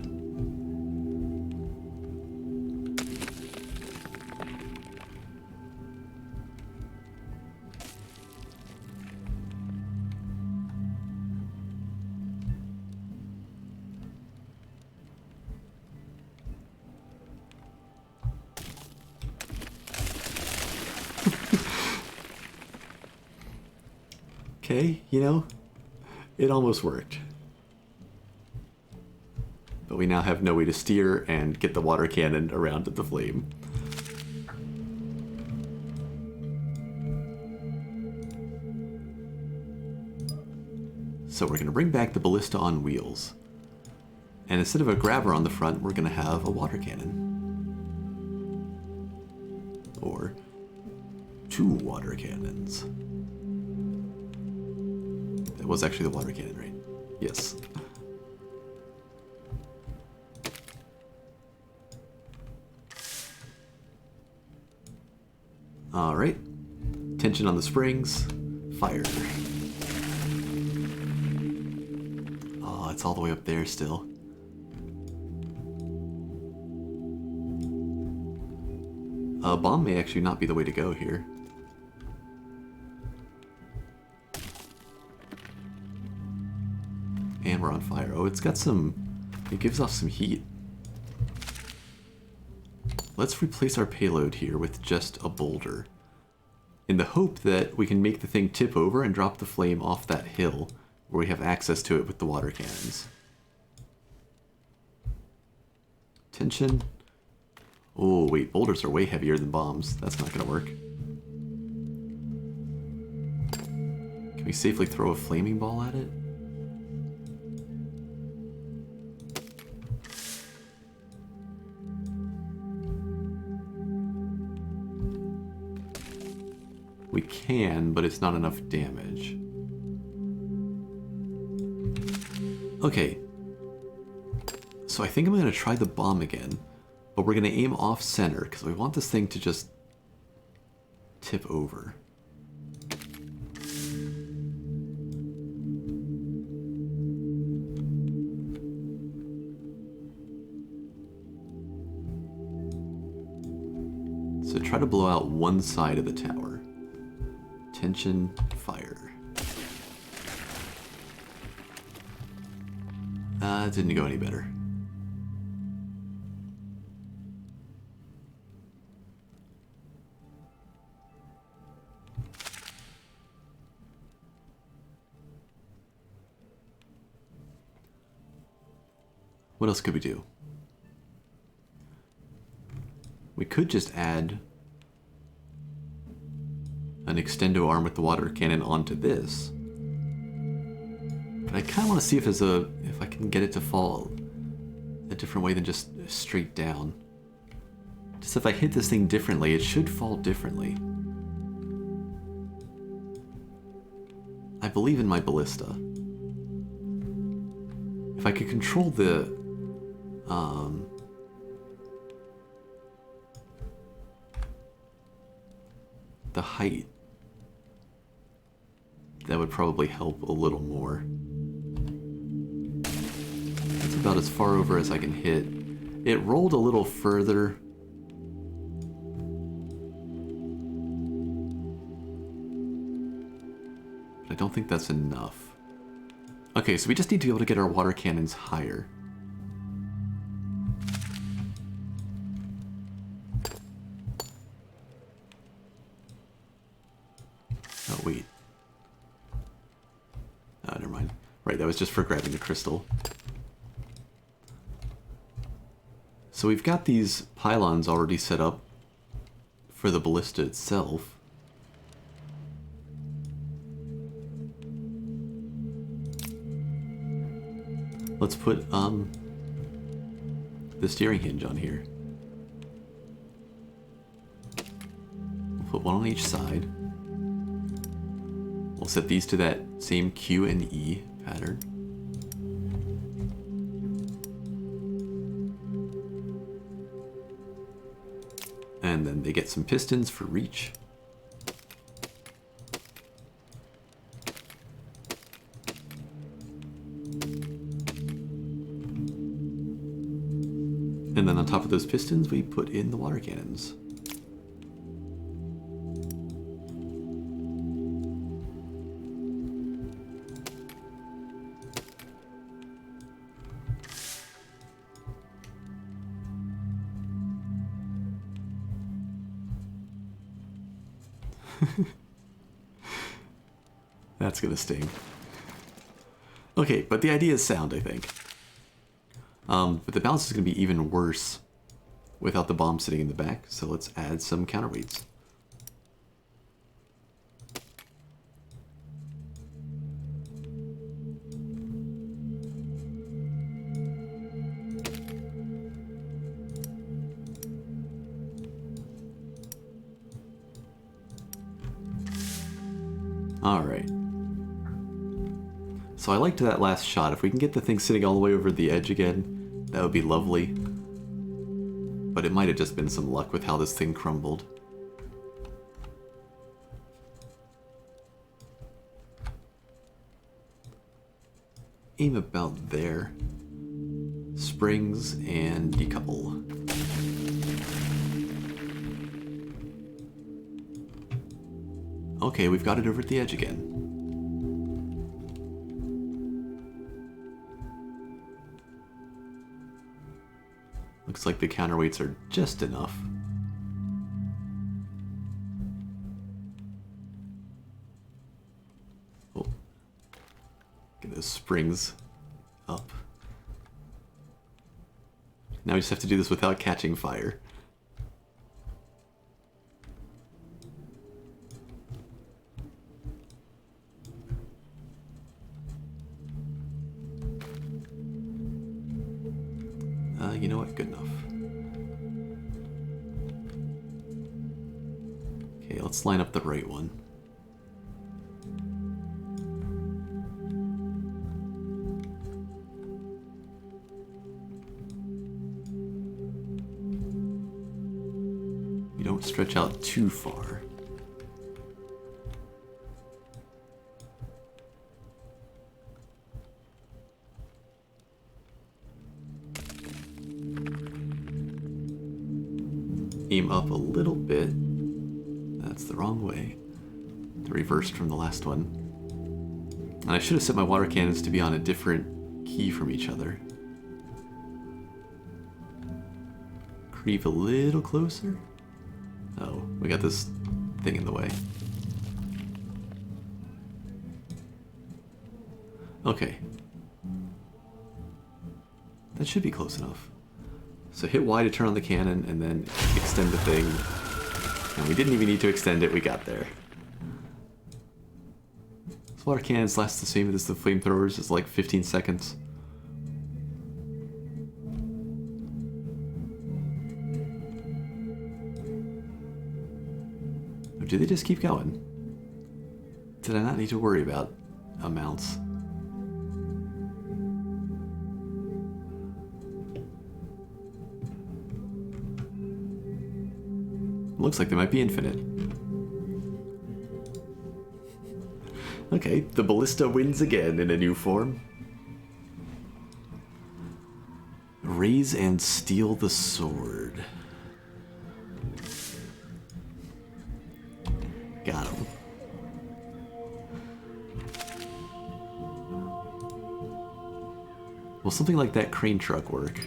Okay, you know, it almost worked. But we now have no way to steer and get the water cannon around to the flame. So we're going to bring back the ballista on wheels. And instead of a grabber on the front, we're going to have a water cannon. Or 2 water cannons. It was actually the water cannon, right? Yes. Alright. Tension on the springs. Fire. Oh, it's all the way up there still. A bomb may actually not be the way to go here. And we're on fire. Oh, it's got some... It gives off some heat. Let's replace our payload here with just a boulder, in the hope that we can make the thing tip over and drop the flame off that hill where we have access to it with the water cannons. Tension. Oh, wait, boulders are way heavier than bombs. That's not going to work. Can we safely throw a flaming ball at it? We can, but it's not enough damage. Okay. So I think I'm going to try the bomb again, but we're going to aim off center because we want this thing to just tip over. So try to blow out one side of the tower. Tension, fire. It didn't go any better. What else could we do? could just add an extendo arm with the water cannon onto this. But I kind of want to see if if I can get it to fall a different way than just straight down. Just if I hit this thing differently, it should fall differently. I believe in my ballista. If I could control the height, that would probably help a little more. That's about as far over as I can hit. It rolled a little further. But I don't think that's enough. Okay, so we just need to be able to get our water cannons higher. Oh, wait. Oh, never mind. Right, that was just for grabbing the crystal. So we've got these pylons already set up for the ballista itself. Let's put the steering hinge on here. We'll put one on each side. We'll set these to that same Q and E pattern. And then they get some pistons for reach. And then on top of those pistons, we put in the water cannons. That's gonna sting. Okay, but the idea is sound, I think. But the balance is gonna be even worse without the bomb sitting in the back, so let's add some counterweights. Alright. So I liked that last shot. If we can get the thing sitting all the way over the edge again, that would be lovely. But it might have just been some luck with how this thing crumbled. Aim about there. Springs and decouple. Okay, we've got it over at the edge again. Looks like the counterweights are just enough. Oh. Get those springs up. Now we just have to do this without catching fire. You know what? Good enough. Okay, let's line up the right one. You don't stretch out too far. Aim up a little bit. That's the wrong way. The reversed from the last one. And I should have set my water cannons to be on a different key from each other. Creep a little closer. Oh, we got this thing in the way. Okay. That should be close enough. So hit Y to turn on the cannon, and then extend the thing. And we didn't even need to extend it, we got there. This water cannons last the same as the flamethrowers, it's like 15 seconds. Or do they just keep going? Did I not need to worry about amounts? Looks like they might be infinite. Okay, the ballista wins again in a new form. Raise and steal the sword. Got him. Will something like that crane truck work?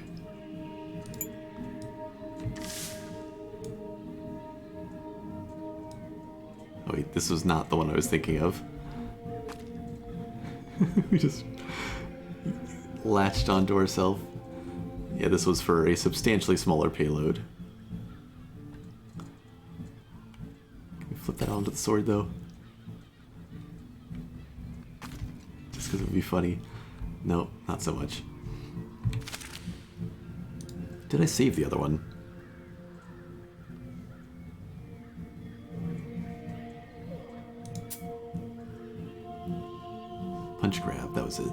Oh wait, this was not the one I was thinking of. We just latched onto ourselves. Yeah, this was for a substantially smaller payload. Can we flip that onto the sword though? Just because it would be funny. No, not so much. Did I save the other one? Punch grab, that was it.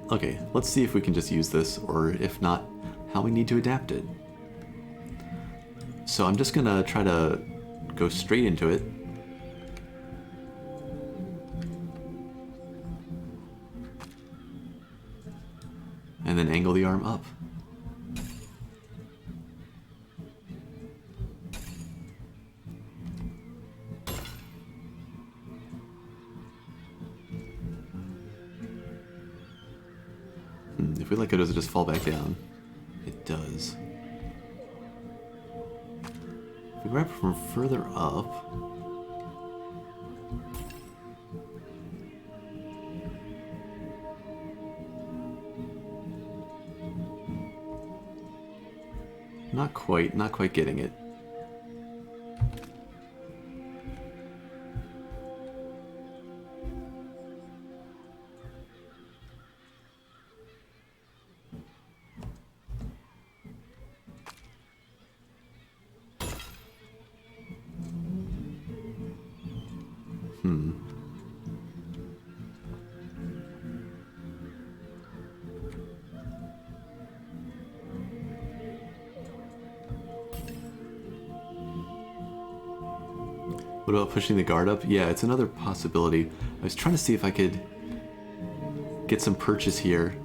Okay, let's see if we can just use this, or if not, how we need to adapt it. So I'm just gonna try to go straight into it. And then angle the arm up. If we let go, does it just fall back down? It does. If we grab it from further up... Not quite getting it. What about pushing the guard up? Yeah, it's another possibility. I was trying to see if I could get some purchase here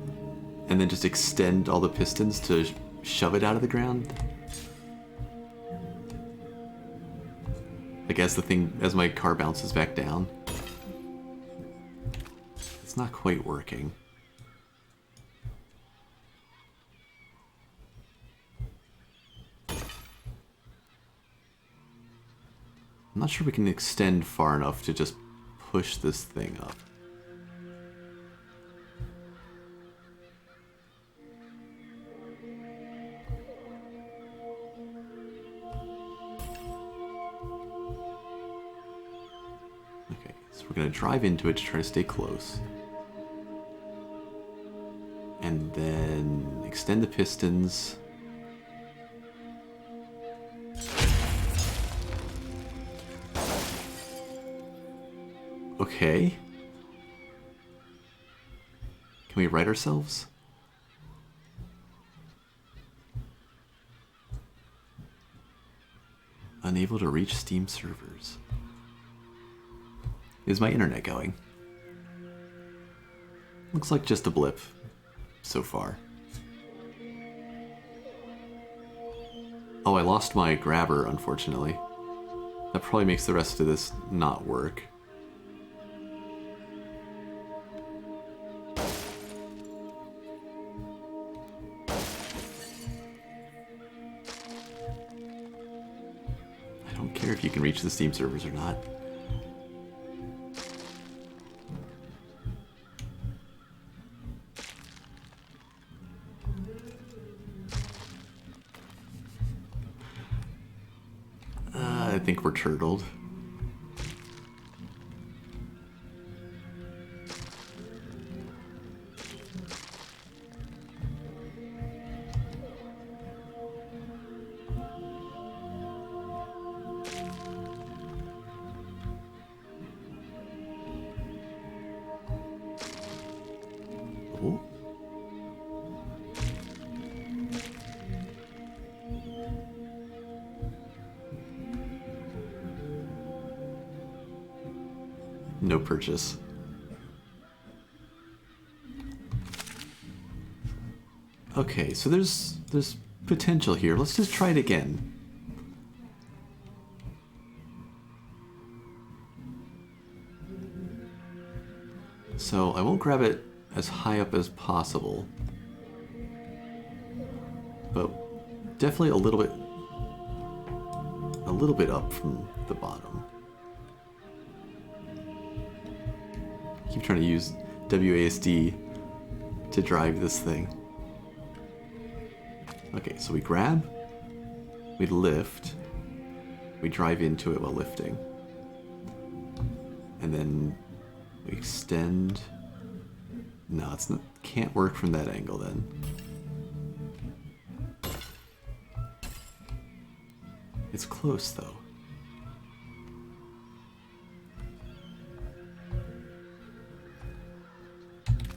and then just extend all the pistons to shove it out of the ground. Like as my car bounces back down. It's not quite working. I'm not sure we can extend far enough to just push this thing up. Okay, so we're going to drive into it to try to stay close. And then extend the pistons. Okay. Can we right ourselves? Unable to reach Steam servers. Is my internet going? Looks like just a blip so far. Oh, I lost my grabber, unfortunately. That probably makes the rest of this not work. I don't care if you can reach the Steam servers or not. I think we're turtled. Oh. No purchase. Okay, so there's potential here. Let's just try it again. So I won't grab it as high up as possible, but definitely a little bit up from the bottom. Keep trying to use WASD to drive this thing. Okay, so we grab, we lift, we drive into it while lifting, and then we extend. No, it's not. Can't work from that angle then. It's close though.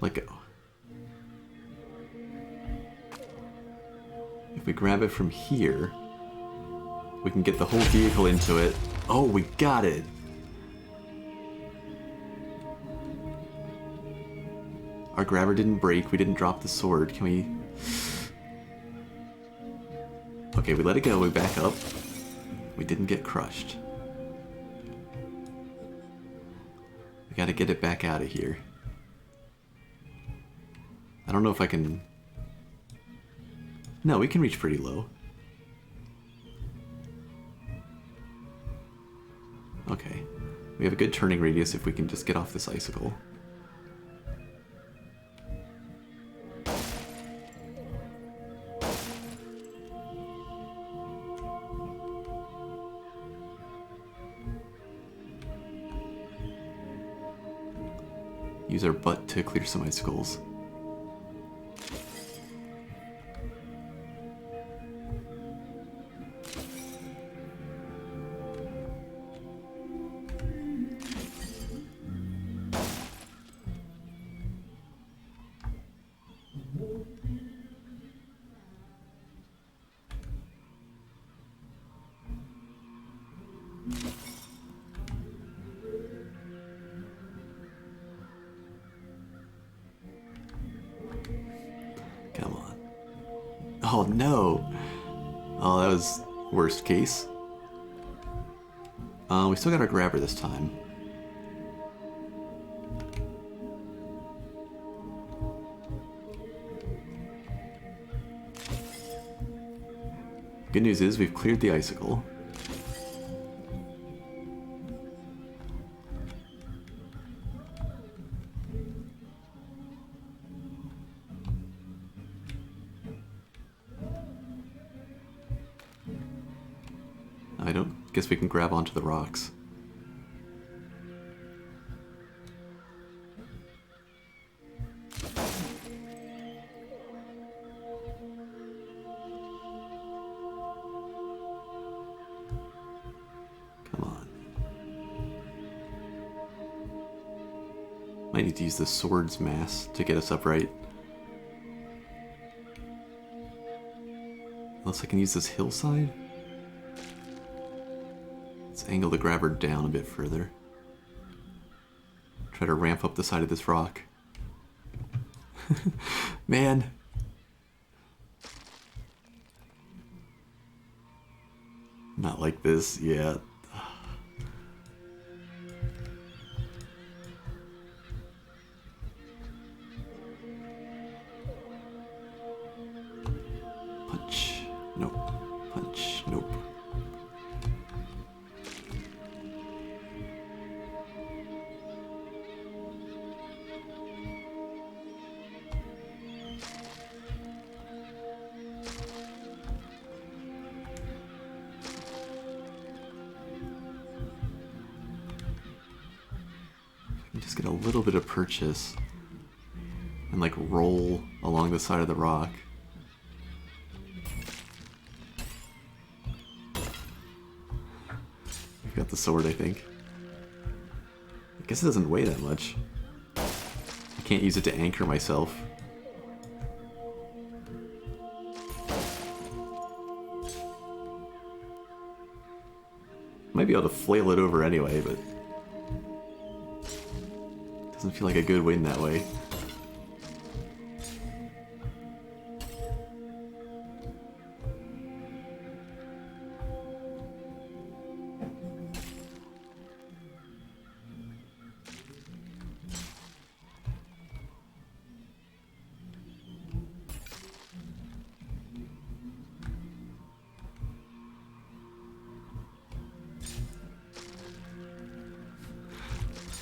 Let go. If we grab it from here, we can get the whole vehicle into it. Oh, we got it! Our grabber didn't break, we didn't drop the sword. Can we... Okay, we let it go, we back up. We didn't get crushed. We gotta get it back out of here. I don't know if I can... No, we can reach pretty low. Okay. We have a good turning radius if we can just get off this icicle. Use our butt to clear some icicles. Come on. Oh no! Oh, that was worst case. We still got our grabber this time. Good news is we've cleared the icicle. I don't guess we can grab onto the rocks. Come on. Might need to use the sword's mass to get us upright. Unless I can use this hillside? Let's angle the grabber down a bit further. Try to ramp up the side of this rock. Man. Not like this, yeah. Punch. Nope. Punch. Nope. a little bit of purchase and like roll along the side of the rock. We've got the sword, I think. I guess it doesn't weigh that much. I can't use it to anchor myself. Might be able to flail it over anyway, but doesn't feel like a good win that way.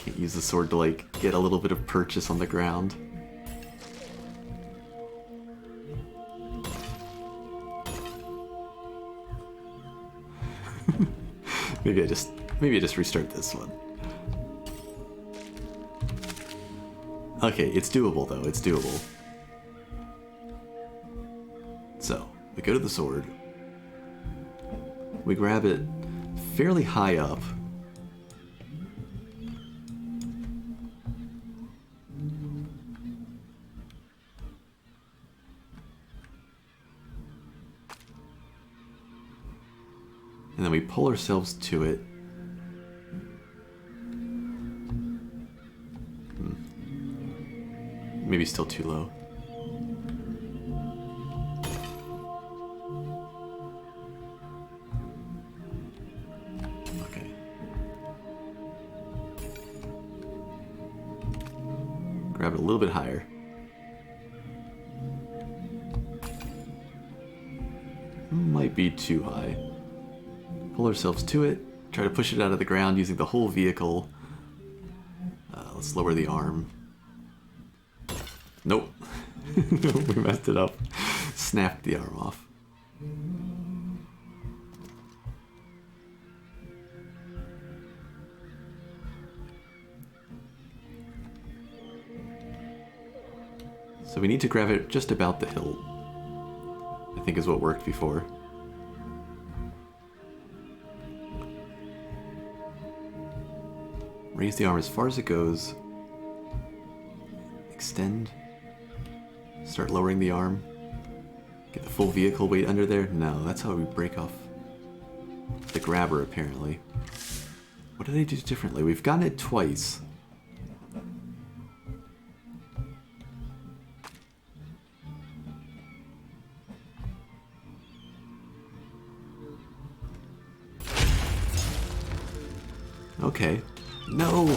Can't use the sword to like get a little bit of purchase on the ground. Maybe I just restart this one. Okay, it's doable though, it's doable. So, we go to the sword. We grab it fairly high up. And then we pull ourselves to it. Maybe still too low. Okay. Grab it a little bit higher. Might be too high. Pull ourselves to it, try to push it out of the ground using the whole vehicle. Let's lower the arm. Nope. We messed it up. Snapped the arm off. So we need to grab it just about the hilt, I think is what worked before. Raise the arm as far as it goes. Extend. Start lowering the arm. Get the full vehicle weight under there. No, that's how we break off the grabber, apparently. What do they do differently? We've gotten it twice. Okay. No!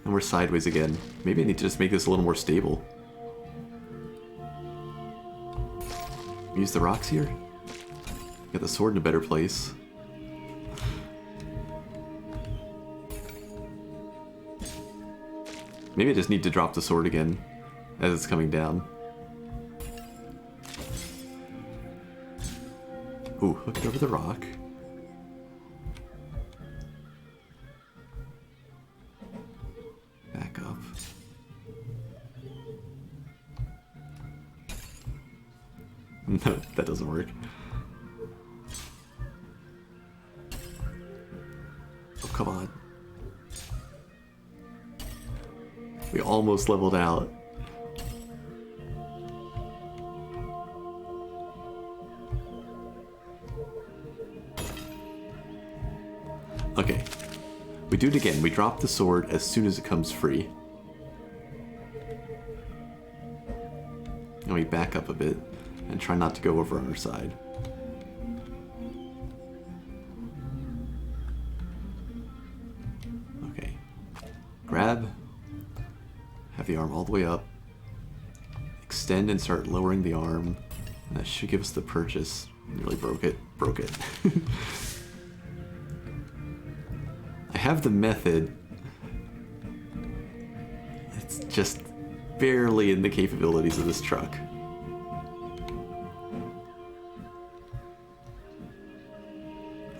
And we're sideways again. Maybe I need to just make this a little more stable. Use the rocks here? Get the sword in a better place. Maybe I just need to drop the sword again as it's coming down. Ooh, hook it over the rock. Back up. No, that doesn't work. Oh, come on. We almost leveled out. Okay. We do it again. We drop the sword as soon as it comes free. And we back up a bit and try not to go over on our side. Okay. Grab. Have the arm all the way up. Extend and start lowering the arm. And that should give us the purchase. Nearly broke it. Broke it. I have the method. It's just barely in the capabilities of this truck.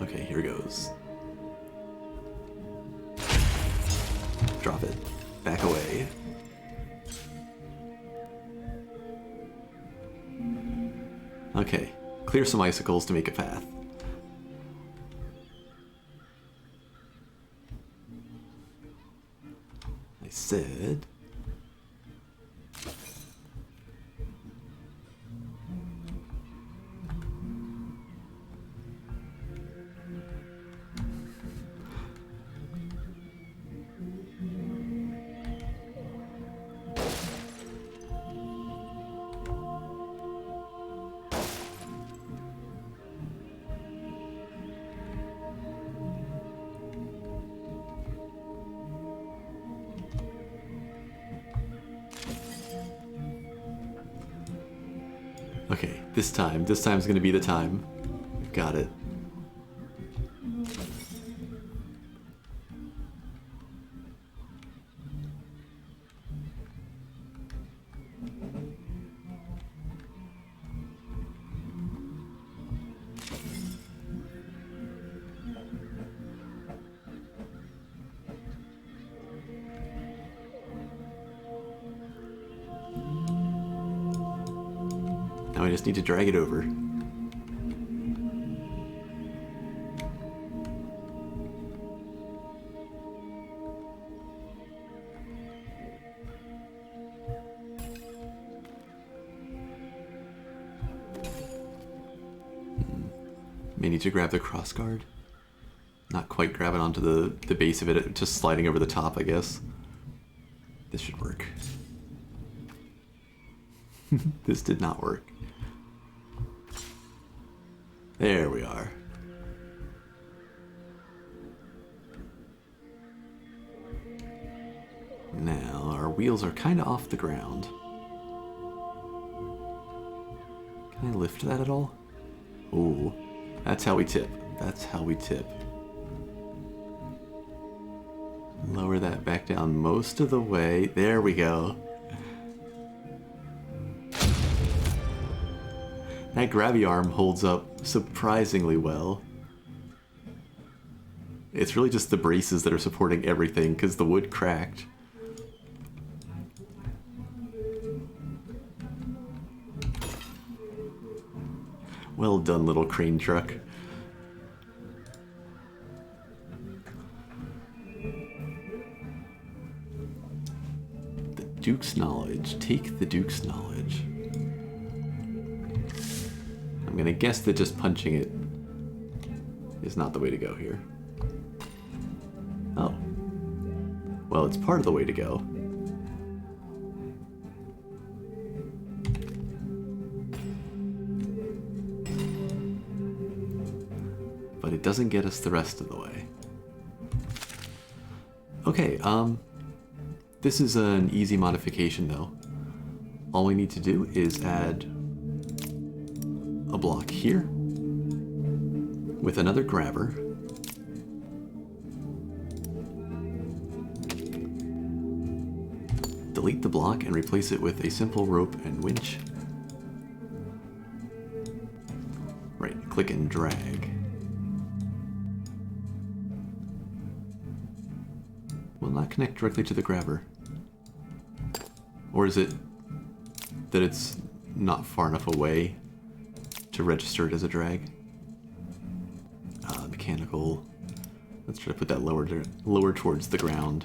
Okay, here goes. Drop it. Back away. Okay, clear some icicles to make a path. I said... Okay, this time's gonna be the time. Got it. Now I just need to drag it over. May need to grab the crossguard. Not quite grab it onto the base of it, just sliding over the top, I guess. This should work. This did not work. There we are. Now, our wheels are kind of off the ground. Can I lift that at all? Ooh, that's how we tip. That's how we tip. Lower that back down most of the way. There we go. That grabby arm holds up surprisingly well. It's really just the braces that are supporting everything because the wood cracked. Well done, little crane truck. The Duke's knowledge. Take the Duke's knowledge. I'm gonna guess that just punching it is not the way to go here. Oh. Well, it's part of the way to go. But it doesn't get us the rest of the way. Okay, this is an easy modification though. All we need to do is add a block here with another grabber. Delete the block and replace it with a simple rope and winch. Right, click and drag. Will not connect directly to the grabber. Or is it that it's not far enough away to register it as a drag? Mechanical. Let's try to put that lower towards the ground.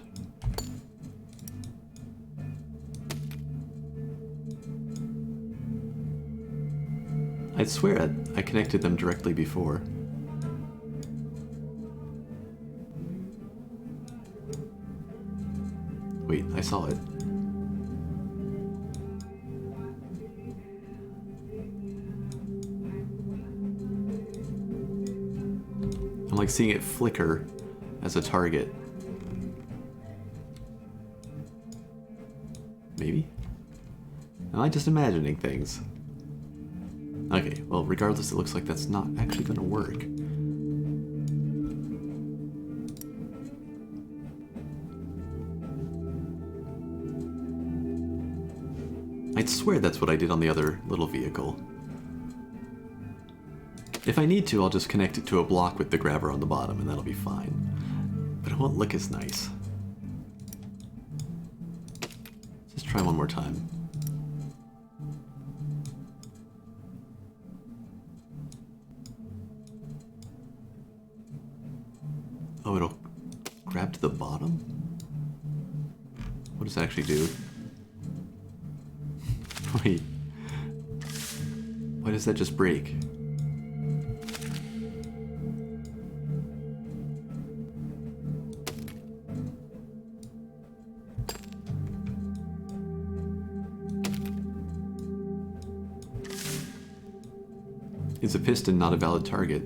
I'd swear I connected them directly before. Wait, I saw it. I'm like seeing it flicker as a target. Maybe? Am I just imagining things? Okay, well, regardless, it looks like that's not actually going to work. I'd swear that's what I did on the other little vehicle. If I need to, I'll just connect it to a block with the grabber on the bottom, and that'll be fine. But it won't look as nice. try one more time. Oh, it'll grab to the bottom? What does it actually do? Wait. Why does that just break? Is a piston not a valid target?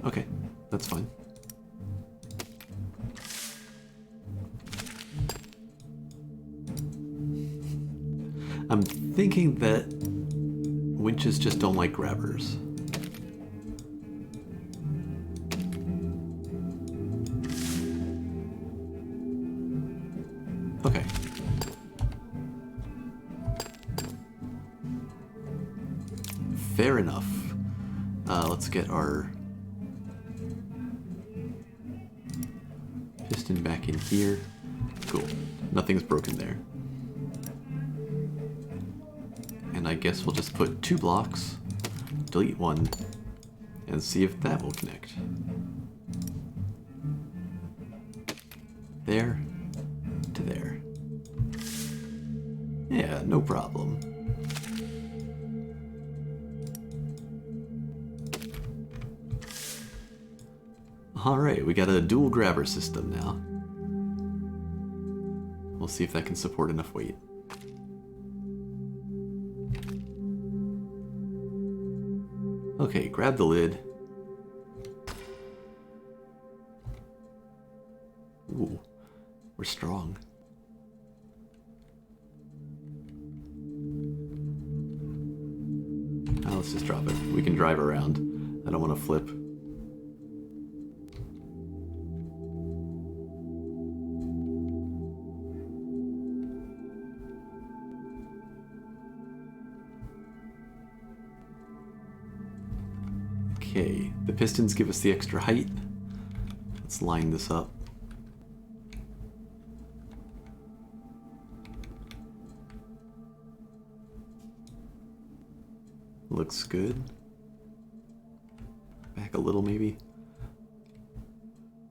Okay, that's fine. I'm thinking that winches just don't like grabbers. Okay. Fair enough. Let's get our piston back in here. Cool. Nothing's broken there. And I guess we'll just put 2 blocks, delete 1, and see if that will connect. There to there. Yeah, no problem. Alright, we got a dual grabber system now. We'll see if that can support enough weight. Okay, grab the lid. Ooh, we're strong. Now let's just drop it. We can drive around. I don't want to flip. Okay, the pistons give us the extra height. Let's line this up. Looks good. Back a little maybe.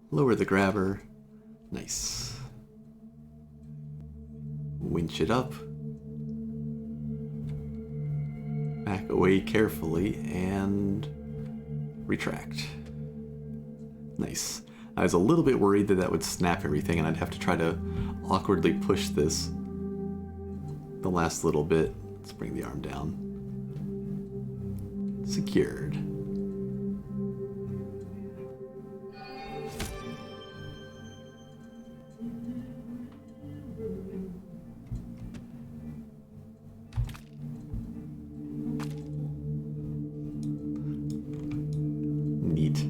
Lower the grabber. Nice. Winch it up. Back away carefully and retract. Nice. I was a little bit worried that that would snap everything and I'd have to try to awkwardly push this the last little bit. Let's bring the arm down. Secured. Neat.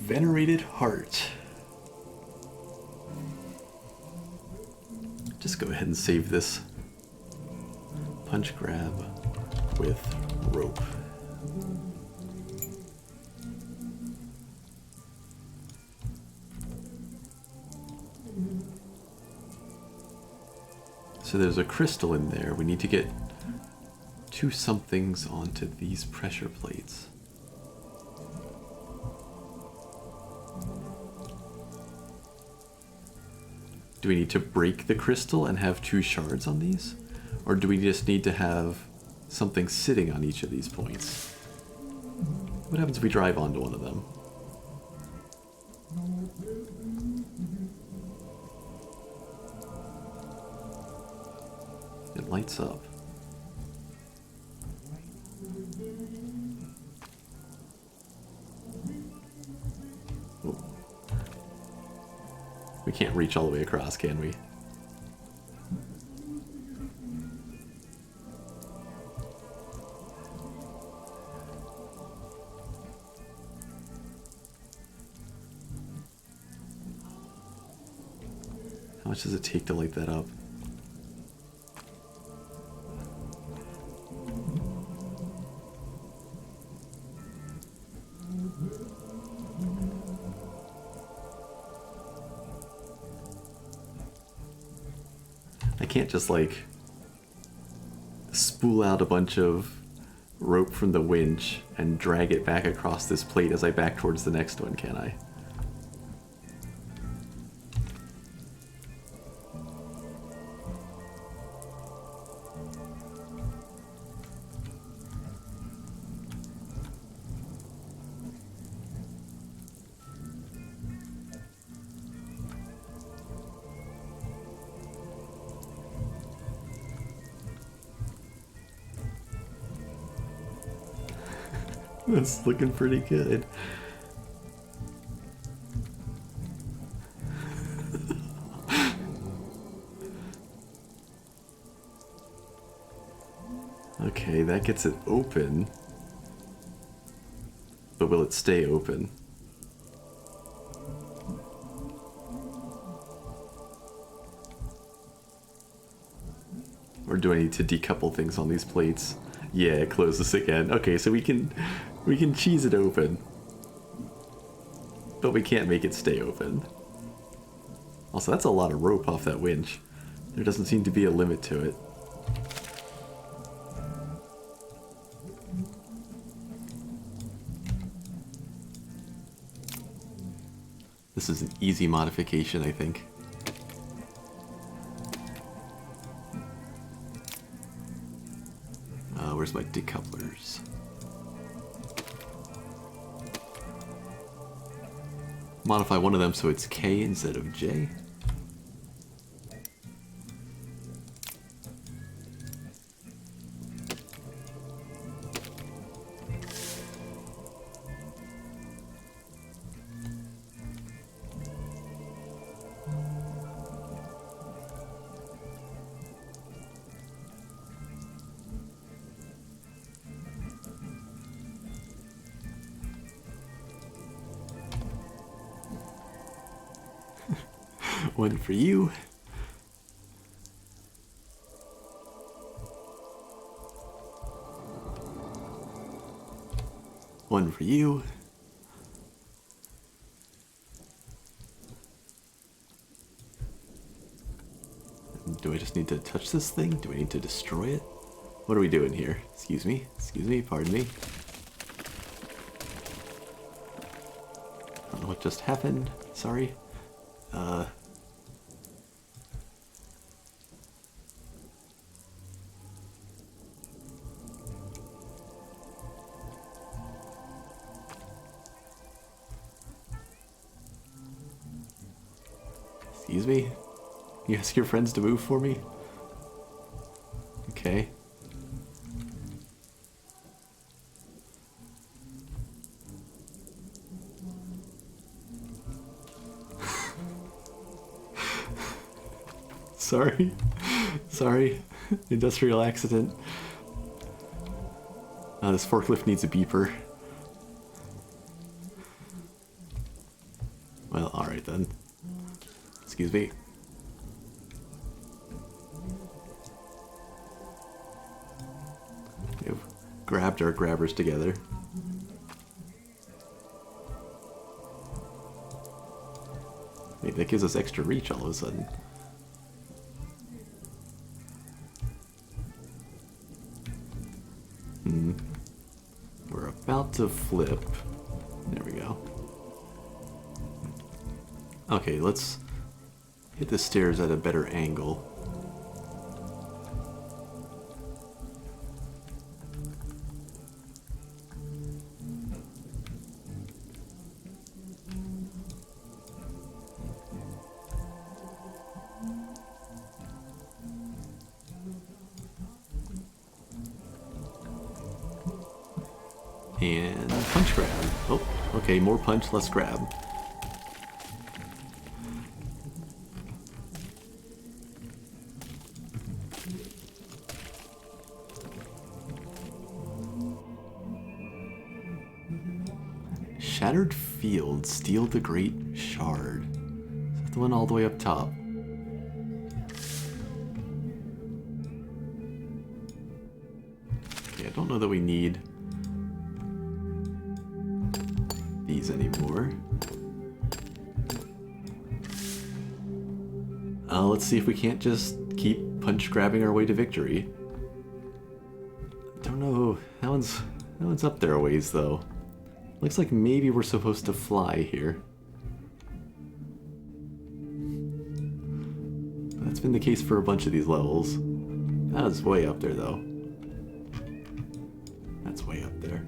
Venerated heart. Just go ahead and save this. Punch grab with rope. So there's a crystal in there. We need to get 2 somethings onto these pressure plates. Do we need to break the crystal and have 2 shards on these? Or do we just need to have something sitting on each of these points? What happens if we drive onto one of them? It lights up. We can't reach all the way across, can we? much does it take to light that up? I can't just like spool out a bunch of rope from the winch and drag it back across this plate as I back towards the next one, can I? That's looking pretty good. Okay, that gets it open. But will it stay open? Or do I need to decouple things on these plates? Yeah, close this again. Okay, so we can cheese it open. But we can't make it stay open. Also, that's a lot of rope off that winch. There doesn't seem to be a limit to it. This is an easy modification, I think. Where's my decouplers? Modify one of them so it's K instead of J. One for you. One for you. Do I just need to touch this thing? Do I need to destroy it? What are we doing here? Excuse me, pardon me. I don't know what just happened. Sorry. Excuse me? You ask your friends to move for me? Okay. Sorry. Sorry. Industrial accident. This forklift needs a beeper. Well, alright then. Excuse me. We've grabbed our grabbers together. Maybe that gives us extra reach all of a sudden. We're about to flip. There we go. Okay, let's hit the stairs at a better angle. And punch grab. Oh, okay, more punch, less grab. Shattered Field, steal the Great Shard. Is that the one all the way up top? don't know that we need these anymore. Let's see if we can't just keep punch grabbing our way to victory. Don't know. That one's up there a ways though. Looks like maybe we're supposed to fly here. That's been the case for a bunch of these levels. That was way up there though. That's way up there.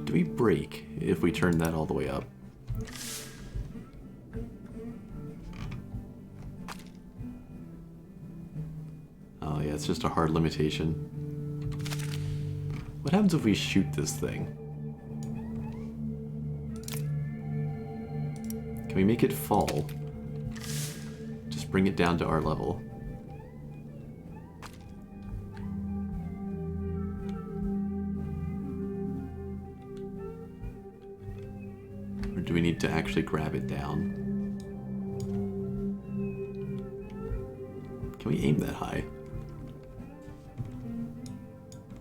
Do we break if we turn that all the way up? Oh yeah, it's just a hard limitation. What happens if we shoot this thing? Can we make it fall? Just bring it down to our level. Or do we need to actually grab it down? Can we aim that high?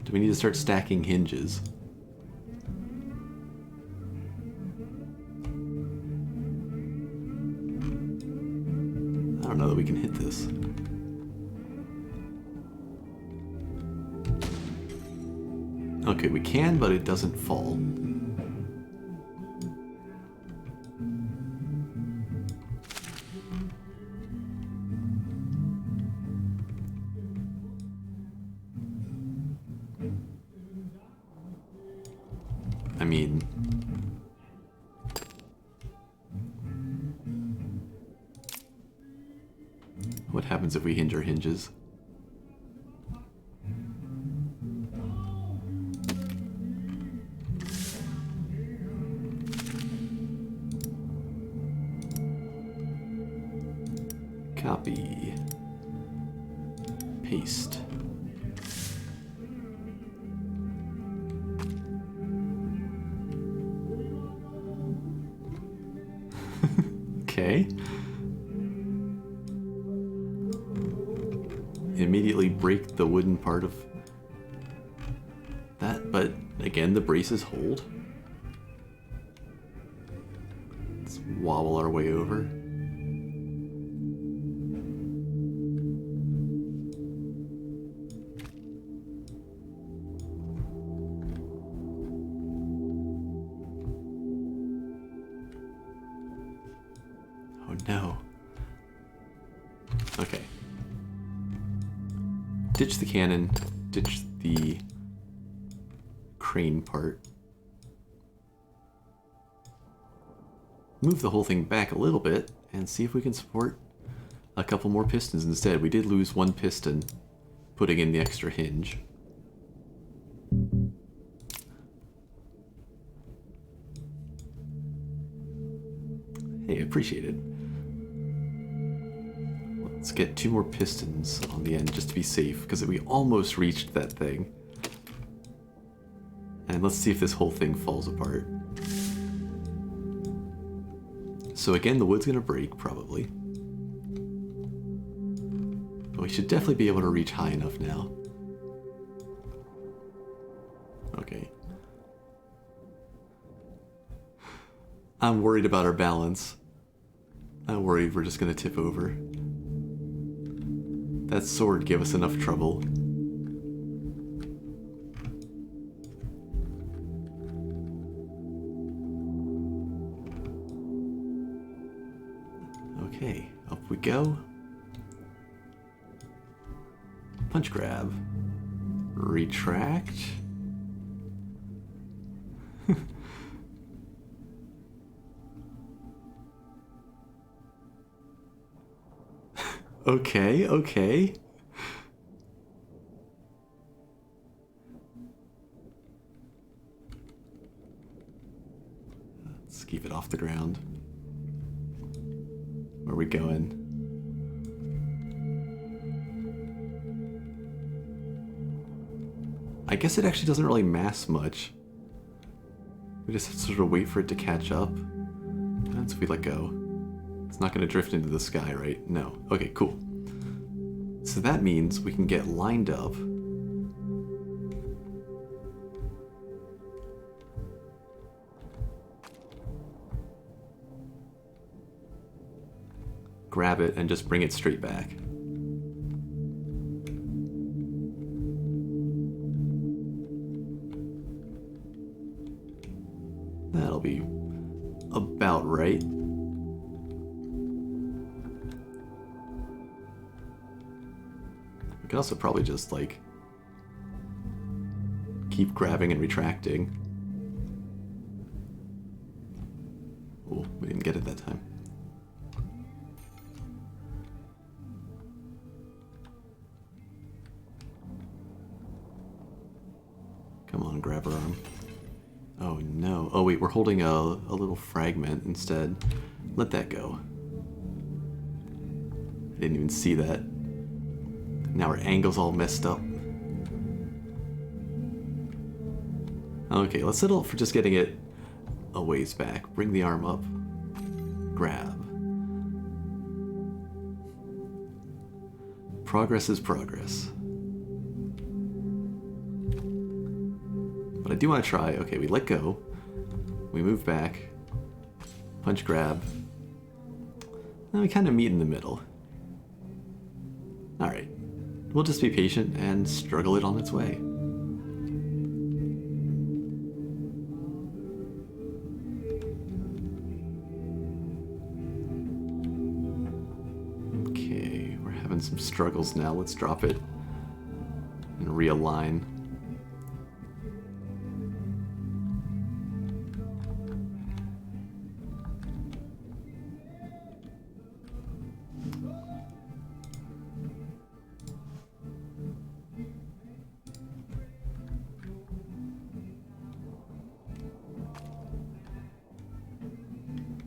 Do we need to start stacking hinges? I don't know that we can hit this. Okay, we can, but it doesn't fall. I mean... what happens if we hinge our hinges? Copy. Paste. Okay. Immediately break the wooden part of that, but again, the braces hold. Let's wobble our way over. Oh no. Okay. Ditch the cannon, ditch the crane part. Move the whole thing back a little bit and see if we can support a couple more pistons instead. We did lose one piston putting in the extra hinge. Hey, appreciate it. Let's get 2 more pistons on the end just to be safe, because we almost reached that thing. And let's see if this whole thing falls apart. So again, the wood's gonna break, probably. But we should definitely be able to reach high enough now. Okay. I'm worried about our balance. I'm worried we're just gonna tip over. That sword gave us enough trouble. Okay, up we go. Punch grab. Retract. Okay, okay. Let's keep it off the ground. Where are we going? I guess it actually doesn't really mass much. We just have to sort of wait for it to catch up. That's if we let go. It's not going to drift into the sky, right? No. Okay, cool. So that means we can get lined up. Grab it and just bring it straight back. That'll be about right. We could also probably just, like, keep grabbing and retracting. Oh, we didn't get it that time. Come on, grab her arm. Oh no. Oh wait, we're holding a little fragment instead. Let that go. I didn't even see that. Now our angle's all messed up. Okay, let's settle for just getting it a ways back. Bring the arm up. Grab. Progress is progress. But I do want to try. Okay, we let go. We move back. Punch grab. Now we kind of meet in the middle. Alright. We'll just be patient and struggle it on its way. Okay, we're having some struggles now. Let's drop it and realign.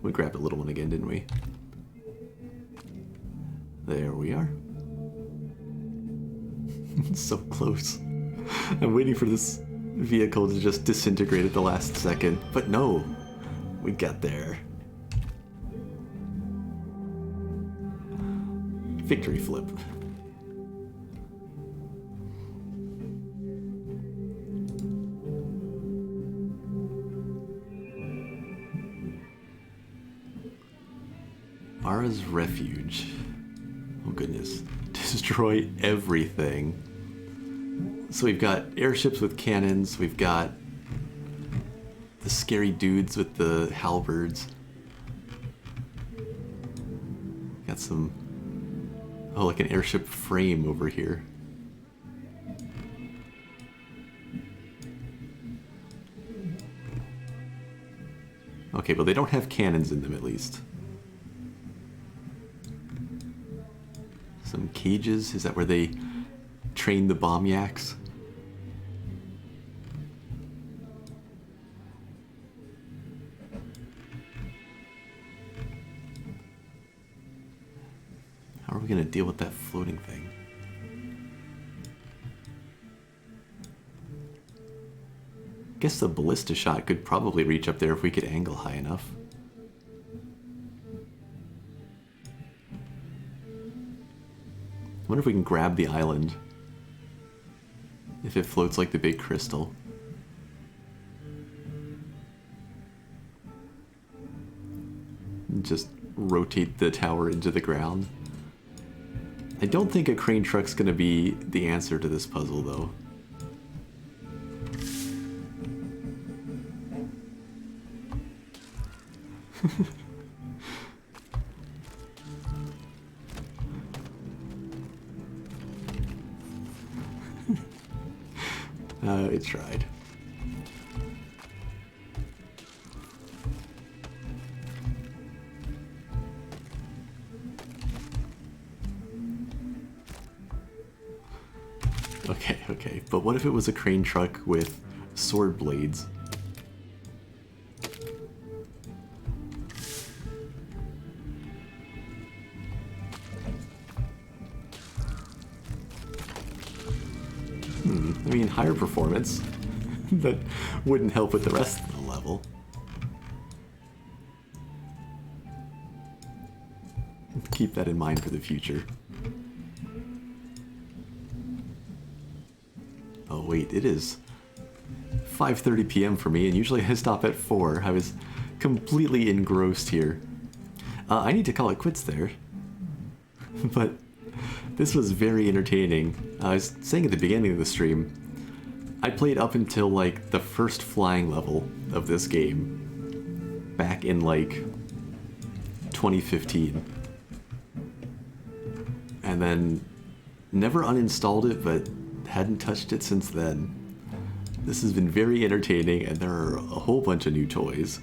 We grabbed a little one again, didn't we? There we are. So close. I'm waiting for this vehicle to just disintegrate at the last second, but no, we got there. Victory flip. Ara's Refuge. Oh goodness. Destroy everything. So we've got airships with cannons, we've got the scary dudes with the halberds. Got some... oh, like an airship frame over here. Okay, but they don't have cannons in them at least. Some cages? Is that where they train the bomb yaks? How are we going to deal with that floating thing? I guess the ballista shot could probably reach up there if we could angle high enough. I wonder if we can grab the island. If it floats like the big crystal. And just rotate the tower into the ground. I don't think a crane truck's gonna be the answer to this puzzle, though. It tried. Okay, but what if it was a crane truck with sword blades? I mean, higher performance. That wouldn't help with the rest of the level. Keep that in mind for the future. Oh wait, it is 5:30 p.m. for me, and usually I stop at 4. I was completely engrossed here. I need to call it quits there. But this was very entertaining. I was saying at the beginning of the stream, I played up until like the first flying level of this game back in like 2015. And then never uninstalled it, but hadn't touched it since then. This has been very entertaining, and there are a whole bunch of new toys.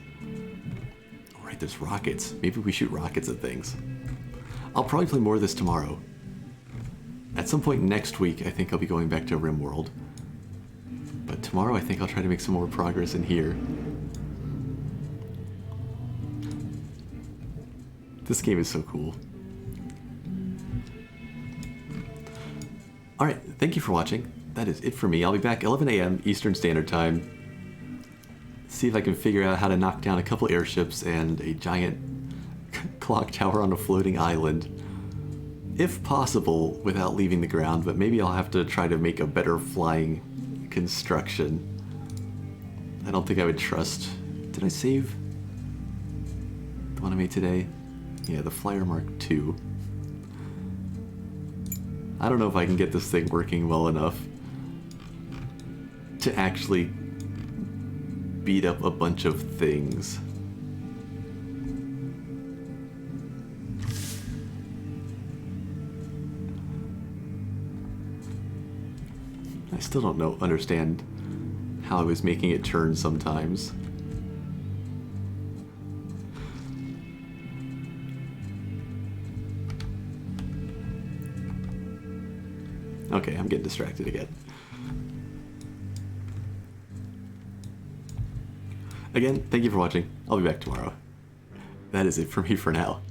Alright, there's rockets. Maybe we shoot rockets at things. I'll probably play more of this tomorrow. At some point next week, I think I'll be going back to RimWorld. But tomorrow I think I'll try to make some more progress in here. This game is so cool. Alright, thank you for watching. That is it for me. I'll be back 11 a.m. Eastern Standard Time. See if I can figure out how to knock down a couple airships and a giant clock tower on a floating island. If possible, without leaving the ground, but maybe I'll have to try to make a better flying construction. I don't think I would trust... Did I save the one I made today? Yeah, the Flyer Mark II. I don't know if I can get this thing working well enough to actually beat up a bunch of things. I still don't understand how I was making it turn sometimes. Okay, I'm getting distracted again. Again, thank you for watching. I'll be back tomorrow. That is it for me for now.